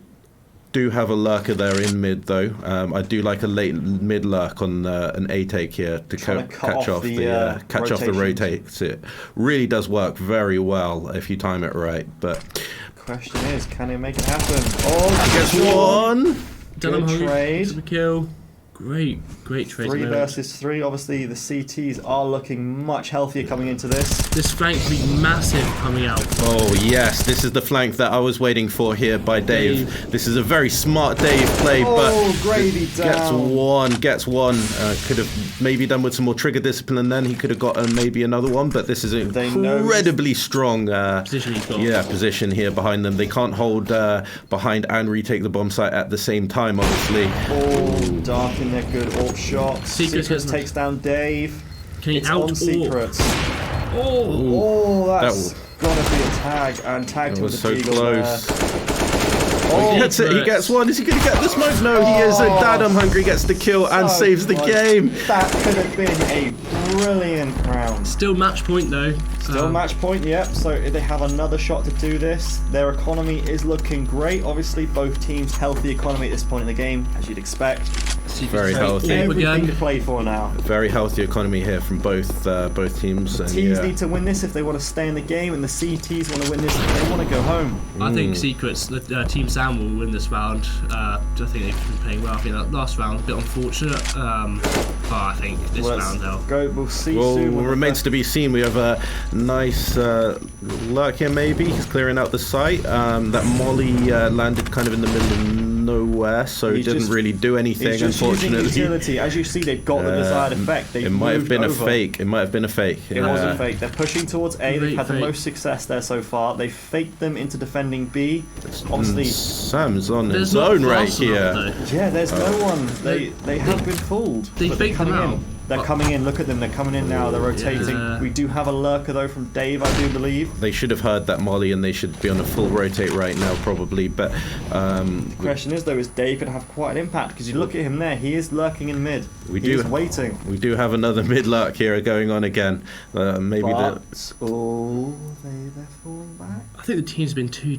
do have a lurker there in mid, though. I do like a late mid lurk on an A take here to Trying to cut catch off off the, the catch off the rotations. rotates. It really does work very well if you time it right. But Question is, can they make it happen? Oh, gets Sean. one. Dunham Good hungry trade. for the kill. Great trade. 3 versus 3. Obviously, the CTs are looking much healthier coming into this. This flank will be massive coming out. Oh yes, this is the flank that I was waiting for here by Dave. This is a very smart Dave play, Oh, but gravy down. Gets one. Could have maybe done with some more trigger discipline, then he could have got maybe another one. But this is an They know- incredibly strong Position he's got. position here behind them. They can't hold behind and retake the bomb site at the same time, obviously. Oh, Dark in there, good AWP shot. Secrets Secrets has- takes down Dave. Can he It's out on or? Secrets. Oh, Oh, that's gotta be a tag. And tagged That him was with so the Deagle close. there. Oh, he Oh, gets it. He gets one. Is he going to get the smoke? No, he is. Dadam Hungry gets the kill and so saves the close. game. That could have been a brilliant round. still match point though. Still match point, yep. So they have another shot to do this. Their economy is looking great. Obviously, both teams healthy economy at this point in the game, as you'd expect. Very healthy. Everything to Again. play for now. Very healthy economy here from both teams. And Teams yeah. need to win this if they want to stay in the game, and the CTs want to win this if they want to go home. I think Secrets, the Team Sam will win this round. I think they've been playing well. I think that last round was a bit unfortunate, but I think this Well, round they'll. go. We'll see Well, soon. when the remains first- to be seen. We have a nice lurk here, maybe. He's clearing out the site. That molly landed kind of in the middle of nowhere, so He's didn't just- really do anything, He's just using unfortunately. utility. As you see, they've got the desired effect. They've It might have moved been over. a fake. It might have been a fake. It wasn't fake. They're pushing towards A. They've Great had the fake. most success there so far. They faked them into defending B. Obviously, Sam's on There's his not own right fast enough, here. though. yeah, there's no one. They have been fooled. They but they're faked them coming in. out. They're coming in. Look at them. They're coming in now. They're rotating. Yeah. We do have a lurker though from Dave, I do believe. They should have heard that molly, and they should be on a full rotate right now, probably. But The question is though, is Dave gonna have quite an impact? Because you look at him there, he is lurking in mid. He's waiting. we do have another mid lurk here going on again. Maybe But they're falling back. I think the team's been too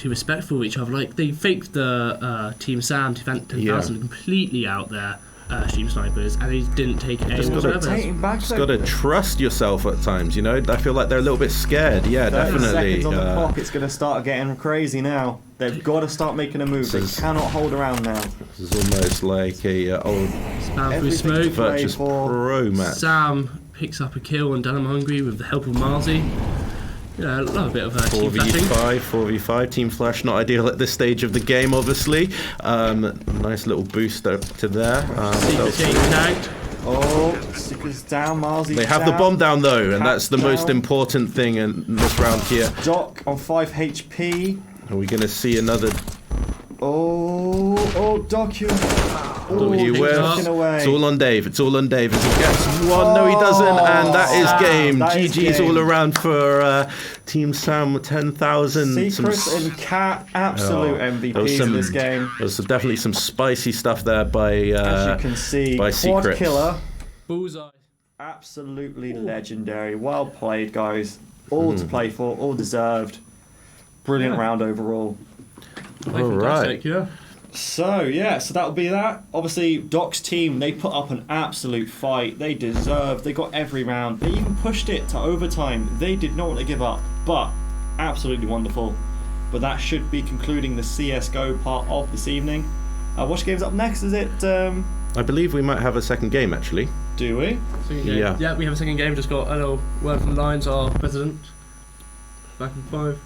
respectful of each other. Like they faked the Team Sam to 10,000 completely out there. Stream snipers, and he didn't take A whatsoever. Rotating back. just got to trust yourself at times, you know. I feel like they're a little bit scared. Yeah, 30 definitely. seconds on the clock, it's going to start getting crazy now. They've got to start making a move. They This is- cannot hold around now. This is almost like a old Spam through Everything smoke. to play Virtus for. Pro match. Sam picks up a kill on Dunham Hungry with the help of Marzi. Yeah, I love a bit of team flashing. 4v5, team flash, not ideal at this stage of the game, obviously. Nice little boost up to there. Secret's getting tagged. Oh, Sticker's down, Marzi's They have the down. bomb down though, and that's the most Down. important thing in this round here. Doc on 5 HP. Are we going to see another? Oh, Doc, you. Oh, He picked will. up. taken away. It's all on Dave. It's all on Dave as he gets one. No, he doesn't, and that is Sam, game. that is GG's game. all around for Team Sam 10,000. Secret and Cat, absolute There was MVPs in this game. There's definitely some spicy stuff there by As you can see, by Quad Secrets. Killer. Bullseye. Absolutely legendary. Well played, guys. All to play for, all deserved. Brilliant round overall. All right. Fantastic, yeah. So that'll be that. Obviously, Doc's team, they put up an absolute fight. They deserved. They got every round. They even pushed it to overtime. They did not want to give up, but absolutely wonderful. But that should be concluding the CSGO part of this evening. Which game's up next? Is it? I believe we might have a second game actually. Do we? Second game. Yeah. Yeah, we have a second game. Just got a little word from Lions, our president. Back in 5.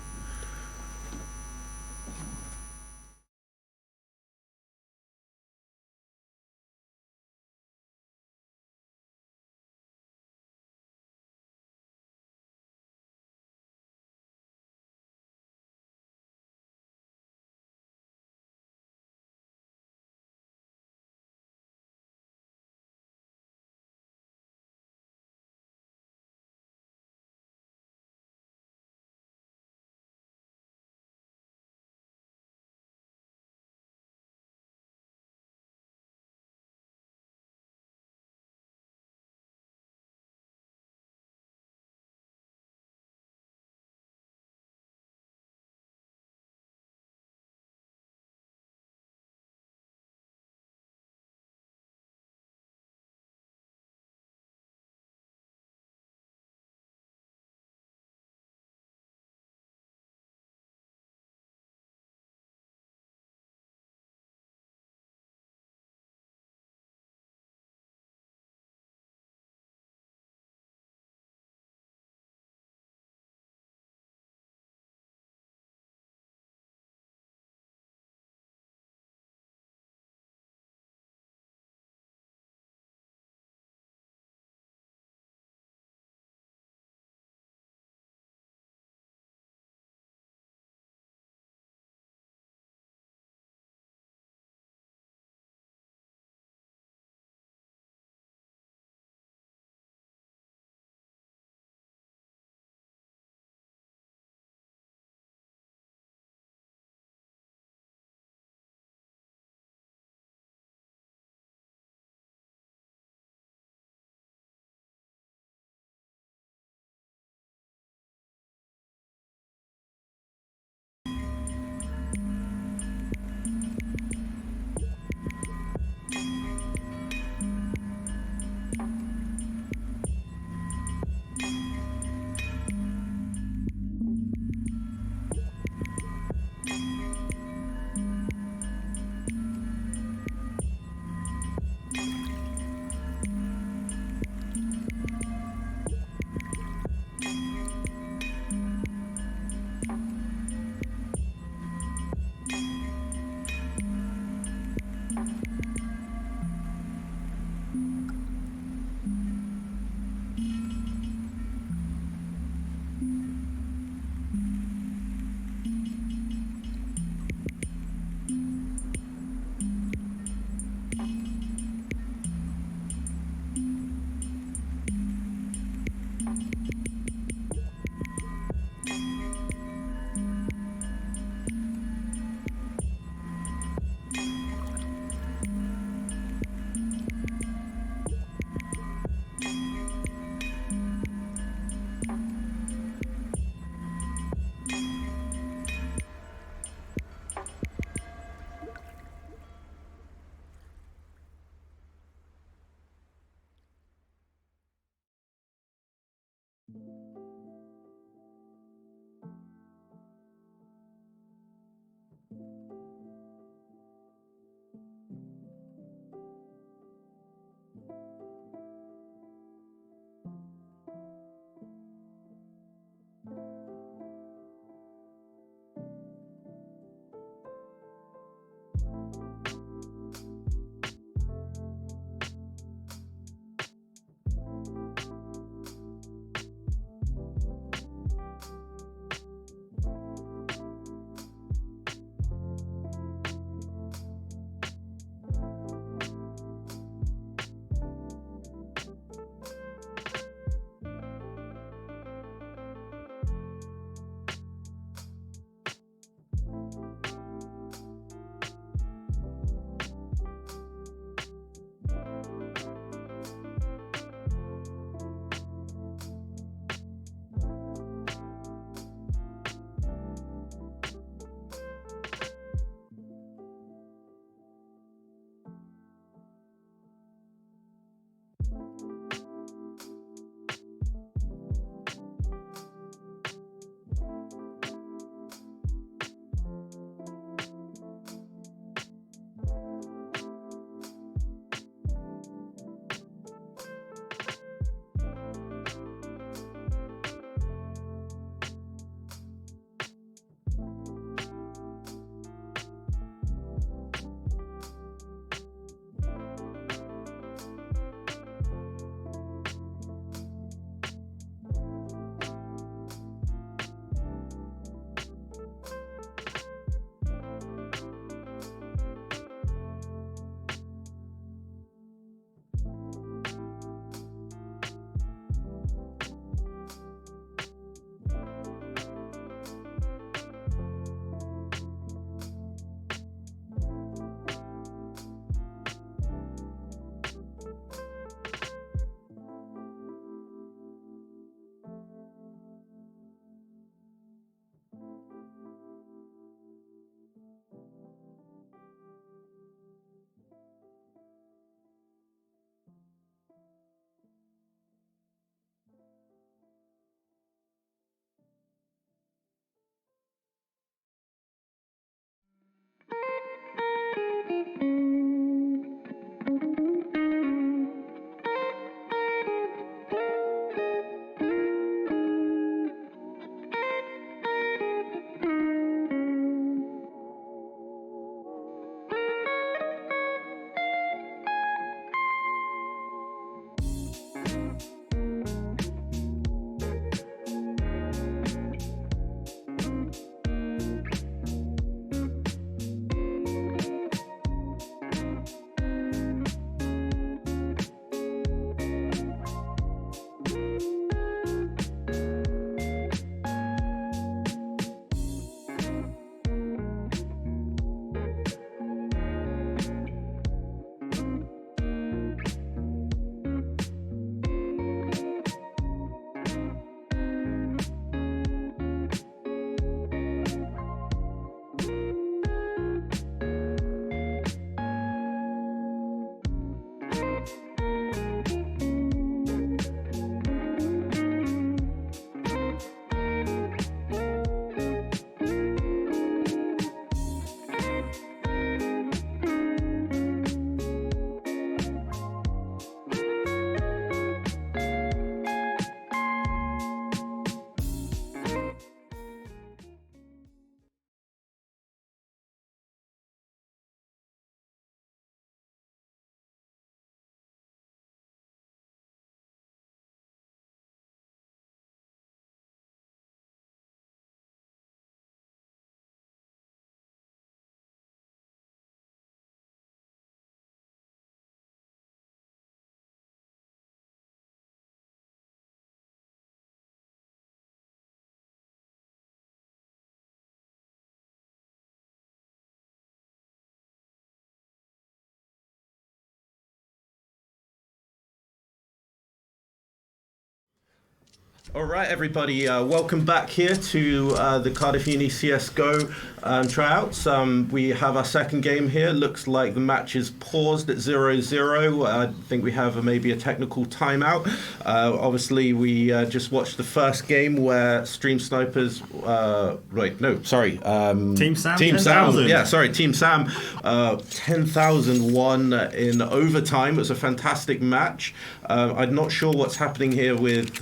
All right, everybody, welcome back here to the Cardiff Uni CSGO tryouts. We have our second game here. Looks like the match is paused at 0-0. I think we have maybe a technical timeout. Obviously, we just watched the first game where Stream Snipers... Team Sam. Team 10,000. Sam. Yeah, sorry, Team Sam. 10,000 won in overtime. It was a fantastic match. I'm not sure what's happening here with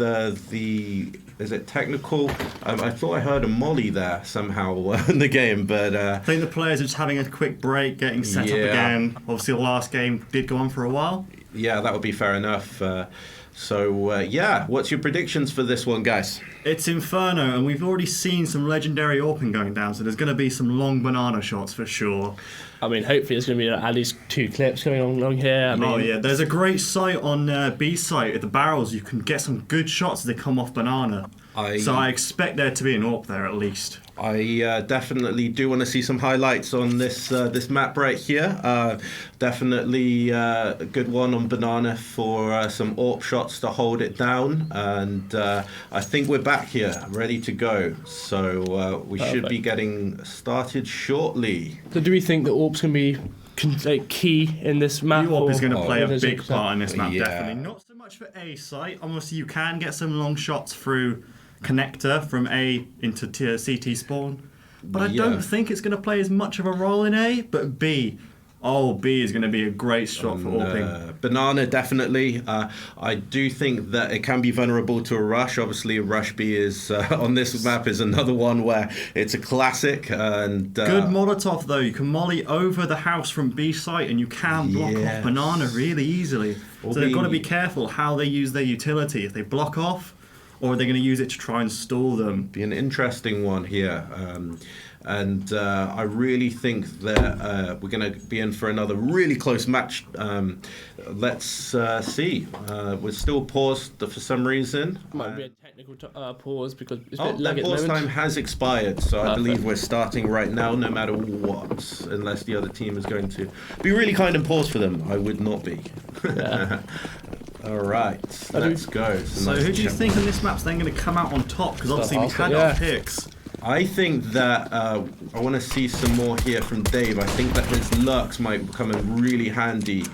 is it technical? I thought I heard a molly there somehow in the game, but... I think the players are just having a quick break, getting set up again. Obviously, the last game did go on for a while. Yeah, that would be fair enough. What's your predictions for this one, guys? It's Inferno, and we've already seen some legendary AWPing going down, so there's going to be some long banana shots for sure. I mean, hopefully there's going to be at least 2 clips going along here. There's a great site on B site at the barrels. You can get some good shots as they come off banana. So I expect there to be an AWP there at least. I definitely do want to see some highlights on this map right here. Definitely a good one on banana for some AWP shots to hold it down, and I think we're back here, ready to go. So we should be getting started shortly. So do we think that AWP's going to be key in this map? AWP is going to play a big part in this map, definitely. Not so much for A site. Obviously, you can get some long shots through connector from A into CT spawn, but I don't think it's going to play as much of a role in A. But B is going to be a great shot for AWPing. Banana, definitely. I do think that it can be vulnerable to a rush. Obviously, a rush B is on this map is another one where it's a classic. And good Molotov though. You can molly over the house from B site, and you can block off banana really easily. So they've got to be careful how they use their utility. If they block off, or are they going to use it to try and stall them? Be an interesting one here. I really think that we're going to be in for another really close match. Let's see. We're still paused for some reason. Might be a technical pause because it's a bit that lag at the pause moment. time has expired, so I believe we're starting right now, no matter what, unless the other team is going to be really kind and pause for them. I would not be. All right, let's go. So who do you think on this map's then going to come out on top? Because obviously we had our picks. I think that I want to see some more here from Dave. I think that his lurks might come in really handy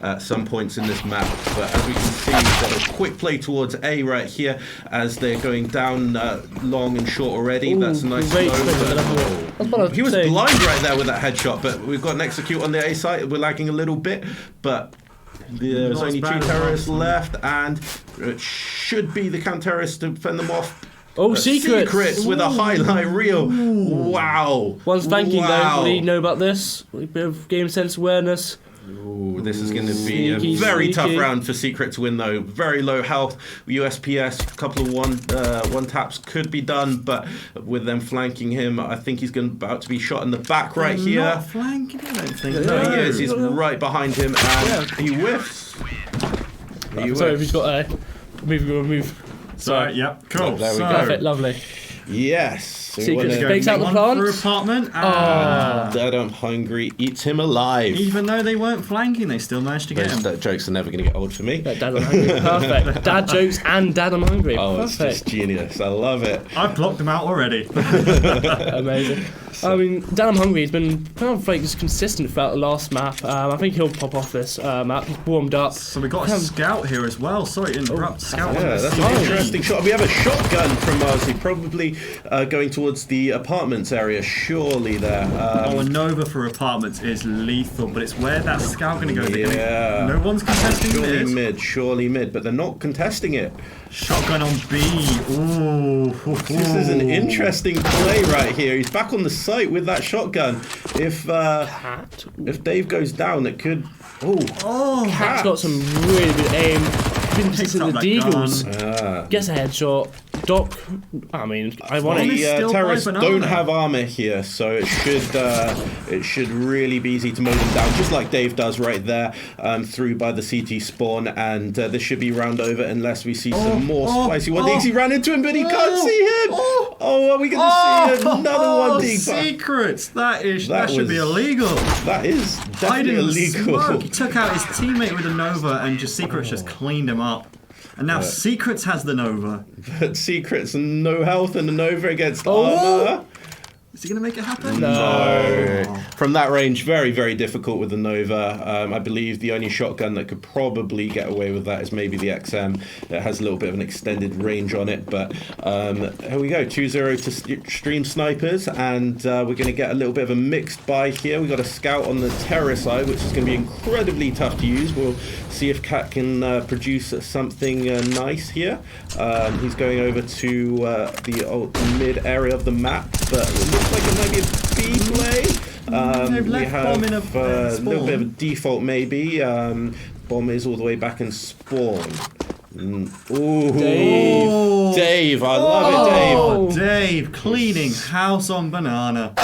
at some points in this map. But as we can see, we've got a quick play towards A right here as they're going down long and short already. That's a nice low. He was blind right there with that headshot, but we've got an execute on the A side. We're lagging a little bit, but there's only 2 terrorists left, and it should be the counter-terrorists to fend them off. Secrets with a highlight reel. Wow. One's flanking though. What do you know about this? A bit of game sense awareness. Ooh, this is going to be a very tough round for Secret to win though. Very low health. USPS, a couple of one taps could be done, but with them flanking him, I think he's about to be shot in the back right here. Not flanking, I don't think. No, he is. He's right behind him, and he whiffs. Sorry, he's got a move. Sorry, yep, cool. There we go. Perfect, lovely. Yes. Secret fakes out the plant. For apartment. Dad, I'm hungry. Eats him alive. Even though they weren't flanking, they still managed to get him. That jokes are never going to get old for me. Dad, I'm hungry. Perfect. Dad jokes and Dad, I'm hungry. Oh, Perfect. it's just genius. I love it. I've blocked them out already. Amazing. I mean, Dad, I'm hungry. He's been kind of like just consistent throughout the last map. I think he'll pop off this map. He's warmed up. So we've got a scout here as well. Sorry to interrupt. Scout. Yeah, that's an interesting shot. We have a shotgun from Marzi, probably going towards the apartments area, surely there. A Nova for apartments is lethal, but it's where that scout going to go. Yeah. No one's contesting surely mid, but they're not contesting it. Shotgun on B. Ooh. This is an interesting play right here. He's back on the site with that shotgun. If Dave goes down, it could... Cat's got some really good aim. Been consistent with the Deagles. Gets a headshot. Doc, I mean, I want it. The terrorists don't have armor here, so it should really be easy to mow them down, just like Dave does right there, through by the CT spawn, and this should be round over unless we see some more spicy one. He ran into him, but he can't see him. Are we going to see another one? Secrets. That should be illegal. That is definitely illegal. He took out his teammate with a Nova, and Secrets just cleaned him up. And now Secrets has the Nova. But Secrets no health and the Nova against Armor. Is he going to make it happen? No. From that range, very, very difficult with the Nova. I believe the only shotgun that could probably get away with that is maybe the XM. It has a little bit of an extended range on it. But here we go, 2-0 to Stream Snipers. And we're going to get a little bit of a mixed buy here. We've got a scout on the terror side, which is going to be incredibly tough to use. We'll see if Cat can produce something nice here. He's going over to the mid area of the map. But it looks like it might be a B play. We have a little bit of a default maybe. Bomb is all the way back in spawn. Ooh, Dave, I love it, Dave. Dave cleaning house on banana.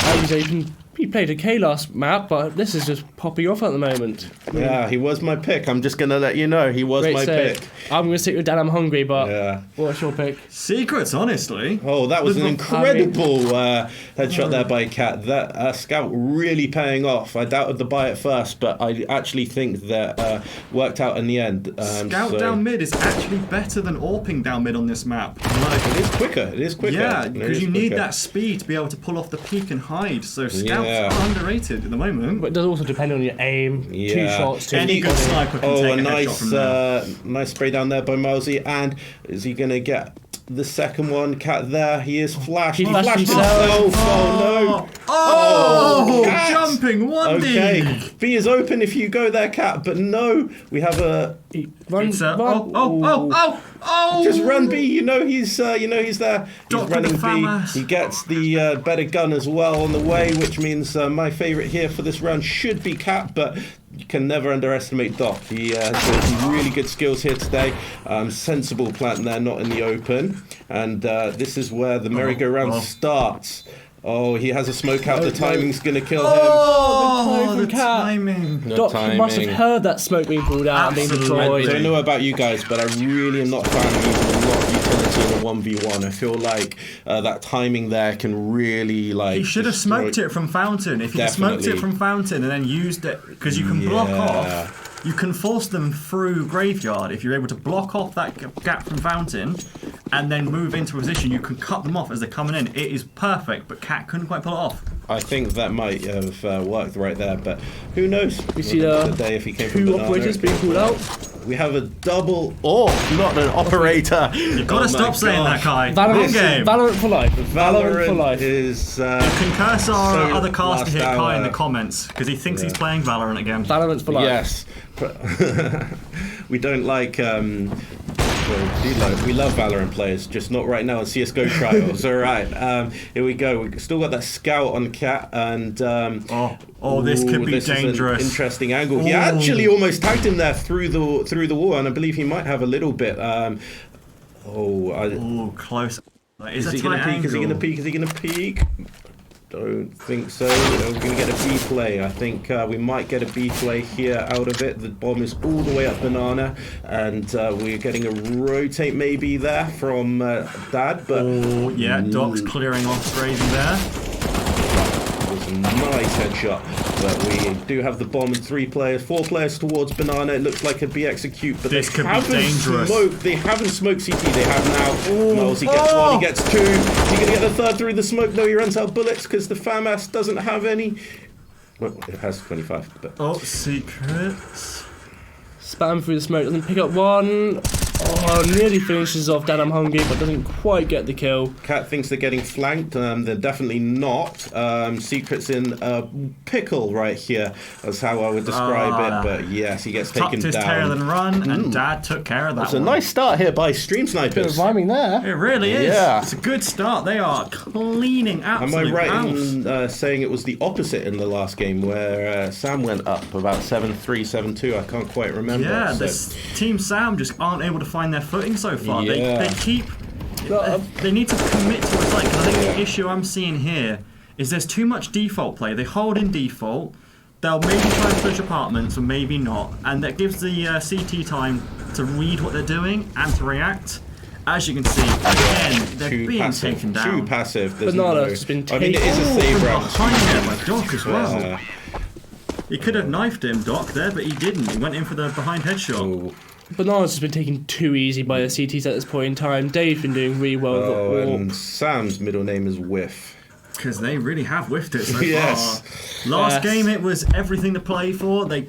He played a K last map, but this is just popping off at the moment. Yeah, he was my pick. I'm just going to let you know he was my pick. I'm going to stick with Dan, I'm hungry, but what's your pick? Secrets, honestly. Oh, that was an incredible headshot there by Cat. That scout really paying off. I doubted the buy at first, but I actually think that worked out in the end. Scout down mid is actually better than AWPing down mid on this map. It is quicker. It is quicker. Yeah, because you need that speed to be able to pull off the peek and hide. So scouts are underrated at the moment. But it does also depend on your aim. Yeah. 2 shots. Any good sniper can take a headshot from there. Nice spray down there by Mosey. And is he going to get the second one? Cat there. He is flashed. He flashed himself. Oh, no. Oh, Cat. Jumping 1D. Okay. B is open if you go there, Cat. But no, we have a... Just run B. You know he's there. He's running B. He gets the better gun as well on the way, which means my favourite here for this round should be Cat, but you can never underestimate Doc. He has got some really good skills here today. Sensible plant there, not in the open. And this is where the merry-go-round starts. Oh, he has a smoke out. The timing's going to kill him. Oh, the timing. Doc, you must have heard that smoke being pulled out and being deployed. I don't know about you guys, but I really am not a fan of using a lot of utility in a 1v1. I feel like that timing there can really He should have smoked it from Fountain. If he smoked it from Fountain and then used it, because you can block off. You can force them through Graveyard. If you're able to block off that gap from Fountain and then move into a position, you can cut them off as they're coming in. It is perfect, but Cat couldn't quite pull it off. I think that might have worked right there, but who knows? We see the day if he came two operators being pulled out. We have a double... Oh, not an operator. You've got to stop saying that, Kai. Valorant for life. Valorant for life. Is... you can curse our other caster here, Kai, in the comments, because he thinks he's playing Valorant again. Valorant for life. Yes. We don't like... we love Valorant players, just not right now on CSGO Tryouts. All right, here we go. We've still got that scout on Cat, and this could be dangerous. Is an interesting angle. He actually almost tagged him there through the wall, and I believe he might have a little bit. Close. Is he going to peek? Is he going to peek? Is he going to peek? Don't think so. We're going to get a B play. I think we might get a B play here out of it. The bomb is all the way up banana, and we're getting a rotate maybe there from Dad. But Doc's clearing off Gravy there. It was a nice headshot, but we do have the bomb and 4 players towards banana. It looks like it'd be execute, but this could be dangerous. They haven't smoked CT. They have now. Miles, he gets 1, he gets 2. Is he gonna get the third through the smoke? No, he runs out of bullets because the FAMAS doesn't have any. Well, it has 25. But Secrets. Spam through the smoke, doesn't pick up 1. Oh, nearly finishes off Dan, I'm hungry, but doesn't quite get the kill. Cat thinks they're getting flanked. They're definitely not. Secret's in a pickle right here. That's how I would describe it. But yes, he gets taken down. Tucked his tail and run, and Dad took care of that. It's a nice start here by Stream Snipers. Bit of rhyming there. It really is. Yeah. It's a good start. They are cleaning absolute Am I right house. in saying it was the opposite in the last game where Sam went up about 7-3, 7-2? I can't quite remember. Yeah, this Team Sam just aren't able to find their footing so far. Yeah. They need to commit to a site, because I think the issue I'm seeing here is there's too much default play. They hold in default. They'll maybe try and push apartments, or maybe not, and that gives the CT time to read what they're doing and to react. As you can see, again, they're being taken down. Too passive. Banana's been taken. I mean, it is a save round. Behind there by Doc as well. He could have knifed him, Doc, there, but he didn't. He went in for the behind headshot. Ooh. Banana's just been taken too easy by the CTs at this point in time. Dave's been doing really well with the Oh, and AWP. Sam's middle name is Whiff. Because they really have whiffed it so Yes. far. Last game, it was everything to play for. They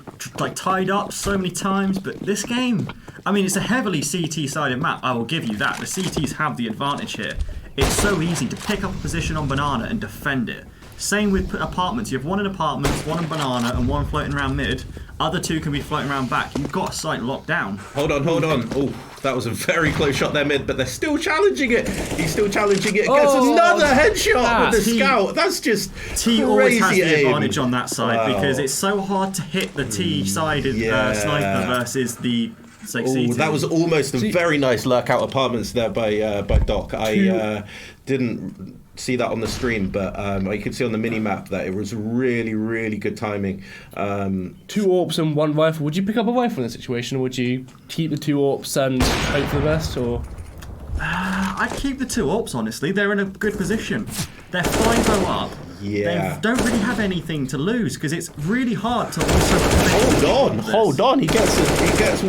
tied up so many times, but this game, I mean, it's a heavily CT-sided map. I will give you that. The CTs have the advantage here. It's so easy to pick up a position on Banana and defend it. Same with apartments. You have one in apartments, one in Banana, and one floating around mid. Other two can be floating around back. You've got a site locked down. Hold on. Oh, that was a very close shot there mid, but they're still challenging it. He's still challenging it. Gets another headshot with the scout. That's just T always has crazy the aim. advantage on that side Wow. because it's so hard to hit the T-sided sniper versus the Oh, CT. that was almost a very nice lurk out apartments there by Doc. I didn't see that on the stream, but I could see on the mini map that it was really, really good timing. 2 AWPs and 1 rifle. Would you pick up a rifle in this situation, or would you keep the 2 AWPs and hope for the best? Or I'd keep the 2 AWPs, honestly. They're in a good position. They're 5-0 up. Yeah. They don't really have anything to lose because it's really hard to also Hold on. He gets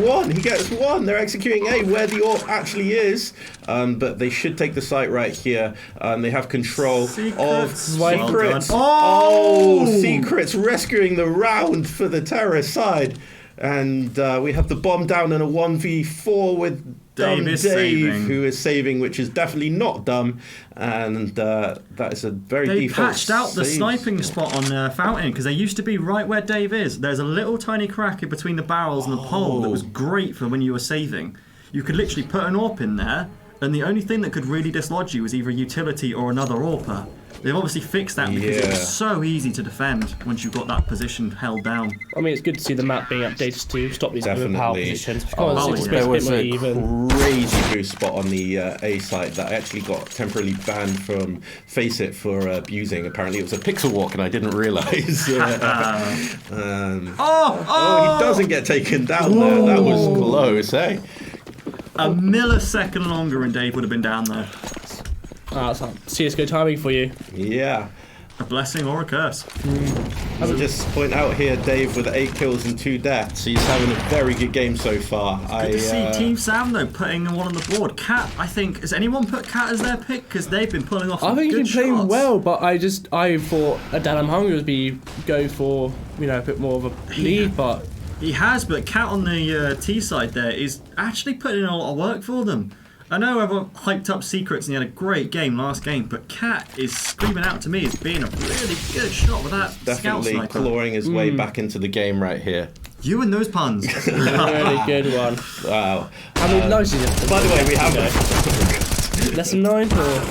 one. They're executing A where the AWP actually is, but they should take the site right here. They have control of Secrets. Secrets. Well done. Secrets rescuing the round for the terrorist side, and we have the bomb down in a 1v4 with Dumb Dave is Dave, saving. who is saving, which is definitely not dumb, and that is a very They default patched out the save. sniping spot on Fountain because they used to be right where Dave is. There's a little tiny crack in between the barrels and the pole that was great for when you were saving. You could literally put an AWP in there, and the only thing that could really dislodge you was either a utility or another AWPer. They've obviously fixed that because it was so easy to defend once you've got that position held down. I mean, it's good to see the map being updated to stop these overpowered Definitely. positions because it's There a was bit more a even. crazy boost spot on the A site that actually got temporarily banned from Face It for abusing. Apparently it was a pixel walk and I didn't realise. He doesn't get taken down there. That was close, eh? A millisecond longer and Dave would have been down there. That's CSGO timing for you. Yeah. A blessing or a curse. I'll just point out here, Dave with 8 kills and 2 deaths. He's having a very good game so far. Good to see Team Sam though putting one on the board. Cat, I think, has anyone put Cat as their pick? Because they've been pulling off some I think good he's been playing shots. well, but I thought Adam Hunger would go for a bit more of a lead, but He has, but Cat on the T side there is actually putting in a lot of work for them. I know everyone hyped up Secrets and he had a great game last game, but Cat is screaming out to me as being a really good shot with that scout definitely sniper. clawing his way back into the game right here. You and those puns. really good one. Wow. How many lives is it? By the way, we have Less than 9 or?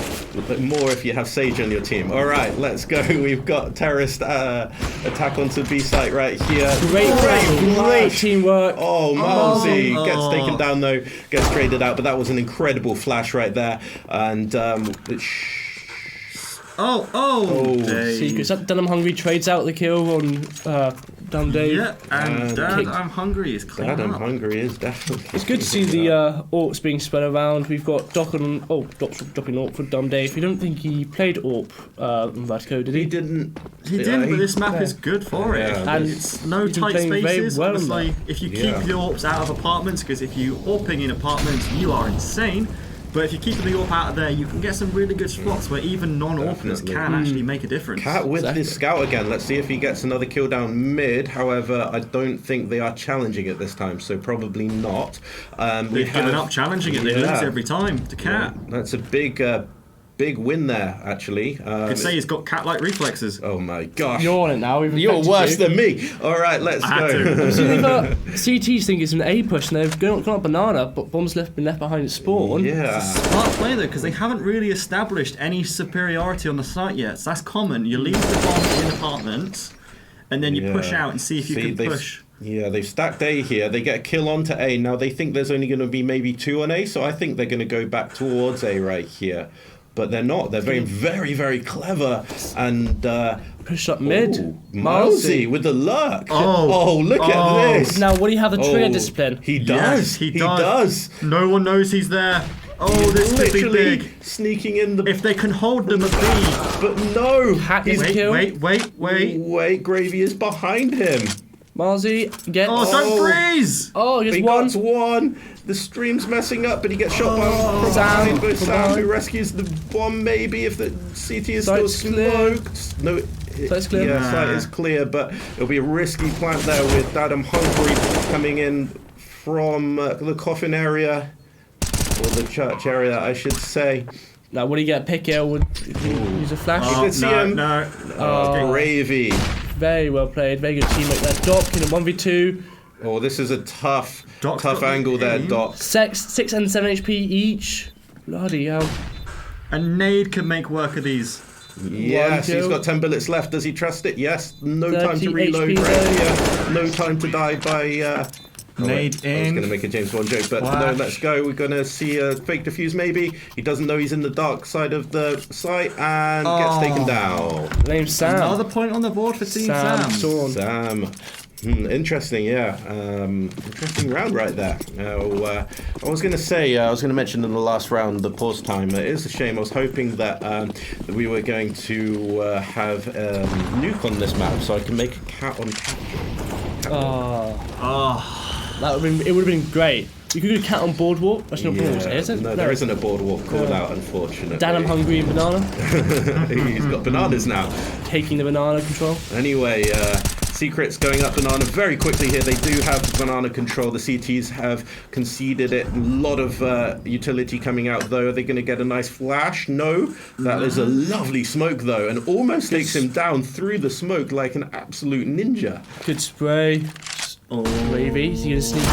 but more if you have Sage on your team. All right, let's go. We've got terrorist attack onto B site right here. Great teamwork. Oh, Mousy gets taken down though, gets traded out, but that was an incredible flash right there. And Dave. Secrets. Dunham Hungry trades out the kill on Dumb Dave. Yeah, and Dad, I'm hungry is clean Dad, I'm up. hungry is definitely. It's good to see the AWPs being spread around. We've got Doc on dropping AWP for Dumb Dave. We don't think he played AWP in Vertigo, did he? He didn't. He did, but this map is good for it. Yeah. And It's no he's been tight playing very spaces. well in Obviously, that. if you keep your AWPs out of apartments, because if you AWPing in apartments, you are insane. But if you keep the AWP out of there, you can get some really good spots where even non-AWPers Definitely. can actually make a difference. Cat with his scout again. Let's see if he gets another kill down mid. However, I don't think they are challenging it this time, so probably not. They've given up challenging it. They lose every time to Cat. That's a big win there, actually. Could say he's got cat-like reflexes. Oh my gosh. You're on it now. You're worse than me. All right, let's I had go. So they've CTs think it's an A push and they've gone up Banana, but Bomb's been left behind at spawn. Yeah. Smart play though, because they haven't really established any superiority on the site yet. So that's common. You leave the bomb in apartments, and then you push out and see if you can push. Yeah, they've stacked A here. They get a kill onto A. Now they think there's only going to be maybe 2 on A, so I think they're going to go back towards A right here. But they're not. They're very, very, very clever. And Push up mid. Mousy with the lurk. Oh, look at this. Now, what do you have the trigger discipline? He does. Yes, he does. No one knows he's there. Oh, this could be Literally big. sneaking in the. If they can hold them at B. But no. Hack his He's kill. Wait. Wait, Gravy is behind him. Marzi gets. Oh, don't freeze! Oh, he He gets one. got one. The stream's messing up, but he gets shot by Sam. Sam, who rescues the bomb. Maybe if the CT is still Site's clear. smoked. No. Site's clear. Yeah, site is clear, but it'll be a risky plant there with Adam Hungry coming in from the coffin area, or the church area, I should say. Now, would he get pick here? Would he use a flash? You did see him. No. Gravy. Very well played. Very good teammate there. Doc in a 1v2. Oh, this is a tough Doc's got angle the there, aim. Doc. 6 and 7 HP each. Bloody hell. A nade could make work of these. Yes, One, he's two. got 10 bullets left. Does he trust it? Yes. No time 30 to reload. HP Right? though. Yeah. No time to die by. Nade I was in. going to make a James Bond joke, but no, Flash. let's go. We're going to see a fake defuse maybe. He doesn't know he's in the dark side of the site and gets taken down. Name's Sam. Another point on the board for Team Sam. Sawn. Sam. Interesting, yeah. Interesting round right there. I was going to mention in the last round the pause time. It is a shame. I was hoping that we were going to have nuke on this map so I can make a cat on cat. It would have been great. You could do a cat on boardwalk. That's no problem, is it? No, there isn't a boardwalk called out, unfortunately. Dan, I'm hungry and banana. He's got bananas now. Taking the banana control. Anyway, Secrets going up banana very quickly here. They do have banana control. The CTs have conceded it. A lot of utility coming out though. Are they going to get a nice flash? No. That is a lovely smoke though, and almost takes him down through the smoke like an absolute ninja. Good spray. Wavy. Is he going to sneak?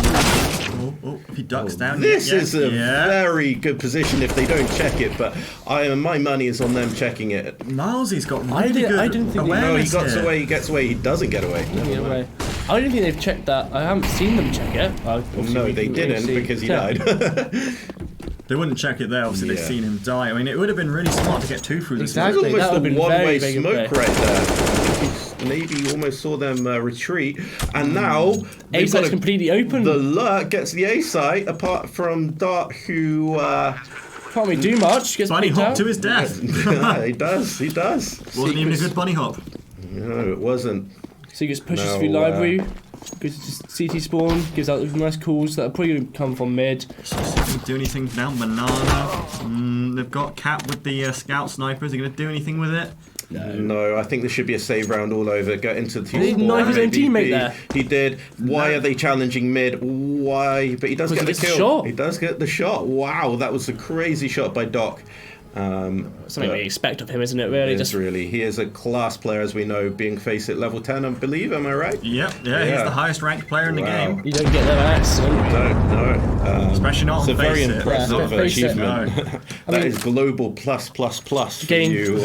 If he ducks down. This is a very good position if they don't check it, but my money is on them checking it. Miles's got I really didn't good think he- No, he awareness gets here. away, he gets away, he doesn't get away. Yeah, right. I don't think they've checked that. I haven't seen them check it. No, they didn't because he died. They wouldn't check it there, obviously they've Yeah. seen him die. I mean, it would have been really smart to get two through this. Exactly. It was that almost would've a been one-way very, very good smoke play. right there. I think maybe almost saw them retreat, and now A they've got site's completely open. The lurk gets the A site, apart from Dart, who Can't really do much. Gets Bunny picked hop out. to his death. he does. Wasn't even a good bunny hop. No, it wasn't. So he just pushes No, through library. Goes to CT spawn. Gives out nice calls that are probably going to come from mid. Do anything down banana. They've got Cap with the scout snipers. Are they going to do anything with it? No, I think this should be a save round all over. Go into the team. Did he knife his own teammate there? He did. Why are they challenging mid? Why? But he does get the gets the kill. shot. He does get the shot. Wow, that was a crazy shot by Doc. Something we expect of him, isn't it? Really, Just really, he is a class player, as we know, being face at level 10, I believe. Am I right? Yep, he's the highest ranked player in the Wow. game. you don't get that by accident. No. Especially not It's on a very Face It. impressive Yeah, Face It. achievement. That is global plus for Game- you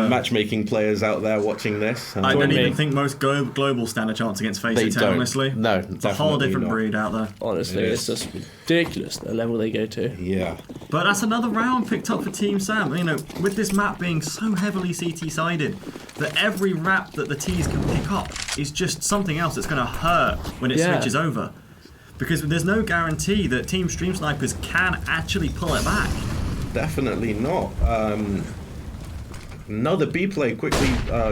matchmaking players out there watching this. I don't me. even think most global stand a chance against Face They It, don't. honestly. No, It's a whole definitely different not. breed out there. Honestly, It it's is. just ridiculous the level they go to. Yeah. But that's another round picked up for Team Sam. You know, with this map being so heavily CT-sided, that every rap that the T's can pick up is just something else that's going to hurt when it switches over. Because there's no guarantee that Team Stream Snipers can actually pull it back. Definitely not. Another B play quickly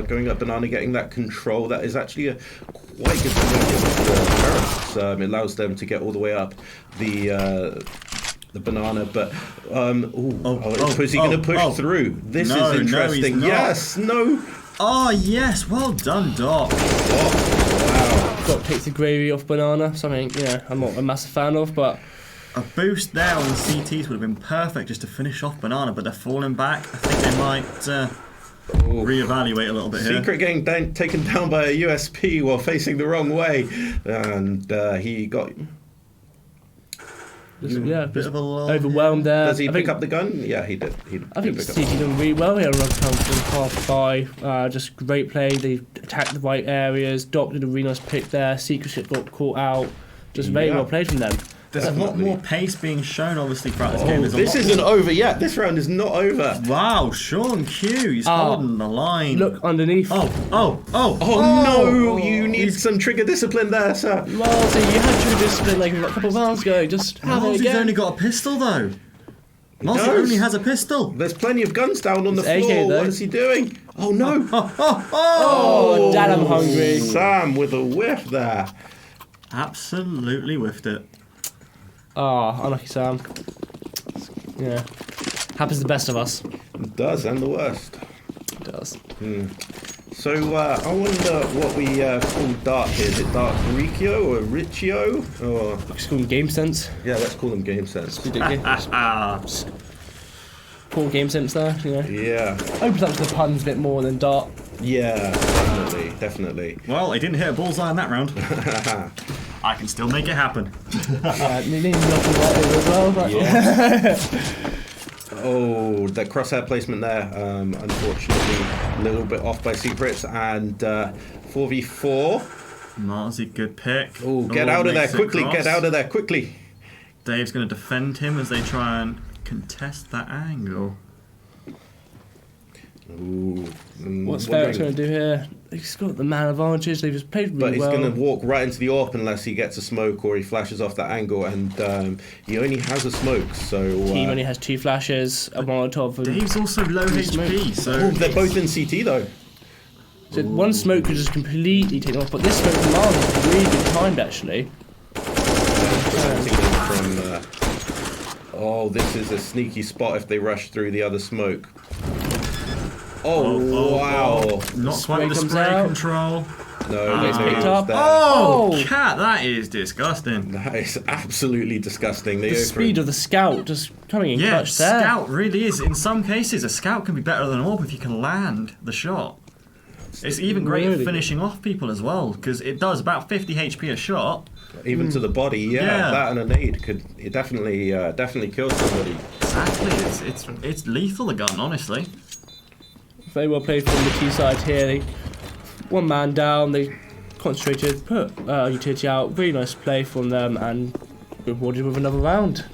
going up banana, getting that control. That is actually a quite good solution to the Parrots. It allows them to get all the way up the banana, but is he going to push through? This No, is interesting. no, he's not. Yes, no. Oh, yes, well done, Doc. Wow. Doc takes the gravy off banana. Something I'm not a massive fan of, but A boost there on the CTs would have been perfect just to finish off banana, but they're falling back. I think they might reevaluate a little bit here. Secret getting taken down by a USP while facing the wrong way, and he got. bit of a lull overwhelmed there. Does he I pick think, up the gun? Yeah, he did. I think pick up. CT done really well here on count from half 5. Just great play. They attacked the right areas. Doc did a really nice pick there. Secret got caught out. Just very well played from them. There's a lot more pace being shown, obviously, throughout this game. There's a This lot isn't more... over yet. This round is not over. Wow, Sean Q, he's holding the line. Look underneath. Oh no! You need some trigger discipline there, sir. Marty, you had true discipline like a couple of hours ago. Just have it Marty's again. only got a pistol, though. Marty does. only has a pistol. There's plenty of guns down on the It's AK floor. though. What is he doing? Oh no! Oh, Dad, I'm hungry. Sam with a whiff there. Absolutely whiffed it. Oh, unlucky Sam. Yeah. Happens to the best of us. It does, and the worst. It does. So I wonder what we call Dart here. Is it Dart Riccio or Riccio? Or Just call him Game Sense. yeah, let's call them Game Sense. Ridiculous. Poor Game Sense there, you know. Yeah, Opens up to the puns a bit more than Dart. yeah, definitely. Well, he didn't hit a bullseye in that round. I can still make it happen. Nearly knocking right over as well, but Yeah. Oh, the crosshair placement there, unfortunately, a little bit off by Secrets, and 4v4. Marzi, good pick. Oh, get out of there makes it quickly, cross. get out of there quickly. Dave's going to defend him as they try and contest that angle. Ooh, what's wondering- Ferrex going to do here? He's got the man advantage, they've just played But really he's well. going to walk right into the AWP unless he gets a smoke or he flashes off that angle, and he only has a smoke, so... Team only has 2 flashes, a Molotov. And Dave's also low HP, so... Oh, they're both in CT though. so one smoke could just completely take them off, but this smoke from Mars is really good timed actually. Oh, this is a sneaky spot if they rush through the other smoke. Oh, wow. Not Spray quite the comes spray out. control. No, they It's know picked he up. was there. Oh, cat, that is disgusting. That is absolutely disgusting. They The go speed of the scout just coming in Yeah, clutch there. scout really is. In some cases, a scout can be better than an AWP if you can land the shot. It's even great Really at finishing off people as well, because it does about 50 HP a shot. even to the body. Yeah, that and a nade could definitely kill somebody. Exactly, it's lethal, the gun, honestly. Very well played from the T side here. They, one man down, they concentrated, put utility out. Really nice play from them and rewarded with another round.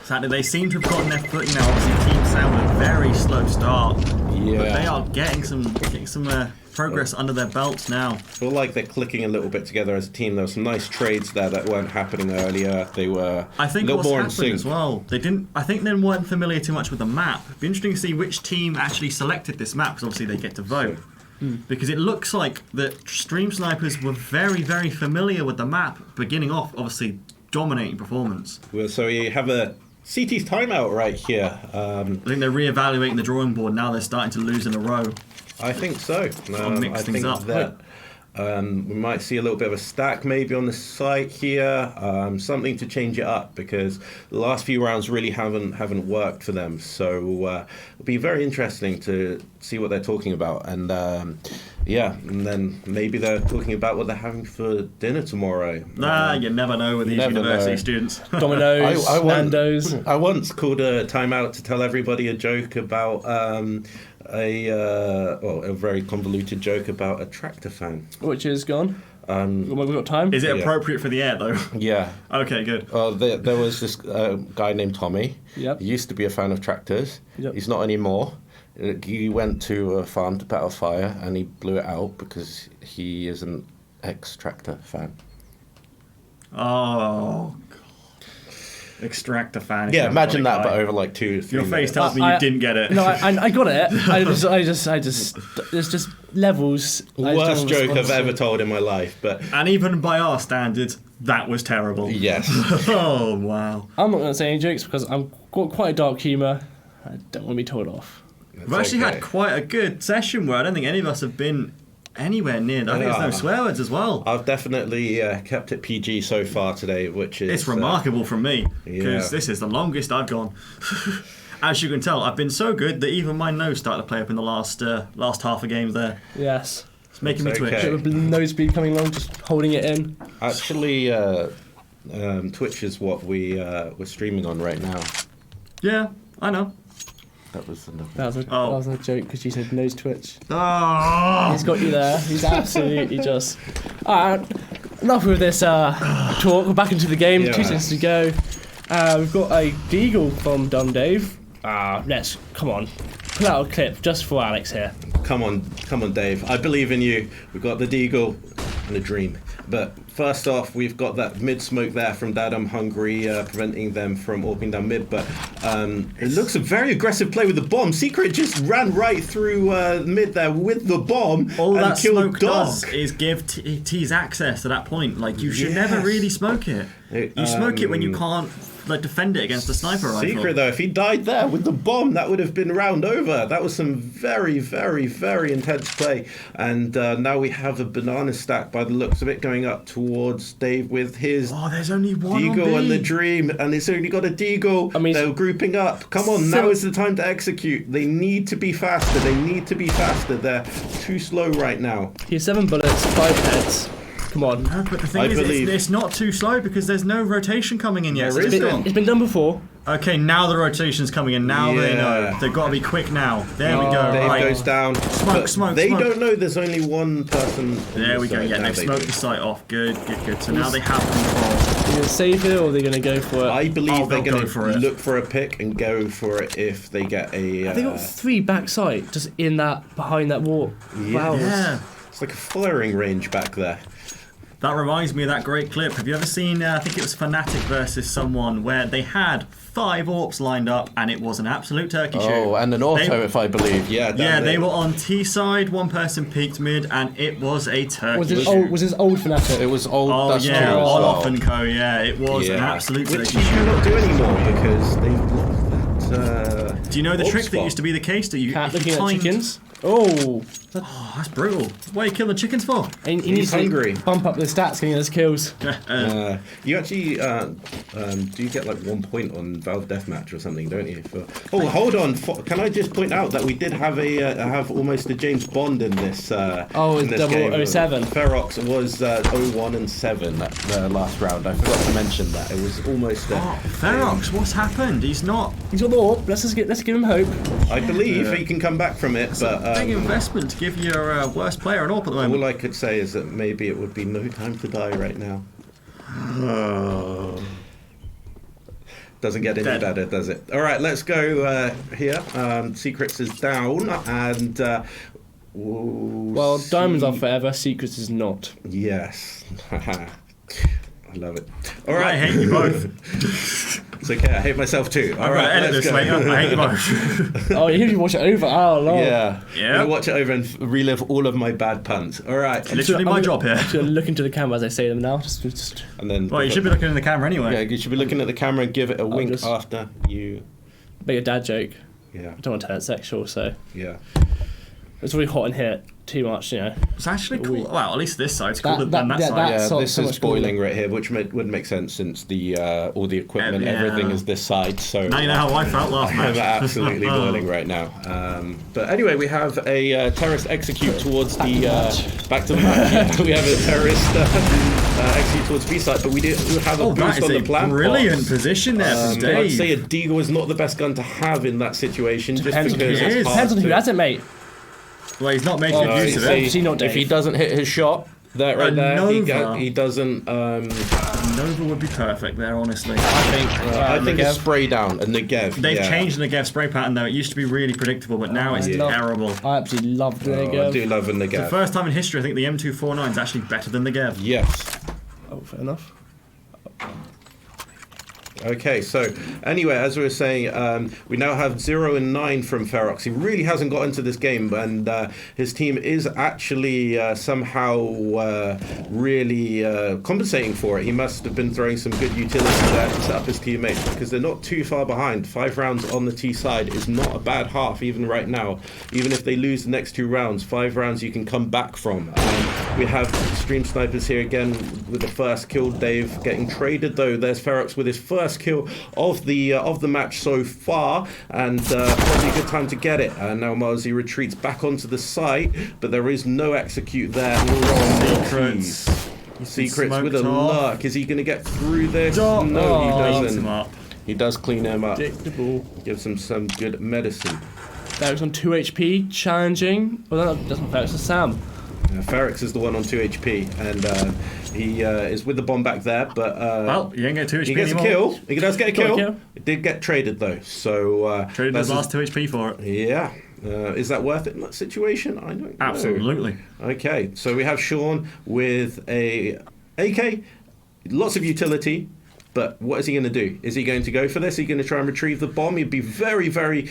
Sadly, they seem to have gotten their footing now. Obviously, Team Sound with a very slow start. Yeah. But they are getting some progress under their belts now. I feel like they're clicking a little bit together as a team. There were some nice trades there that weren't happening earlier. They were I think a little what's more in happened sync. as well, I think they weren't familiar too much with the map. It'd be interesting to see which team actually selected this map, because obviously they get to vote. Because it looks like the Stream Snipers were very, very familiar with the map, beginning off, obviously, dominating performance. Well, so you have a CT's timeout right here. I think they're re-evaluating the drawing board, now they're starting to lose in a row. I think so. Mix I things think up. that we might see a little bit of a stack maybe on the site here, something to change it up, because the last few rounds really haven't worked for them. So it'll be very interesting to see what they're talking about, and and then maybe they're talking about what they're having for dinner tomorrow. You never know with these never university know. students. Domino's, Nando's. I once called a timeout to tell everybody a joke about a very convoluted joke about a tractor fan. Which is gone. We've got time. Is it Yeah. appropriate for the air, though? Yeah. Okay, good. There was this guy named Tommy. Yep. He used to be a fan of tractors. Yep. He's not anymore. He went to a farm to put out a fire and he blew it out because he is an ex-tractor fan. Oh, God. Extractor fan. Yeah, imagine that, but over like 2 or 3 Your face minutes. tells me you didn't get it. No, I got it. I just. There's just levels. Worst joke I've ever told in my life, but And even by our standards, that was terrible. yes. Oh, wow. I'm not going to say any jokes because I've got quite a dark humour. I don't want to be told off. We've actually had quite a good session where I don't think any of us have been anywhere near. I think there's no swear words as well. I've definitely kept it PG so far today, which is... It's remarkable from me, because yeah. this is the longest I've gone. As you can tell, I've been so good that even my nose started to play up in the last half a game there. Yes. It's making me It's twitch. okay. Bit of nosebleed coming along, just holding it in. Actually, Twitch is what we're streaming on right now. Yeah, I know. That was another... That was a joke because you said nose twitch. Oh. He's got you there. He's absolutely just. Enough with this talk. We're back into the game. Yeah. 2 seconds to go. We've got a deagle from Dum Dave. Let's come on. Pull out a clip just for Alex here. Come on, Dave. I believe in you. We've got the Deagle. in a dream. But first off, we've got that mid smoke there from Dad I'm Hungry, preventing them from AWPing down mid. But it looks a very aggressive play with the bomb. Secret just ran right through mid there with the bomb All and that killed smoke Doc. does is give T's access to that point. Like, you should never really smoke it. You smoke it when you can't defend it against a sniper rifle. Secret though, if he died there with the bomb, that would have been round over. That was some very, very, very intense play. And now we have a banana stack by the looks of it going up towards Dave with his there's only one Deagle on and B. the Dream, and it's only got a Deagle. I mean, they're grouping up. Come on, now is the time to execute. They need to be faster. They're too slow right now. Here's 7 bullets, 5 heads. Come on. No, but the thing I is, believe- it's not too slow because there's no rotation coming in yet. There isn't. It's been done before. Okay, now the rotation's coming in. Now they know. Yeah. They've got to be quick now. There we go. Dave Right. goes down. But Smoke. They don't know there's only one person. on There the we go. side. Yeah, Now they've they smoked do. the site off. Good. So now they have control. Are they going to save it or are they going to go for it? I believe they're they'll going go for to it. look for a pick and go for it if they get a. Have they got 3 backside just in that, behind that wall? Wow. Yeah. It's like a firing range back there. That reminds me of that great clip. Have you ever seen, I think it was Fnatic versus someone, where they had 5 AWPs lined up and it was an absolute turkey shoot. Oh, and an auto, They- if I believe. Yeah, Yeah, they were on T side, one person peeked mid, and it was a turkey Was shoot. this old Fnatic? It was old. Oh Dust yeah, too as Olof well. and Co. Yeah, it was an absolute Which turkey you shoot. cannot do anymore because they've lost that. Do you know the AWP trick that spot. used to be the case that you Cat if you looking at timed- chickens. Oh, Oh, that's brutal. What are you killing the chickens for? he needs hungry. to bump up the stats, getting those kills. You actually do you get like 1 point on Valve Deathmatch or something, don't you? Hold on. Can I just point out that we did have have almost a James Bond in this? It's in this double game. 07. Ferox was 01 and 7 the last round. I forgot to mention that it was almost. Ferox, what's happened? He's not. He's got the AWP. Let's give him hope. I believe he can come back from it, but Big investment to give your worst player an AWP at the moment. all I could say is that maybe it would be no time to die right now. Doesn't get any Dead. better, does it? All right, let's go here. Secrets is down, and Well, Diamonds are forever. Secrets is not. yes. I love it. All I right, hate you both. it's okay. I hate myself too. All I'm right, gonna edit let's this go. later. I hate you both. Oh, you watch it over. Oh, Lord. Yeah, Yeah. I'm gonna watch it over and relive all of my bad puns. All right, Literally my job here. Should I look into the camera as I say them now? Just and then Well, you should be looking in the camera anyway. Yeah, you should be looking at the camera and give it a wink just- after you. make a dad joke. Yeah, I don't want to turn it sexual, so yeah. it's really hot in here. Too much, It's actually cool. Well, at least this side's That- cooler than that- that yeah, side. that- Yeah, so- this so is much cooler. boiling right here, which would make sense since the all the equipment, Yeah. everything is this side. So Now you know how I felt last I'm match. absolutely boiling right now. But anyway, we have a terrorist execute towards the back to the match. Yeah, we have a terrorist execute towards B side, but we do have a Oh, that boost is on a the plant brilliant box. position there for I'd Dave. say a Deagle is not the best gun to have in that situation, just Depends on because who it it's is. hard depends on who to- has it, mate. Well, he's not making Oh, use of see, it. Obviously not if he Dave. doesn't hit his shot, that right A there, Nova. he doesn't. Nova would be perfect there, honestly. I think Negev. a spray down, a Negev. They've yeah. changed the Negev spray pattern though. It used to be really predictable, but now it's love- terrible. I absolutely love the Oh, I Negev. do love a The Negev. first time in history, I think the M249 is actually better than the Gev. Yes. Oh, fair enough. Okay, so anyway, as we were saying, we now have 0 and 9 from Ferox. He really hasn't got into this game, and his team is actually somehow really compensating for it. He must have been throwing some good utility there to set up his teammates, because they're not too far behind. 5 rounds on the T side is not a bad half, even right now. Even if they lose the next 2 rounds, 5 rounds you can come back from. We have Stream Snipers here again with the first kill. Dave getting traded though. There's Ferox with his first kill of the match so far, and probably a good time to get it. And now Marzi retreats back onto the site, but there is no execute there. Secrets. Secrets with a smoked off. luck. Is he going to get through this? Oh, No, he cleans doesn't. him up. He does clean him up. Predictable. Gives him some good medicine. That was on 2 HP, challenging. Well, that's not fair, it's a Sam. Ferox is the one on 2 HP, and he is with the bomb back there, but Well, you ain't get 2 HP he gets anymore. a kill. He does get a Got a kill. kill. It did get traded though, so Traded his last 2 HP for it. yeah. Is that worth it in that situation? I don't know. Absolutely. Okay, so we have Sean with a AK, lots of utility, but what is he going to do? Is he going to go for this? Is he going to try and retrieve the bomb? He'd be very, very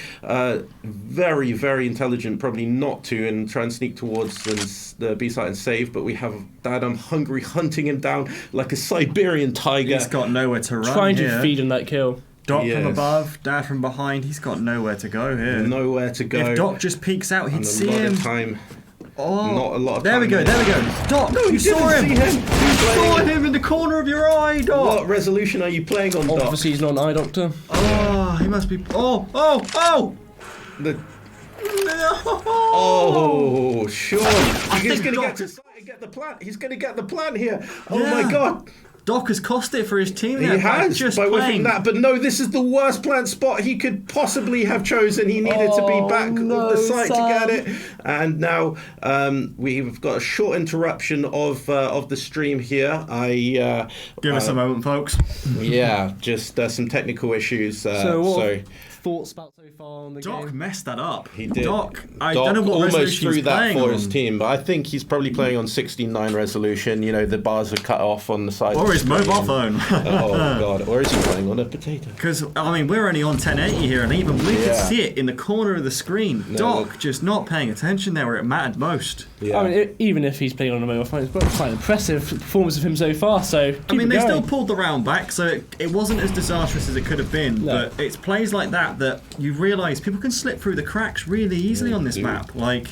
intelligent, probably not to, and try and sneak towards the B site and save. But we have Dadam Hungry hunting him down like a Siberian tiger. He's got nowhere to run. Trying here. to feed him that kill. Doc from above, Dad from behind. He's got nowhere to go here. Nowhere to go. If Doc just peeks out, he'd see him. Oh, not a lot of there time. we go. Doc, No, you saw him. See him. You saw him in the corner of your eye, Doc. What resolution are you playing on, Doc? Obviously, he's not an eye doctor. Oh, he must be. Oh! The... No. Oh, Sean. He's going to Doc get to site and get the plant. He's going to get the plant here. Oh Yeah. my God. Doc has cost it for his team. He there has just by whiffing playing. that, but no, this is the worst plant spot he could possibly have chosen. He needed to be back on the site to get it, and now we've got a short interruption of the stream here. Give us a moment, folks. Yeah, just some technical issues. So thoughts about so far on the Doc game? messed that up. He did. Doc, I don't know what almost resolution threw he's that playing for on. his team, but I think he's probably playing on 69 resolution. You know, the bars are cut off on the side. Or of his the screen. mobile phone. Oh God! Or is he playing on a potato? Because, I mean, we're only on 1080 here, and even we could see it in the corner of the screen. Doc just not paying attention there where it mattered most. Yeah. I mean, even if he's playing on a mobile phone, it's quite impressive performance of him so far. So I mean, keep it they going. still pulled the round back, so it wasn't as disastrous as it could have been. No. But it's plays like that you realise people can slip through the cracks really easily on this map. Like,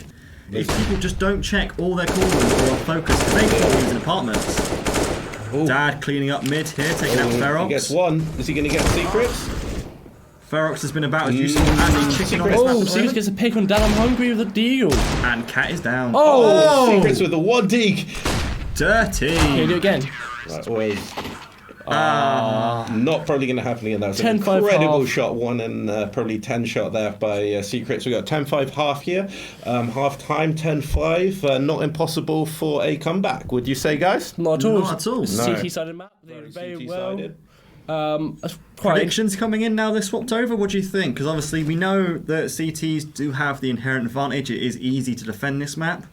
if people just don't check all their corners or are focused, they can use in apartments. Ooh. Dad cleaning up mid here, taking out Ferox. He gets one. Is he going to get secrets? Ferox has been about as useful as a chicken on this map. Oh, at the Sears moment. gets a pick on Dad. I'm hungry with the deal. And Cat is down. Oh! Secrets with the one dig. Dirty. Can you do it again? Right, always. Not probably going to happen again. That was an 10-5 incredible half. shot, one and probably 10 shot there by Secrets. We got 10-5 half here, half time 10-5. Not impossible for a comeback, would you say, guys? Not at all. Not at all. It's No. CT-sided map. They did very well. CT-sided. That's quite Predictions coming in now they're swapped over. What do you think? Because obviously we know that CTs do have the inherent advantage. It is easy to defend this map.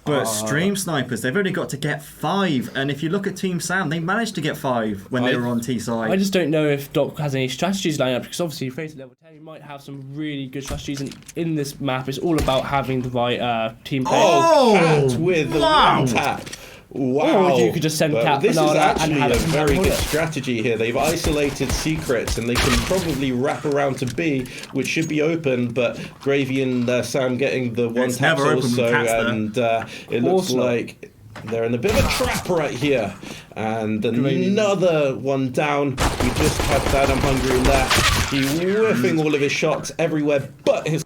But Stream Snipers, they've only got to get 5. And if you look at Team Sam, they managed to get 5 when they were on T side. I just don't know if Doc has any strategies lined up, because obviously if he's level 10, he might have some really good strategies. And in this map, it's all about having the right team play. Cat with the one tap. Wow. Or you could just send But Cat this is Banana and actually have a it very hold good it. strategy here. They've isolated Secrets and they can probably wrap around to B, which should be open, but Gravy and Sam getting the one It's taps never open with also, Cats there. and it looks like they're in a bit of a trap right here. And another one down. We just had that I'm hungry left. He whiffing all of his shots everywhere but his...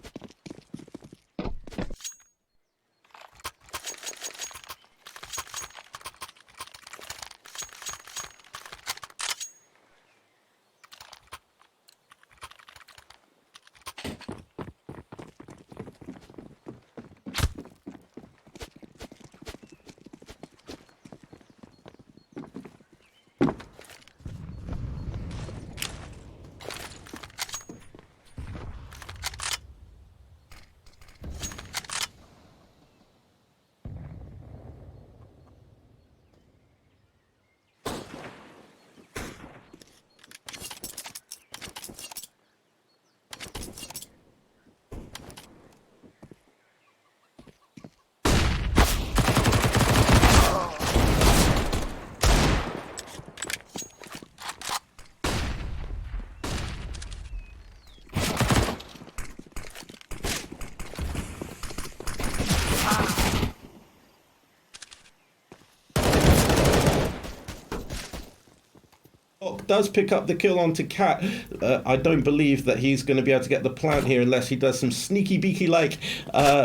Does pick up the kill onto Cat. I don't believe that he's going to be able to get the plant here unless he does some sneaky beaky like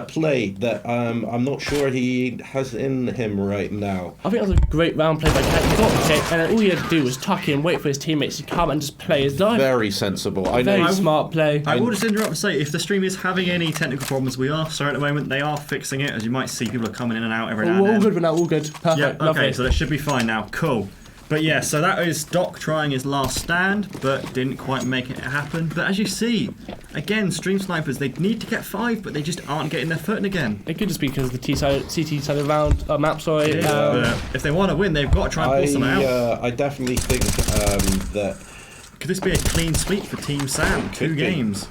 play that I'm not sure he has in him right now. I think that was a great round play by Cat. He got the kick, and then all he had to do was tuck in, wait for his teammates to come, and just play his life. Very sensible. I Very know. smart play. I will just interrupt and say, if the stream is having any technical problems, we are sorry at the moment. They are fixing it. As you might see, people are coming in and out every now and All then. good now, all good. Perfect. Yeah, okay, Lovely. so that should be fine now. Cool. But yeah, so that is Doc trying his last stand, but didn't quite make it happen. But as you see, again, Stream Snipers, they need to get 5, but they just aren't getting their footing again. It could just be because of the CT side of round map. Sorry. But if they want to win, they've got to try and pull something out. I definitely think that Could this be a clean sweep for Team Sam? 2 games.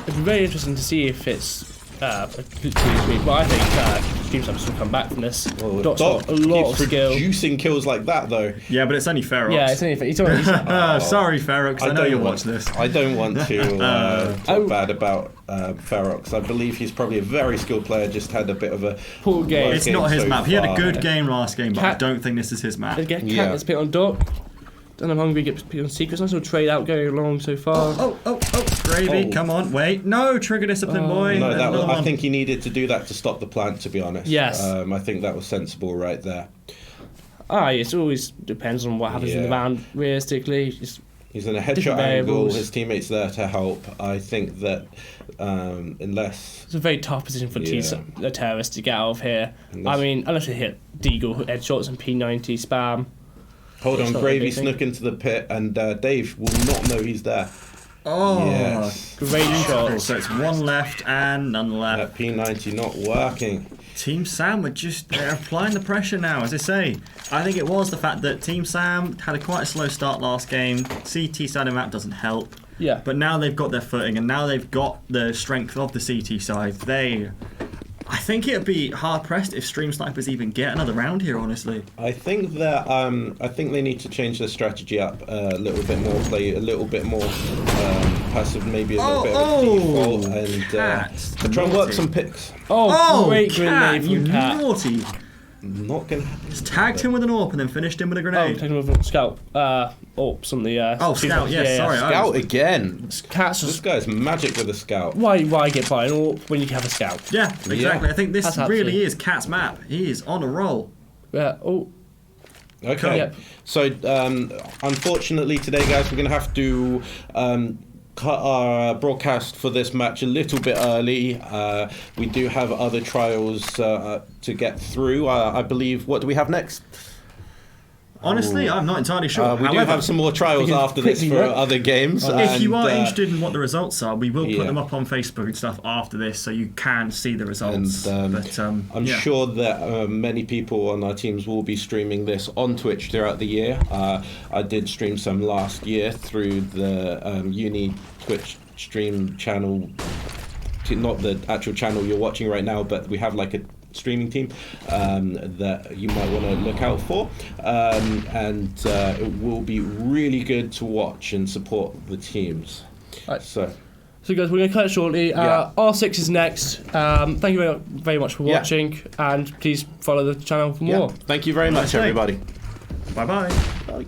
It'd be very interesting to see if it's a clean sweep. But I think Team Snipers will come back from this. Doc's got a lot of skill. Producing kills like that though. Yeah, but it's only Ferox. Yeah, it's only he's already. Sorry, Ferox. I know you'll watch this. I don't want to talk bad about Ferox. I believe he's probably a very skilled player. Just had a bit of a poor game. It's not his map. He had a good game last game, but I don't think this is his map. Again, Cat gets picked on Doc. And I'm hungry, get picked on Secrets. Nice little trade out going along so far. Gravy, come on, wait. No, trigger discipline, boy. No, I think he needed to do that to stop the plant, to be honest. Yes. I think that was sensible right there. It always depends on what happens in the round, realistically. He's in a headshot angle, his teammate's there to help. I think that unless... It's a very tough position for the terrorists to get out of here. Unless they hit Deagle headshots and P90 spam. Hold on, Gravy snuck into the pit, and Dave will not know he's there. Oh, yes. Great shot. So it's 1 left and none left. That P90 not working. Team Sam they're applying the pressure now, as I say. I think it was the fact that Team Sam had a quite a slow start last game. CT side of map doesn't help. Yeah. But now they've got their footing, and now they've got the strength of the CT side. I think it'd be hard pressed if Stream Snipers even get another round here. Honestly, I think that they need to change their strategy up a little bit more, play a little bit more passive, maybe a little bit of a default, and try and work some picks. Great Cat, grenade you from Cat. naughty! Not gonna happen. Just tagged him with an AWP and then finished him with a grenade. Taking him with a scout. Something. Scout. Yes, sorry. Scout again. Cat's This guy's magic with a scout. Why get by an AWP when you have a scout? Yeah, exactly. Yeah. I think this really is Cat's map. He is on a roll. Yeah. Okay. Yep. So, unfortunately today, guys, we're going to have to cut our broadcast for this match a little bit early. We do have other trials to get through. I believe, what do we have next? Honestly, I'm not entirely sure. We do have some more trials after this for other games. If you are interested in what the results are, we will put them up on Facebook and stuff after this, so you can see the results. I'm sure that many people on our teams will be streaming this on Twitch throughout the year. I did stream some last year through the uni Twitch stream channel, not the actual channel you're watching right now, but we have like a streaming team that you might want to look out for, and it will be really good to watch and support the teams. Right. So guys, we're going to cut it shortly. R6 is next. Thank you very, very much for watching, and please follow the channel for more. Thank you very much, everybody. Bye-bye. Bye.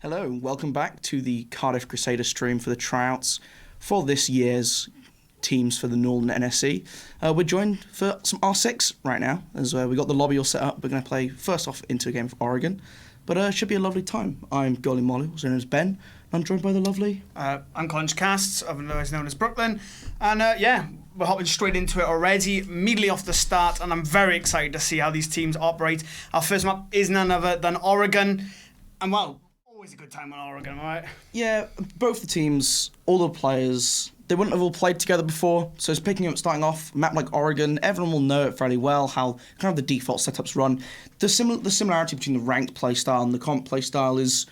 Hello, welcome back to the Cardiff Crusaders stream for the tryouts for this year's teams for the Northern NSC. We're joined for some R6 right now, as we got the lobby all set up. We're going to play first off into a game for Oregon, but it should be a lovely time. I'm Goalie Molly, also known as Ben, and I'm joined by the lovely... I'm Conch Casts, otherwise known as Brooklyn, and yeah, we're hopping straight into it already, immediately off the start, and I'm very excited to see how these teams operate. Our first map is none other than Oregon, and well, always a good time on Oregon, right? Yeah, both the teams, all the players, they wouldn't have all played together before, so it's picking up, starting off, a map like Oregon, everyone will know it fairly well, how kind of the default setups run. The similarity between the ranked playstyle and the comp playstyle is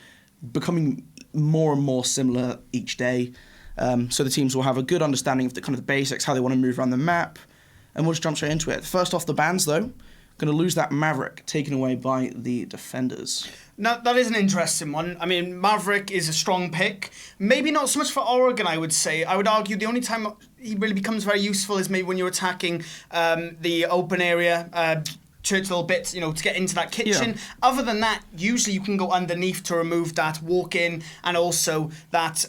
becoming more and more similar each day. So the teams will have a good understanding of the kind of the basics, how they want to move around the map, and we'll just jump straight into it. First off the bans though, going to lose that Maverick, taken away by the defenders. Now, that is an interesting one. I mean, Maverick is a strong pick. Maybe not so much for Oregon, I would say. I would argue the only time he really becomes very useful is maybe when you're attacking the open area, church little bits, to get into that kitchen. Yeah. Other than that, usually you can go underneath to remove that walk-in and also that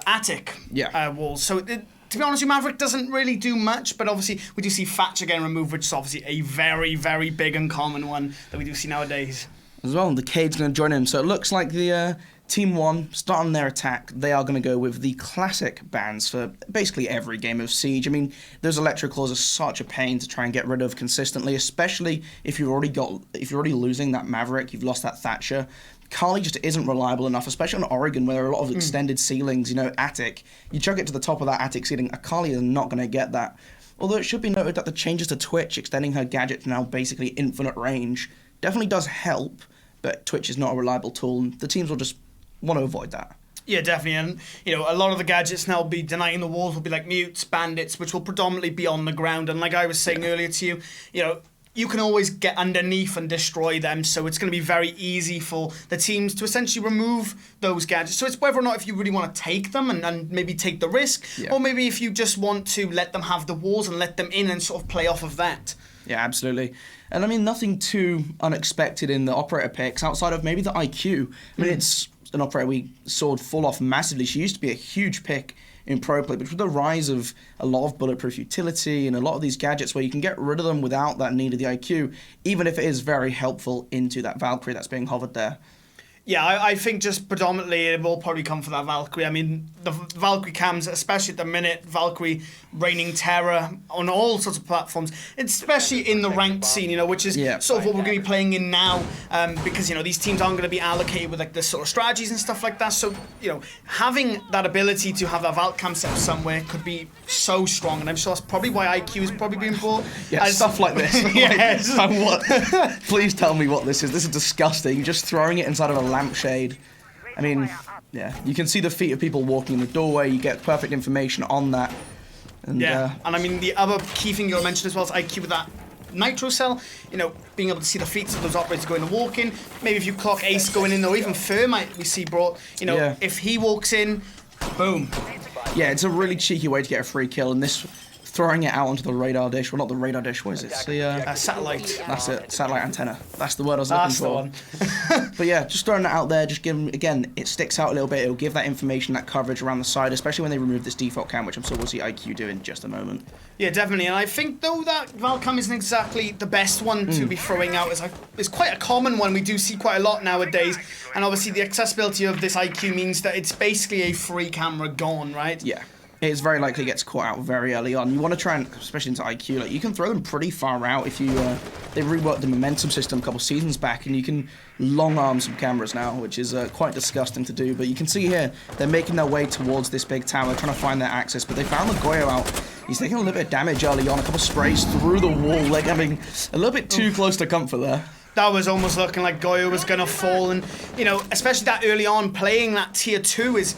attic wall. So to be honest, Maverick doesn't really do much, but obviously we do see Thatcher getting removed, which is obviously a very, very big and common one that we do see nowadays. As well, the Cade's going to join in. So it looks like the Team 1, starting their attack, they are going to go with the classic bans for basically every game of Siege. I mean, those electricals are such a pain to try and get rid of consistently, especially if you're already losing that Maverick, you've lost that Thatcher. Carly just isn't reliable enough, especially on Oregon where there are a lot of extended ceilings, attic. You chuck it to the top of that attic ceiling, a Carly is not going to get that. Although it should be noted that the changes to Twitch, extending her gadget to now basically infinite range, definitely does help, but Twitch is not a reliable tool, and the teams will just want to avoid that. Yeah, definitely, and a lot of the gadgets now will be denying the walls, will be like mutes, bandits, which will predominantly be on the ground, and like I was saying earlier to you, you can always get underneath and destroy them, so it's going to be very easy for the teams to essentially remove those gadgets. So it's whether or not if you really want to take them and maybe take the risk, or maybe if you just want to let them have the walls and let them in and sort of play off of that. Yeah, absolutely. And I mean, nothing too unexpected in the operator picks outside of maybe the IQ. I mean, it's an operator we saw fall off massively. She used to be a huge pick in pro play, but with the rise of a lot of bulletproof utility and a lot of these gadgets where you can get rid of them without that need of the IQ, even if it is very helpful into that Valkyrie that's being hovered there. Yeah, I think just predominantly it will probably come for that Valkyrie. I mean, the Valkyrie cams, especially at the minute, Valkyrie reigning terror on all sorts of platforms, especially in the ranked scene, which is sort of what we're going to be playing in now, because, these teams aren't going to be allocated with like the sort of strategies and stuff like that. So, having that ability to have that Valk cam set up somewhere could be so strong, and I'm sure that's probably why IQ is probably being bought. Yeah, stuff like this. Yes. Please tell me what this is. This is disgusting. Just throwing it inside of a lampshade. I mean, yeah, you can see the feet of people walking in the doorway. You get perfect information on that. And, And I mean, the other key thing you'll mention as well is IQ with that Nitro Cell, you know, being able to see the feet of those operators going and walking. Maybe if you clock Ace going in, or even Thermite we see brought, you know, if he walks in, boom. Yeah, it's a really cheeky way to get a free kill, and this throwing it out onto the radar dish. Well, not the radar dish, what is it? It's the satellite. That's it, satellite antenna. That's the word I was looking for. That's the one. But yeah, just throwing it out there, just give them, again, it sticks out a little bit. It'll give that information, that coverage around the side, especially when they remove this default cam, which I'm sure we'll see IQ do in just a moment. Yeah, definitely. And I think, though, that Valcam isn't exactly the best one to be throwing out. It's quite a common one. We do see quite a lot nowadays. And obviously, the accessibility of this IQ means that it's basically a free camera gone, right? Yeah. It's very likely gets caught out very early on. You want to try and, especially into IQ, like you can throw them pretty far out if you. They reworked the momentum system a couple seasons back, and you can long arm some cameras now, which is quite disgusting to do. But you can see here they're making their way towards this big tower, trying to find their access. But they found the Goyo out. He's taking a little bit of damage early on, a couple sprays through the wall, like having a little bit too close to comfort there. That was almost looking like Goyo was going to fall, and you know, especially that early on, playing that tier 2 is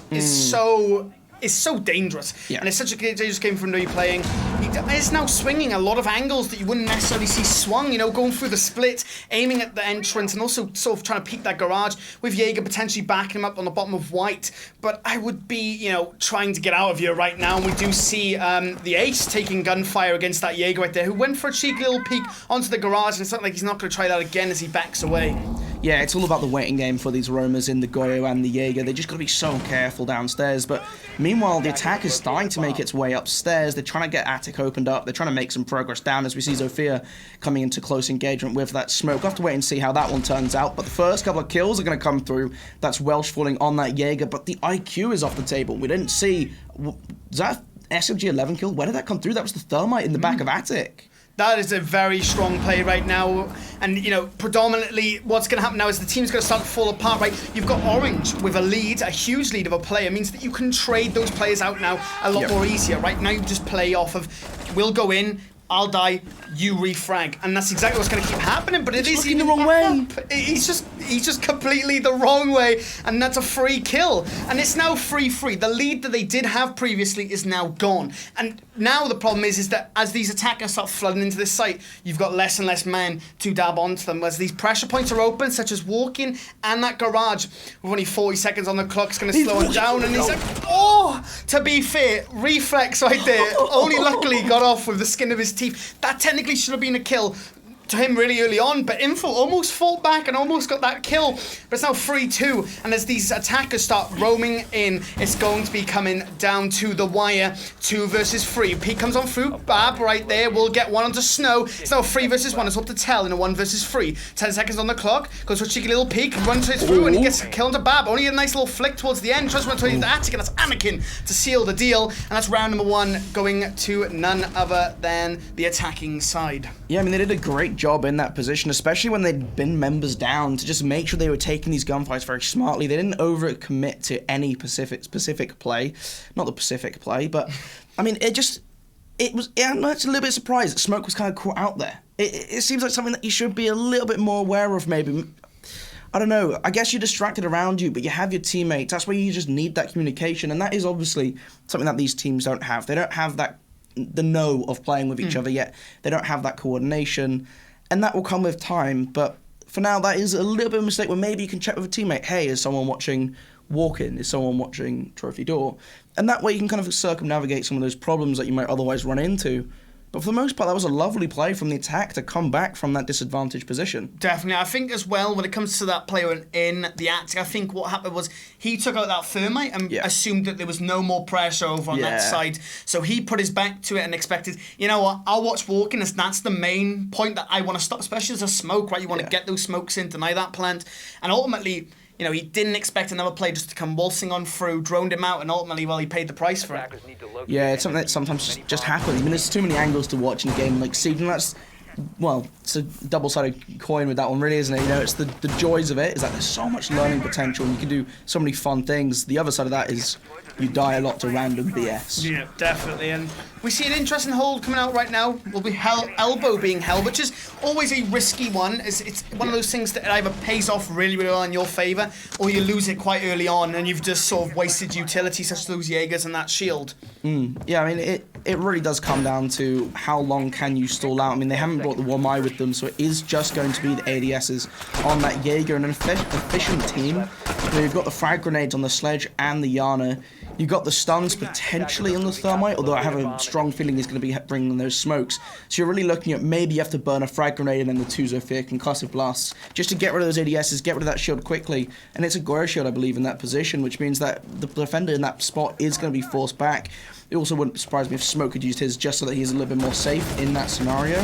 so dangerous. Yeah. And it's such a dangerous game for him to be playing. He is now swinging a lot of angles that you wouldn't necessarily see swung, you know, going through the split, aiming at the entrance, and also sort of trying to peek that garage, with Jaeger potentially backing him up on the bottom of white. But I would be, you know, trying to get out of here right now, and we do see the Ace taking gunfire against that Jaeger right there, who went for a cheeky little peek onto the garage, and it's not like he's not going to try that again as he backs away. Yeah, it's all about the waiting game for these roamers in the Goyo and the Jaeger. They just got to be so careful downstairs. But meanwhile, the attack is starting to make its way upstairs. They're trying to get Attic opened up. They're trying to make some progress down as we see Zofia coming into close engagement with that smoke. We'll have to wait and see how that one turns out. But the first couple of kills are going to come through. That's Welsh falling on that Jaeger, but the IQ is off the table. We didn't see... Was that SMG 11 kill? Where did that come through? That was the Thermite in the back of Attic. That is a very strong play right now. And, you know, predominantly what's going to happen now is the team's going to start to fall apart, right? You've got Orange with a lead, a huge lead of a player. It means that you can trade those players out now a lot more easier. Right now you just play off of, we'll go in, I'll die, you refrag, and that's exactly what's going to keep happening. But it's looking the wrong way. He's just completely the wrong way, and that's a free kill. And it's now 3-3. The lead that they did have previously is now gone. And now the problem is that as these attackers start flooding into this site, you've got less and less men to dab onto them. As these pressure points are open, such as walking and that garage, with only 40 seconds on the clock, it's going to slow him down. And he's like, oh! To be fair, reflex right there. Only luckily got off with the skin of his teeth. That technically should have been a kill to him really early on, but Info almost fought back and almost got that kill. But it's now 3-2, and as these attackers start roaming in, it's going to be coming down to the wire. 2 versus 3. Pete comes on through, Bab right there, will get one onto Snow. It's now 3 versus 1, it's up to Tell in a 1 versus 3. 10 seconds on the clock, goes for a cheeky little peek, runs it through, and he gets a kill onto Bab. Only a nice little flick towards the end, tries to run towards the Attic, and that's Anakin to seal the deal. And that's round number 1 going to none other than the attacking side. Yeah, I mean, they did a great job in that position, especially when they'd been members down, to just make sure they were taking these gunfights very smartly. They didn't overcommit to any specific play. Not the Pacific play, but, I mean, I'm just a little bit surprised that Smoke was kind of caught out there. It seems like something that you should be a little bit more aware of, maybe. I don't know, I guess you're distracted around you, but you have your teammates. That's where you just need that communication, and that is obviously something that these teams don't have. They don't have the know of playing with each other yet. They don't have that coordination, and that will come with time. But for now, that is a little bit of a mistake where maybe you can check with a teammate, hey, is someone watching Walk-In? Is someone watching Trophy Door? And that way you can kind of circumnavigate some of those problems that you might otherwise run into. But for the most part, that was a lovely play from the attack to come back from that disadvantaged position. Definitely. I think as well, when it comes to that player in the Attic, I think what happened was he took out that Thermite and assumed that there was no more pressure over on that side. So he put his back to it and expected, you know what, I'll watch Walking, as that's the main point that I want to stop, especially as a smoke, right? You want to get those smokes in, deny that plant. And ultimately, you know, he didn't expect another player just to come waltzing on through, droned him out, and ultimately, well, he paid the price for it. Yeah, it's something that sometimes just happens. I mean, there's too many angles to watch in a game like Siege, and that's well, it's a double-sided coin with that one, really, isn't it? You know, it's the joys of it is that there's so much learning potential and you can do so many fun things. The other side of that is you die a lot to random BS. Yeah, definitely. And we see an interesting hold coming out right now. Will be elbow being held, which is always a risky one. It's one of those things that either pays off really, really well in your favour, or you lose it quite early on and you've just sort of wasted utility such as those Jaegers and that shield. Yeah, I mean, it really does come down to how long can you stall out. I mean, they haven't brought the 1i with them, so it is just going to be the ADSs on that Jaeger and an efficient team. You've got the frag grenades on the Sledge and the Yana. You've got the stuns potentially on the Thermite, although I have a strong feeling he's going to be bringing those smokes. So you're really looking at maybe you have to burn a frag grenade and then the 2 Zofia concussive blasts just to get rid of those ADSs, get rid of that shield quickly. And it's a Goya shield, I believe, in that position, which means that the defender in that spot is going to be forced back. It also wouldn't surprise me if Smoke could use his just so that he's a little bit more safe in that scenario.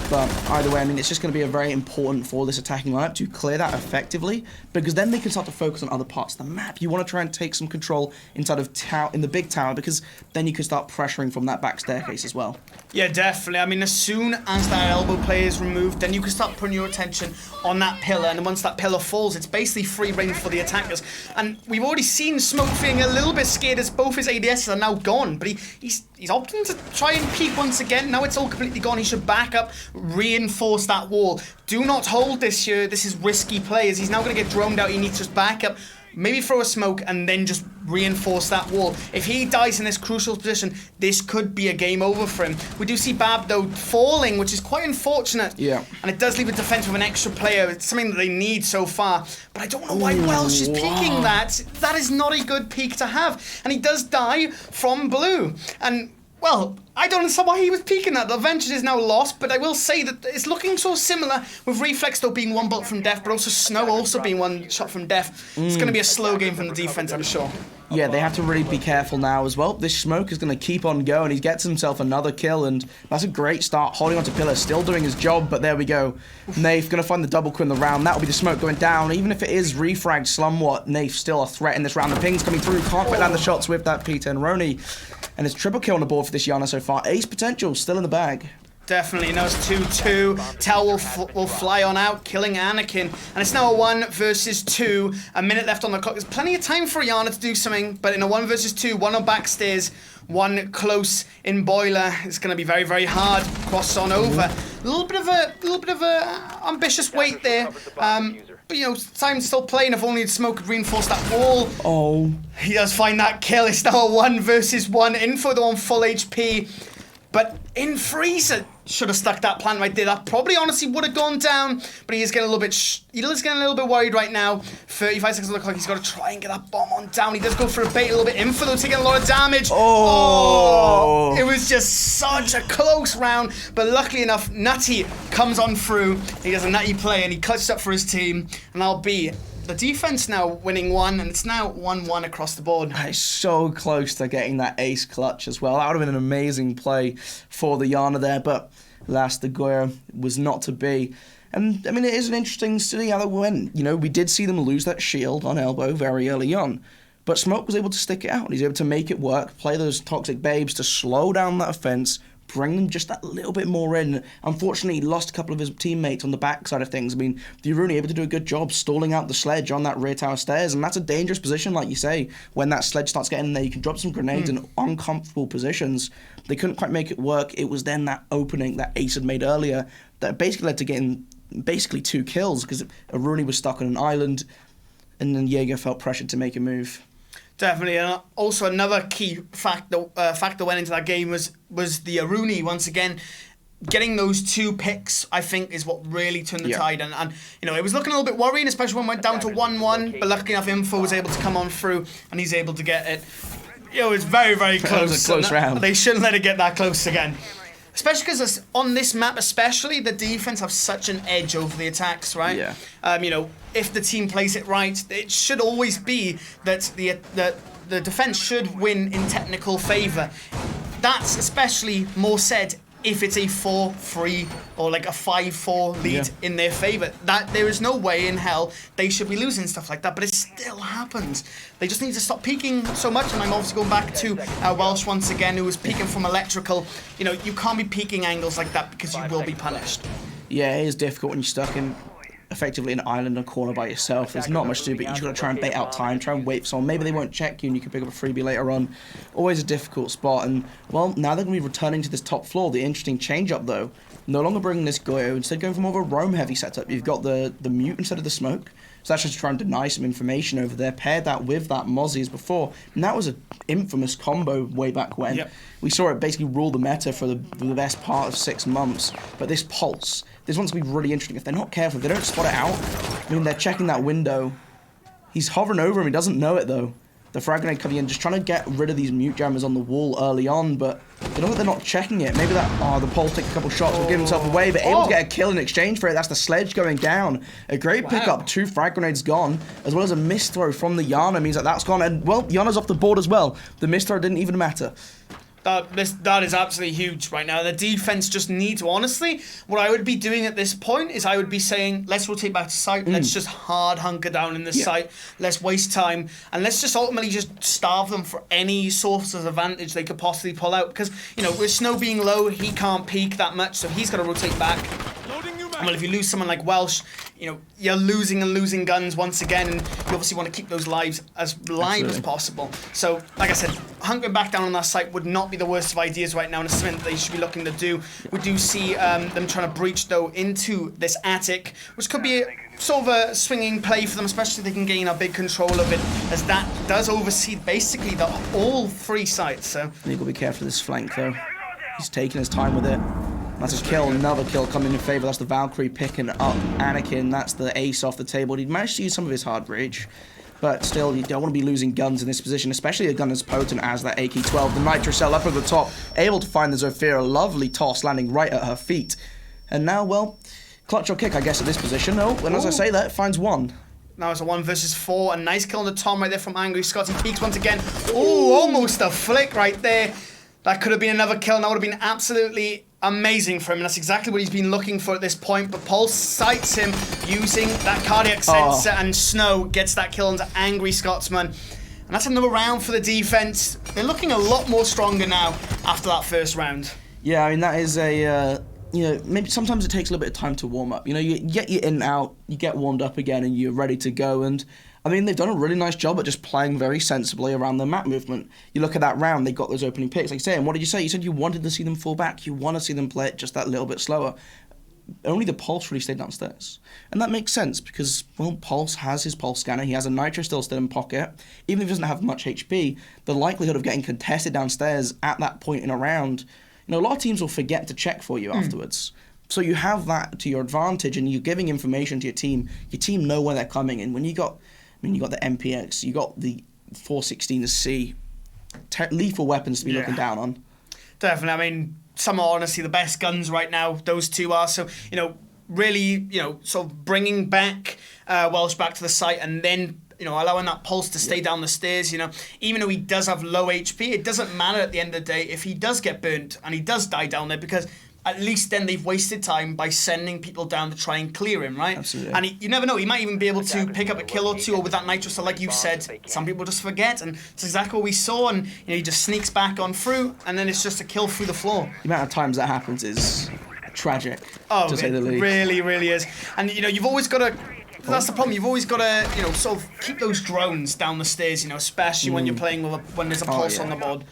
But either way, I mean, it's just going to be a very important for this attacking lineup to clear that effectively, because then they can start to focus on other parts of the map. You want to try and take some control inside of in the big tower, because then you can start pressuring from that back staircase as well. Yeah, definitely. I mean, as soon as that elbow play is removed, then you can start putting your attention on that pillar, and once that pillar falls, it's basically free reign for the attackers. And we've already seen Smoke feeling a little bit scared as both his ADSs are now gone, but he's opting to try and peek once again. Now it's all completely gone. He should back up, reinforce that wall. Do not hold this here. This is risky play, as he's now going to get droned out. He needs to just back up, maybe throw a smoke, and then just reinforce that wall. If he dies in this crucial position, this could be a game over for him. We do see Bab, though, falling, which is quite unfortunate. Yeah. And it does leave a defense with an extra player. It's something that they need so far. But I don't know why Welsh is peeking that. That is not a good peek to have. And he does die from blue. And, well, I don't understand why he was peeking that. The advantage is now lost, but I will say that it's looking so similar, with Reflex though being 1 bullet from death, but also Snow also being 1 shot from death. It's going to be a slow game from the defense, I'm sure. Yeah, they have to really be careful now as well. This Smoke is going to keep on going. He gets himself another kill, and that's a great start. Holding onto Pillar, still doing his job, but there we go. Naif going to find the double kill in the round. That'll be the Smoke going down. Even if it is refragged somewhat, Naif still a threat in this round. The ping's coming through. Can't quite land the shots with that P10 Roni. And it's triple kill on the board for this Yana so far. Ace potential still in the bag. Definitely. Now it's 2-2. Tell will fly on out, killing Anakin. And it's now a 1 versus 2. A minute left on the clock. There's plenty of time for Yana to do something, but in a 1 versus 2, 1 on backstairs, 1 close in boiler. It's going to be very, very hard. Cross on over. A little bit of a ambitious wait there. But you know, time's still playing. If only Smoke could reinforce that wall. Oh. He does find that kill. It's now a 1 versus 1. Info though on full HP. But in Freezer should have stuck that plant right there. That probably honestly would have gone down. But he is getting a little bit worried right now. 35 seconds on the clock. He's got to try and get that bomb on down. He does go for a bait a little bit. Info though taking a lot of damage. Oh. It was just such a close round. But luckily enough, Nutty comes on through. He does a nutty play and he clutched up for his team. And that'll be the defense now winning 1, and it's now 1-1 across the board. It's so close to getting that ace clutch as well. That would have been an amazing play for the Yana there, but last the Goya was not to be. And I mean, it is an interesting to see how they went. You know, we did see them lose that shield on elbow very early on, but Smoke was able to stick it out. He's able to make it work, play those toxic babes to slow down that offense, bring them just that little bit more in. Unfortunately, he lost a couple of his teammates on the back side of things. I mean, the Aruni able to do a good job stalling out the Sledge on that rear tower stairs, and that's a dangerous position, like you say. When that Sledge starts getting in there, you can drop some grenades in uncomfortable positions. They couldn't quite make it work. It was then that opening that Ace had made earlier that basically led to getting basically 2 kills, because Aruni was stuck on an island, and then Jaeger felt pressured to make a move. Definitely, and also another key factor went into that game was the Aruni once again. Getting those 2 picks, I think, is what really turned the tide. And you know, it was looking a little bit worrying, especially when it went down to 1-1. But luckily enough, Info was able to come on through, and he's able to get it. You know, it was very, very close. It was a close round. They shouldn't let it get that close again. Especially because on this map, especially, the defense have such an edge over the attacks, right? Yeah. You know, if the team plays it right, it should always be that the defense should win in technical favor. That's especially more said if it's a 4-3 or like a 5-4 lead in their favour. That there is no way in hell they should be losing stuff like that, but it still happens. They just need to stop peeking so much, and I'm obviously going back to Welsh once again, who was peeking from electrical. You know, you can't be peeking angles like that because you will be punished. Yeah, it is difficult when you're stuck in effectively an island or corner by yourself. There's not much to do, but you just got to try and bait out time, try and wait for someone. Maybe they won't check you and you can pick up a freebie later on. Always a difficult spot. And, well, now they're going to be returning to this top floor. The interesting change-up, though, no longer bringing this Goyo, instead going for more of a roam-heavy setup. You've got the mute instead of the smoke. So that's just to try and deny some information over there. Paired that with that Mozzie as before. And that was an infamous combo way back when. Yep. We saw it basically rule the meta for the best part of 6 months. But this Pulse, this one's going to be really interesting. If they're not careful, if they don't spot it out, I mean, they're checking that window. He's hovering over him. He doesn't know it, though. The frag grenade coming in, just trying to get rid of these mute jammers on the wall early on, but they know that they're not checking it. Maybe that, the Pulse take a couple shots, will give himself away, but able to get a kill in exchange for it. That's the Sledge going down. A great pickup, 2 frag grenades gone, as well as a miss throw from the Yana means that that's gone, and, well, Yana's off the board as well. The miss throw didn't even matter. That is absolutely huge right now. The defense just needs to, honestly, what I would be doing at this point is I would be saying, let's rotate back to site, let's just hard hunker down in this site, let's waste time, and let's just ultimately just starve them for any source of advantage they could possibly pull out. Because, you know, with Snow being low, he can't peek that much, so he's got to rotate back. Well, if you lose someone like Welsh, you know, you're losing guns once again, and you obviously want to keep those lives as live as possible. So, like I said, hunkering back down on that site would not be the worst of ideas right now, and it's something that they should be looking to do. We do see them trying to breach, though, into this attic, which could be sort of a swinging play for them, especially if they can gain a big control of it, as that does oversee basically all 3 sites. So You've got to be careful of this flank, though. He's taking his time with it. That's a kill, another kill coming in favour. That's the Valkyrie picking up Anakin. That's the ace off the table. He managed to use some of his hard breach, but still, you don't want to be losing guns in this position, especially a gun as potent as that AK-12. The Nitro Cell up at the top, able to find the Zofia. Lovely toss landing right at her feet. And now, well, clutch or kick, I guess, at this position. Oh, and as I say that, it finds 1. Now it's a 1 versus 4. A nice kill on the Tom right there from Angry Scott. He peeks once again. Oh, almost a flick right there. That could have been another kill, and that would have been absolutely amazing for him, and that's exactly what he's been looking for at this point. But Pulse sights him using that cardiac sensor, and Snow gets that kill onto Angry Scotsman. And that's another round for the defense. They're looking a lot more stronger now after that first round. Yeah, I mean, that is a, you know, maybe sometimes it takes a little bit of time to warm up. You know, you get your in and out, you get warmed up again, and you're ready to go. And I mean, they've done a really nice job at just playing very sensibly around the map movement. You look at that round, they got those opening picks. Like you say, and what did you say? You said you wanted to see them fall back. You want to see them play it just that little bit slower. Only the Pulse really stayed downstairs. And that makes sense because, well, Pulse has his Pulse scanner. He has a Nitro still in pocket. Even if he doesn't have much HP, the likelihood of getting contested downstairs at that point in a round, you know, a lot of teams will forget to check for you afterwards. So you have that to your advantage, and you're giving information to your team. Your team know where they're coming, and when you got, you got the MPX, you got the 416C, lethal weapons to be looking down on. Definitely. I mean, some are honestly the best guns right now. Those 2 are. So, you know, really, you know, sort of bringing back Welsh back to the site, and then, you know, allowing that Pulse to stay down the stairs. You know, even though he does have low HP, it doesn't matter at the end of the day if he does get burnt and he does die down there, because at least then they've wasted time by sending people down to try and clear him, right? Absolutely. And you never know, he might even be able to pick up a kill or 2, or with that Nitro, so like you said, some people just forget, and it's exactly what we saw, and, you know, he just sneaks back on through, and then it's just a kill through the floor. The amount of times that happens is tragic, to say the least. It really, really is. And, you know, you've always got to... That's the problem. You've always got to, you know, sort of keep those drones down the stairs, you know, especially when you're playing with when there's a Pulse on the board.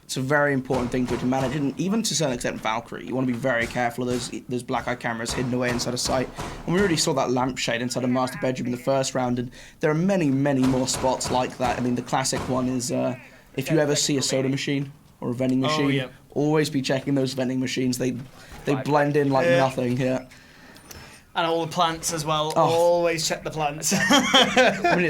It's a very important thing to manage, and even to a certain extent, Valkyrie. You want to be very careful of those black eye cameras hidden away inside a site. And we already saw that lampshade inside a master bedroom in the first round, and there are many, many more spots like that. I mean, the classic one is if you ever see a soda machine or a vending machine, always be checking those vending machines. They blend in like nothing here. And all the plants as well. Always check the plants. I mean,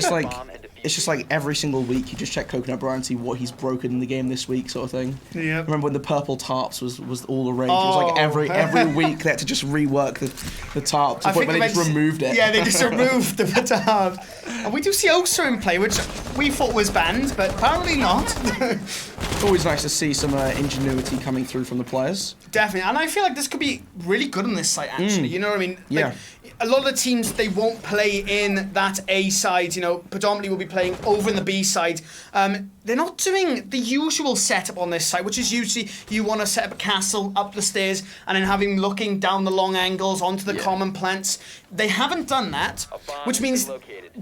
it's just like every single week you just check Coconut Bro and see what he's broken in the game this week, sort of thing. Yeah. Remember when the purple tarps was all the rage? It was like every week they had to just rework the tarp to the point where they just removed it. Yeah, they just removed the tarp. And we do see Osa in play, which we thought was banned, but apparently not. Always nice to see some ingenuity coming through from the players. Definitely, and I feel like this could be really good on this site, actually. You know what I mean? Yeah. Like, a lot of the teams, they won't play in that A side, you know, predominantly will be playing over in the B side. They're not doing the usual setup on this site, which is usually you want to set up a castle up the stairs and then have him looking down the long angles onto the common plants. They haven't done that, which means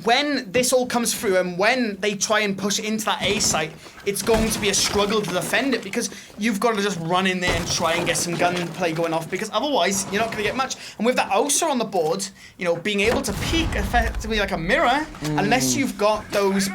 when this all comes through and when they try and push it into that A site, it's going to be a struggle to defend it because you've got to just run in there and try and get some gunplay going off because otherwise you're not going to get much. And with that Osa on the board, you know, being able to peek effectively like a mirror, unless you've got those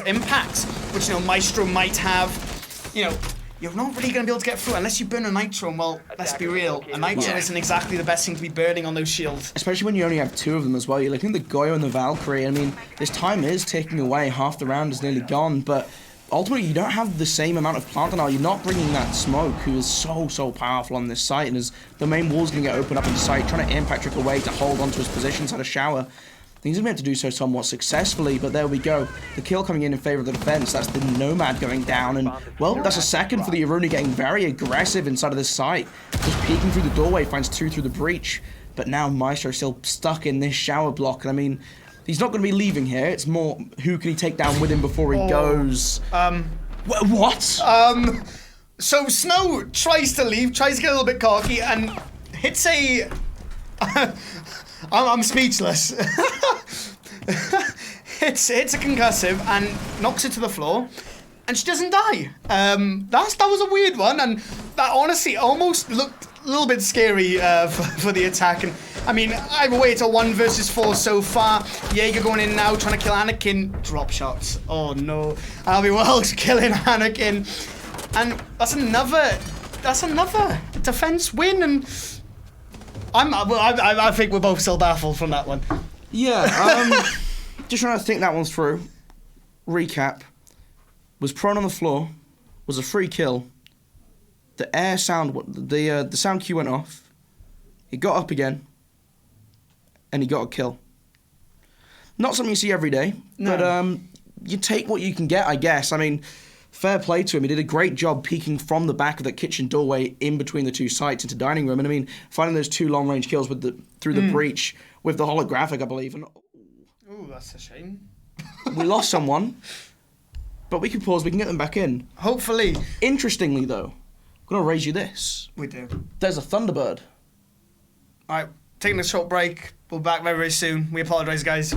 impacts, which, you know, Maestro might have, you know, you're not really going to be able to get through unless you burn a Nitro, and well, let's be real, a Nitro isn't exactly the best thing to be burning on those shields. Especially when you only have two of them as well. You're looking at the Goyo and the Valkyrie. I mean, this time is ticking away. Half the round is nearly gone, but ultimately you don't have the same amount of plant now. You're not bringing that Smoke, who is so powerful on this site, and as the main wall's going to get opened up in sight, trying to impact trick away to hold onto his position inside a shower. He's meant to do so somewhat successfully, but there we go. The kill coming in favor of the defense. That's the Nomad going down, and, well, that's a second for the Aruni getting very aggressive inside of this site. Just peeking through the doorway, finds two through the breach, but now Maestro still stuck in this shower block, and I mean, he's not going to be leaving here. It's more, who can he take down with him before he goes? What? So Snow tries to leave, tries to get a little bit cocky, and hits a... I'm speechless. hits a concussive and knocks her to the floor, and she doesn't die. That was a weird one, and that honestly almost looked a little bit scary for the attack. And I mean, either way, it's a 1 versus 4 so far. Jaeger going in now, trying to kill Anakin. Drop shots. Oh no, I'll be well killing Anakin, and that's another defense win. And I think we're both still baffled from that one. Yeah, just trying to think that one through. Recap. Was prone on the floor. Was a free kill. The the sound cue went off. He got up again. And he got a kill. Not something you see every day. No. But you take what you can get, I guess. I mean, fair play to him. He did a great job peeking from the back of that kitchen doorway in between the two sites into dining room. And I mean, finding those 2 long-range kills through the breach with the holographic, I believe. And ooh, that's a shame. we lost someone, but we can pause. We can get them back in. Hopefully. Interestingly, though, I'm going to raise you this. We do. There's a Thunderbird. All right, taking a short break. We'll be back very, very soon. We apologise, guys.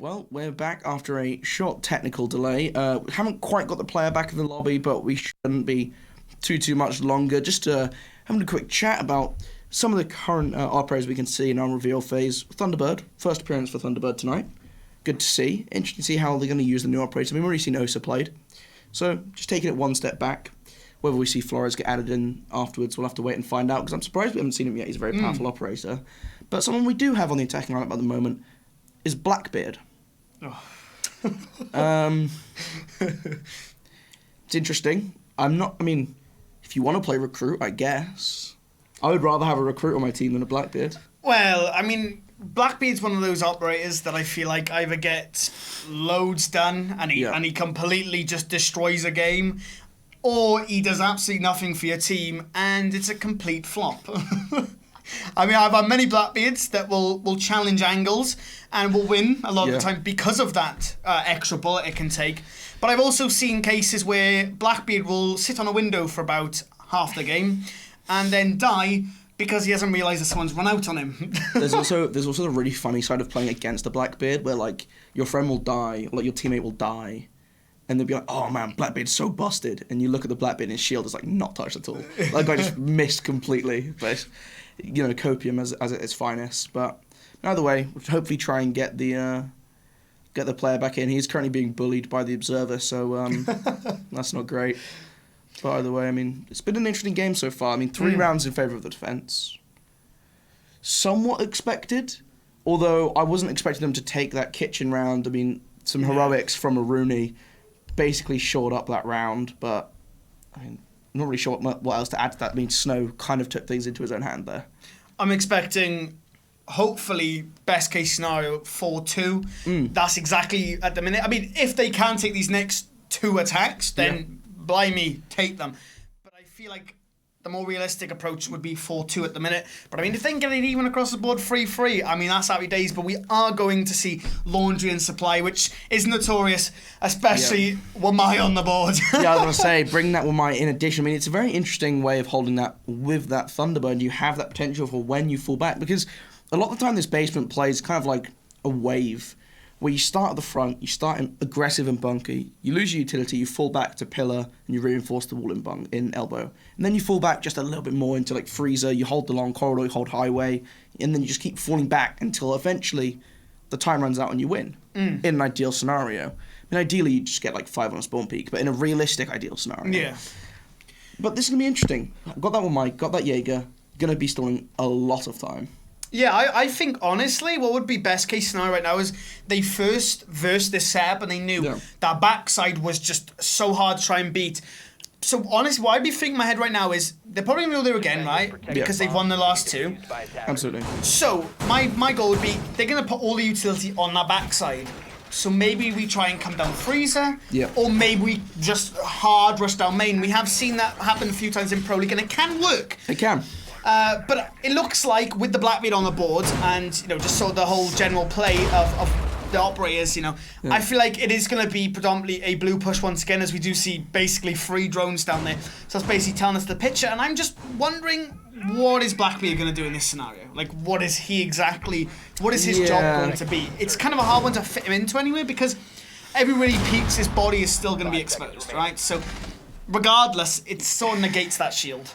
Well, we're back after a short technical delay. We haven't quite got the player back in the lobby, but we shouldn't be too much longer. Just having a quick chat about some of the current operators we can see in our reveal phase. Thunderbird, first appearance for Thunderbird tonight. Good to see. Interesting to see how they're going to use the new operator. I mean, we've already seen Osa played. So, just taking it one step back. Whether we see Flores get added in afterwards, we'll have to wait and find out, because I'm surprised we haven't seen him yet. He's a very powerful operator. But someone we do have on the attacking lineup at the moment is Blackbeard. Oh. It's interesting. If you want to play recruit, I guess. I would rather have a recruit on my team than a Blackbeard. Well, I mean, Blackbeard's one of those operators that I feel like either gets loads done and he completely just destroys a game, or he does absolutely nothing for your team and it's a complete flop. I mean, I've had many Blackbeards that will challenge angles and will win a lot of the time because of that extra bullet it can take. But I've also seen cases where Blackbeard will sit on a window for about half the game and then die because he hasn't realised that someone's run out on him. There's also the really funny side of playing against a Blackbeard where, like, your friend will die, like your teammate will die, and they'll be like, oh man, Blackbeard's so busted. And you look at the Blackbeard and his shield is like not touched at all. That guy just missed completely. But, you know, copium as at its finest. But either way, we'll hopefully try and get the player back in. He's currently being bullied by the Observer, so that's not great. But either way, I mean, it's been an interesting game so far. I mean, 3 rounds in favour of the defence. Somewhat expected, although I wasn't expecting them to take that kitchen round. I mean, some heroics from Aruni basically shored up that round, but I mean, I'm not really sure what else to add to that. I mean, Snow kind of took things into his own hand there. I'm expecting, hopefully, best case scenario, 4-2. That's exactly at the minute. I mean, if they can take these next 2 attacks, then blimey, take them. But I feel like the more realistic approach would be 4-2 at the minute. But I mean, if they can get it even across the board 3-3, I mean, that's happy days. But we are going to see laundry and supply, which is notorious, especially Wamai on the board. Yeah, I was going to say, bring that Wamai in addition. I mean, it's a very interesting way of holding that with that Thunderbird. You have that potential for when you fall back, because a lot of the time this basement play is kind of like a wave, where you start at the front, you start in aggressive and bunker, you lose your utility, you fall back to pillar, and you reinforce the wall in elbow. And then you fall back just a little bit more into like freezer, you hold the long corridor, you hold highway, and then you just keep falling back until eventually the time runs out and you win. In an ideal scenario. I mean, ideally you just get like 5 on a spawn peak, but in a realistic ideal scenario. Yeah. But this is going to be interesting. Got that one, Mike, got that Jaeger, going to be stalling a lot of time. Yeah, I think, honestly, what would be best case scenario right now is they first versed this setup and they knew that backside was just so hard to try and beat. So, honestly, what I'd be thinking in my head right now is they're probably going to go there again, right? Because they've won the last 2. Absolutely. So, my goal would be they're going to put all the utility on that backside. So maybe we try and come down freezer, or maybe we just hard rush down main. We have seen that happen a few times in Pro League, and it can work. It can. But it looks like with the Blackbeard on the board and, you know, just sort of the whole general play of the operators, you know, I feel like it is going to be predominantly a blue push once again, as we do see basically 3 drones down there. So that's basically telling us the picture. And I'm just wondering, what is Blackbeard going to do in this scenario? Like, what is he exactly, what is his job going to be? It's kind of a hard one to fit him into anyway, because everybody peeks, his body is still going to be exposed, right? So regardless, it sort of negates that shield.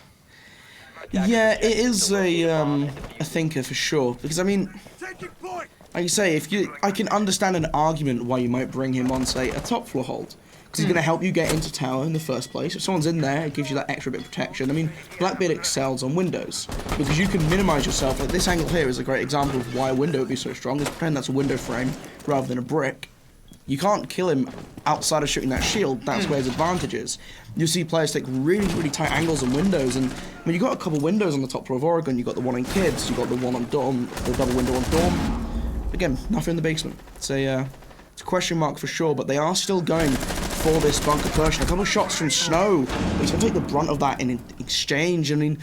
Yeah, it is a thinker for sure. Because I mean, like you say, I can understand an argument why you might bring him on, say, a top floor hold, because he's going to help you get into tower in the first place. If someone's in there, it gives you that extra bit of protection. I mean, Blackbeard excels on windows because you can minimise yourself. Like this angle here is a great example of why a window would be so strong. Is pretend that's a window frame rather than a brick. You can't kill him outside of shooting that shield. That's where his advantage is. You see players take really, really tight angles on windows, and I mean, you've got a couple windows on the top floor of Oregon. You've got the one in Kids, you've got the one on Dorm, the double window on Dorm. Again, nothing in the basement. It's a question mark for sure, but they are still going for this bunker push. And a couple of shots from Snow, but he's going to take the brunt of that in exchange. I mean,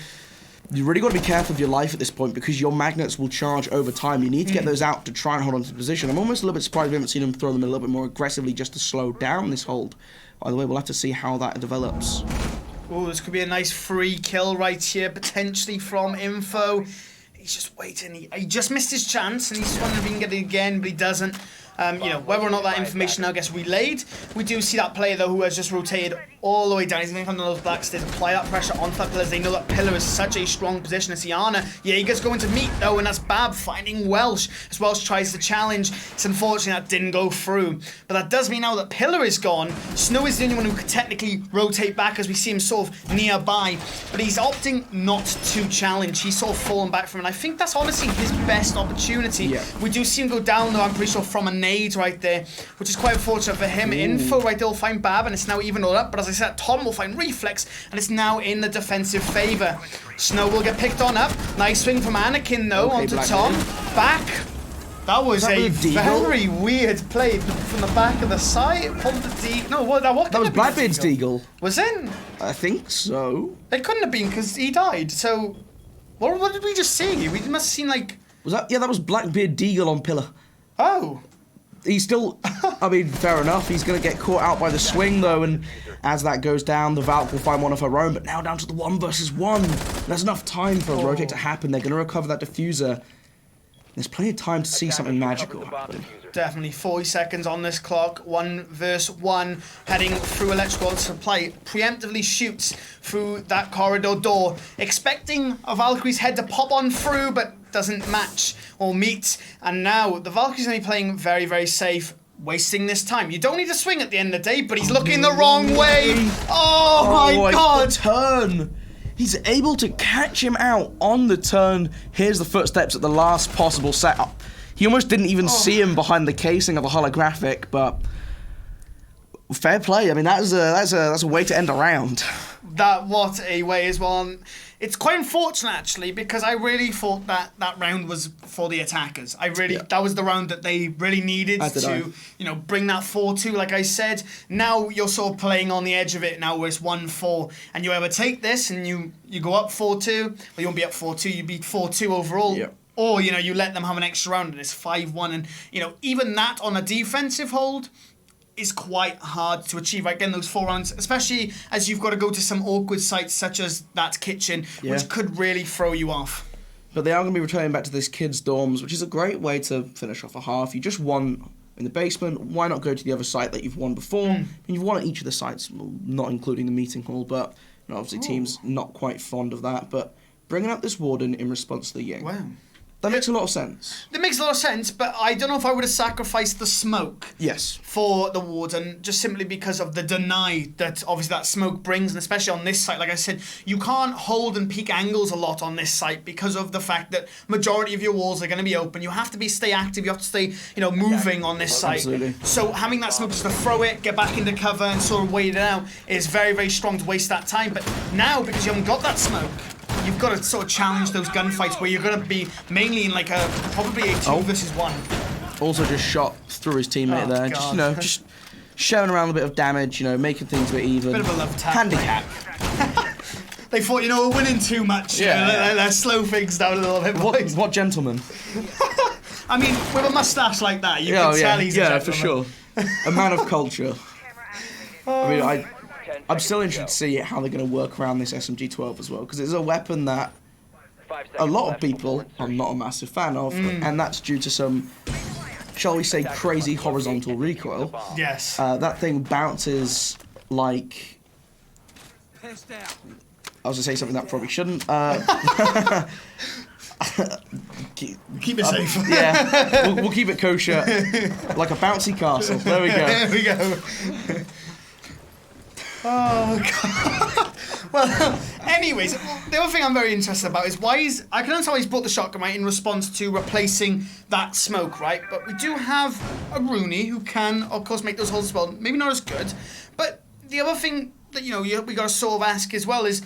you really got to be careful of your life at this point because your magnets will charge over time. You need to get those out to try and hold on to the position. I'm almost a little bit surprised we haven't seen him throw them a little bit more aggressively just to slow down this hold. By the way, we'll have to see how that develops. Oh, this could be a nice free kill right here, potentially from Info. He's just waiting. He just missed his chance, and he's just wondering if he can get it again, but he doesn't. Whether or not that information now gets relayed, we do see that player though who has just rotated all the way down. He's going to come to those black stairs, apply that pressure onto that pillar. They know that pillar is such a strong position. It's Iana. Jaeger's going to meet though, and that's Bab finding Welsh as Welsh tries to challenge. It's unfortunate that didn't go through, but that does mean now that pillar is gone. Snow is the only one who could technically rotate back as we see him sort of nearby, but he's opting not to challenge. He's sort of fallen back from it, and I think that's honestly his best opportunity. Yeah. We do see him go down though, I'm pretty sure from a nade right there, which is quite unfortunate for him. Info right there will find Bab, and it's now even all up, but as I said, Tom will find Reflex, and it's now in the defensive favour. Snow will get picked on up. Nice swing from Anakin though, onto Tom. Back. That was a very weird play from the back of the side. Pulled the deagle. No, what was Blackbeard's deagle. Was it? I think so. It couldn't have been because he died. So, what did we just see? We must have seen like. Was that? Yeah, that was Blackbeard deagle on pillar. Oh. He's still. I mean, fair enough. He's gonna get caught out by the swing though, and as that goes down, the Valk will find one of her own. But now down to the 1 versus 1. There's enough time for a rotate to happen. They're gonna recover that diffuser. There's plenty of time to see something magical happen. Definitely 40 seconds on this clock. 1 versus 1. Heading through electrical supply. Preemptively shoots through that corridor door. Expecting a Valkyrie's head to pop on through, but doesn't match or meet. And now the Valkyrie's only playing very, very safe. Wasting this time. You don't need to swing at the end of the day, but he's looking the wrong way. Oh my god. The turn. He's able to catch him out on the turn. Here's the footsteps at the last possible setup. He almost didn't even see him behind the casing of the holographic, but fair play. I mean, that's a way to end a round. What a way as well. It's quite unfortunate actually, because I really thought that round was for the attackers. That was the round that they really needed to, bring that 4-2. Like I said, now you're sort of playing on the edge of it now where it's 1-4, and you either take this and you go up 4-2, or you won't be up 4-2, you beat 4-2 overall. Yep. Or, you let them have an extra round and it's 5-1, and, even that on a defensive hold is quite hard to achieve. Again, those 4 rounds, especially as you've got to go to some awkward sites such as that kitchen, which could really throw you off. But they are going to be returning back to this kids' dorms, which is a great way to finish off a half. You just won in the basement. Why not go to the other site that you've won before? And you've won at each of the sites, not including the meeting hall, but obviously teams not quite fond of that. But bringing up this warden in response to the Ying. Wow. That makes a lot of sense. It makes a lot of sense, but I don't know if I would have sacrificed the smoke for the warden, just simply because of the deny that obviously that smoke brings, and especially on this site, like I said, you can't hold and peak angles a lot on this site because of the fact that majority of your walls are going to be open. You have to stay active, you have to stay, moving on this site. Absolutely. So having that smoke just to throw it, get back into cover and sort of wait it out is very, very strong to waste that time. But now, because you haven't got that smoke, you've got to sort of challenge those gunfights where you're going to be mainly in probably a 2 versus 1. Also just shot through his teammate there. God. Just showing around a bit of damage, making things a bit even. Bit of a love tap. Handicap. They thought, we're winning too much. Let's slow things down a little bit, boys. What gentleman? I mean, with a mustache like that, you can tell he's a gentleman. For sure. A man of culture. I mean, I'm still interested to see how they're going to work around this SMG-12 as well, because it's a weapon that a lot of people are not a massive fan of, and that's due to some, shall we say, crazy horizontal recoil. Yes. That thing bounces like... I was going to say something that probably shouldn't. Keep it safe. Yeah, we'll keep it kosher. Like a bouncy castle. There we go. There we go. Oh, God. Well, anyways, the other thing I'm very interested about is I can understand why he's brought the shotgun, right, in response to replacing that smoke, right? But we do have a Rooney who can, of course, make those holes as well. Maybe not as good. But the other thing that, we got to sort of ask as well is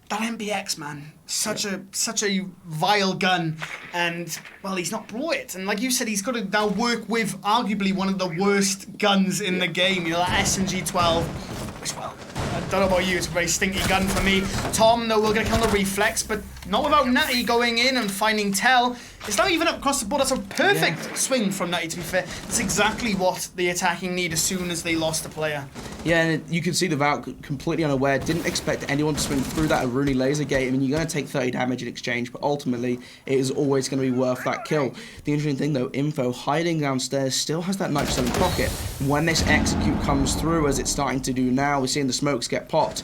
that MBX, man. Such a vile gun, and he's not brought it. And like you said, he's got to now work with arguably one of the worst guns in the game. That SMG-12. Which, I don't know about you, it's a very stinky gun for me. Tom, though, we're going to kill the reflex, but not without Nutty going in and finding Tell. It's not even up across the board. That's a perfect swing from Nutty, to be fair. That's exactly what the attacking need as soon as they lost a player. Yeah, and you can see the Valk completely unaware, didn't expect anyone to swing through that Rooney laser gate. I mean, you're going to take 30 damage in exchange, but ultimately, it is always going to be worth that kill. The interesting thing, though, Info, hiding downstairs, still has that Nitro Cell in pocket. When this execute comes through, as it's starting to do now, we're seeing the smokes get popped.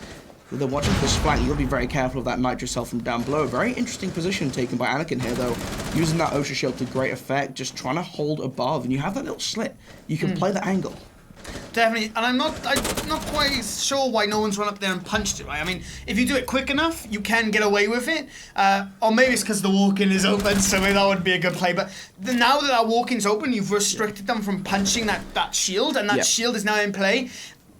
They're watching this flank. You've got to be very careful of that Nitro Cell from down below. Very interesting position taken by Anakin here, though. Using that OSHA shield to great effect, just trying to hold above. And you have that little slit. You can play the angle. Definitely, and I'm not quite sure why no one's run up there and punched it, right? I mean, if you do it quick enough, you can get away with it. Or maybe it's because the walk-in is open, so that would be a good play. But now that walk-in's open, you've restricted them from punching that shield, and that shield is now in play.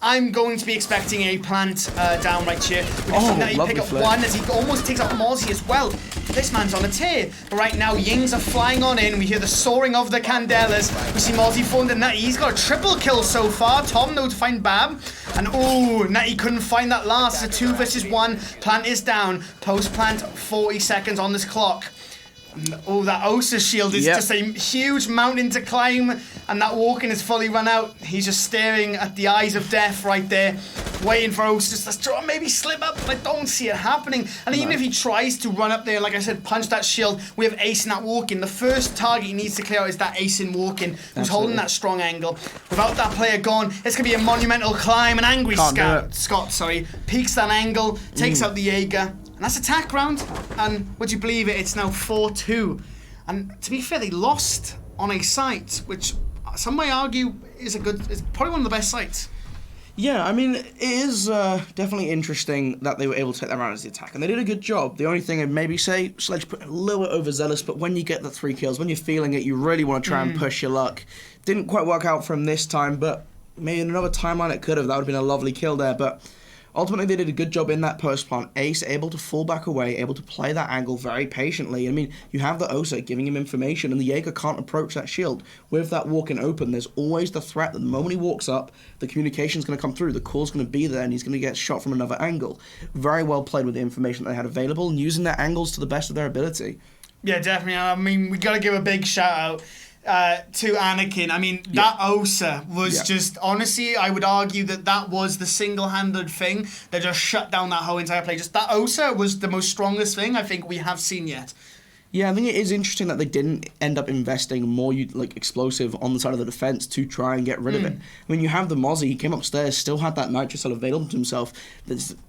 I'm going to be expecting a plant down right here. We've seen that he pick up one as he almost takes out Mozzie as well. This man's on a tear. But right now, Yings are flying on in. We hear the soaring of the Candelas. We see Mozzie falling to Nutty. He's got a triple kill so far. Tom, though, to find Bab. And Nutty couldn't find that last. It's a 2 versus 1. Plant is down. Post-plant, 40 seconds on this clock. That Osa shield is just a huge mountain to climb, and that walking is fully run out. He's just staring at the eyes of death right there, waiting for Osa to try maybe slip up, but I don't see it happening. And even if he tries to run up there, like I said, punch that shield, we have Ace in that walking. The first target he needs to clear out is that Ace in walking, who's holding that strong angle. Without that player gone, it's going to be a monumental climb. An angry Scott peeks that angle, takes out the Jaeger. And that's attack round, and would you believe it, it's now 4-2. And to be fair, they lost on a site, which some may argue is probably one of the best sites. Yeah, I mean, it is definitely interesting that they were able to take that round as the attack, and they did a good job. The only thing I'd maybe say, Sledge put a little bit overzealous, but when you get the 3 kills, when you're feeling it, you really want to try and push your luck. Didn't quite work out for him this time, but maybe in another timeline it could have. That would have been a lovely kill there, but ultimately, they did a good job in that post plant. Ace able to fall back away, able to play that angle very patiently. I mean, you have the Osa giving him information, and the Jaeger can't approach that shield. With that walking open, there's always the threat that the moment he walks up, the communication's going to come through, the call's going to be there, and he's going to get shot from another angle. Very well played with the information they had available, and using their angles to the best of their ability. Yeah, definitely. I mean, we got to give a big shout out to Anakin. I mean, that Osa was just, honestly, I would argue that was the single-handed thing that just shut down that whole entire play. Just that Osa was the most strongest thing I think we have seen yet. Yeah, I think it is interesting that they didn't end up investing more explosive on the side of the defense to try and get rid of it. I mean, you have the Mozzie, he came upstairs, still had that Nitro Cell available to himself.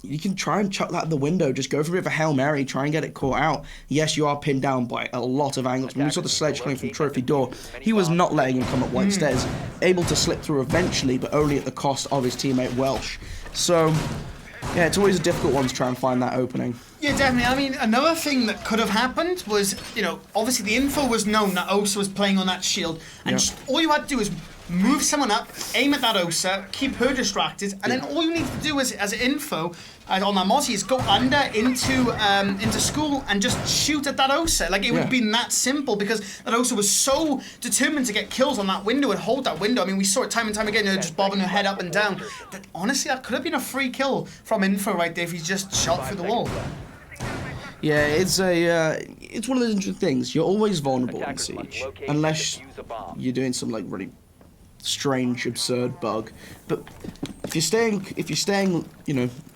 You can try and chuck that at the window, just go for a bit of a Hail Mary, try and get it caught out. Yes, you are pinned down by a lot of angles. When we saw the Sledge coming from Trophy Door, he was not letting him come up white stairs, able to slip through eventually, but only at the cost of his teammate Welsh. So yeah, it's always a difficult one to try and find that opening. Yeah, definitely. I mean, another thing that could have happened was, obviously the info was known that Osa was playing on that shield, and just all you had to do is move someone up, aim at that Osa, keep her distracted, and then all you need to do as info on that Mozzie is go under into school and just shoot at that Osa. Like, it would have been that simple, because that Osa was so determined to get kills on that window and hold that window. I mean, we saw it time and time again, just bobbing her head up and down. That, honestly, that could have been a free kill from info right there if he's just shot through the wall. Yeah, it's one of those interesting things. You're always vulnerable in Siege, unless you're doing some really strange, absurd bug. But if you're staying,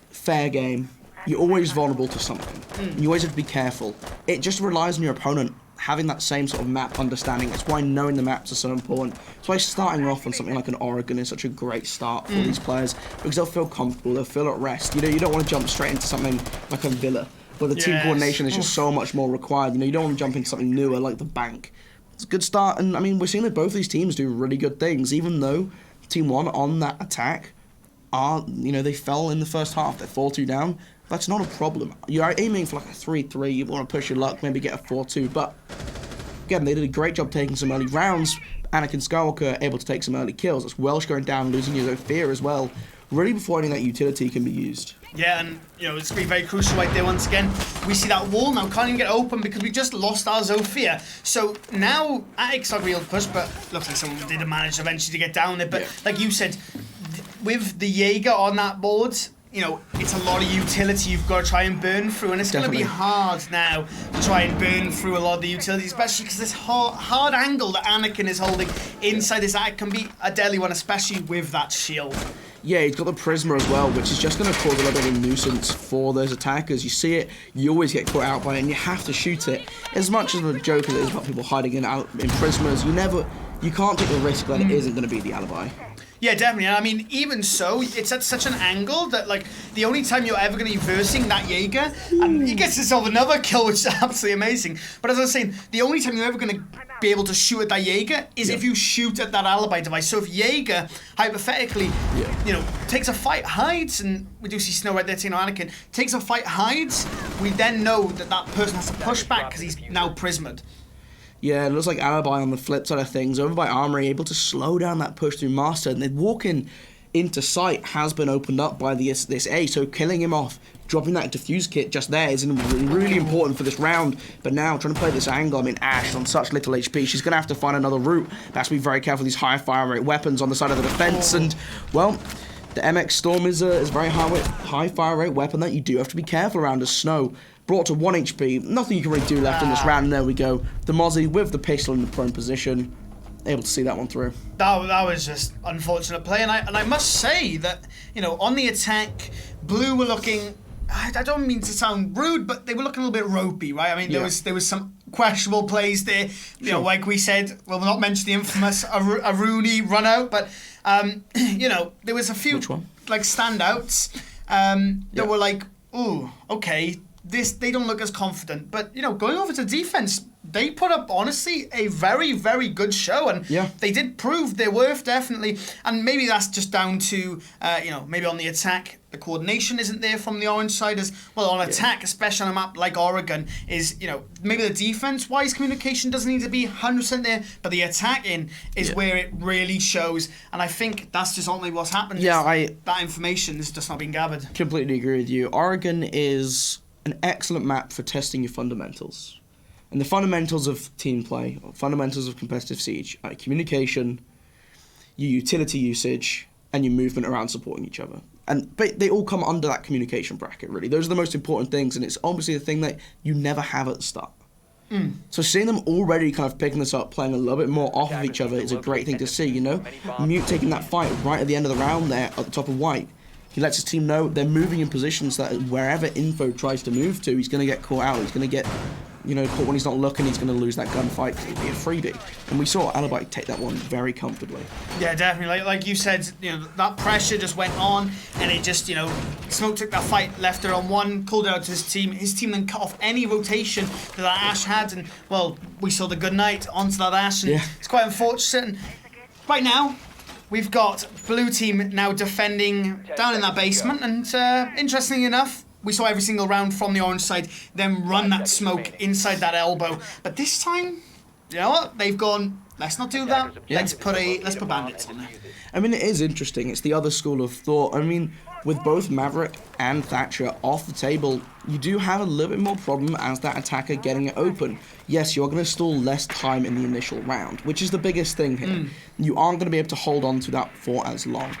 fair game, you're always vulnerable to something. You always have to be careful. It just relies on your opponent having that same sort of map understanding. That's why knowing the maps are so important. That's why starting off on something like an Oregon is such a great start for these players, because they'll feel comfortable, they'll feel at rest. You don't want to jump straight into something like a Villa, where the team coordination is just so much more required. You don't want to jump into something newer like the Bank. It's a good start, and I mean, we're seeing that both these teams do really good things, even though Team 1 on that attack they fell in the first half. They're 4-2 down. That's not a problem. You're aiming for a 3-3, you want to push your luck, maybe get a 4-2, but again, they did a great job taking some early rounds. Anakin Skywalker able to take some early kills. That's Welsh going down, losing his Ophir as well, really before any of that utility can be used. Yeah, and it's going to be very crucial right there once again. We see that wall now can't even get open because we just lost our Zofia. So now Attic's not real push, but looks like someone did manage eventually to get down there. But like you said, with the Jaeger on that board, it's it's a lot of utility you've got to try and burn through, and it's going to be hard now to try and burn through a lot of the utility, especially because this hard angle that Anakin is holding inside this act can be a deadly one, especially with that shield. Yeah, he's got the Prisma as well, which is just going to cause a little bit of a nuisance for those attackers. You see it, you always get caught out by it, and you have to shoot it. As much as a joke as it is about people hiding in Prismas, you can't take the risk that it isn't going to be the alibi. Yeah, definitely. And I mean, even so, it's at such an angle that, like, the only time you're ever going to be versing that Jaeger, and he gets himself another kill, which is absolutely amazing. But as I was saying, the only time you're ever going to be able to shoot at that Jaeger is if you shoot at that alibi device. So if Jaeger, hypothetically, you know, takes a fight, hides, and we do see Snow right there taking on Anakin, takes a fight, hides, we then know that that person has to push back because he's now prismed. Yeah, it looks like Alibi on the flip side of things, over by Armory, able to slow down that push through Master, and the walk-in into sight has been opened up by this A, so killing him off, dropping that diffuse kit just there is really important for this round. But now, trying to play this angle, I mean, Ash on such little HP, she's going to have to find another route. Has to be very careful with these high fire rate weapons on the side of the defense, and, well, the MX Storm is a very high fire rate weapon that you do have to be careful around as Snow. Brought to 1 HP, nothing you can really do left in this round, and there we go. The Mozzie with the pistol in the prone position, able to see that one through. That was just unfortunate play, and I must say that, you know, on the attack, Blue were looking, I don't mean to sound rude, but they were looking a little bit ropey, right? I mean, there was some questionable plays there, you know, like we said, we'll not mention the infamous Rooney run out, but, you know, there was a few, like, standouts that were like, ooh, okay, they don't look as confident. But, you know, going over to defense, they put up, honestly, a very, very good show. And they did prove their worth, definitely. And maybe that's just down to, you know, maybe on the attack, the coordination isn't there from the orange side as well. On attack, especially on a map like Oregon, is, you know, maybe the defense-wise communication doesn't need to be 100% there, but the attacking is where it really shows. And I think that's just only what's happened. Yeah, that information is just not being gathered. Completely agree with you. Oregon is an excellent map for testing your fundamentals. And the fundamentals of team play, or fundamentals of competitive siege, are communication, your utility usage, and your movement around supporting each other. And they all come under that communication bracket, really. Those are the most important things, and it's obviously the thing that you never have at the start. So seeing them already kind of picking this up, playing a little bit more off of each other is a great thing to see, you know? Mute taking that fight right at the end of the round there at the top of white. He lets his team know they're moving in positions that wherever Info tries to move to, he's going to get caught out. He's going to get, you know, caught when he's not looking. He's going to lose that gunfight because it'd be a freebie. And we saw Alibi take that one very comfortably. Yeah, definitely. Like you said, you know, that pressure just went on, and it just, you know, Smoke took that fight, left her on one, called out to his team. His team then cut off any rotation that Ash had, and, well, we saw the good night onto that Ash, and it's quite unfortunate. And right now, we've got Blue team now defending down in that basement, and interestingly enough, we saw every single round from the orange side them run that smoke inside that elbow. But this time, you know what? They've gone, let's not do that. Let's put bandits on there. I mean, it is interesting. It's the other school of thought. I mean, with both Maverick and Thatcher off the table, you do have a little bit more problem as that attacker getting it open. Yes, you're going to stall less time in the initial round, which is the biggest thing here. You aren't going to be able to hold on to that for as long.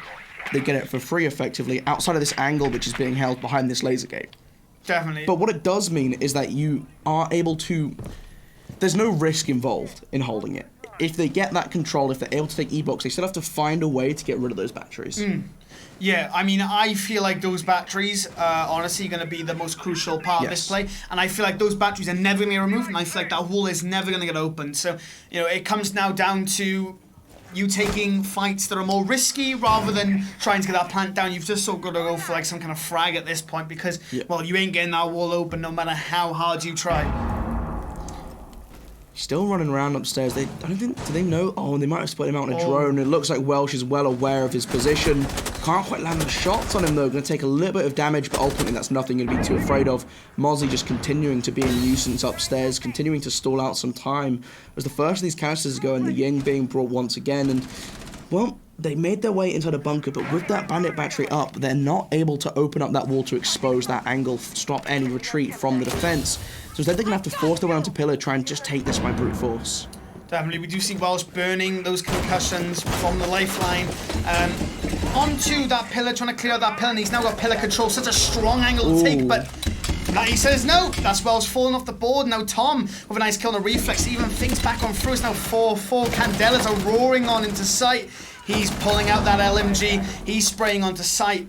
They get it for free, effectively, outside of this angle which is being held behind this laser gate. Definitely. But what it does mean is that you are able to... There's no risk involved in holding it. If they get that control, if they're able to take E-Box, they still have to find a way to get rid of those batteries. Yeah, I mean, I feel like those batteries are honestly going to be the most crucial part of this play, and I feel like those batteries are never going to be removed, and I feel like that hole is never going to get opened. So, you know, it comes now down to you taking fights that are more risky rather than trying to get that plant down. You've just sort of got to go for like some kind of frag at this point because, well, you ain't getting that wall open no matter how hard you try. Still running around upstairs. I don't think, do they know? Oh, they might have split him out on a drone. It looks like Welsh is well aware of his position. Can't quite land the shots on him though. Going to take a little bit of damage, but ultimately that's nothing you're going to be too afraid of. Mozzie just continuing to be a nuisance upstairs, continuing to stall out some time. As the first of these canisters go, and the Ying being brought once again, and, well, they made their way inside a bunker, but with that bandit battery up, they're not able to open up that wall to expose that angle, stop any retreat from the defense. So instead they're going to have to force their way onto pillar, try and just take this by brute force. Definitely, we do see Welsh burning those concussions from the lifeline. Onto that pillar, trying to clear out that pillar, and he's now got pillar control. Such a strong angle to take, but he says no. That's Welsh falling off the board. Now Tom, with a nice kill and a reflex, even thinks back on through. It's now 4-4. Candelas are roaring on into sight. He's pulling out that LMG. He's spraying onto sight.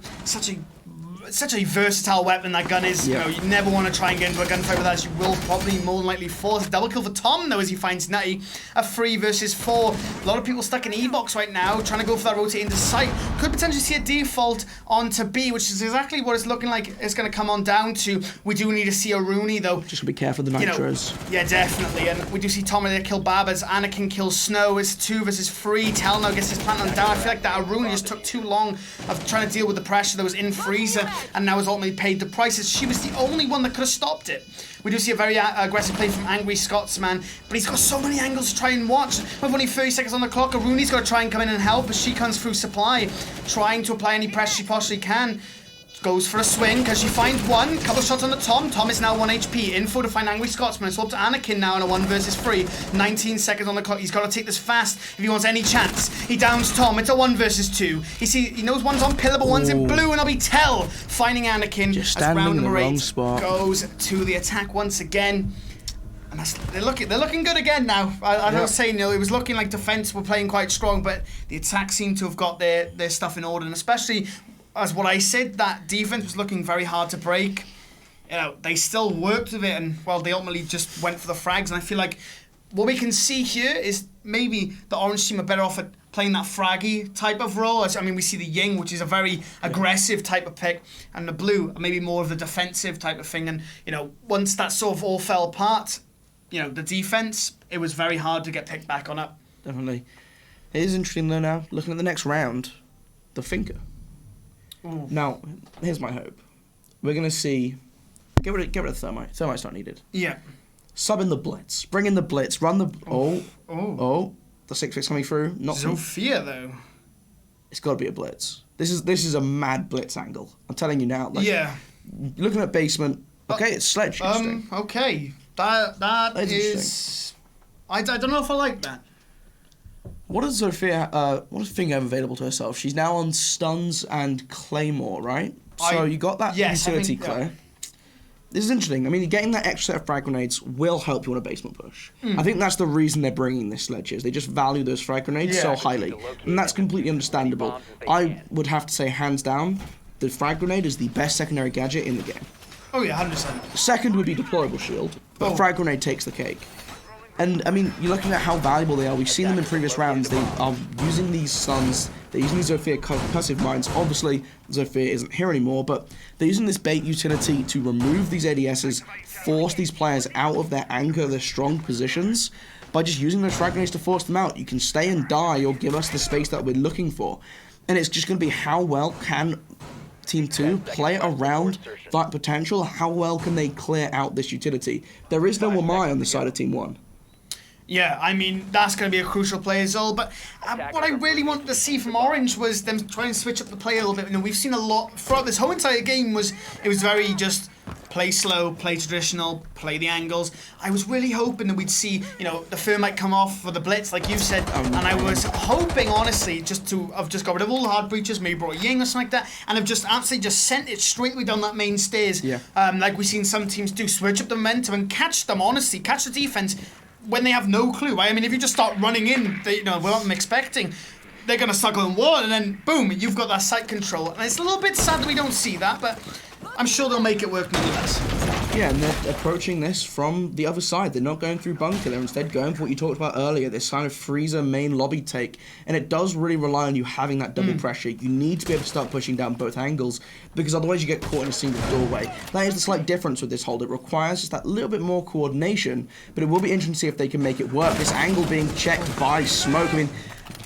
Such a versatile weapon that gun is. Yeah. You know, you never want to try and get into a gunfight with that, as you will probably more than likely fall. It's a double kill for Tom though, as he finds Nutty. A 3 versus 4. A lot of people stuck in E-box right now, trying to go for that rotate into sight. Could potentially see a default onto B, which is exactly what it's looking like it's going to come on down to. We do need to see a Rooney though. Just be careful of the nitros. Yeah, definitely. And we do see Tom there kill Babas. Anakin kills Snow. It's 2 versus 3. Telno gets his plant on down. I feel like that Rooney just took too long of trying to deal with the pressure that was in Freezer, and now has ultimately paid the prices. She was the only one that could have stopped it. We do see a very aggressive play from Angry Scotsman, but he's got so many angles to try and watch. With only 30 seconds on the clock, Rooney's got to try and come in and help as she comes through supply, trying to apply any pressure she possibly can. Goes for a swing because she finds one. Couple shots on the Tom. Tom is now 1 HP. Info to find Angry Scotsman. It's up to Anakin now in a 1 versus 3. 19 seconds on the clock. He's got to take this fast if he wants any chance. He downs Tom. It's a 1 versus 2. He knows one's on pillar, but one's in blue, and I'll be Tell finding Anakin. Just as standing round in the number 8 wrong spot. goes to the attack once again. And they're looking good again now. I was saying, it was looking like defense were playing quite strong, but the attack seemed to have got their stuff in order, and especially as what I said, that defense was looking very hard to break. They still worked with it, and they ultimately just went for the frags. And I feel like what we can see here is maybe the orange team are better off at playing that fraggy type of role. We see the Ying, which is a very aggressive type of pick, and the blue maybe more of the defensive type of thing. And once that sort of all fell apart, the defense, it was very hard to get picked back on up. Definitely. It is interesting though now, looking at the next round, the Finker. Ooh. Now, here's my hope. We're going to see... Get rid of Thermite. Thermite's not needed. Yeah. Sub in the Blitz. Bring in the Blitz. Run the... Oh. The 6-6 coming through. Not Zofia, though. It's got to be a Blitz. This is a mad Blitz angle. I'm telling you now. Yeah. Looking at basement... Okay, it's Sledge. Okay. That is... I don't know if I like that. What does Zofia, what does Finger have available to herself? She's now on Stuns and Claymore, right? So you got that utility, Claire. This is interesting. Getting that extra set of frag grenades will help you on a basement push. I think that's the reason they're bringing this Sledge is. They just value those frag grenades so highly. And that's completely understandable. I would have to say, hands down, the frag grenade is the best secondary gadget in the game. Oh yeah, 100%. Second would be deployable shield, but frag grenade takes the cake. And, you're looking at how valuable they are. We've seen them in previous rounds. They are using these stuns. They're using these Zofia concussive mines. Obviously, Zofia isn't here anymore, but they're using this bait utility to remove these ADSs, force these players out of their anchor, their strong positions, by just using those frag grenades to force them out. You can stay and die or give us the space that we're looking for. And it's just going to be how well can Team 2 play around that potential. How well can they clear out this utility? There is no Wamai on the side of Team 1. Yeah, that's going to be a crucial play as well. But what I really wanted to see from Orange was them trying to switch up the play a little bit. We've seen a lot throughout this whole entire game. It was very just play slow, play traditional, play the angles. I was really hoping that we'd see, the Thermite come off for the Blitz, like you said. And I was hoping, honestly, I've just got rid of all the hard breaches, maybe brought a Ying or something like that, and I've just absolutely just sent it straightly down that main stairs. Yeah. Like we've seen some teams do, switch up the momentum and catch them, honestly, catch the defense when they have no clue. If you just start running in, without them expecting, they're going to struggle in one, and then boom, you've got that sight control. And it's a little bit sad that we don't see that, but I'm sure they'll make it work nonetheless. Yeah, and they're approaching this from the other side. They're not going through bunker. They're instead going for what you talked about earlier, this kind of freezer main lobby take. And it does really rely on you having that double pressure. You need to be able to start pushing down both angles, because otherwise you get caught in a single doorway. That is the slight difference with this hold. It requires just that little bit more coordination, but it will be interesting to see if they can make it work. This angle being checked by Smoke.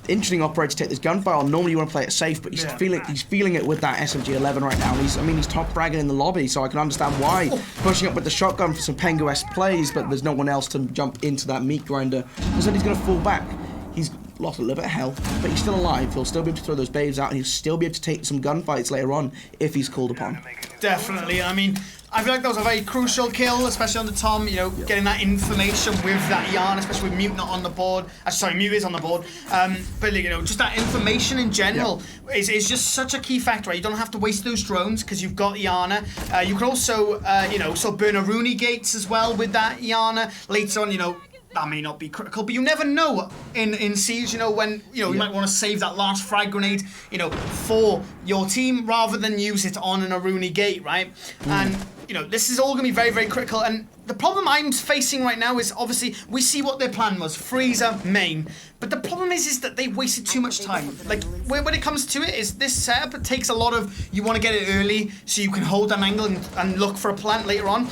Interesting operator to take this gunfire on. Normally you want to play it safe, but he's feeling it with that SMG-11 right now. He's top fragging in the lobby, so I can understand why. Pushing up with the shotgun for some Pengu-esque plays, but there's no one else to jump into that meat grinder. Instead he's going to fall back. He's lost a little bit of health, but he's still alive. He'll still be able to throw those babes out, and he'll still be able to take some gunfights later on if he's called upon. Definitely. I mean, I feel like that was a very crucial kill, especially on the Tom, you know, getting that information with that yarn, especially with Mute not on the board. Sorry, Mute is on the board. But, you know, just that information in general is just such a key factor, right? You don't have to waste those drones because you've got Iana. You can also, you know, sort of burn a Rooney gates as well with that Iana. Later on, you know, that may not be critical, but you never know in Siege, you know, when, you know, you might want to save that last frag grenade, you know, for your team rather than use it on an Aruni gate, right? And, you know, this is all going to be very, very critical. And the problem I'm facing right now is, obviously, we see what their plan was. Freezer, main. But the problem is that they wasted too much time. Like, when it comes to it, is this setup, it takes a lot of, you want to get it early so you can hold an angle and look for a plant later on.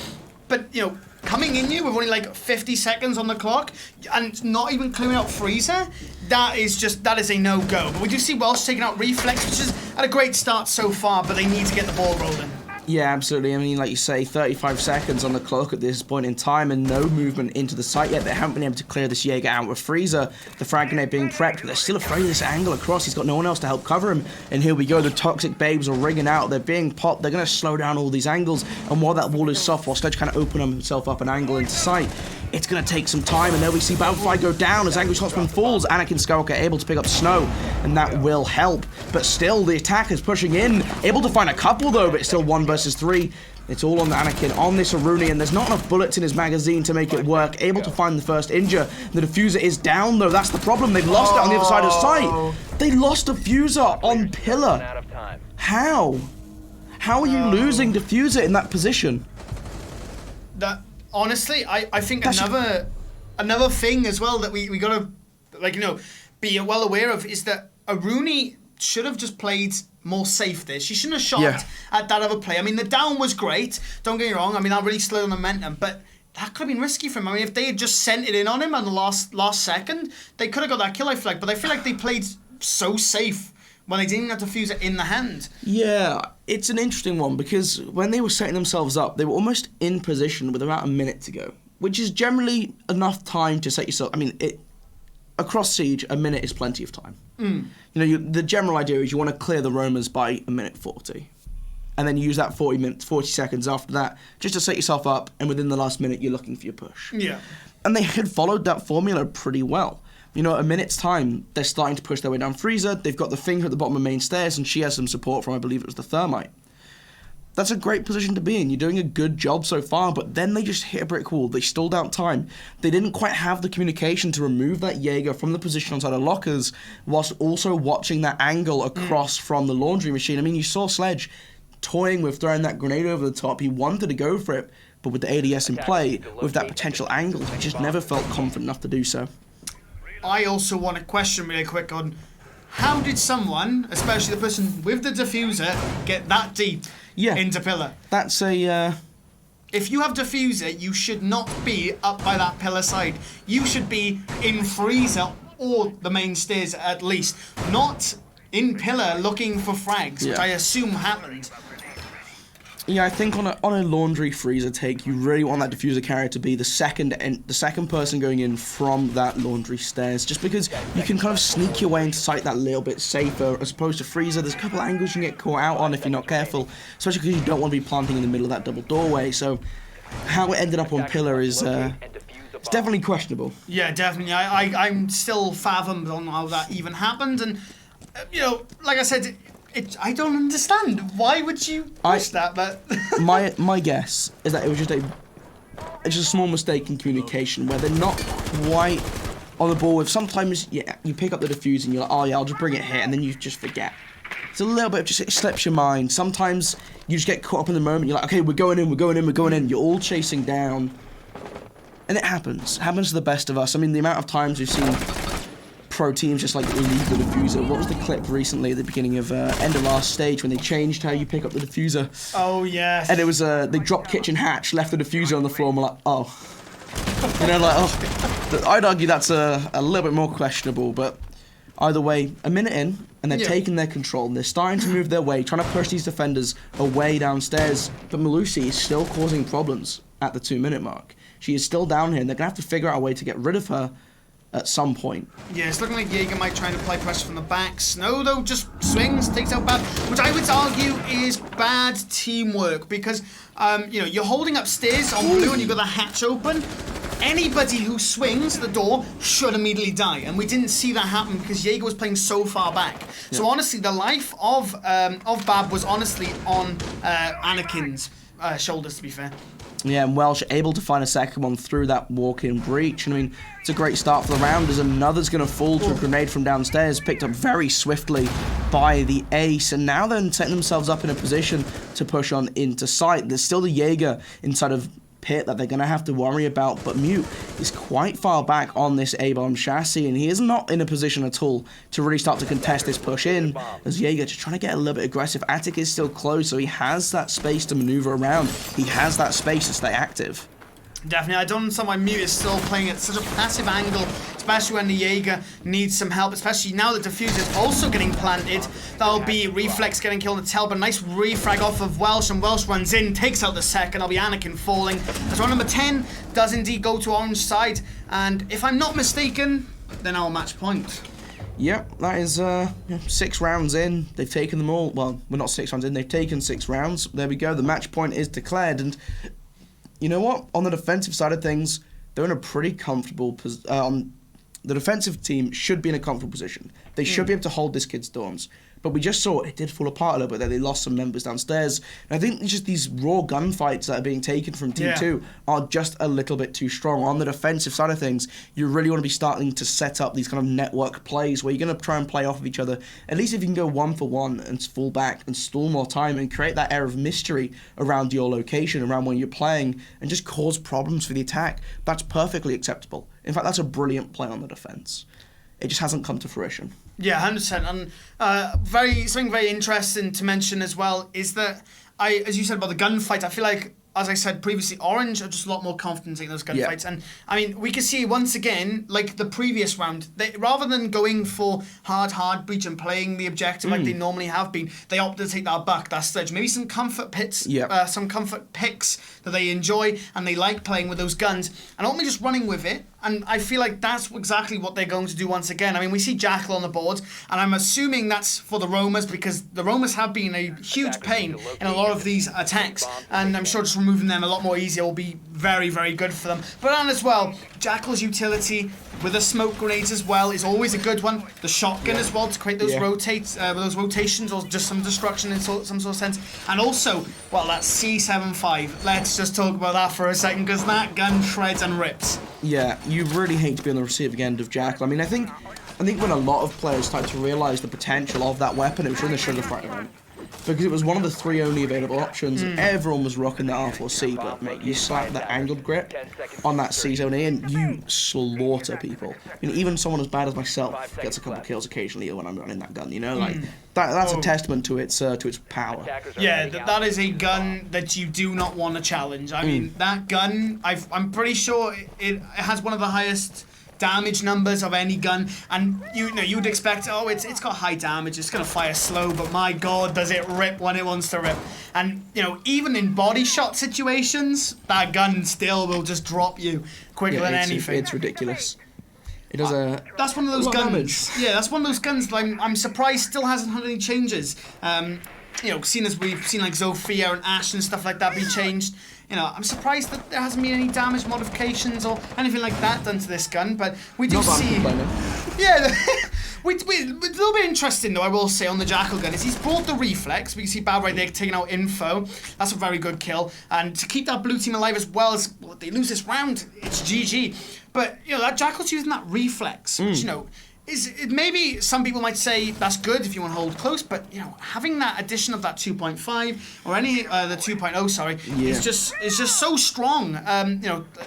But, you know, coming in you with only like 50 seconds on the clock and not even clearing out Freezer, that is a no-go. But we do see Welsh taking out Reflex, which is at a great start so far, but they need to get the ball rolling. Yeah, absolutely. I mean, like you say, 35 seconds on the clock at this point in time and no movement into the site yet. They haven't been able to clear this Jaeger out with Freezer. The frag grenade being prepped, but they're still afraid of this angle across. He's got no one else to help cover him. And here we go. The Toxic Babes are rigging out. They're being popped. They're going to slow down all these angles. And while that wall is soft, while Sledge kind of open himself up an angle into sight, it's going to take some time. And there we see Battlefly go down as Angry Scotsman falls. Anakin Skywalker able to pick up Snow, and that will help. But still, the attack is pushing in. Able to find a couple, though, but it's still 1 versus 3. It's all on the Anakin, on this Aruni, and there's not enough bullets in his magazine to make it work. Able to find the first injure. The diffuser is down, though. That's the problem. They've lost it on the other side of sight. They lost diffuser on Pillar. How? How are you losing diffuser in that position? Honestly, I think another thing as well that we gotta, like, you know, be well aware of is that Aruni should have just played more safe there. She shouldn't have shot at that other play. I mean, the down was great, don't get me wrong. I mean, that really slowed the momentum, but that could have been risky for him. I mean, if they had just sent it in on him on the last second, they could have got that kill, I feel like. But I feel like they played so safe when they didn't even have to fuse it in the hand. Yeah, it's an interesting one because when they were setting themselves up, they were almost in position with about a minute to go, which is generally enough time to set yourself. I mean, across Siege, a minute is plenty of time. You know, the general idea is you want to clear the roamers by a minute 40. And then you use that 40 seconds after that just to set yourself up, and within the last minute, you're looking for your push. Yeah. And they had followed that formula pretty well. You know, a minute's time, they're starting to push their way down Freezer. They've got the Finger at the bottom of main stairs, and she has some support from, I believe it was the Thermite. That's a great position to be in. You're doing a good job so far, but then they just hit a brick wall. They stalled out time. They didn't quite have the communication to remove that Jaeger from the position outside of lockers, whilst also watching that angle across from the laundry machine. I mean, you saw Sledge toying with throwing that grenade over the top. He wanted to go for it, but with the ADS in play, with that potential angle, he just never felt confident enough to do so. I also want to question really quick on how did someone, especially the person with the diffuser, get that deep into Pillar? That's a... If you have diffuser, you should not be up by that Pillar side. You should be in Freezer or the main stairs at least, not in Pillar looking for frags, which I assume happened. Yeah, I think on a laundry Freezer take, you really want that diffuser carrier to be the second person going in from that laundry stairs, just because you can kind of sneak your way into sight that little bit safer, as opposed to Freezer. There's a couple of angles you can get caught out on if you're not careful, especially because you don't want to be planting in the middle of that double doorway. So how it ended up on Pillar is it's definitely questionable. Yeah, definitely. I'm still fathomed on how that even happened, and you know, like I said, I don't understand. Why would you push that? But my guess is that it was just a small mistake in communication where they're not quite on the ball with. Sometimes, you pick up the diffuser and you're like, oh yeah, I'll just bring it here, and then you just forget. It's a little bit of it slips your mind. Sometimes you just get caught up in the moment. You're like, okay, we're going in. You're all chasing down, and it happens. It happens to the best of us. I mean, the amount of times we've seen pro teams just like leave the diffuser. What was the clip recently at the beginning of end of last stage when they changed how you pick up the diffuser? Oh yes. And it was they dropped kitchen hatch, left the diffuser on the floor, and we're like, oh, you know, like, oh. I'd argue that's a little bit more questionable, but either way, a minute in and they're taking their control and they're starting to move their way, trying to push these defenders away downstairs. But Malusi is still causing problems at the 2-minute mark. She is still down here, and they're gonna have to figure out a way to get rid of her. at some point. Yeah, it's looking like Jaeger might try and apply pressure from the back. Snow, though, just swings, takes out Bab, which I would argue is bad teamwork because, you're holding upstairs on blue and you've got the hatch open. Anybody who swings the door should immediately die, and we didn't see that happen because Jaeger was playing so far back. Yeah. So honestly, the life of Bab was honestly on Anakin's shoulders, to be fair. Yeah, and Welsh able to find a second one through that walk-in breach. And I mean, it's a great start for the round as another's going to fall to a grenade from downstairs, picked up very swiftly by the ace. And now they're setting themselves up in a position to push on into sight. There's still the Jaeger inside of pit that they're going to have to worry about, but Mute is quite far back on this A-bomb chassis, and he is not in a position at all to really start to contest this push in, as Jaeger just trying to get a little bit aggressive. Attic is still close, so he has that space to maneuver around. He has that space to stay active. Definitely, I don't understand why Mute is still playing at such a passive angle, especially when the Jaeger needs some help, especially now the Diffuser is also getting planted. That'll be Reflex getting killed on the tail, but a nice refrag off of Welsh, and Welsh runs in, takes out the second. That'll be Anakin falling. As round number 10 does indeed go to orange side, and if I'm not mistaken, then our match point. Yep, that is 6 rounds in. They've taken them all. Well, we're not 6 rounds in, they've taken 6 rounds. There we go, the match point is declared, and you know what? On the defensive side of things, they're in a pretty comfortable position. The defensive team should be in a comfortable position. They should be able to hold this kid's dorms. But we just saw it did fall apart a little bit there. They lost some members downstairs. And I think just these raw gunfights that are being taken from Team 2 are just a little bit too strong. On the defensive side of things, you really want to be starting to set up these kind of network plays where you're going to try and play off of each other. At least if you can go 1-for-1 and fall back and stall more time and create that air of mystery around your location, around when you're playing, and just cause problems for the attack, that's perfectly acceptable. In fact, that's a brilliant play on the defense. It just hasn't come to fruition. Yeah, 100%. And something very interesting to mention as well is that as you said about the gunfight, I feel like, as I said previously, Orange are just a lot more confident in those gunfights. And I mean, we can see once again, like the previous round, rather than going for hard breach and playing the objective like they normally have been, they opted to take that back, that sledge. Maybe some comfort pits, some comfort picks that they enjoy and they like playing with those guns, and ultimately just running with it. And I feel like that's exactly what they're going to do once again. I mean, we see Jackal on the board, and I'm assuming that's for the Roamers because the Roamers have been a huge pain in a lot of these attacks, and I'm sure just removing them a lot more easier will be very, very good for them. But and as well, Jackal's utility with the smoke grenades as well is always a good one. The shotgun as well to create those those rotations or just some destruction in some sort of sense. And also, well, that C75. Let's just talk about that for a second because that gun shreds and rips. Yeah, you really hate to be on the receiving end of Jackal. I mean, I think when a lot of players started to realise the potential of that weapon, it was during the Sugar Fight event. Because it was one of the 3 only available options. Everyone was rocking the R4C, but mate, you slap the angled grip on that C-Zone A and you slaughter people. I mean, even someone as bad as myself gets a couple kills occasionally when I'm running that gun, you know? Like, that's a testament to its power. Yeah, that is a gun that you do not want to challenge. I mean, that gun, I'm pretty sure it has one of the highest damage numbers of any gun, and you'd expect, it's got high damage, it's gonna fire slow, but my god, does it rip when it wants to rip. And even in body shot situations, that gun still will just drop you quicker than anything. It's ridiculous. It does that's one of those guns. Damage. Yeah, that's one of those guns that I'm surprised still hasn't had any changes. Seeing as we've seen like Zofia and Ash and stuff like that be changed, I'm surprised that there hasn't been any damage modifications or anything like that done to this gun, but we do see... Yeah, a little bit interesting though, I will say, on the Jackal gun is he's brought the reflex. We can see Bab right there taking out info. That's a very good kill. And to keep that blue team alive as well as they lose this round, it's GG. But, that Jackal's using that reflex, which, maybe some people might say that's good if you want to hold close, but having that addition of that 2.5 or any the 2.0, is just so strong.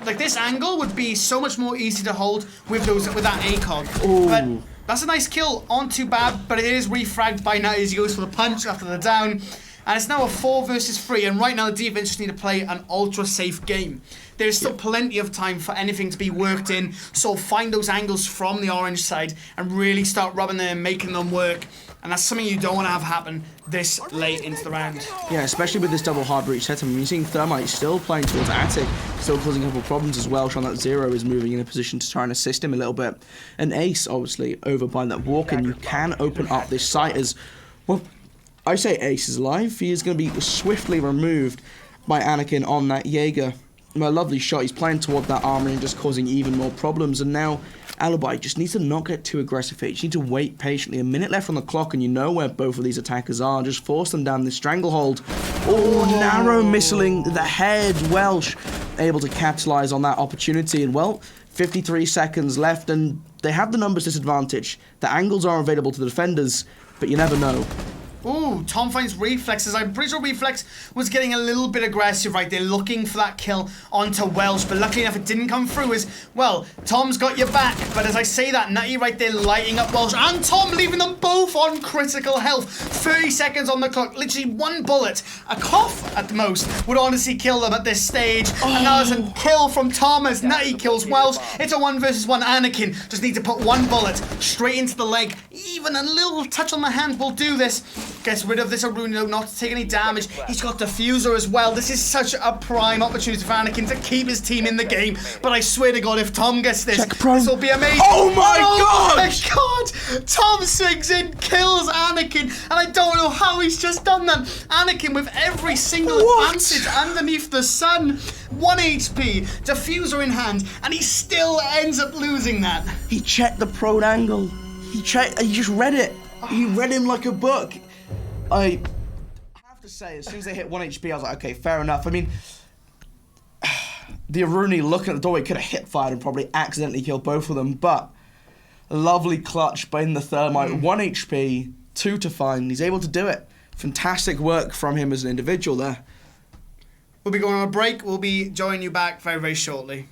Like this angle would be so much more easy to hold with that ACOG. But that's a nice kill onto Bab, but it is refragged by now as he goes for the punch after the down. And it's now a 4 versus 3, and right now the defense just need to play an ultra-safe game. There's still plenty of time for anything to be worked in, so find those angles from the orange side and really start rubbing them and making them work. And that's something you don't want to have happen this late into the round. Yeah, especially with this double hard breach setup. I mean, you're seeing Thermite still playing towards Attic, still causing a couple of problems as well. Showing that Zero is moving in a position to try and assist him a little bit. And Ace, obviously, over by that walk-in. You can open up this site as, well, I say Ace is alive. He is going to be swiftly removed by Anakin on that Jaeger. A lovely shot. He's playing toward that armory and just causing even more problems. And now Alibi just needs to not get too aggressive here. You just need to wait patiently. A minute left on the clock and you know where both of these attackers are. Just force them down this stranglehold. Oh, narrow missling the head. Welsh able to capitalize on that opportunity. And well, 53 seconds left and they have the numbers disadvantage. The angles are available to the defenders, but you never know. Ooh, Tom finds Reflexes. I'm pretty sure Reflex was getting a little bit aggressive right there, looking for that kill onto Welsh, but luckily enough it didn't come through as, well, Tom's got your back, but as I say that, Nutty right there lighting up Welsh and Tom, leaving them both on critical health. 30 seconds on the clock, literally one bullet, a cough at the most, would honestly kill them at this stage. And now there's a kill from Tom as Nutty kills Welsh. It's a 1 versus 1. Anakin just needs to put one bullet straight into the leg. Even a little touch on the hand will do this. Gets rid of this Aruno, not to take any damage. He's got Diffuser as well. This is such a prime opportunity for Anakin to keep his team in the game. But I swear to God, if Tom gets this, this will be amazing. Oh my God! My God! Tom swings in, kills Anakin, and I don't know how he's just done that. Anakin with every single advantage underneath the sun. 1 HP, Diffuser in hand, and he still ends up losing that. He checked the prone angle. He just read it. He read him like a book. I have to say, as soon as they hit 1 HP, I was like, okay, fair enough. I mean, the Aruni looking at the doorway could have hip fired and probably accidentally killed both of them, but a lovely clutch by the Thermite. 1 HP, 2 to find. He's able to do it. Fantastic work from him as an individual there. We'll be going on a break. We'll be joining you back very, very shortly.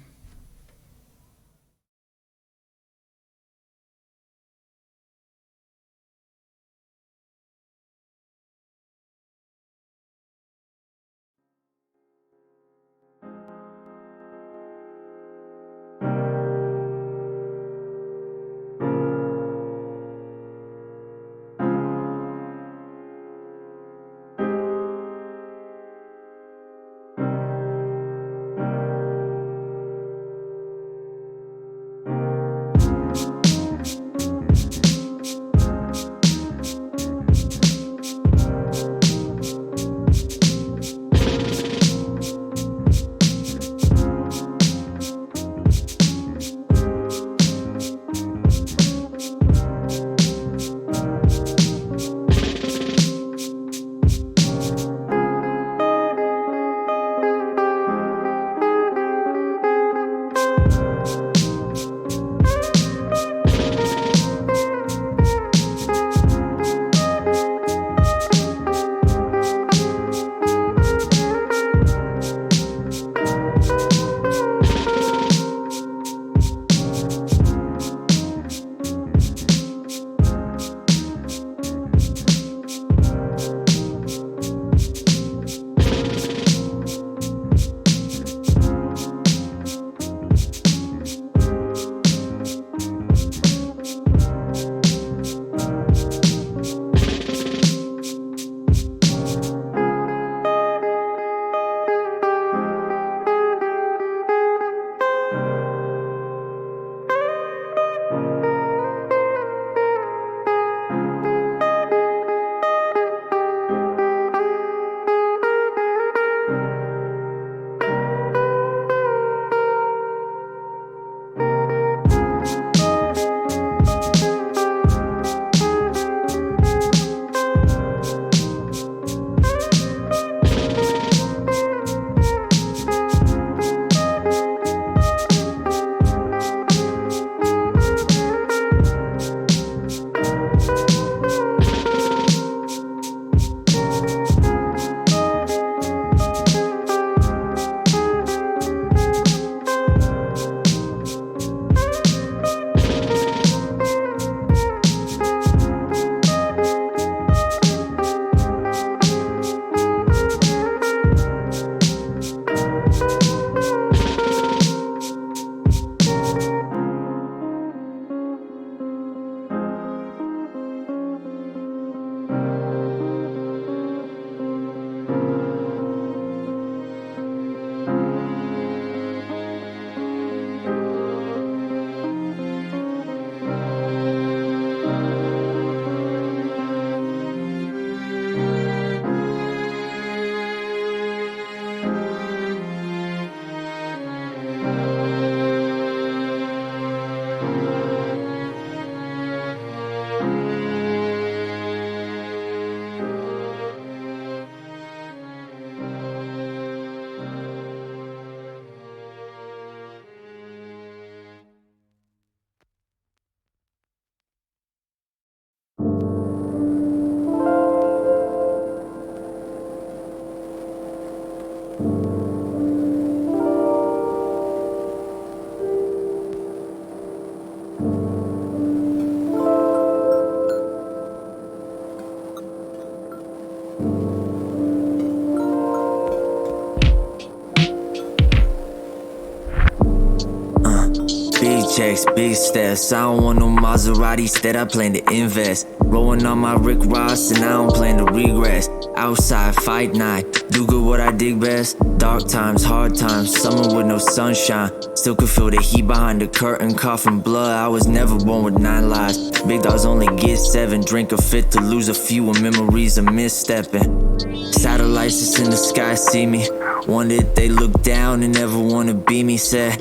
checks, big steps. I don't want no Maserati, instead I plan to invest. Rolling on my Rick Ross and I don't plan to regress. Outside, fight night, do good what I dig best. Dark times, hard times, summer with no sunshine. Still can feel the heat behind the curtain, coughing blood. I was never born with 9 lives. Big dogs only get 7, drink a fifth to lose a few, and memories of misstepping. Satellites that's in the sky see me. Wonder if they look down and never wanna be me. Said,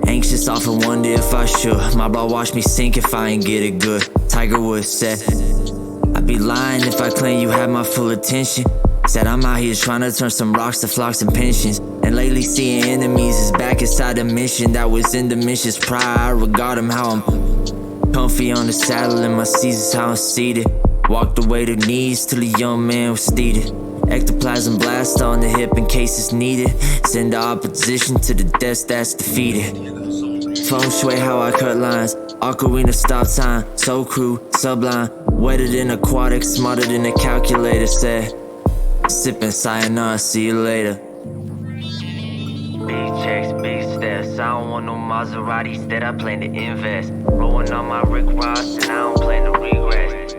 anxious, often wonder if I should. My bro watch me sink if I ain't get it good. Tiger Woods said, I'd be lying if I claim you had my full attention. Said I'm out here trying to turn some rocks to flocks and pensions. And lately seeing enemies is back inside the mission that was in the missions prior. I regard them how I'm comfy on the saddle and my seasons how I'm seated. Walked away to knees till the young man was seated. Ectoplasm blast on the hip in case it's needed. Send the opposition to the death that's defeated. Feng shui how I cut lines. Ocarina stop time. Soul crew, sublime. Wetter than aquatic, smarter than a calculator. Said, sipping sayonara, see you later. Big checks, big steps. I don't want no Maserati, instead I plan to invest. Rolling on my Rick Ross and I don't plan to regress.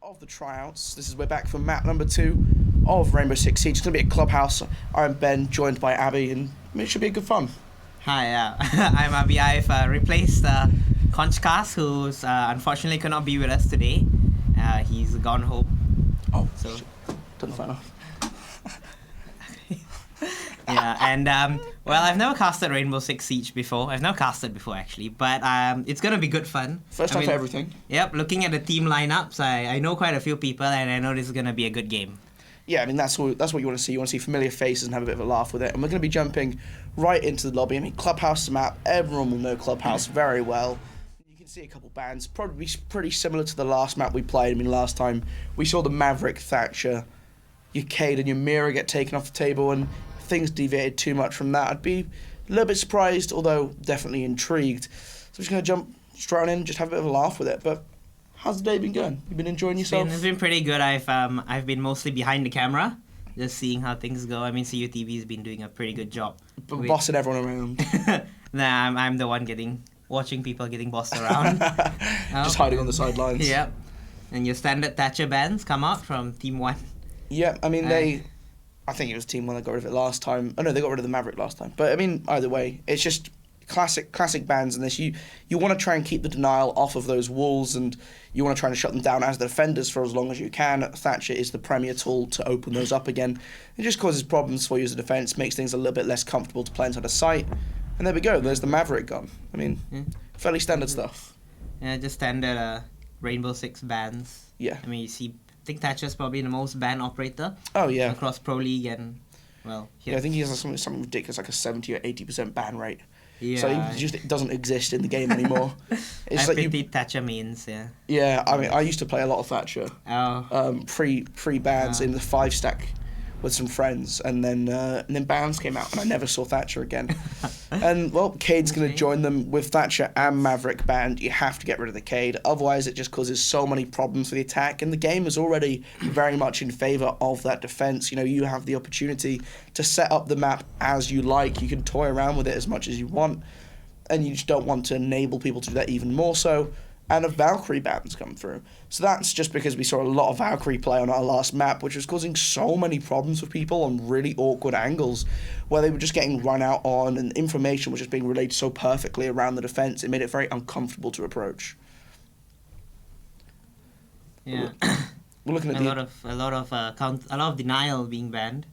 Of the tryouts. We're back for map number 2 of Rainbow Six Siege. It's going to be a clubhouse. I'm Ben, joined by Abby, and it should be a good fun. Hi, I'm Abby. I've replaced Conchcast, who's unfortunately cannot be with us today. He's gone home. Oh, so done fine off. Yeah, and well, I've never casted Rainbow Six Siege before. I've never casted before actually, but it's gonna be good fun. First time for everything. Yep, looking at the team lineups, I know quite a few people, and I know this is gonna be a good game. Yeah, I mean that's what you want to see. You want to see familiar faces and have a bit of a laugh with it. And we're going to be jumping right into the lobby. I mean, Clubhouse map. Everyone will know Clubhouse very well. You can see a couple bands, probably pretty similar to the last map we played. I mean, last time we saw the Maverick, Thatcher, your Cade and your Mira get taken off the table, and if things deviated too much from that, I'd be a little bit surprised, although definitely intrigued. So I'm just going to jump straight on in and just have a bit of a laugh with it. But how's the day been going? You been enjoying yourself? It's been pretty good. I've been mostly behind the camera, just seeing how things go. I mean, CUTV has been doing a pretty good job. Bossing everyone around. Nah, I'm the one watching people getting bossed around. Just hiding on the sidelines. Yep. And your standard Thatcher bands come out from Team 1. Yeah, I mean, I think it was Team 1 that got rid of it last time. Oh no, they got rid of the Maverick last time. But I mean, either way, it's just classic bans in this. You want to try and keep the denial off of those walls, and you want to try and shut them down as the defenders for as long as you can. Thatcher is the premier tool to open those up again. It just causes problems for you as a defense, makes things a little bit less comfortable to play inside a site, and And there we go. There's the Maverick gun. I mean, fairly standard stuff. Yeah, just standard Rainbow Six bans. Yeah. I mean, you see, I think Thatcher's probably the most banned operator. Oh yeah. Across Pro League and Yeah, I think he has something ridiculous, like a 70 or 80% ban rate. Yeah. So he just doesn't exist in the game anymore. It's I like pity Thatcher means, yeah. Yeah, I mean, I used to play a lot of Thatcher. Oh. Pre bans in the 5-stack with some friends, and then bans came out, and I never saw Thatcher again. And well, Cade's going to join them with Thatcher and Maverick banned. You have to get rid of the Cade, otherwise it just causes so many problems for the attack. And the game is already very much in favour of that defence. You know, you have the opportunity to set up the map as you like. You can toy around with it as much as you want, and you just don't want to enable people to do that even more so. And a Valkyrie ban's come through. So that's just because we saw a lot of Valkyrie play on our last map, which was causing so many problems for people on really awkward angles, where they were just getting run out on, and information was just being relayed so perfectly around the defense, it made it very uncomfortable to approach. Yeah. We're looking at a lot of denial being banned.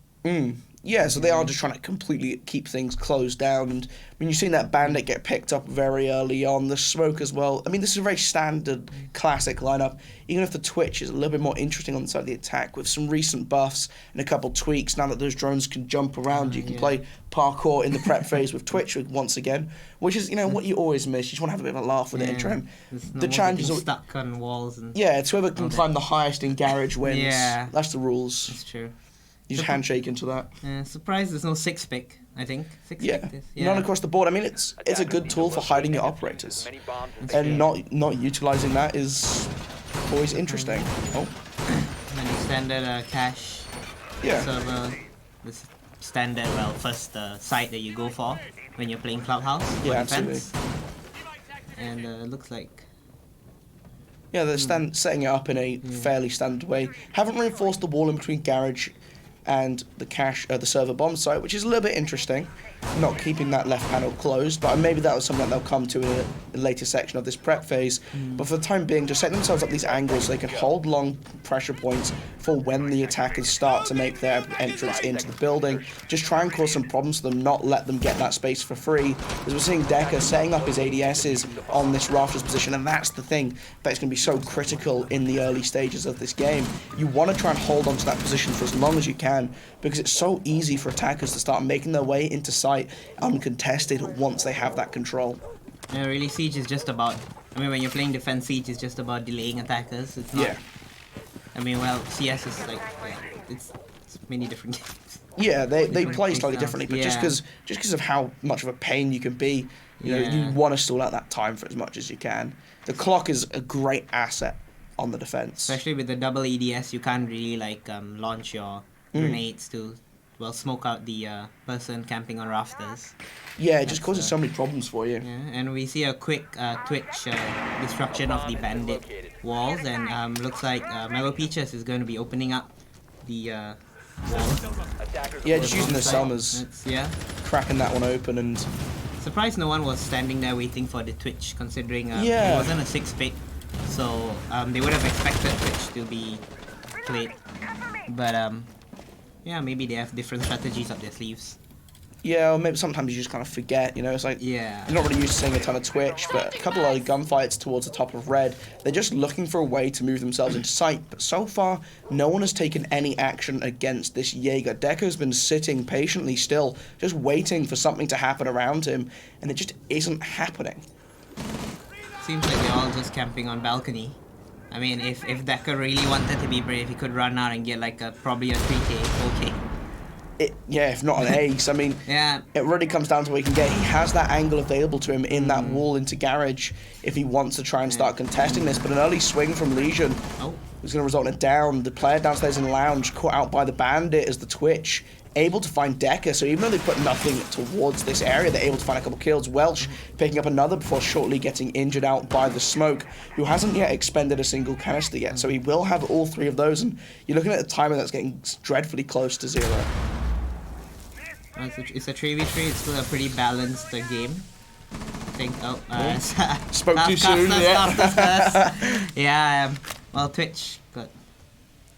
Yeah, so they are just trying to completely keep things closed down. And I mean, you've seen that bandit get picked up very early on, the smoke as well. I mean, this is a very standard, classic lineup. Even if the Twitch is a little bit more interesting on the side of the attack, with some recent buffs and a couple tweaks, now that those drones can jump around, you can play parkour in the prep phase with Twitch once again, which is, you know, what you always miss. You just want to have a bit of a laugh with it and try and the challenge is stuck on walls. And it's whoever can climb the highest in Garage wins. Yeah. That's the rules. That's true. You just handshake into that. Surprised there's no 6-pick, I think. None across the board. I mean, it's a good tool for hiding your operators. And not utilising that is always interesting. Oh. And then standard cache server, this standard, first site that you go for when you're playing Clubhouse for defense. And it looks like... Yeah, they're setting it up in a fairly standard way. Haven't reinforced the wall in between Garage and the cache, the server bomb site, which is a little bit interesting. Not keeping that left panel closed, but maybe that was something that they'll come to in a later section of this prep phase. But for the time being, just setting themselves up these angles so they can hold long pressure points for when the attackers start to make their entrance into the building. Just try and cause some problems for them, not let them get that space for free. As we're seeing Decker setting up his ADSs on this rafters position, and that's the thing that's going to be so critical in the early stages of this game. You want to try and hold onto that position for as long as you can, because it's so easy for attackers to start making their way into sight uncontested once they have that control. Yeah, really, Siege is just about... I mean, when you're playing defense, Siege is just about delaying attackers. It's not... I mean, CS is like... it's many different games. Yeah, they play slightly differently, but just because of how much of a pain you can be, you know, you want to stall out that time for as much as you can. The clock is a great asset on the defense. Especially with the double EDS, you can't really launch your grenades to... smoke out the person camping on rafters. Yeah, it just causes so many problems for you. Yeah, and we see a quick Twitch destruction of the bandit walls, and looks like Mellow Peaches is going to be opening up the wall. Yeah, just using the summers. Cracking that one open and... Surprised no one was standing there waiting for the Twitch, considering it wasn't a 6-pick, so they would have expected Twitch to be played. But yeah, maybe they have different strategies up their sleeves. Yeah, or maybe sometimes you just kind of forget, you know, it's like, you're not really used to seeing a ton of Twitch, but a couple of gunfights towards the top of red, they're just looking for a way to move themselves into sight, but so far, no one has taken any action against this Jaeger. Dekko's been sitting patiently still, just waiting for something to happen around him, and it just isn't happening. Seems like they're all just camping on balcony. I mean, if Decker really wanted to be brave, he could run out and get probably a 3K, 4K. If not an ace. I mean, it really comes down to what he can get. He has that angle available to him in that wall into Garage if he wants to try and start contesting this. But an early swing from Legion is going to result in a down. The player downstairs in the lounge caught out by the bandit as the Twitch able to find Decker, so even though they put nothing towards this area, they're able to find a couple kills. Welch picking up another before shortly getting injured out by the smoke, who hasn't yet expended a single canister yet, so he will have all three of those, and you're looking at a timer that's getting dreadfully close to 0. It's a 3v3, it's still a pretty balanced game. I think, spoke too soon, well, Twitch got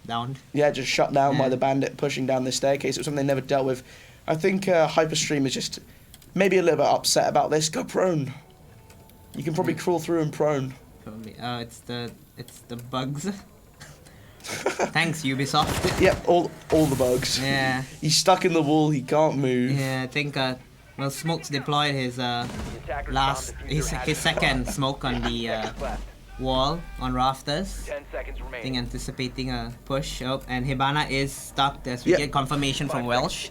downed. Yeah, just shut down by the bandit pushing down the staircase. It was something they never dealt with. I think Hyperstream is just maybe a little bit upset about this. Go prone. You can probably crawl through and prone. Probably. Oh, it's the bugs. Thanks, Ubisoft. Yep, all the bugs. Yeah. He's stuck in the wall. He can't move. Yeah, I think. Well, Smokes deployed his his second smoke on the wall on rafters. 10 seconds I remaining. think anticipating a push. Oh, and Hibana is stuck. As we get confirmation from Welsh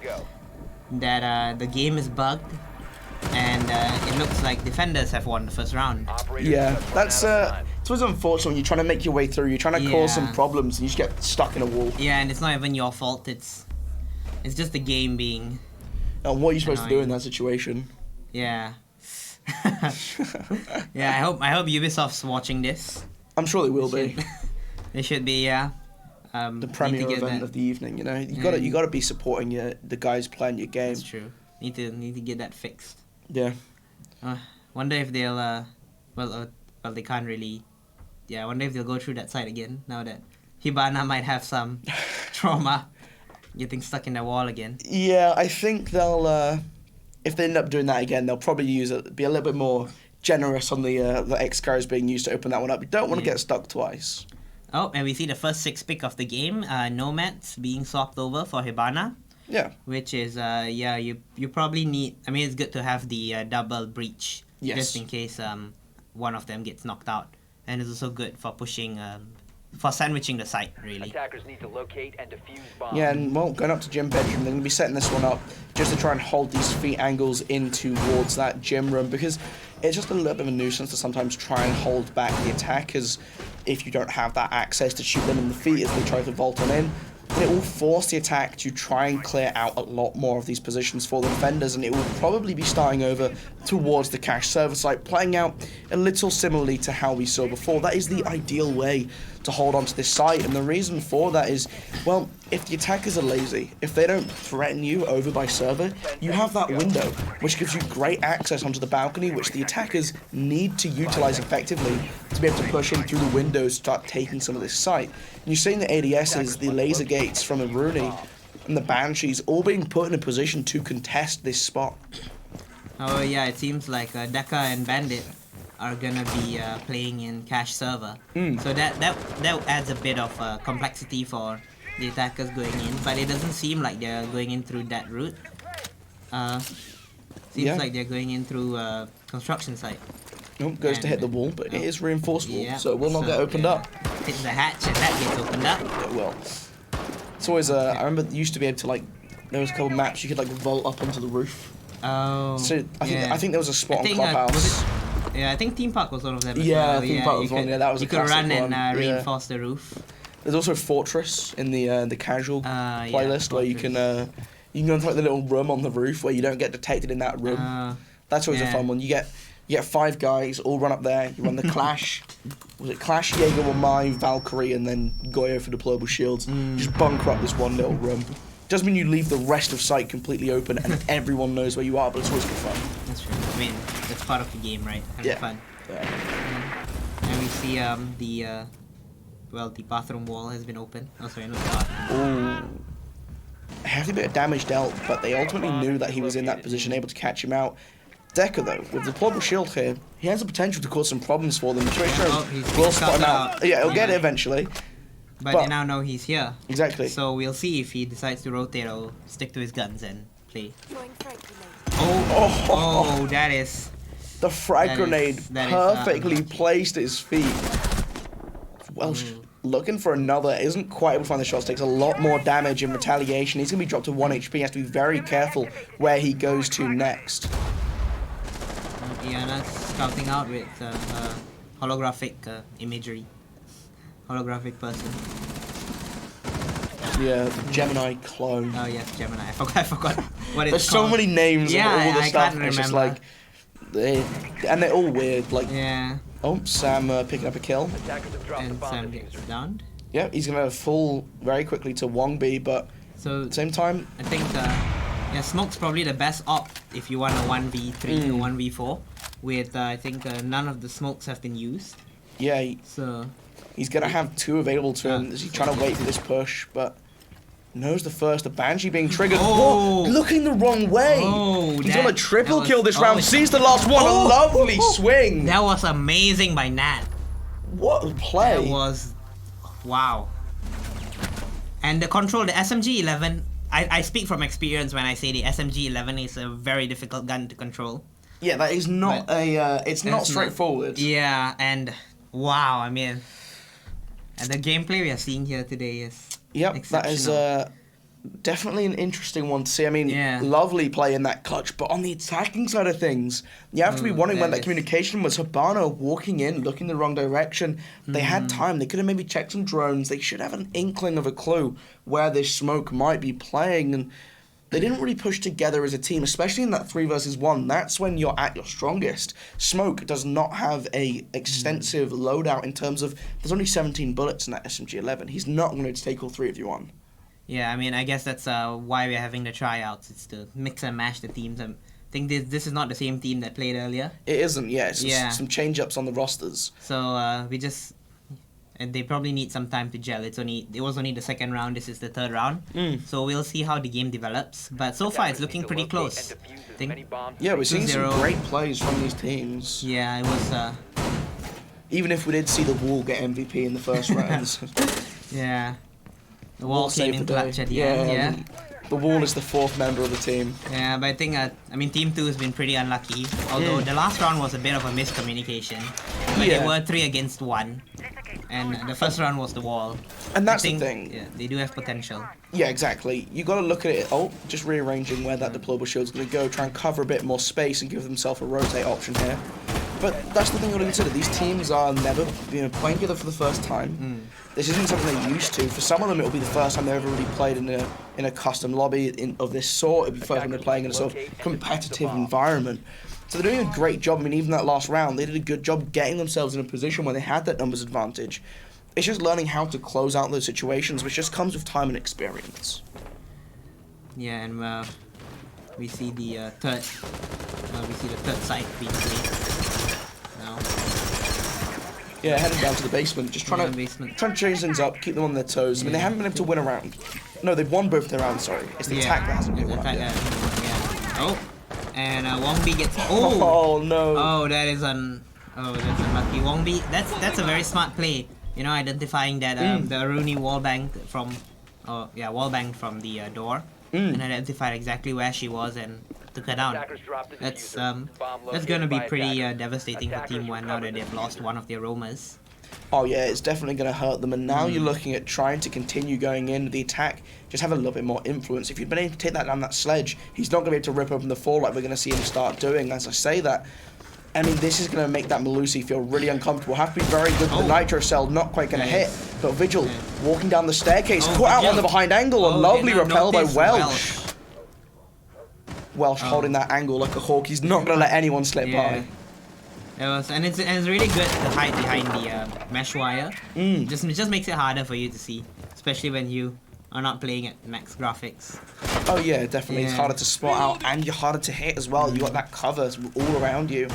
that the game is bugged, and it looks like defenders have won the first round. Yeah, that's it's always unfortunate when you're trying to make your way through. You're trying to cause some problems and you just get stuck in a wall. Yeah, and it's not even your fault. It's just the game being. And what are you supposed to do in that situation? Yeah. Yeah, I hope Ubisoft's watching this. I'm sure they will be. They should be, yeah. The premier event of the evening, you know. You gotta be supporting the guys playing your game. That's true. Need to get that fixed. Yeah. Wonder if they'll well they can't really. Yeah, I wonder if they'll go through that side again now that Hibana might have some trauma getting stuck in the wall again. Yeah, I think they'll if they end up doing that again, they'll probably be a little bit more generous on the X-Cars being used to open that one up. You don't want to get stuck twice. Oh, and we see the first 6 pick of the game, Nomads being swapped over for Hibana. Yeah. Which is, you probably need, I mean, it's good to have the double breach. Yes. Just in case one of them gets knocked out. And it's also good for pushing, for sandwiching the site, really. Attackers need to locate and defuse bombs. Yeah, and well, going up to gym bedroom, they're going to be setting this one up just to try and hold these feet angles in towards that gym room, because it's just a little bit of a nuisance to sometimes try and hold back the attackers if you don't have that access to shoot them in the feet as they try to vault on in. And it will force the attack to try and clear out a lot more of these positions for the defenders, and it will probably be starting over towards the cache server site, playing out a little similarly to how we saw before. That is the ideal way to hold on to this site, and the reason for that is, well, if the attackers are lazy, if they don't threaten you over by server, you have that window, which gives you great access onto the balcony, which the attackers need to utilize effectively to be able to push in through the windows, start taking some of this site. And you're seeing the ADSs, the laser gates from Rooney, and the Banshees all being put in a position to contest this spot. Oh yeah, it seems like Deka and Bandit are gonna be playing in cache server. So that adds a bit of complexity for the attackers going in, but it doesn't seem like they're going in through that route. Seems like they're going in through construction site. Nope, goes to hit the wall, but it is reinforceable, so it will not get opened up. Hit the hatch and that gets opened up. It will. It's always, I remember you used to be able to, like, there was a couple of maps you could, like, vault up onto the roof. Oh, so I think there was a spot on Clubhouse. Yeah, I think Theme Park was one of them. Yeah, Theme Park was one. Yeah, that was a classic one. You could run and reinforce the roof. There's also Fortress in the casual playlist where you can go into like the little room on the roof where you don't get detected in that room. That's always a fun one. You get 5 guys all run up there. You run the Clash. Was it Clash, Jaeger, Wamai, Valkyrie, and then Goyo for deployable shields. Just bunker up this one little room. Doesn't mean you leave the rest of site completely open and everyone knows where you are, but it's always good fun. That's true. I mean, that's part of the game, right? Having fun. Yeah. And we see the bathroom wall has been opened. Oh, sorry, not the bathroom. A hefty bit of damage dealt, but they ultimately knew that he was in that position, able to catch him out. Deka, though, with the deployable shield here, he has the potential to cause some problems for them. We'll spot him out. Yeah, he'll get it eventually. But they now know he's here. Exactly. So we'll see if he decides to rotate or stick to his guns and play. Oh, that is... The frag grenade perfectly placed at his feet. Welsh looking for another, isn't quite able to find the shots, takes a lot more damage in retaliation. He's going to be dropped to 1 HP, has to be very careful where he goes to next. Iana scouting out with holographic imagery. Holographic person. Yeah, Gemini clone. Oh yes, Gemini. I forgot what it's There's called. so many names of all the stuff. Can't it's just remember. like, and they're all weird. Like, oh, Sam picking up a kill. And Sam gets downed. Yeah, he's gonna fall very quickly to Wongbi, but so at the same time, I think Smoke's probably the best op if you want a 1v3 or 1v4. With I think none of the smokes have been used. Yeah. So he's gonna have 2 available to him as he's trying to wait for this push, but knows the first. The Banshee being triggered. Oh. What? Looking the wrong way. Oh, He's on a triple kill this round. Sees the last one. A lovely swing. That was amazing by Nat. What a play. That was... Wow. And the control, the SMG-11, I speak from experience when I say the SMG-11 is a very difficult gun to control. Yeah, that is not it's not straightforward. Yeah, and wow, I mean... And the gameplay we are seeing here today is that is definitely an interesting one to see. I mean, lovely play in that clutch, but on the attacking side of things, you have to be wondering when that communication was. Habano walking in, looking the wrong direction. They had time. They could have maybe checked some drones. They should have an inkling of a clue where this smoke might be playing, and they didn't really push together as a team, especially in that 3 versus 1. That's when you're at your strongest. Smoke does not have a extensive loadout in terms of, there's only 17 bullets in that SMG-11. He's not going to take all 3 of you on. Yeah, I mean, I guess that's why we're having the tryouts. It's to mix and match the teams. I think this is not the same team that played earlier. It isn't, It's just some change-ups on the rosters. So we just... And they probably need some time to gel. It was only the second round. This is the third round. So we'll see how the game develops. But so far, it's looking pretty close. We're seeing some great plays from these teams. Yeah, it was... Even if we did see the Wall get MVP in the first rounds. Yeah. The Wall came in clutch at the end, The Wall is the 4th member of the team. Yeah, but I think, Team 2 has been pretty unlucky. Although the last round was a bit of a miscommunication. But they were 3 against 1. And the first round was the Wall. And that's the thing. Yeah, they do have potential. Yeah, exactly. You got to look at it. Just rearranging where that deployable shield's going to go. Try and cover a bit more space and give themselves a rotate option here. But that's the thing you got to consider. These teams are never, playing together for the first time. This isn't something they're used to. For some of them, it'll be the first time they've ever really played in a custom lobby of this sort. It'll be the first time they're playing in a sort of competitive environment. So they're doing a great job. I mean, even that last round, they did a good job getting themselves in a position where they had that numbers advantage. It's just learning how to close out those situations, which just comes with time and experience. Yeah, and we see the third site being played now. Yeah, heading down to the basement, just trying to change things up, keep them on their toes. I mean, they haven't been able to win a round. No, they've won both their rounds. Sorry, it's the attack that hasn't been won. Oh. And Wongbi gets... Oh no! Oh, that's unlucky. Wongbi, that's a very smart play. Identifying that the Aruni wallbanged from... wallbanged from the door. And identified exactly where she was and took her down. That's going to be pretty devastating for Team 1 now that they've lost one of their roamers. Oh yeah, it's definitely going to hurt them. And now you're looking at trying to continue going in. The attack just have a little bit more influence. If you've been able to take that down that sledge, he's not going to be able to rip open the fall like we're going to see him start doing. As I say that, I mean, this is going to make that Malusi feel really uncomfortable. Have to be very good with the Nitro Cell, not quite going to hit. But Vigil, walking down the staircase, caught out on the behind angle, a lovely repel by Welsh. Welsh holding that angle like a hawk. He's not going to let anyone slip by. And it's really good to hide behind the mesh wire. It just makes it harder for you to see, especially when you are not playing at max graphics. Oh yeah, definitely. It's harder to spot out and you're harder to hit as well. You got that cover all around you.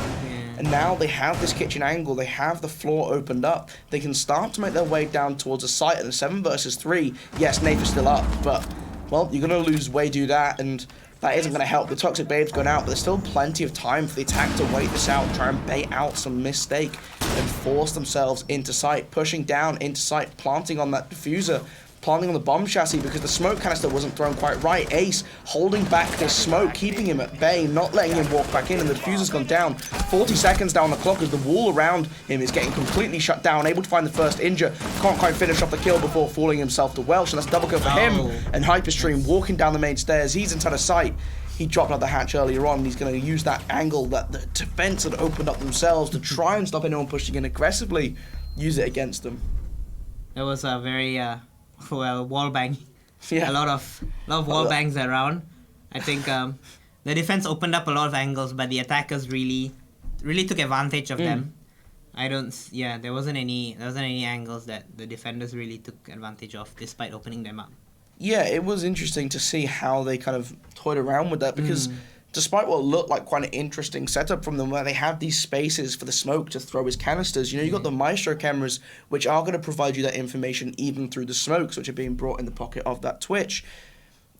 And now they have this kitchen angle. They have the floor opened up. They can start to make their way down towards a site in a 7 versus 3. Yes, Nath is still up, but well, you're gonna lose way do that, and that isn't going to help. The Toxic Babe's gone out, but there's still plenty of time for the attack to wait this out, try and bait out some mistake, and force themselves into sight, pushing down into sight, planting on that diffuser, planting on the bomb chassis because the smoke canister wasn't thrown quite right. Ace holding back this smoke, keeping him at bay, not letting him walk back in, and the diffuser's gone down. 40 seconds down the clock as the wall around him is getting completely shut down, able to find the first injure, can't quite finish off the kill before falling himself to Welsh, and that's double kill for him. And Hyperstream walking down the main stairs, he's inside of sight. He dropped out the hatch earlier on, and he's going to use that angle that the defense had opened up themselves to try and stop anyone pushing in aggressively, use it against them. It was a very wall bang. A lot of wall bangs around. I think the defense opened up a lot of angles, but the attackers really took advantage of them. There wasn't any angles that the defenders really took advantage of, despite opening them up. Yeah, it was interesting to see how they kind of toyed around with that, because despite what looked like quite an interesting setup from them, where they had these spaces for the smoke to throw his canisters. You got the Maestro cameras, which are going to provide you that information even through the smokes, which are being brought in the pocket of that Twitch.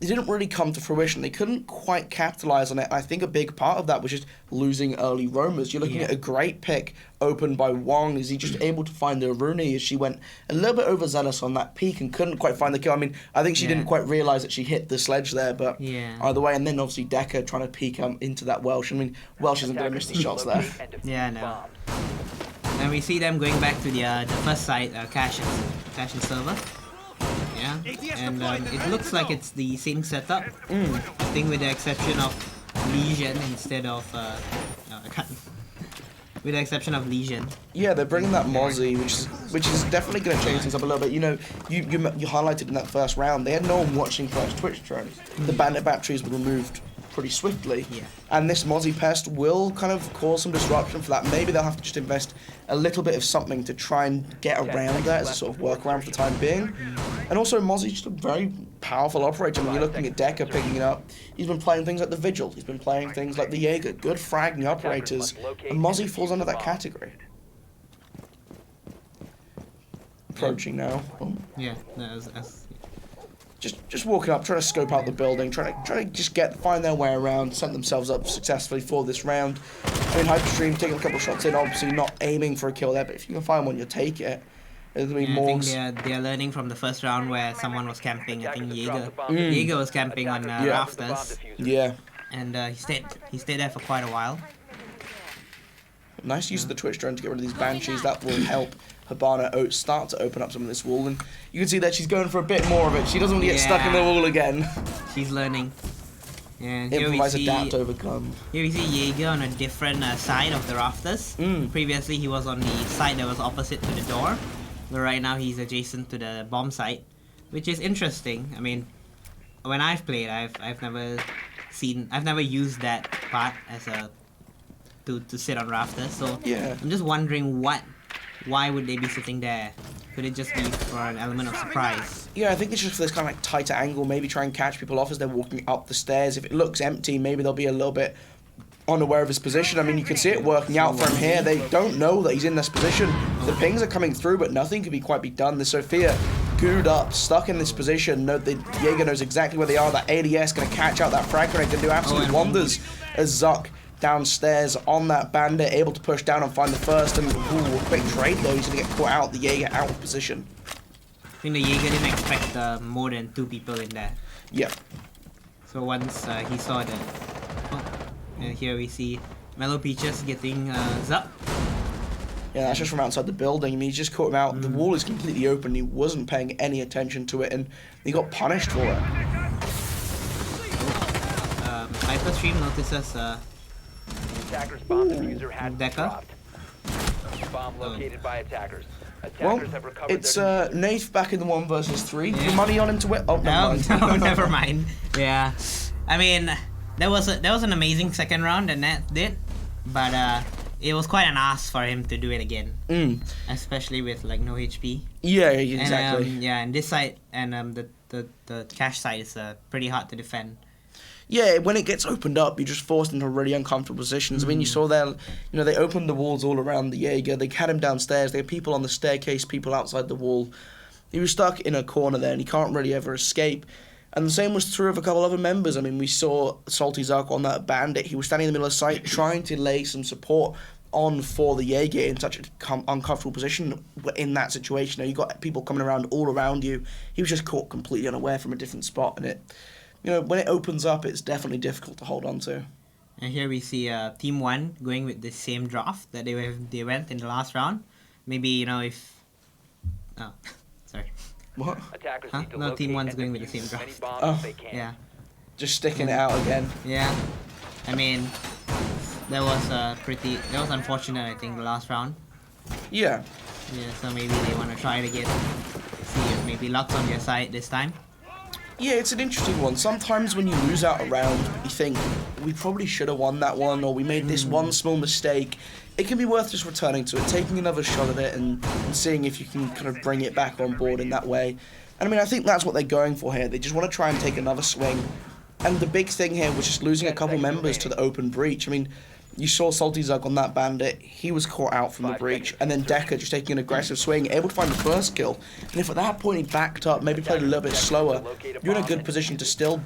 It didn't really come to fruition. They couldn't quite capitalize on it. I think a big part of that was just losing early roamers. You're looking at a great pick opened by Wong. Is he just able to find the Rooney as she went a little bit overzealous on that peak and couldn't quite find the kill? I mean, I think she didn't quite realize that she hit the sledge there, but either way. And then obviously Decker trying to peek into that Welsh. I mean, Welsh isn't going to miss the shots there. Yeah, no. And we see them going back to the first site, Cash and Silver. Yeah, and it looks like it's the same setup. I think with the exception of Legion instead of with the exception of Legion. Yeah, they're bringing that Mozzie, which is definitely going to change things up a little bit. You highlighted in that first round, they had no one watching first Twitch drone. The bandit batteries were removed pretty swiftly. And this Mozzie pest will kind of cause some disruption for that. Maybe they'll have to just invest a little bit of something to try and get around that as a sort of workaround for the time being. And also, Mozzie's just a very powerful operator. When you're looking at Decker picking it up, he's been playing things like the Vigil, he's been playing things like the Jaeger, good fragging operators, and Mozzie falls under that category. Approaching now. Yeah, that's just walking up, trying to scope out the building, trying to just find their way around, set themselves up successfully for this round. I mean, Hyperstream taking a couple of shots in, obviously not aiming for a kill there, but if you can find one, you'll take it. There's gonna be more. I think they're learning from the first round where someone was camping. I think Jaeger was camping on rafters. Yeah. And he stayed there for quite a while. Nice use of the Twitch drone to get rid of these Banshees. That will help Habana start to open up some of this wall, and you can see that she's going for a bit more of it. She doesn't want to get stuck in the wall again. She's learning. Yeah, improvise, adapt, overcome. Here we see Jaeger on a different side of the rafters. Previously he was on the side that was opposite to the door, but right now he's adjacent to the bomb site, which is interesting. I mean, when I've played, I've never used that part as to sit on rafters. So I'm just wondering why would they be sitting there? Could it just be for an element of surprise? Yeah, I think it's just for this kind of like tighter angle, maybe try and catch people off as they're walking up the stairs. If it looks empty, maybe they'll be a little bit unaware of his position. I mean, you can see it working out for him here. They don't know that he's in this position. The pings are coming through, but nothing can be quite be done. The Sophia gooed up, stuck in this position. No, the Jaeger knows exactly where they are. That ADS going to catch out that frag grenade, can do absolute wonders as Zuck downstairs on that bandit, able to push down and find the first, and quick trade though, he's going to get caught out, the Jaeger out of position. I think the Jaeger didn't expect more than 2 people in there. Yeah. So once he saw that, and here we see Mellow Peaches getting Zup. Yeah, that's just from outside the building. I mean, he just caught him out. The wall is completely open. He wasn't paying any attention to it, and he got punished for it. Hyperstream notices Attackers bomb diffuser had Decker. Bomb located by attackers. Well, it's Nath back in the 1 versus 3. Put money on him to win. Oh, no, never mind. Yeah, I mean, that was an amazing second round that Nath did, but it was quite an ask for him to do it again, especially with like no HP. Yeah, exactly. And, and this side and the cash side is pretty hard to defend. Yeah, when it gets opened up, you're just forced into really uncomfortable positions. I mean, you saw there, they opened the walls all around the Jaeger. They had him downstairs. They had people on the staircase, people outside the wall. He was stuck in a corner there, and he can't really ever escape. And the same was true of a couple other members. I mean, we saw Salty Zark on that bandit. He was standing in the middle of the site trying to lay some support on for the Jaeger in such an uncomfortable position in that situation. You got people coming around all around you. He was just caught completely unaware from a different spot, and when it opens up, it's definitely difficult to hold on to. And here we see Team 1 going with the same draft that they went in the last round. Maybe, if... Oh, sorry. What? Huh? No, Team 1's going with the same draft. Oh. Yeah. Just sticking it out again. Yeah. I mean, that was unfortunate, I think, the last round. Yeah. Yeah, so maybe they want to try it again. See if maybe luck's on their side this time. Yeah, it's an interesting one. Sometimes when you lose out a round, you think, we probably should have won that one, or we made this one small mistake. It can be worth just returning to it, taking another shot at it, and seeing if you can kind of bring it back on board in that way. And I mean, I think that's what they're going for here. They just want to try and take another swing And the big thing here was just losing a couple members to the open breach. I mean, you saw Salty Zug on that bandit. He was caught out from the breach. And then Decker just taking an aggressive swing, able to find the first kill. And if at that point he backed up, maybe played a little bit slower, you're in a good position to still,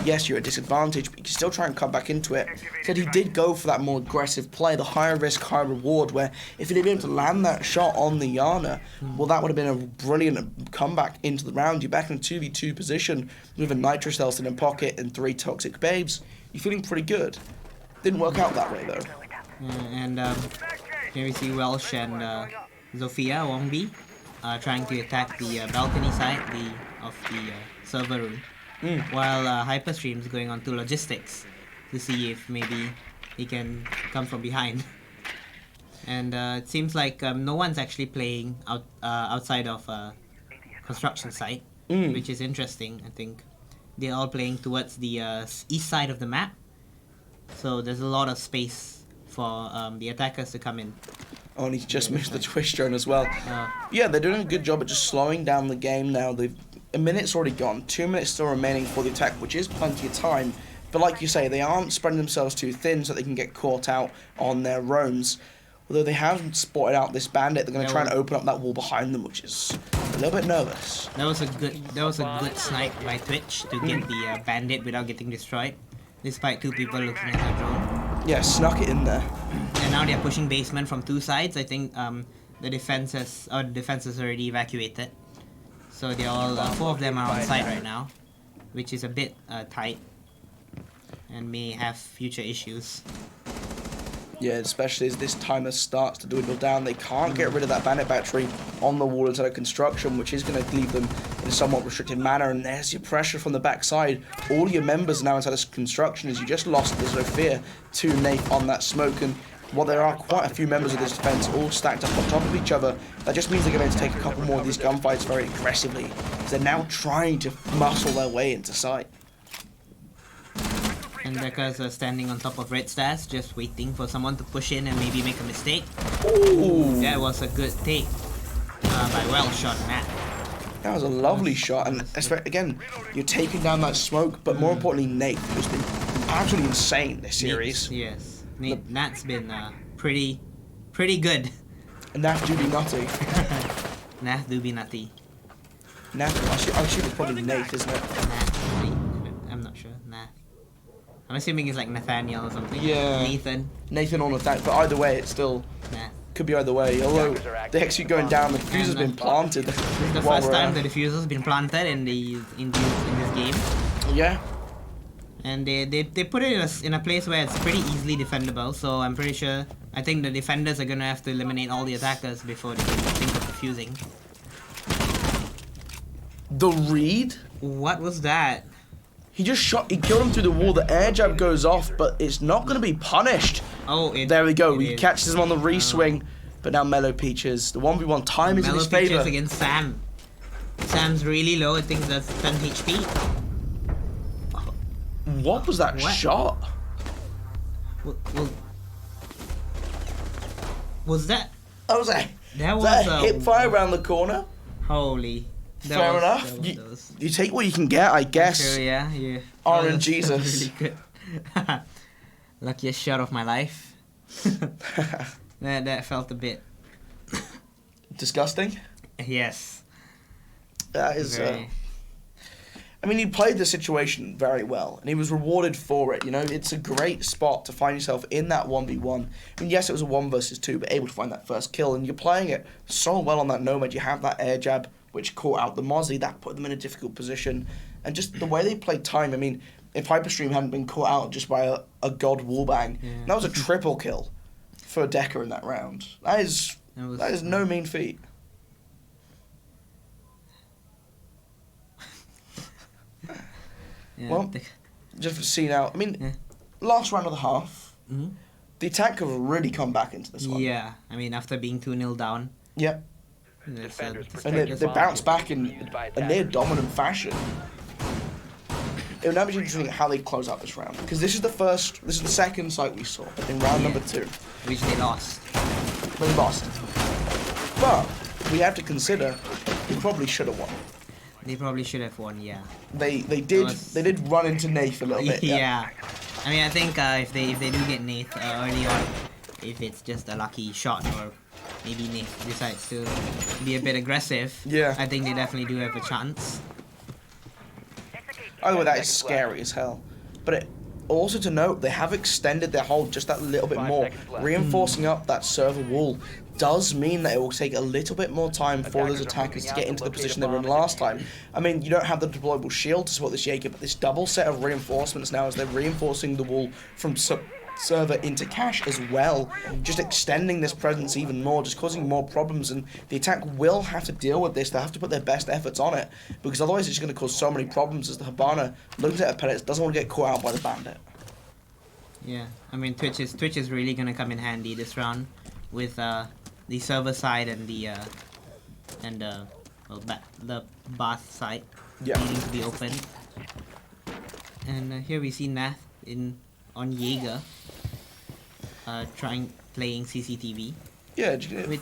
yes, you're at a disadvantage, but you can still try and come back into it. So he did go for that more aggressive play, the higher risk, higher reward, where if he'd been able to land that shot on the Yana, well, that would have been a brilliant comeback into the round. You're back in a 2v2 position with a Nitrous Elston in pocket and 3 Toxic Babes. You're feeling pretty good. Didn't work out that way, though. And here we see Welsh and Zofia, Wongbi, trying to attack the balcony side of the server room. While Hyperstream's going on to logistics to see if maybe he can come from behind. And it seems like no one's actually playing outside of construction site, which is interesting. I think they're all playing towards the east side of the map, so there's a lot of space for the attackers to come in. Oh, and he just missed the twist drone as well. Yeah, they're doing a good job at just slowing down the game now. A minute's already gone, 2 minutes still remaining for the attack, which is plenty of time. But like you say, they aren't spreading themselves too thin so they can get caught out on their roams. Although they haven't spotted out this bandit, they're going to try and open up that wall behind them, which is a little bit nervous. That was a good snipe by Twitch to get the bandit without getting destroyed, despite 2 people looking at the drone. Yeah, snuck it in there. And now they're pushing basement from 2 sides. I think the defense has already evacuated. So they're all 4 of them are on site right now, which is a bit tight and may have future issues. Yeah, especially as this timer starts to dwindle down. They can't get rid of that bandit battery on the wall inside of construction, which is going to leave them in a somewhat restricted manner. And there's your pressure from the backside. All your members now inside of construction as you just lost the Zofia to Nate on that smoke. And while there are quite a few members of this defense all stacked up on top of each other, that just means they're going to take a couple more of these gunfights very aggressively, because they're now trying to muscle their way into sight. And Becca's standing on top of Red Stars, just waiting for someone to push in and maybe make a mistake. Ooh. That was a good take by Welsh on Matt. That was a lovely shot, and again, you're taking down that smoke, but more importantly, Nate, who's been absolutely insane this series. Yes. Nat's been pretty good. Nat do be nutty. Nat do be nutty. Nat, I assume it's probably Nate, isn't it? Nat, I'm not sure. Nat. I'm assuming it's like Nathaniel or something. Yeah. Nathan or Nathaniel, but either way, it's still could be either way. Although the execute going down, the diffuser's been planted. This is the first time the diffuser's been planted in this game. Yeah. And they put it in a place where it's pretty easily defendable, so I'm pretty sure, I think the defenders are gonna have to eliminate all the attackers before they can think of defusing. The read? What was that? He killed him through the wall, the air jab goes off, but it's not gonna be punished. Oh, there we go, he catches him on the re-swing, but now Mellow Peaches, the 1v1 time is in his favour. Mellow Peaches against Sam. Sam's really low, I think that's 10 HP. What was that shot? Was that? That was a hip fire around the corner. Holy. Fair enough. You take what you can get, I guess. Sure, yeah. RNG Jesus. Really good. Luckiest shot of my life. that felt a bit disgusting. Yes. That is. I mean, he played the situation very well, and he was rewarded for it. You know, it's a great spot to find yourself in that 1v1. I mean, yes, it was a 1 versus 2, but able to find that first kill, and you're playing it so well on that Nomad. You have that air jab, which caught out the Mozzie, that put them in a difficult position, and just the way they played time. I mean, if Hyperstream hadn't been caught out just by a god wallbang, that was a triple kill for Decker in that round. That is no mean feat. Yeah, well, just to see now, I mean, last round of the half, the attack have really come back into this one. Yeah, I mean, after being 2-0 down. Yeah. And they bounced back in a near dominant fashion. It would now be interesting how they close out this round, because this is the second site we saw in round number 2. Which they lost. They lost. But we have to consider they probably should have won. They probably should have won. Yeah. They did run into Nath a little bit. Yeah. I mean, I think if they do get Nath early on, if it's just a lucky shot or maybe Nath decides to be a bit aggressive, I think they definitely do have a chance. Either way, that is scary as hell. But also to note, they have extended their hold just that little bit more. Reinforcing up that server wall does mean that it will take a little bit more time for those attackers to get into the position they were in last time. I mean, you don't have the deployable shield to support this Jaeger, but this double set of reinforcements now as they're reinforcing the wall from server into cache as well, just extending this presence even more, just causing more problems, and the attack will have to deal with this. They have to put their best efforts on it, because otherwise it's just going to cause so many problems as the Hibana looks at her pellets, doesn't want to get caught out by the bandit. Yeah, I mean Twitch is really going to come in handy this round with the server side and the bath side needing to be open. And here we see Nath on Jaeger playing CCTV. Yeah,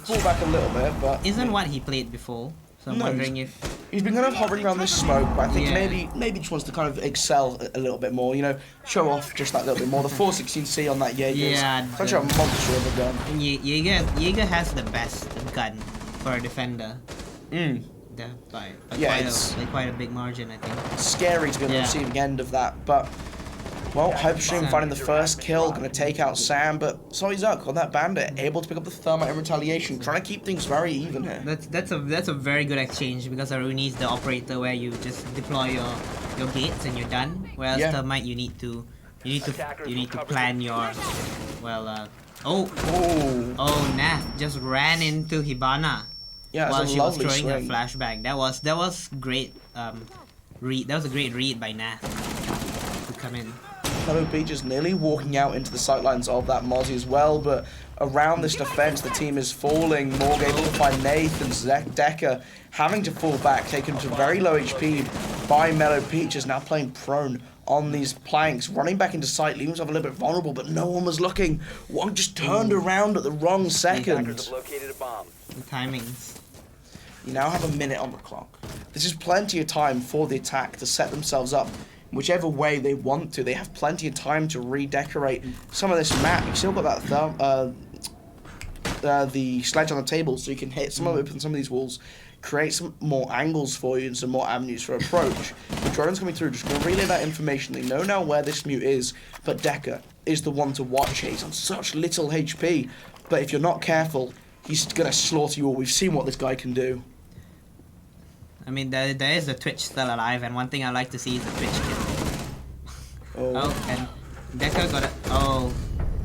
pull back a little bit, but isn't what he played before. So I'm wondering if he's been kind of hovering around this smoke, but I think maybe just wants to kind of excel a little bit more. You know, show off just that little bit more. The 416C on that Jaeger is such a monster of a gun. And Jaeger has the best gun for a defender. By quite a big margin, I think. It's scary to be on the receiving end of that, but. Well, Hyperstream finding the first kill, going to take out Sam, but Soizuk on that bandit, able to pick up the thermite in retaliation, trying to keep things very even here. That's a very good exchange, because Aruni is the operator where you just deploy your gates and you're done. Whereas thermite you need to plan your Nath just ran into Hibana while she was throwing her flashback. That was great read. That was a great read by Nath to come in. MOP just nearly walking out into the sightlines of that Mozzie as well, but around this defense the team is falling. Morg able to find Nathan, Decker having to fall back, taken to very low HP by Mellow Peaches, now playing prone on these planks, running back into sight, leaving himself a little bit vulnerable, but no one was looking. One just turned around at the wrong second. The timings. You now have a minute on the clock. This is plenty of time for the attack to set themselves up whichever way they want to. They have plenty of time to redecorate some of this map. You've still got that the sledge on the table, so you can hit some of it on some of these walls, create some more angles for you and some more avenues for approach. The drone's coming through, just going to relay that information. They know now where this mute is, but Decker is the one to watch here. He's on such little HP, but if you're not careful, he's going to slaughter you all. We've seen what this guy can do. I mean, there is the Twitch still alive, and one thing I like to see is the Twitch kill. And Decker got it.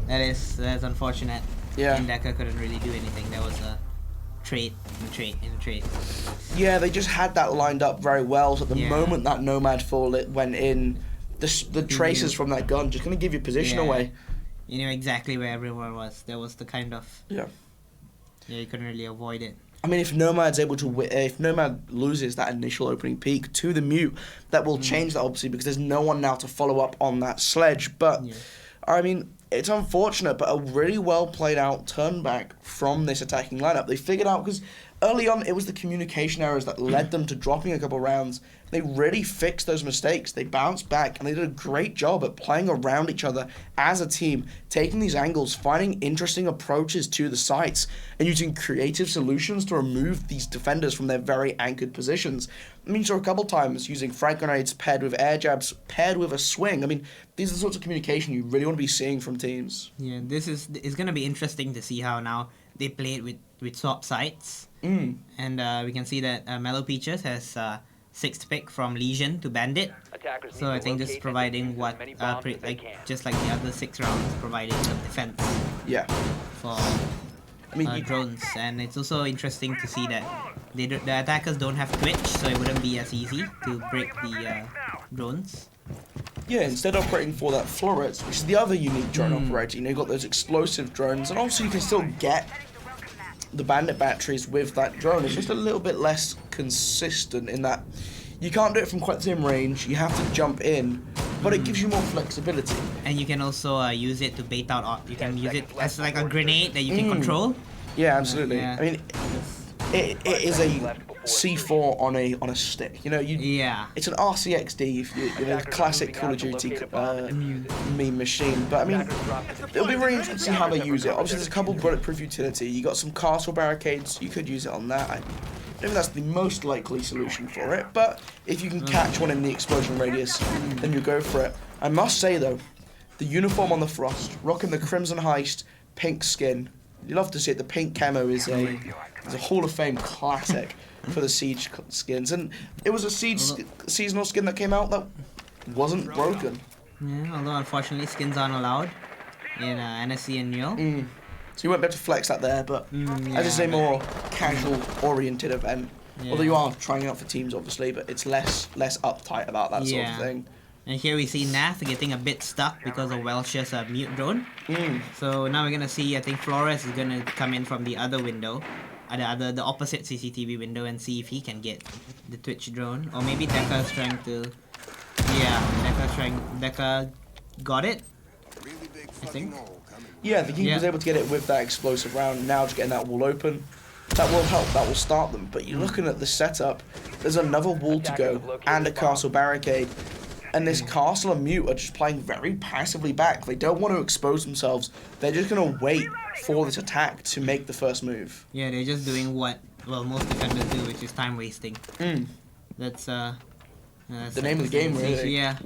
That's unfortunate. Yeah. And Decker couldn't really do anything. There was a trait. Yeah, they just had that lined up very well. So at the moment that Nomad fall went in, the traces from that gun just going to give your position away. You knew exactly where everyone was. There was the kind of... Yeah, you couldn't really avoid it. I mean, if Nomad's able to if Nomad loses that initial opening peak to the mute, that will change that obviously, because there's no one now to follow up on that sledge. But I mean, it's unfortunate, but a really well played out turn back from this attacking lineup. They figured out, because early on it was the communication errors that led them to dropping a couple rounds. They really fixed those mistakes. They bounced back, and they did a great job at playing around each other as a team, taking these angles, finding interesting approaches to the sites, and using creative solutions to remove these defenders from their very anchored positions. I mean, so a couple times using frag grenades paired with air jabs, paired with a swing. I mean, these are the sorts of communication you really want to be seeing from teams. Yeah, it's going to be interesting to see how now they play it with swap sites. And we can see that Mellow Peaches has 6th pick from Legion to Bandit. So I think this is providing what, just like the other 6 rounds, providing some defense. Yeah. For drones. And it's also interesting to see that the attackers don't have Twitch, so it wouldn't be as easy to break the drones. Yeah, instead of operating for that Florets, which is the other unique drone operator, you know, you've got those explosive drones, and also you can still get the Bandit batteries with that drone. It's just a little bit less consistent in that you can't do it from quite the same range, you have to jump in, but it gives you more flexibility. And you can also use it to bait out, you can use it as like a grenade that you can control. Yeah, absolutely. I mean, it is a C4 on a stick. You know, it's an RCXD, the classic Call of Duty meme machine. But I mean, it'll be really interesting to see how they use it. Obviously, there's a couple bulletproof utility. You got some castle barricades. You could use it on that. I don't think that's the most likely solution for it. But if you can catch one in the explosion radius, then you go for it. I must say though, the uniform on the Frost, rocking the Crimson Heist pink skin. You love to see it. The pink camo is a Hall of Fame classic for the Siege skins, and it was a Siege seasonal skin that came out that wasn't broken. Yeah, although unfortunately skins aren't allowed in NSC and Neil. So you won't be able to flex that there, but as it's a more casual-oriented event, although you are trying it out for teams, obviously, but it's less uptight about that sort of thing. And here we see Nath getting a bit stuck because of Welsh's mute drone. So now we're gonna see, I think Flores is gonna come in from the other window, the opposite CCTV window, and see if he can get the Twitch drone, or maybe Deca's trying to. Deca got it, I think. Yeah, he was able to get it with that explosive round. Now just getting that wall open. That will help, that will start them. But you're looking at the setup, there's another wall to go and a castle barricade. And this castle and mute are just playing very passively back. They don't want to expose themselves. They're just going to wait for this attack to make the first move. Yeah, they're just doing what, well, most defenders do, which is time wasting. That's the name of the game, really. Yeah.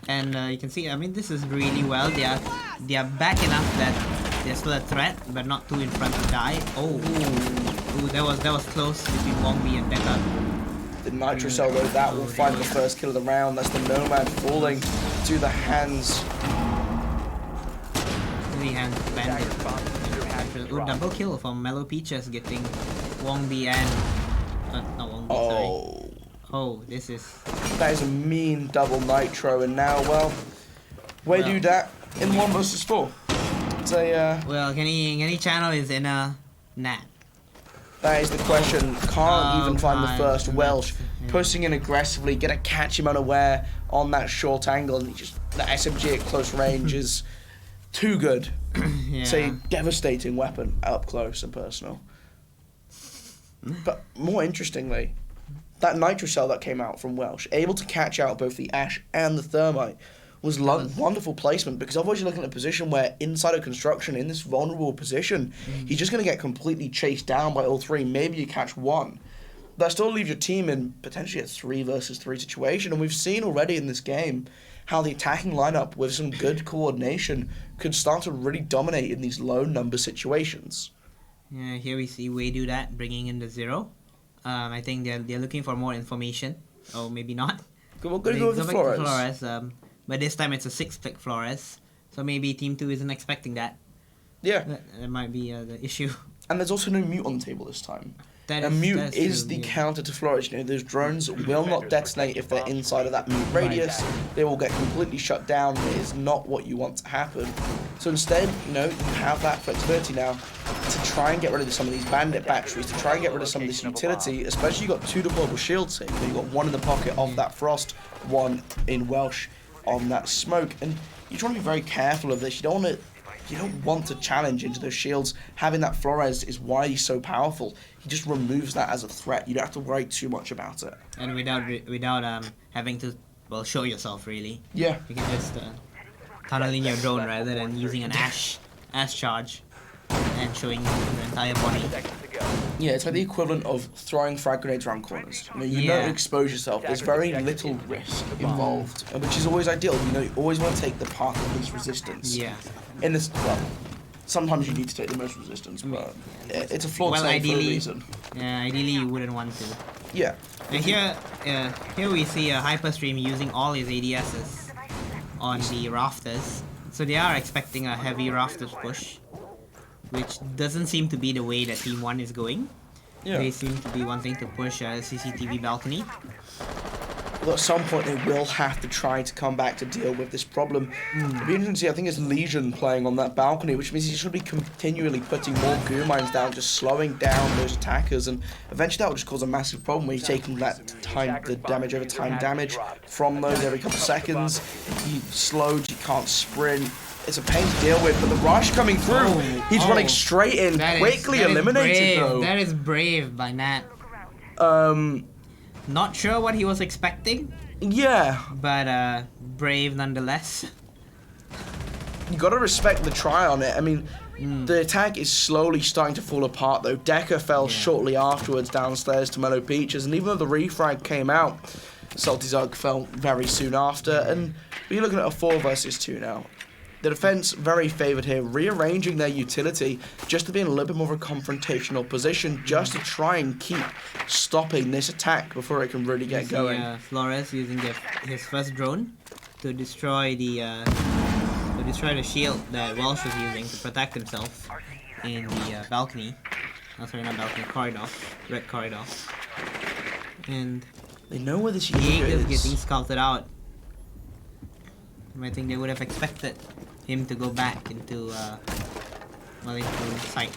And you can see, I mean, this is really well. They are back enough that they're still a threat, but not too in front to die. Oh, that was close between Wongbi and Deca. The Nitro Cell, though, that will find the first kill of the round. That's the Nomad falling to the hands. Bandit. Double kill from Mellow Peaches, getting Wongbi and not Wongbi, sorry. Oh, this is... That is a mean double Nitro, and now, well, where do that in 1 versus 4? It's a... Well, can he channel his inner Nat? That is the question. Can't even find the first. Welsh pushing in aggressively, gonna catch him unaware on that short angle, and the SMG at close range is too good. It's a devastating weapon up close and personal. But more interestingly, that Nitro Cell that came out from Welsh, able to catch out both the Ash and the Thermite, was wonderful placement, because otherwise you're looking at a position where inside of construction, in this vulnerable position, he's just going to get completely chased down by all three. Maybe you catch one. That still leaves your team in potentially a 3 versus 3 situation, and we've seen already in this game how the attacking lineup with some good coordination could start to really dominate in these low number situations. Yeah, here we see Wei do that, bringing in the 0. I think they're looking for more information, or maybe not. We're going to go with Flores. But this time it's a 6-click Flores, so maybe Team 2 isn't expecting that. Yeah. That might be the issue. And there's also no mute on the table this time. Mute is the counter to Flores. You know, those drones will not detonate if they're inside of that mute radius. They will get completely shut down. It is not what you want to happen. So instead, you know, you have that flexibility now to try and get rid of some of these bandit batteries, to try and get rid of some of this utility, especially you've got 2 deployable shields here. You've got 1 in the pocket of that Frost, 1 in Welsh on that smoke, and you try to be very careful of this. You don't want to challenge into those shields. Having that Flores is why he's so powerful. He just removes that as a threat. You don't have to worry too much about it. And without having to show yourself really. Yeah. You can just tunnel in your drone rather than using an ash charge and showing your entire body. Yeah, it's like the equivalent of throwing frag grenades around corners. You know, you don't expose yourself. There's very little risk involved, which is always ideal. You know, you always want to take the path of least resistance. Yeah. In this, well, sometimes you need to take the most resistance, but it's a flawed state for a reason. Yeah, ideally you wouldn't want to. Yeah. And here we see a Hyperstream using all his ADSs on the rafters. So they are expecting a heavy rafters push, which doesn't seem to be the way that Team 1 is going. Yeah. They seem to be wanting to push a CCTV balcony. Well, at some point they will have to try to come back to deal with this problem. It'll be interesting to see, I think it's Legion playing on that balcony, which means he should be continually putting more goo mines down, just slowing down those attackers, and eventually that will just cause a massive problem where you're taking that the damage over time damage from those every couple of seconds. You slowed, you can't sprint. It's a pain to deal with, but the rush coming through, he's running straight in, quickly eliminated though. That is brave by Nat. Not sure what he was expecting, Yeah, but brave nonetheless. you got to respect the try on it. I mean, the attack is slowly starting to fall apart, though. Decker fell shortly afterwards downstairs to Mellow Peaches, and even though the refrag came out, Salty Zug fell very soon after, and we're looking at a 4 versus 2 now. The defense very favoured here, rearranging their utility just to be in a little bit more of a confrontational position, just to try and keep stopping this attack before it can really get going. Flores using his first drone to destroy the shield that Welsh was using to protect himself in the balcony. Oh, sorry, not balcony, corridor, red corridor. And they know where this Jaeger is getting scouted out. I think they would have expected him to go back into sight.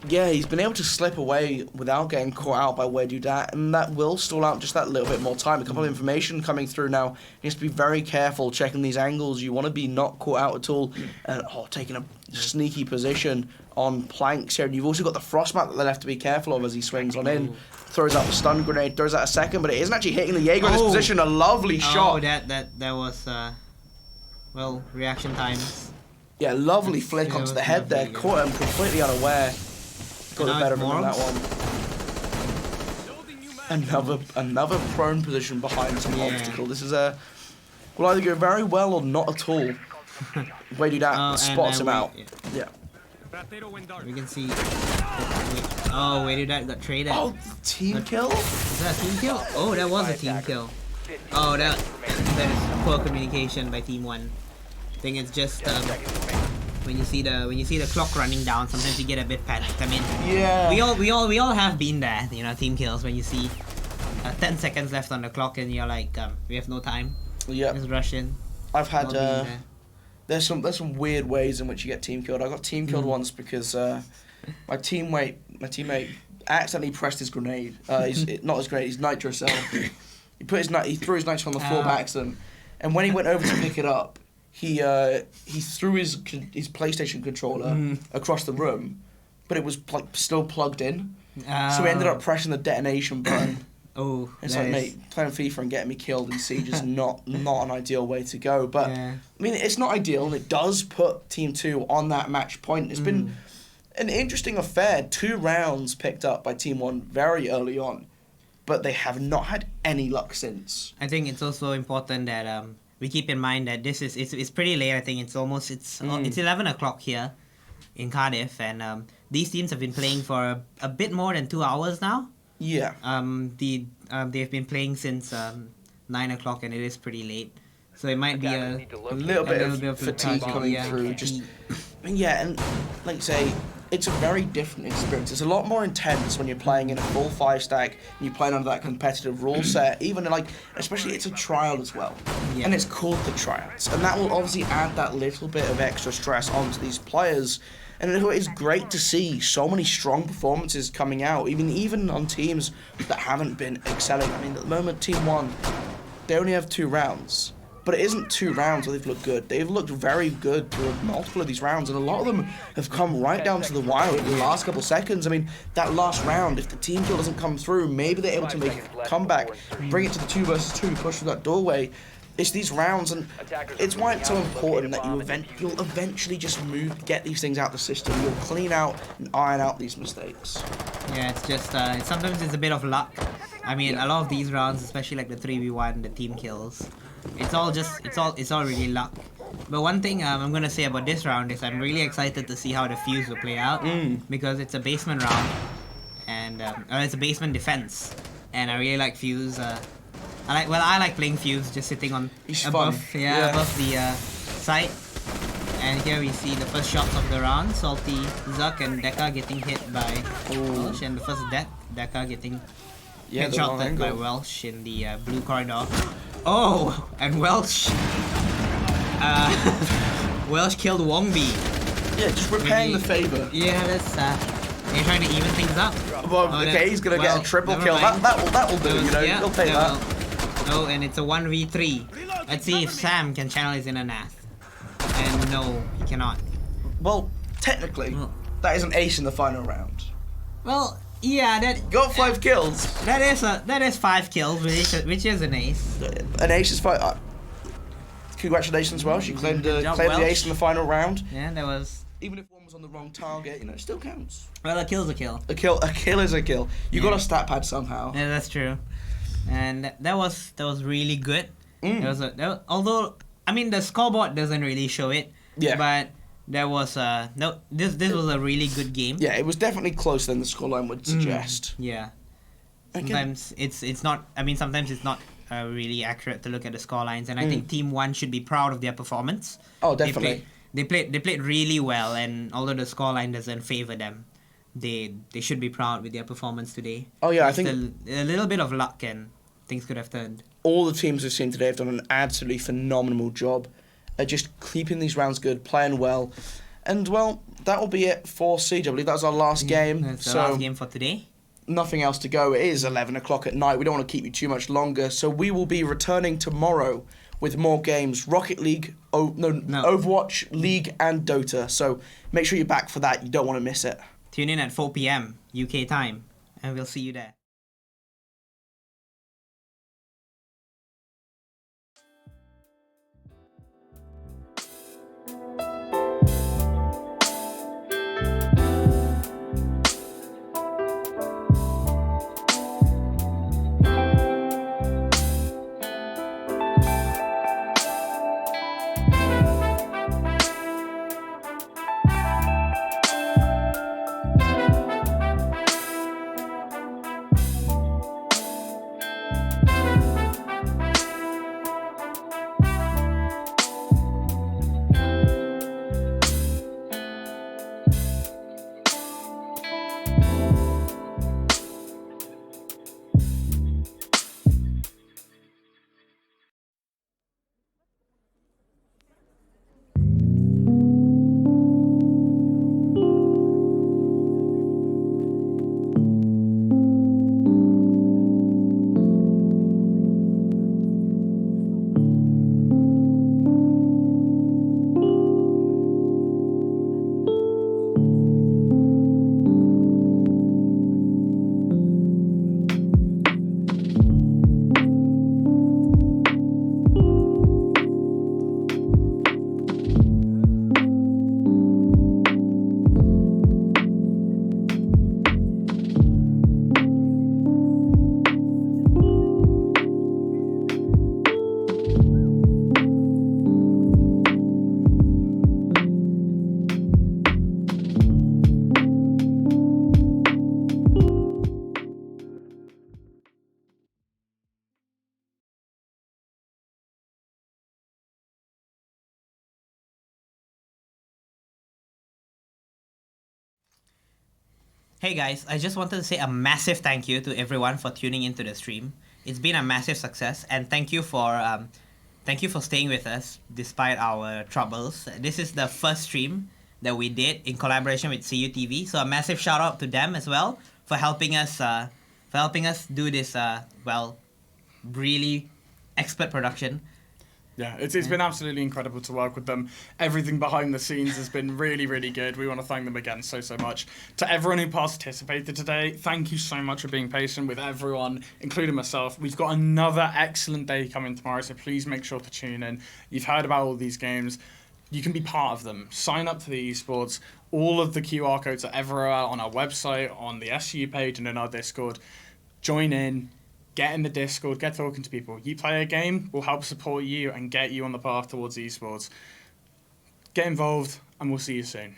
Yeah, he's been able to slip away without getting caught out by Where Do Dat, and that will stall out just that little bit more time. A couple of information coming through now. He has to be very careful checking these angles. You want to be not caught out at all, and taking a sneaky position on planks here. And you've also got the frostmat that they'll have to be careful of as he swings on in. Throws out the stun grenade, throws out a second, but it isn't actually hitting the Jaeger in this position. A lovely shot. Oh, that was reaction times. Yeah, lovely flick onto the head there. Caught him completely unaware. Got the better of him on that one. Another prone position behind some obstacle. This is will either go very well or not at all. Where Do Dat spots him out. Yeah. We can see. Where Do Dat got traded. Oh, team kill? Is that a team kill? Oh, that was a team kill. Oh, that is poor communication by Team 1. I think it's just when you see the clock running down, sometimes you get a bit panicked. I mean, we all have been there. You know, team kills when you see 10 seconds left on the clock and you're like, we have no time. Yeah. Just rush in. I've had there's some weird ways in which you get team killed. I got team killed once because my teammate accidentally pressed his grenade. Not his grenade, his nitro cell. He threw his nitro on the floor by accident, and when he went over to pick it up, he threw his PlayStation controller across the room, but it was still plugged in. So we ended up pressing the detonation button. Oh, it's like, mate, playing FIFA and getting me killed in Siege is not an ideal way to go. But I mean, it's not ideal, and it does put Team 2 on that match point. It's been an interesting affair. 2 rounds picked up by Team 1 very early on, but they have not had any luck since. I think it's also important that we keep in mind that it's pretty late. I think it's 11 o'clock here in Cardiff, and these teams have been playing for a bit more than 2 hours now. Yeah. They've been playing since 9 o'clock, and it is pretty late, so it might be a little bit of fatigue coming through. And like I say, it's a very different experience. It's a lot more intense when you're playing in a full 5 stack and you're playing under that competitive rule set. Even especially it's a trial as well, and it's called the Tryouts, and that will obviously add that little bit of extra stress onto these players. And it's great to see so many strong performances coming out, even on teams that haven't been excelling. I mean, at the moment, Team 1, they only have 2 rounds. But it isn't 2 rounds where they've looked good. They've looked very good through multiple of these rounds, and a lot of them have come right down to the wire in the last couple seconds. I mean, that last round, if the team kill doesn't come through, maybe they're able to make a comeback, bring it to the 2 versus 2, push through that doorway. It's these rounds, and it's why it's so important that you'll eventually just get these things out the system. You'll clean out and iron out these mistakes. Yeah, it's just sometimes it's a bit of luck. I mean, a lot of these rounds, especially like the 3v1, the team kills, it's all really luck. But one thing I'm gonna say about this round is I'm really excited to see how the Fuse will play out, because it's a basement round, and it's a basement defense, and I really like Fuse. I like playing Fuse, just sitting on above the site. And here we see the first shots of the round. Salty, Zuck, and Deka getting hit by Welsh, and the first Deka getting headshotted by Welsh in the blue corridor. Oh, and Welsh. Welsh killed Wongby. Yeah, just repaying the favor. Yeah, that's they're trying to even things up. Well, okay, he's gonna get a triple kill. That will do. He'll take that. Oh, and it's a 1v3. Let's see if Sam can channel his inner Nath. And no, he cannot. Well, technically, that is an ace in the final round. Well, Yeah, that Got 5 kills. that is 5 kills, which is an ace. An ace is 5. Congratulations, Welsh. You claimed Good job, the Welsh. ace in the final round. Yeah, that was. Even if one was on the wrong target, it still counts. Well, a kill's a kill. A kill is a kill. You got a stat pad somehow. Yeah, that's true. And that was really good. Although I mean the scoreboard doesn't really show it. Yeah. But there was this was a really good game. Yeah, it was definitely closer than the scoreline would suggest. Yeah. Okay. Sometimes it's not. I mean, sometimes it's not really accurate to look at the scorelines, and I think Team 1 should be proud of their performance. Oh, definitely. They played really well, and although the scoreline doesn't favor them, they should be proud with their performance today. Oh yeah, I Just think a little bit of luck and things could have turned. all the teams we've seen today have done an absolutely phenomenal job at just keeping these rounds good, playing well. And, well, that will be it for Siege. I believe that was our last game. That's the last game for today. Nothing else to go. It is 11 o'clock at night. We don't want to keep you too much longer. So we will be returning tomorrow with more games. Rocket League, Overwatch, League, and Dota. So make sure you're back for that. You don't want to miss it. Tune in at 4 p.m. UK time, and we'll see you there. Hey guys, I just wanted to say a massive thank you to everyone for tuning into the stream. It's been a massive success, and thank you for staying with us despite our troubles. This is the first stream that we did in collaboration with CUTV, so a massive shout out to them as well for helping us do this really expert production. Yeah, it's been absolutely incredible to work with them. Everything behind the scenes has been really, really good. We want to thank them again so much. To everyone who participated today, thank you so much for being patient with everyone, including myself. We've got another excellent day coming tomorrow, so please make sure to tune in. You've heard about all these games. You can be part of them. Sign up to the esports. All of the QR codes are everywhere on our website, on the SU page, and in our Discord. Join in. Get in the Discord, get talking to people. You play a game, we'll help support you and get you on the path towards esports. Get involved, and we'll see you soon.